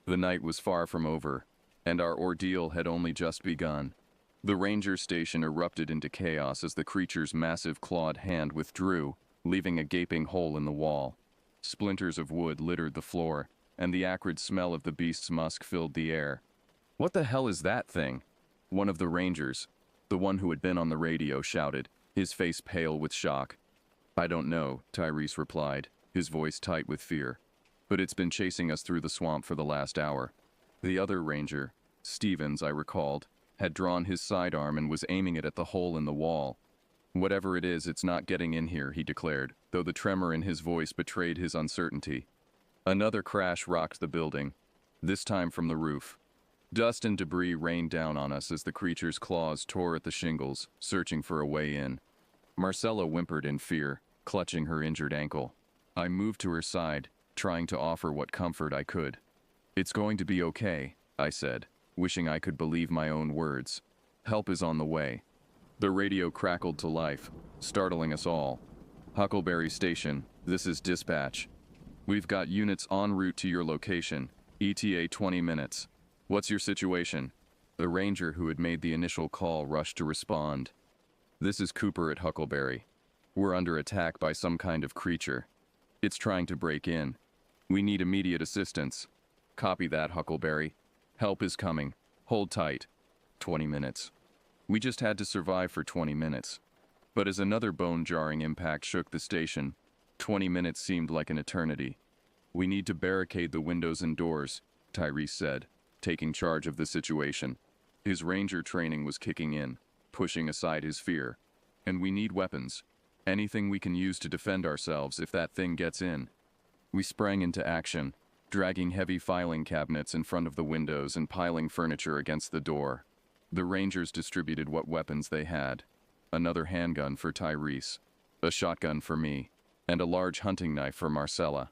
The night was far from over, and our ordeal had only just begun. The ranger station erupted into chaos as the creature's massive clawed hand withdrew, leaving a gaping hole in the wall. Splinters of wood littered the floor, and the acrid smell of the beast's musk filled the air. "What the hell is that thing?" one of the rangers, the one who had been on the radio, shouted, his face pale with shock. "I don't know," Tyrese replied, his voice tight with fear. "But it's been chasing us through the swamp for the last hour." The other ranger, Stevens, I recalled, had drawn his sidearm and was aiming it at the hole in the wall. "Whatever it is, it's not getting in here," he declared, though the tremor in his voice betrayed his uncertainty. Another crash rocked the building, this time from the roof. Dust and debris rained down on us as the creature's claws tore at the shingles, searching for a way in. Marcella whimpered in fear, clutching her injured ankle. I moved to her side, trying to offer what comfort I could. "It's going to be okay," I said, wishing I could believe my own words. Help is on the way. The radio crackled to life, startling us all. Huckleberry Station, this is dispatch. We've got units en route to your location, ETA 20 minutes. What's your situation? The ranger who had made the initial call rushed to respond. This is Cooper at Huckleberry. We're under attack by some kind of creature. It's trying to break in. We need immediate assistance. Copy that, Huckleberry. Help is coming. Hold tight. 20 minutes. We just had to survive for 20 minutes. But as another bone-jarring impact shook the station, 20 minutes seemed like an eternity. We need to barricade the windows and doors, Tyrese said, taking charge of the situation. His ranger training was kicking in, pushing aside his fear. And we need weapons. Anything we can use to defend ourselves if that thing gets in. We sprang into action, dragging heavy filing cabinets in front of the windows and piling furniture against the door. The Rangers distributed what weapons they had. Another handgun for Tyrese, a shotgun for me, and a large hunting knife for Marcella.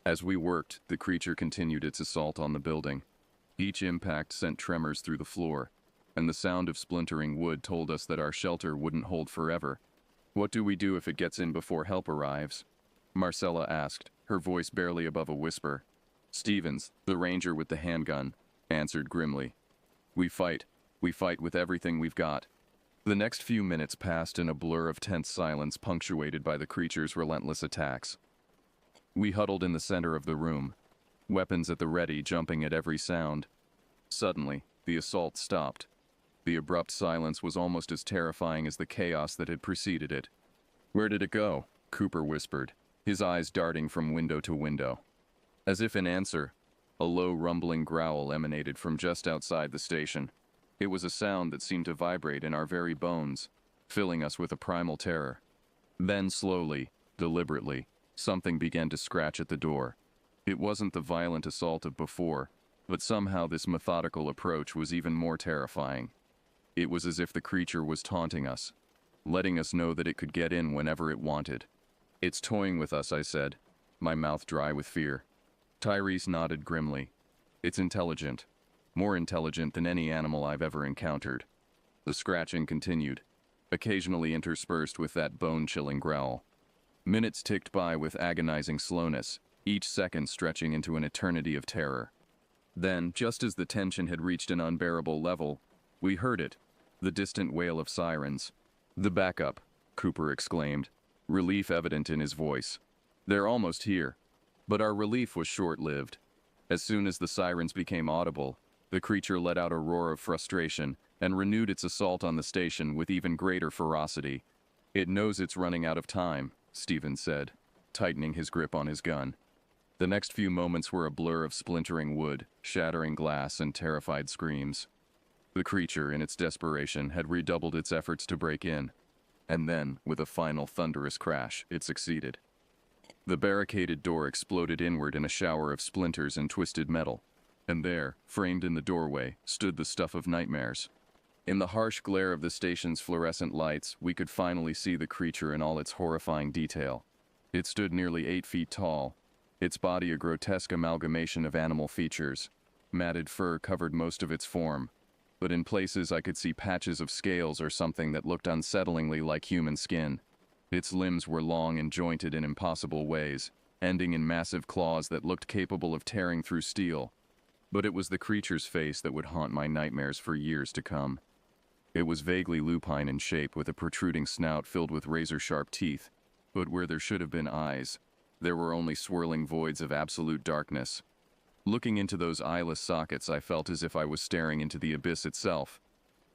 As we worked, the creature continued its assault on the building. Each impact sent tremors through the floor, and the sound of splintering wood told us that our shelter wouldn't hold forever. What do we do if it gets in before help arrives? Marcella asked, her voice barely above a whisper. Stevens, the ranger with the handgun, answered grimly. We fight. We fight with everything we've got. The next few minutes passed in a blur of tense silence punctuated by the creature's relentless attacks. We huddled in the center of the room, weapons at the ready, jumping at every sound. Suddenly, the assault stopped. The abrupt silence was almost as terrifying as the chaos that had preceded it. Where did it go? Cooper whispered, his eyes darting from window to window. As if in answer, a low rumbling growl emanated from just outside the station. It was a sound that seemed to vibrate in our very bones, filling us with a primal terror. Then slowly, deliberately, something began to scratch at the door. It wasn't the violent assault of before, but somehow this methodical approach was even more terrifying. It was as if the creature was taunting us, letting us know that it could get in whenever it wanted. It's toying with us, I said, my mouth dry with fear. Tyrese nodded grimly. It's intelligent. More intelligent than any animal I've ever encountered. The scratching continued, occasionally interspersed with that bone-chilling growl. Minutes ticked by with agonizing slowness, each second stretching into an eternity of terror. Then, just as the tension had reached an unbearable level, we heard it, the distant wail of sirens. The backup, Cooper exclaimed, relief evident in his voice. They're almost here. But our relief was short-lived. As soon as the sirens became audible, the creature let out a roar of frustration and renewed its assault on the station with even greater ferocity. It knows it's running out of time, Stevens said, tightening his grip on his gun. The next few moments were a blur of splintering wood, shattering glass, and terrified screams. The creature, in its desperation, had redoubled its efforts to break in. And then, with a final thunderous crash, it succeeded. The barricaded door exploded inward in a shower of splinters and twisted metal. And there, framed in the doorway, stood the stuff of nightmares. In the harsh glare of the station's fluorescent lights, we could finally see the creature in all its horrifying detail. It stood nearly 8 feet tall, its body a grotesque amalgamation of animal features. Matted fur covered most of its form, but in places I could see patches of scales or something that looked unsettlingly like human skin. Its limbs were long and jointed in impossible ways, ending in massive claws that looked capable of tearing through steel. But it was the creature's face that would haunt my nightmares for years to come. It was vaguely lupine in shape, with a protruding snout filled with razor-sharp teeth, but where there should have been eyes, there were only swirling voids of absolute darkness. Looking into those eyeless sockets, I felt as if I was staring into the abyss itself.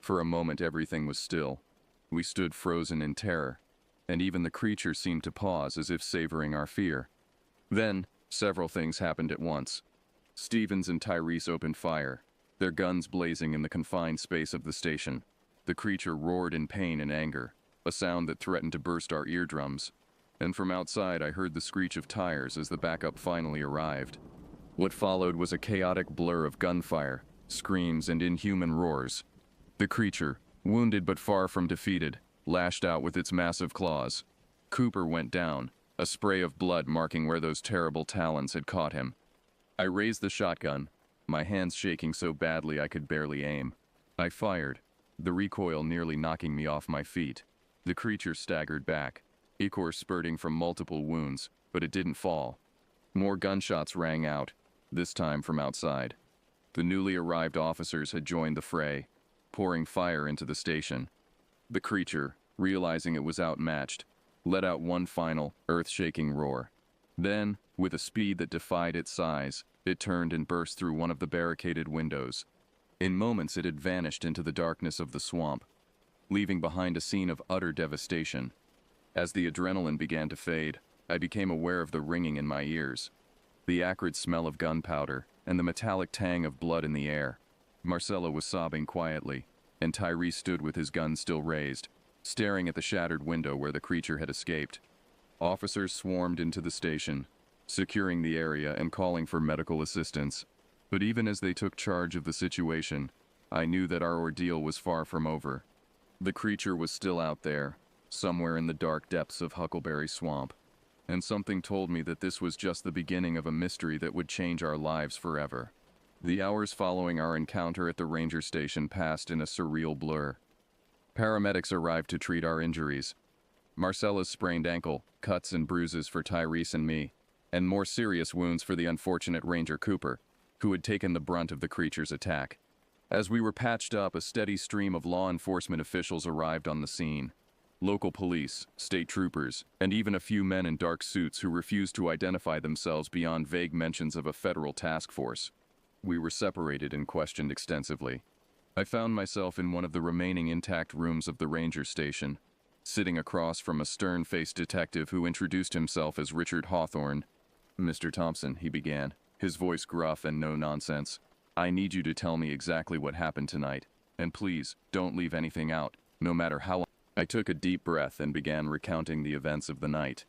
For a moment everything was still. We stood frozen in terror, and even the creature seemed to pause as if savoring our fear. Then, several things happened at once. Stevens and Tyrese opened fire, their guns blazing in the confined space of the station. The creature roared in pain and anger, a sound that threatened to burst our eardrums. And from outside I heard the screech of tires as the backup finally arrived. What followed was a chaotic blur of gunfire, screams, and inhuman roars. The creature, wounded but far from defeated, lashed out with its massive claws. Cooper went down, a spray of blood marking where those terrible talons had caught him. I raised the shotgun, my hands shaking so badly I could barely aim. I fired, the recoil nearly knocking me off my feet. The creature staggered back, ichor spurting from multiple wounds, but it didn't fall. More gunshots rang out, this time from outside. The newly arrived officers had joined the fray, pouring fire into the station. The creature, realizing it was outmatched, let out one final, earth-shaking roar. Then, with a speed that defied its size, it turned and burst through one of the barricaded windows. In moments it had vanished into the darkness of the swamp, leaving behind a scene of utter devastation. As the adrenaline began to fade, I became aware of the ringing in my ears, the acrid smell of gunpowder, and the metallic tang of blood in the air. Marcella was sobbing quietly, and Tyree stood with his gun still raised, staring at the shattered window where the creature had escaped. Officers swarmed into the station, securing the area and calling for medical assistance. But even as they took charge of the situation, I knew that our ordeal was far from over. The creature was still out there, somewhere in the dark depths of Huckleberry Swamp, and something told me that this was just the beginning of a mystery that would change our lives forever. The hours following our encounter at the ranger station passed in a surreal blur. Paramedics arrived to treat our injuries. Marcella's sprained ankle, cuts and bruises for Tyrese and me, and more serious wounds for the unfortunate Ranger Cooper, who had taken the brunt of the creature's attack. As we were patched up, a steady stream of law enforcement officials arrived on the scene. Local police, state troopers, and even a few men in dark suits who refused to identify themselves beyond vague mentions of a federal task force. We were separated and questioned extensively. I found myself in one of the remaining intact rooms of the ranger station, sitting across from a stern-faced detective who introduced himself as Richard Hawthorne. "Mr. Thompson," he began, his voice gruff and no nonsense. "I need you to tell me exactly what happened tonight, and please, don't leave anything out, no matter how." I took a deep breath and began recounting the events of the night.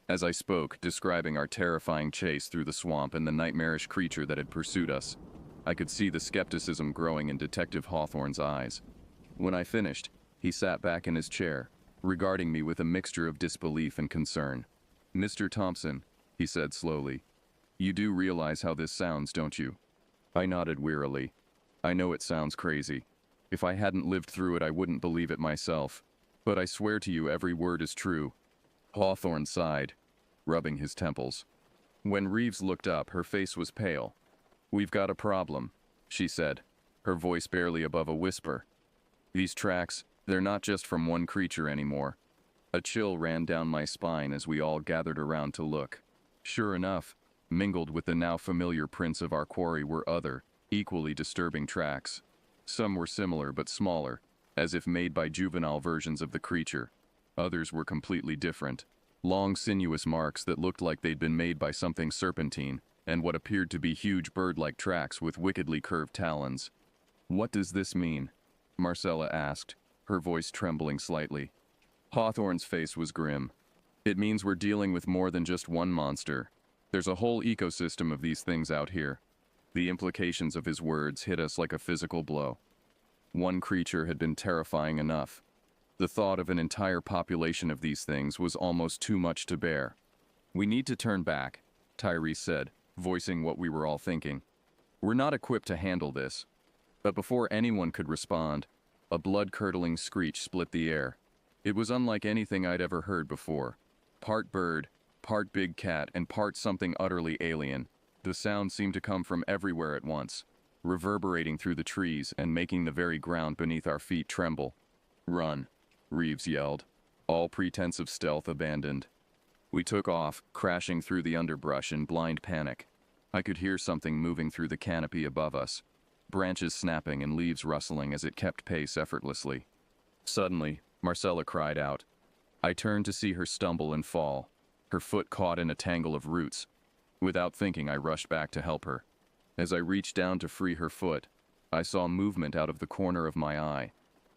As I spoke, describing our terrifying chase through the swamp and the nightmarish creature that had pursued us, I could see the skepticism growing in Detective Hawthorne's eyes. When I finished, he sat back in his chair, regarding me with a mixture of disbelief and concern. "Mr. Thompson," he said slowly, "you do realize how this sounds, don't you?" I nodded wearily. "I know it sounds crazy. If I hadn't lived through it, I wouldn't believe it myself. But I swear to you every word is true." Hawthorne sighed, rubbing his temples. When Reeves looked up, her face was pale. "We've got a problem," she said, her voice barely above a whisper. "These tracks, they're not just from one creature anymore." A chill ran down my spine as we all gathered around to look. Sure enough, mingled with the now familiar prints of our quarry were other, equally disturbing tracks. Some were similar but smaller, as if made by juvenile versions of the creature. Others were completely different. Long, sinuous marks that looked like they'd been made by something serpentine, and what appeared to be huge bird-like tracks with wickedly curved talons. "What does this mean?" Marcella asked, her voice trembling slightly. Hawthorne's face was grim. "It means we're dealing with more than just one monster. There's a whole ecosystem of these things out here." The implications of his words hit us like a physical blow. One creature had been terrifying enough. The thought of an entire population of these things was almost too much to bear. "We need to turn back," Tyrese said, voicing what we were all thinking. "We're not equipped to handle this." But before anyone could respond, a blood-curdling screech split the air. It was unlike anything I'd ever heard before. Part bird, part big cat, and part something utterly alien. The sound seemed to come from everywhere at once, reverberating through the trees and making the very ground beneath our feet tremble. "Run," Reeves yelled, all pretense of stealth abandoned. We took off, crashing through the underbrush in blind panic. I could hear something moving through the canopy above us, branches snapping and leaves rustling as it kept pace effortlessly. Suddenly, Marcella cried out. I turned to see her stumble and fall, her foot caught in a tangle of roots. Without thinking, I rushed back to help her. As I reached down to free her foot, I saw movement out of the corner of my eye.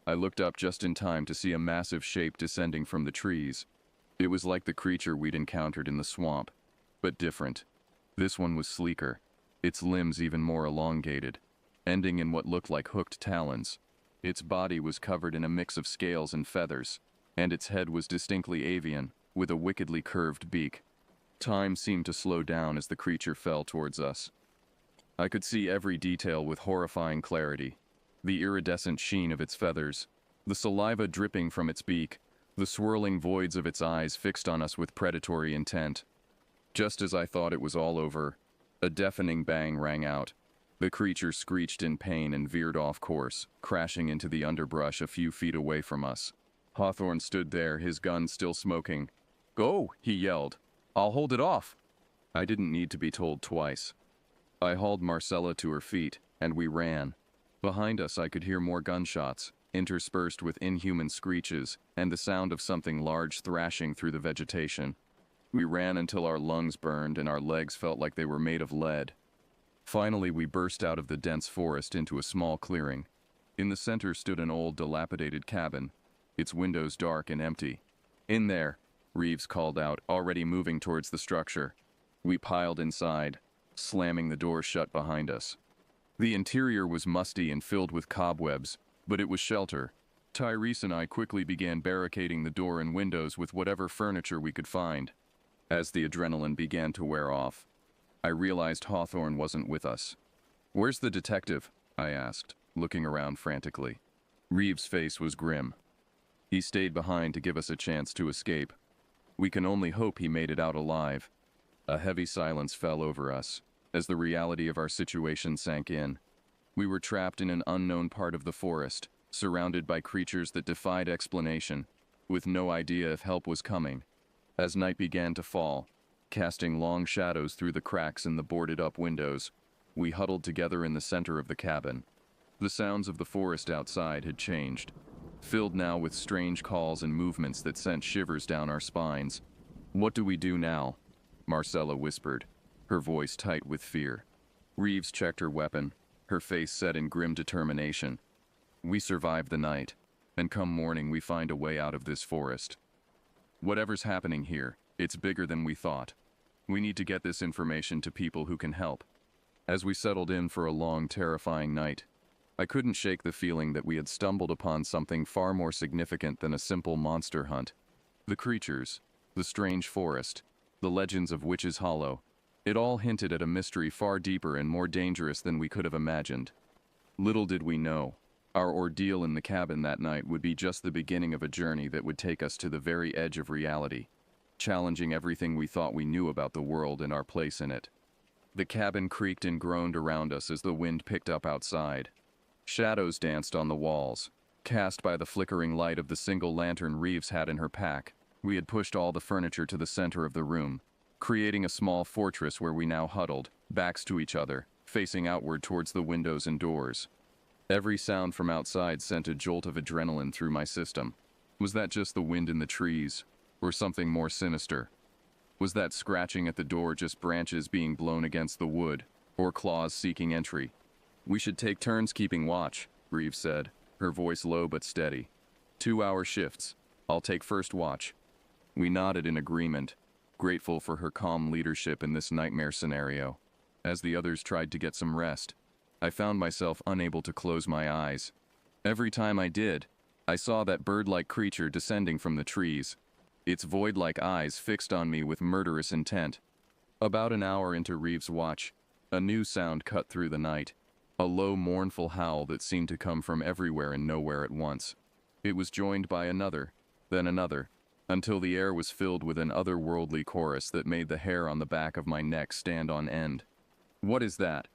I looked up just in time to see a massive shape descending from the trees. It was like the creature we'd encountered in the swamp, but different. This one was sleeker, its limbs even more elongated, ending in what looked like hooked talons. Its body was covered in a mix of scales and feathers, and its head was distinctly avian, with a wickedly curved beak. Time seemed to slow down as the creature fell towards us. I could see every detail with horrifying clarity. The iridescent sheen of its feathers, the saliva dripping from its beak, the swirling voids of its eyes fixed on us with predatory intent. Just as I thought it was all over, a deafening bang rang out. The creature screeched in pain and veered off course, crashing into the underbrush a few feet away from us. Hawthorne stood there, his gun still smoking. "Go," he yelled. "I'll hold it off." I didn't need to be told twice. I hauled Marcella to her feet, and we ran. Behind us I could hear more gunshots, interspersed with inhuman screeches and the sound of something large thrashing through the vegetation. We ran until our lungs burned and our legs felt like they were made of lead. Finally, we burst out of the dense forest into a small clearing. In the center stood an old, dilapidated cabin, its windows dark and empty. "In there," Reeves called out, already moving towards the structure. We piled inside, slamming the door shut behind us. The interior was musty and filled with cobwebs, but it was shelter. Tyrese and I quickly began barricading the door and windows with whatever furniture we could find. As the adrenaline began to wear off, I realized Hawthorne wasn't with us. "Where's the detective?" I asked, looking around frantically. Reeves' face was grim. He stayed behind to give us a chance to escape. We can only hope he made it out alive. A heavy silence fell over us, as the reality of our situation sank in. We were trapped in an unknown part of the forest, surrounded by creatures that defied explanation, with no idea if help was coming. As night began to fall, casting long shadows through the cracks in the boarded-up windows, we huddled together in the center of the cabin. The sounds of the forest outside had changed, filled now with strange calls and movements that sent shivers down our spines. "What do we do now?" Marcella whispered, her voice tight with fear. Reeves checked her weapon, her face set in grim determination. "We survive the night, and come morning we find a way out of this forest. Whatever's happening here, it's bigger than we thought. We need to get this information to people who can help." As we settled in for a long, terrifying night, I couldn't shake the feeling that we had stumbled upon something far more significant than a simple monster hunt. The creatures, the strange forest, the legends of Witch's Hollow, it all hinted at a mystery far deeper and more dangerous than we could have imagined. Little did we know, our ordeal in the cabin that night would be just the beginning of a journey that would take us to the very edge of reality, challenging everything we thought we knew about the world and our place in it. The cabin creaked and groaned around us as the wind picked up outside. Shadows danced on the walls, cast by the flickering light of the single lantern Reeves had in her pack. We had pushed all the furniture to the center of the room, creating a small fortress where we now huddled, backs to each other, facing outward towards the windows and doors. Every sound from outside sent a jolt of adrenaline through my system. Was that just the wind in the trees, or something more sinister? Was that scratching at the door just branches being blown against the wood, or claws seeking entry? "We should take turns keeping watch," Reeves said, her voice low but steady. 2-hour shifts. I'll take first watch." We nodded in agreement, grateful for her calm leadership in this nightmare scenario. As the others tried to get some rest, I found myself unable to close my eyes. Every time I did, I saw that bird-like creature descending from the trees, its void-like eyes fixed on me with murderous intent. About an hour into Reeves' watch, a new sound cut through the night, a low, mournful howl that seemed to come from everywhere and nowhere at once. It was joined by another, then another, until the air was filled with an otherworldly chorus that made the hair on the back of my neck stand on end. "What is that?"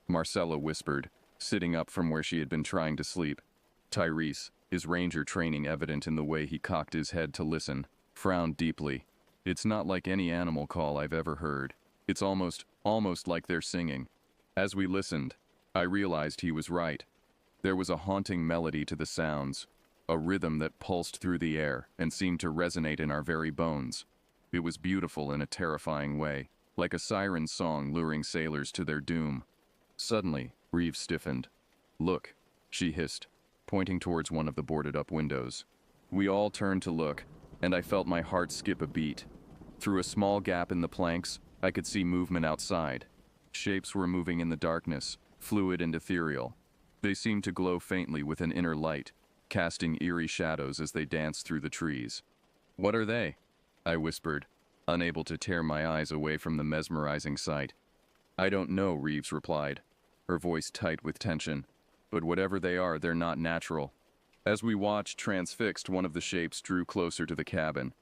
Marcella whispered, sitting up from where she had been trying to sleep. Tyrese, his ranger training evident in the way he cocked his head to listen, frowned deeply. "It's not like any animal call I've ever heard. It's almost like they're singing." As we listened, I realized he was right. There was a haunting melody to the sounds, a rhythm that pulsed through the air and seemed to resonate in our very bones. It was beautiful in a terrifying way, like a siren's song luring sailors to their doom. Suddenly, Reeves stiffened. "Look," she hissed, pointing towards one of the boarded-up windows. We all turned to look, and I felt my heart skip a beat. Through a small gap in the planks, I could see movement outside. Shapes were moving in the darkness, fluid and ethereal. They seemed to glow faintly with an inner light, casting eerie shadows as they danced through the trees. "What are they?" I whispered, unable to tear my eyes away from the mesmerizing sight. "I don't know," Reeves replied. her voice tight with tension. But whatever they are, they're not natural. As we watched, transfixed, one of the shapes drew closer to the cabin.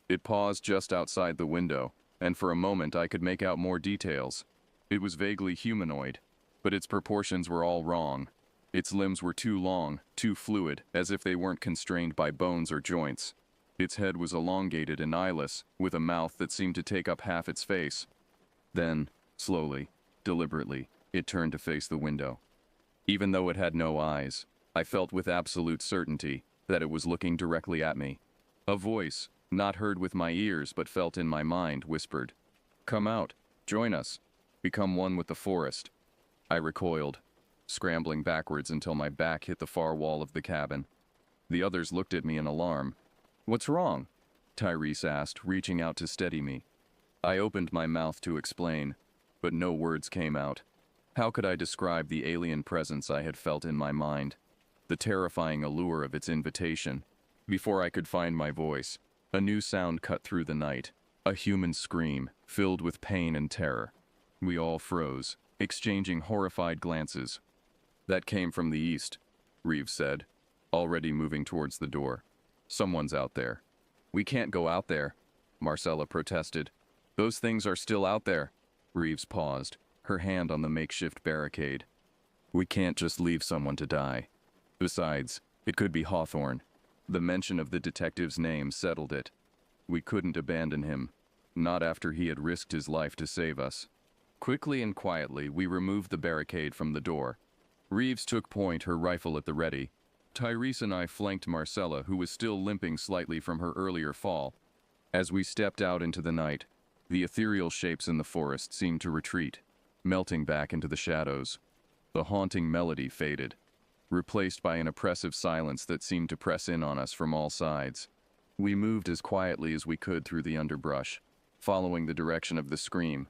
It paused just outside the window, and for a moment I could make out more details. It was vaguely humanoid, but its proportions were all wrong. Its limbs were too long, too fluid, as if they weren't constrained by bones or joints. Its head was elongated and eyeless, with a mouth that seemed to take up half its face. Then, slowly, deliberately, it turned to face the window. Even though it had no eyes, I felt with absolute certainty that it was looking directly at me. A voice, not heard with my ears but felt in my mind, whispered, "Come out, join us, become one with the forest." I recoiled, scrambling backwards until my back hit the far wall of the cabin. The others looked at me in alarm. "What's wrong?" Tyrese asked, reaching out to steady me. I opened my mouth to explain, but no words came out. How could I describe the alien presence I had felt in my mind? The terrifying allure of its invitation. Before I could find my voice, a new sound cut through the night. A human scream, filled with pain and terror. We all froze, exchanging horrified glances. "That came from the east," Reeves said, already moving towards the door. "Someone's out there." "We can't go out there," Marcella protested. "Those things are still out there." Reeves paused, her hand on the makeshift barricade. "We can't just leave someone to die. Besides, it could be Hawthorne." The mention of the detective's name settled it. We couldn't abandon him, not after he had risked his life to save us. Quickly and quietly, we removed the barricade from the door. Reeves took point, her rifle at the ready. Tyrese and I flanked Marcella, who was still limping slightly from her earlier fall. As we stepped out into the night, the ethereal shapes in the forest seemed to retreat, melting back into the shadows. The haunting melody faded, replaced by an oppressive silence that seemed to press in on us from all sides. We moved as quietly as we could through the underbrush, following the direction of the scream.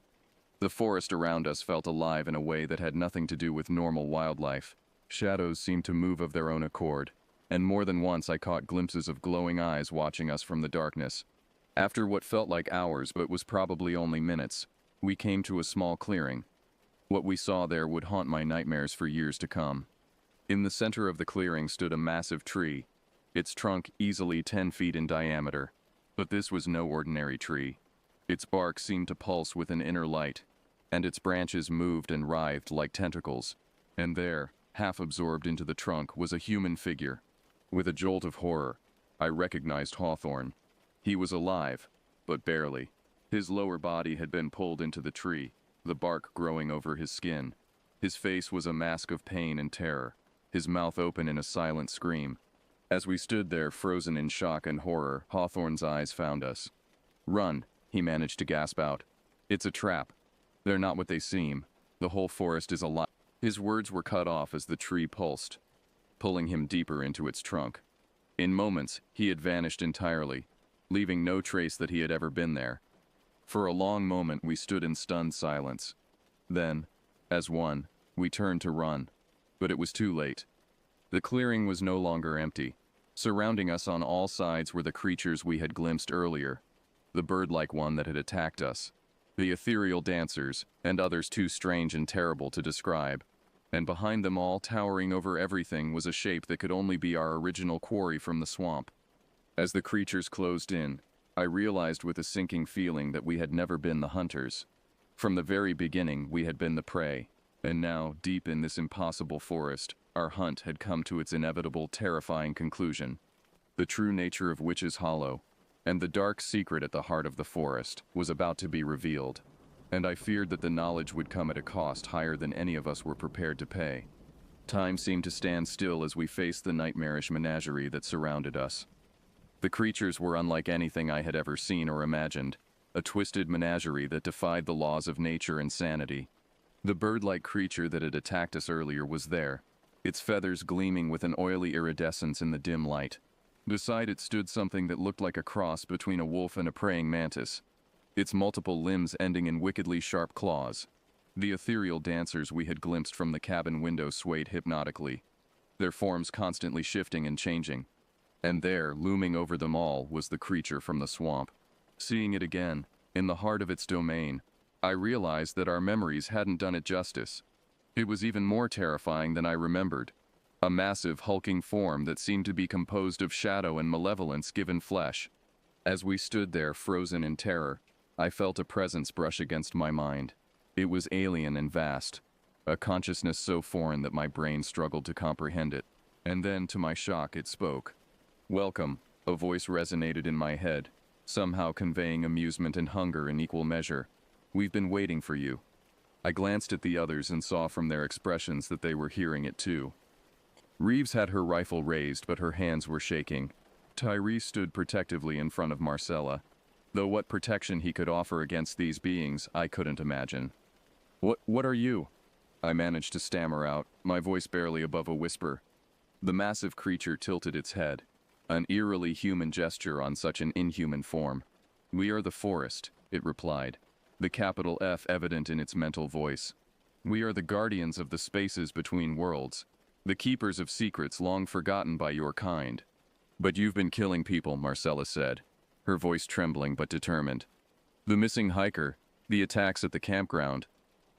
The forest around us felt alive in a way that had nothing to do with normal wildlife. Shadows seemed to move of their own accord, and more than once I caught glimpses of glowing eyes watching us from the darkness. After what felt like hours but was probably only minutes, we came to a small clearing. What we saw there would haunt my nightmares for years to come. In the center of the clearing stood a massive tree, its trunk easily 10 feet in diameter. But this was no ordinary tree. Its bark seemed to pulse with an inner light, and its branches moved and writhed like tentacles. And there, half absorbed into the trunk, was a human figure. With a jolt of horror, I recognized Hawthorne. He was alive, but barely. His lower body had been pulled into the tree, the bark growing over his skin. His face was a mask of pain and terror, his mouth open in a silent scream. As we stood there, frozen in shock and horror, Hawthorne's eyes found us. "Run," he managed to gasp out. "It's a trap. They're not what they seem. The whole forest is alive." His words were cut off as the tree pulsed, pulling him deeper into its trunk. In moments, he had vanished entirely, leaving no trace that he had ever been there. For a long moment, we stood in stunned silence. Then, as one, we turned to run. But it was too late. The clearing was no longer empty. Surrounding us on all sides were the creatures we had glimpsed earlier. The bird-like one that had attacked us, the ethereal dancers, and others too strange and terrible to describe. And behind them all, towering over everything, was a shape that could only be our original quarry from the swamp. As the creatures closed in, I realized with a sinking feeling that we had never been the hunters. From the very beginning, we had been the prey. And now, deep in this impossible forest, our hunt had come to its inevitable, terrifying conclusion. The true nature of Witch's Hollow, and the dark secret at the heart of the forest, was about to be revealed. And I feared that the knowledge would come at a cost higher than any of us were prepared to pay. Time seemed to stand still as we faced the nightmarish menagerie that surrounded us. The creatures were unlike anything I had ever seen or imagined, a twisted menagerie that defied the laws of nature and sanity. The bird-like creature that had attacked us earlier was there, its feathers gleaming with an oily iridescence in the dim light. Beside it stood something that looked like a cross between a wolf and a praying mantis, its multiple limbs ending in wickedly sharp claws. The ethereal dancers we had glimpsed from the cabin window swayed hypnotically, their forms constantly shifting and changing. And there, looming over them all, was the creature from the swamp. Seeing it again, in the heart of its domain, I realized that our memories hadn't done it justice. It was even more terrifying than I remembered. A massive, hulking form that seemed to be composed of shadow and malevolence given flesh. As we stood there, frozen in terror, I felt a presence brush against my mind. It was alien and vast, a consciousness so foreign that my brain struggled to comprehend it. And then, to my shock, it spoke. "Welcome," a voice resonated in my head, somehow conveying amusement and hunger in equal measure. "We've been waiting for you." I glanced at the others and saw from their expressions that they were hearing it too. Reeves had her rifle raised, but her hands were shaking. Tyrese stood protectively in front of Marcella, though what protection he could offer against these beings, I couldn't imagine. What are you?" I managed to stammer out, my voice barely above a whisper. The massive creature tilted its head, an eerily human gesture on such an inhuman form. "We are the Forest," it replied, the capital F evident in its mental voice. "We are the guardians of the spaces between worlds, the keepers of secrets long forgotten by your kind." "But you've been killing people," Marcella said, her voice trembling but determined. "The missing hiker, the attacks at the campground."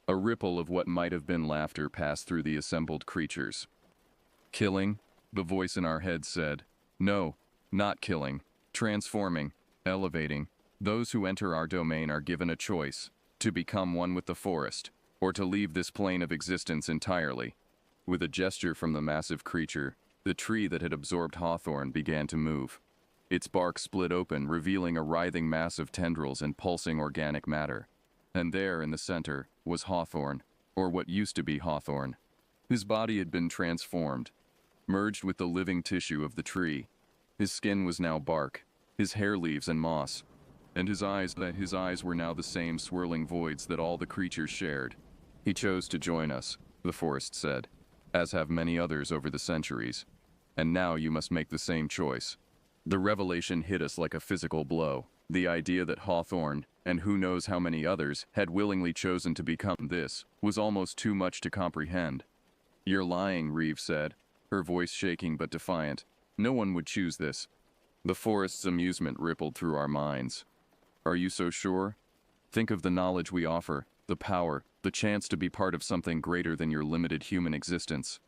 A ripple of what might have been laughter passed through the assembled creatures. "Killing?" the voice in our heads said. "No, not killing. Transforming, elevating. Those who enter our domain are given a choice, to become one with the forest, or to leave this plane of existence entirely." With a gesture from the massive creature, the tree that had absorbed Hawthorne began to move. Its bark split open, revealing a writhing mass of tendrils and pulsing organic matter. And there, in the center, was Hawthorne, or what used to be Hawthorne. His body had been transformed, merged with the living tissue of the tree. His skin was now bark, his hair leaves and moss, and his eyes were now the same swirling voids that all the creatures shared. "He chose to join us," the forest said, "as have many others over the centuries. And now you must make the same choice." The revelation hit us like a physical blow. The idea that Hawthorne, and who knows how many others, had willingly chosen to become this, was almost too much to comprehend. "You're lying," Reeves said, her voice shaking but defiant. "No one would choose this." The forest's amusement rippled through our minds. "Are you so sure? Think of the knowledge we offer, the power, the chance to be part of something greater than your limited human existence."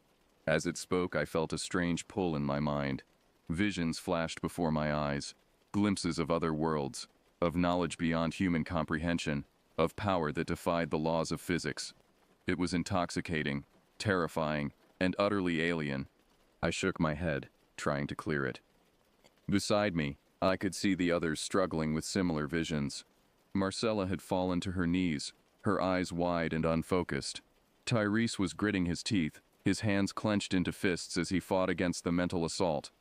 As it spoke, I felt a strange pull in my mind. Visions flashed before my eyes, glimpses of other worlds, of knowledge beyond human comprehension, of power that defied the laws of physics. It was intoxicating, terrifying, and utterly alien. I shook my head, trying to clear it. Beside me, I could see the others struggling with similar visions. Marcella had fallen to her knees, her eyes wide and unfocused. Tyrese was gritting his teeth, his hands clenched into fists as he fought against the mental assault.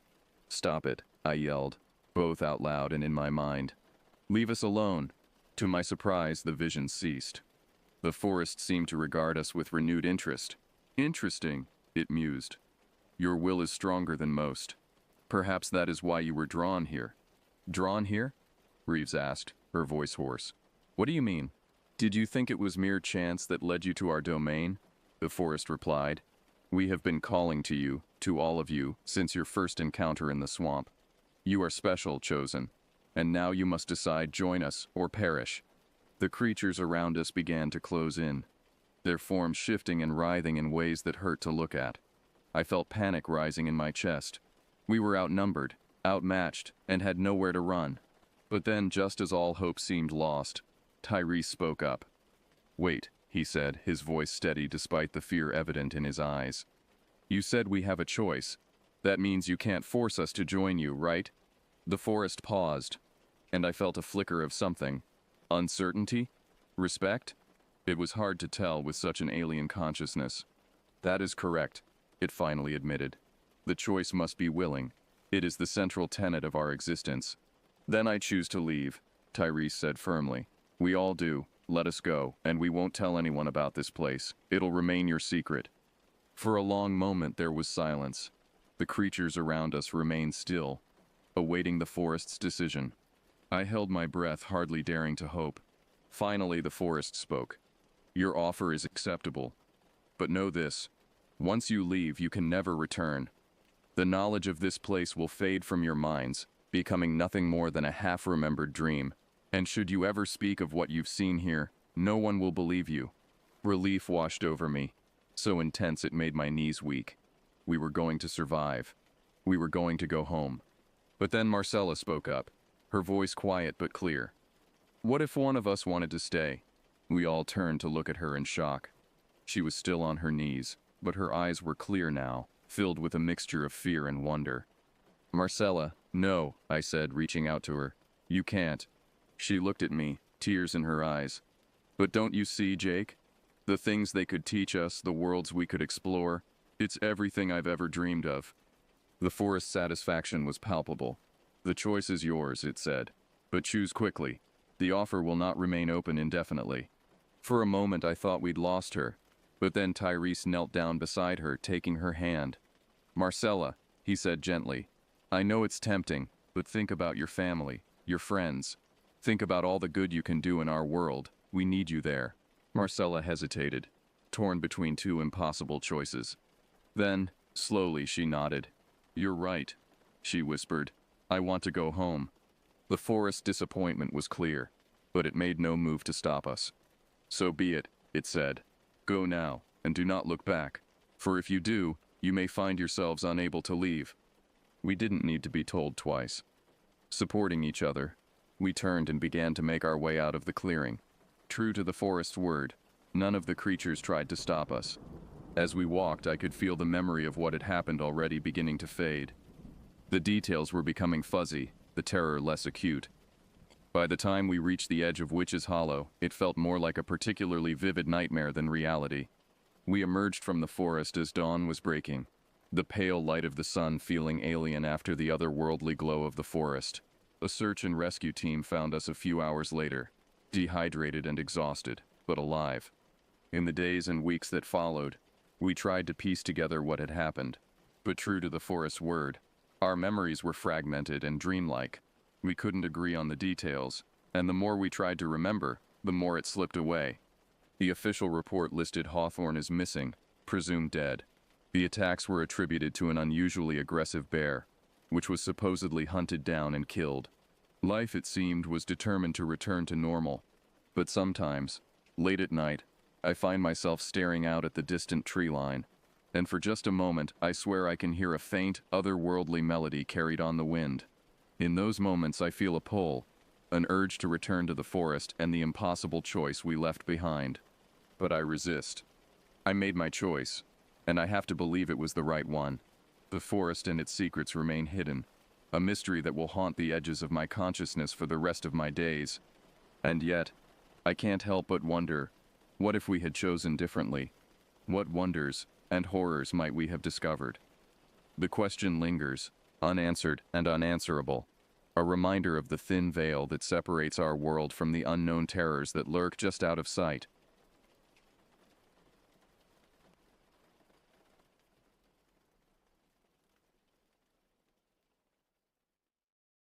"Stop it," I yelled, both out loud and in my mind. "Leave us alone." To my surprise, the vision ceased. The forest seemed to regard us with renewed interest. "Interesting," it mused. "Your will is stronger than most. Perhaps that is why you were drawn here." "Drawn here?" Reeves asked, her voice hoarse. "What do you mean?" "Did you think it was mere chance that led you to our domain?" The forest replied. "We have been calling to you, to all of you, since your first encounter in the swamp. You are special, chosen, and now you must decide: join us or perish." The creatures around us began to close in, their forms shifting and writhing in ways that hurt to look at. I felt panic rising in my chest. We were outnumbered, outmatched, and had nowhere to run. But then, just as all hope seemed lost, Tyrese spoke up. "Wait," he said, his voice steady despite the fear evident in his eyes. "You said we have a choice. That means you can't force us to join you, right?" The forest paused, and I felt a flicker of something. Uncertainty? Respect? It was hard to tell with such an alien consciousness. "That is correct," it finally admitted. "The choice must be willing. It is the central tenet of our existence." "Then I choose to leave," Tyrese said firmly. "We all do. Let us go, and we won't tell anyone about this place. It'll remain your secret." For a long moment there was silence. The creatures around us remained still, awaiting the forest's decision. I held my breath, hardly daring to hope. Finally, the forest spoke. "Your offer is acceptable. But know this: once you leave, you can never return. The knowledge of this place will fade from your minds, becoming nothing more than a half-remembered dream. And should you ever speak of what you've seen here, no one will believe you." Relief washed over me. so intense it made my knees weak. We were going to survive. We were going to go home. But then Marcella spoke up, her voice quiet but clear. What if one of us wanted to stay? We all turned to look at her in shock. She was still on her knees, but her eyes were clear now, filled with a mixture of fear and wonder. Marcella, no, I said, reaching out to her. You can't. She looked at me, tears in her eyes. But don't you see, Jake? The things they could teach us, the worlds we could explore, it's everything I've ever dreamed of. The forest's satisfaction was palpable. The choice is yours, it said. But choose quickly. The offer will not remain open indefinitely. For a moment I thought we'd lost her, but then Tyrese knelt down beside her, taking her hand. Marcella, he said gently, I know it's tempting, but think about your family, your friends. Think about all the good you can do in our world. We need you there. Marcella hesitated, torn between two impossible choices. Then, slowly, she nodded. You're right, she whispered. I want to go home. The forest's disappointment was clear, but it made no move to stop us. So be it, it said. Go now, and do not look back, for if you do, you may find yourselves unable to leave. We didn't need to be told twice. Supporting each other, we turned and began to make our way out of the clearing. True to the forest's word, none of the creatures tried to stop us. As we walked, I could feel the memory of what had happened already beginning to fade. The details were becoming fuzzy, the terror less acute. By the time we reached the edge of Witch's Hollow, it felt more like a particularly vivid nightmare than reality. We emerged from the forest as dawn was breaking, the pale light of the sun feeling alien after the otherworldly glow of the forest. A search and rescue team found us a few hours later, dehydrated and exhausted, but alive. In the days and weeks that followed, we tried to piece together what had happened, but true to the forest's word, our memories were fragmented and dreamlike. We couldn't agree on the details, and the more we tried to remember, the more it slipped away. The official report listed Hawthorne as missing, presumed dead. The attacks were attributed to an unusually aggressive bear, which was supposedly hunted down and killed. Life, it seemed, was determined to return to normal. But sometimes, late at night, I find myself staring out at the distant tree line, and for just a moment I swear I can hear a faint, otherworldly melody carried on the wind. In those moments I feel a pull, an urge to return to the forest and the impossible choice we left behind. But I resist. I made my choice, and I have to believe it was the right one. The forest and its secrets remain hidden, a mystery that will haunt the edges of my consciousness for the rest of my days. And yet, I can't help but wonder, what if we had chosen differently? What wonders and horrors might we have discovered? The question lingers, unanswered and unanswerable, a reminder of the thin veil that separates our world from the unknown terrors that lurk just out of sight.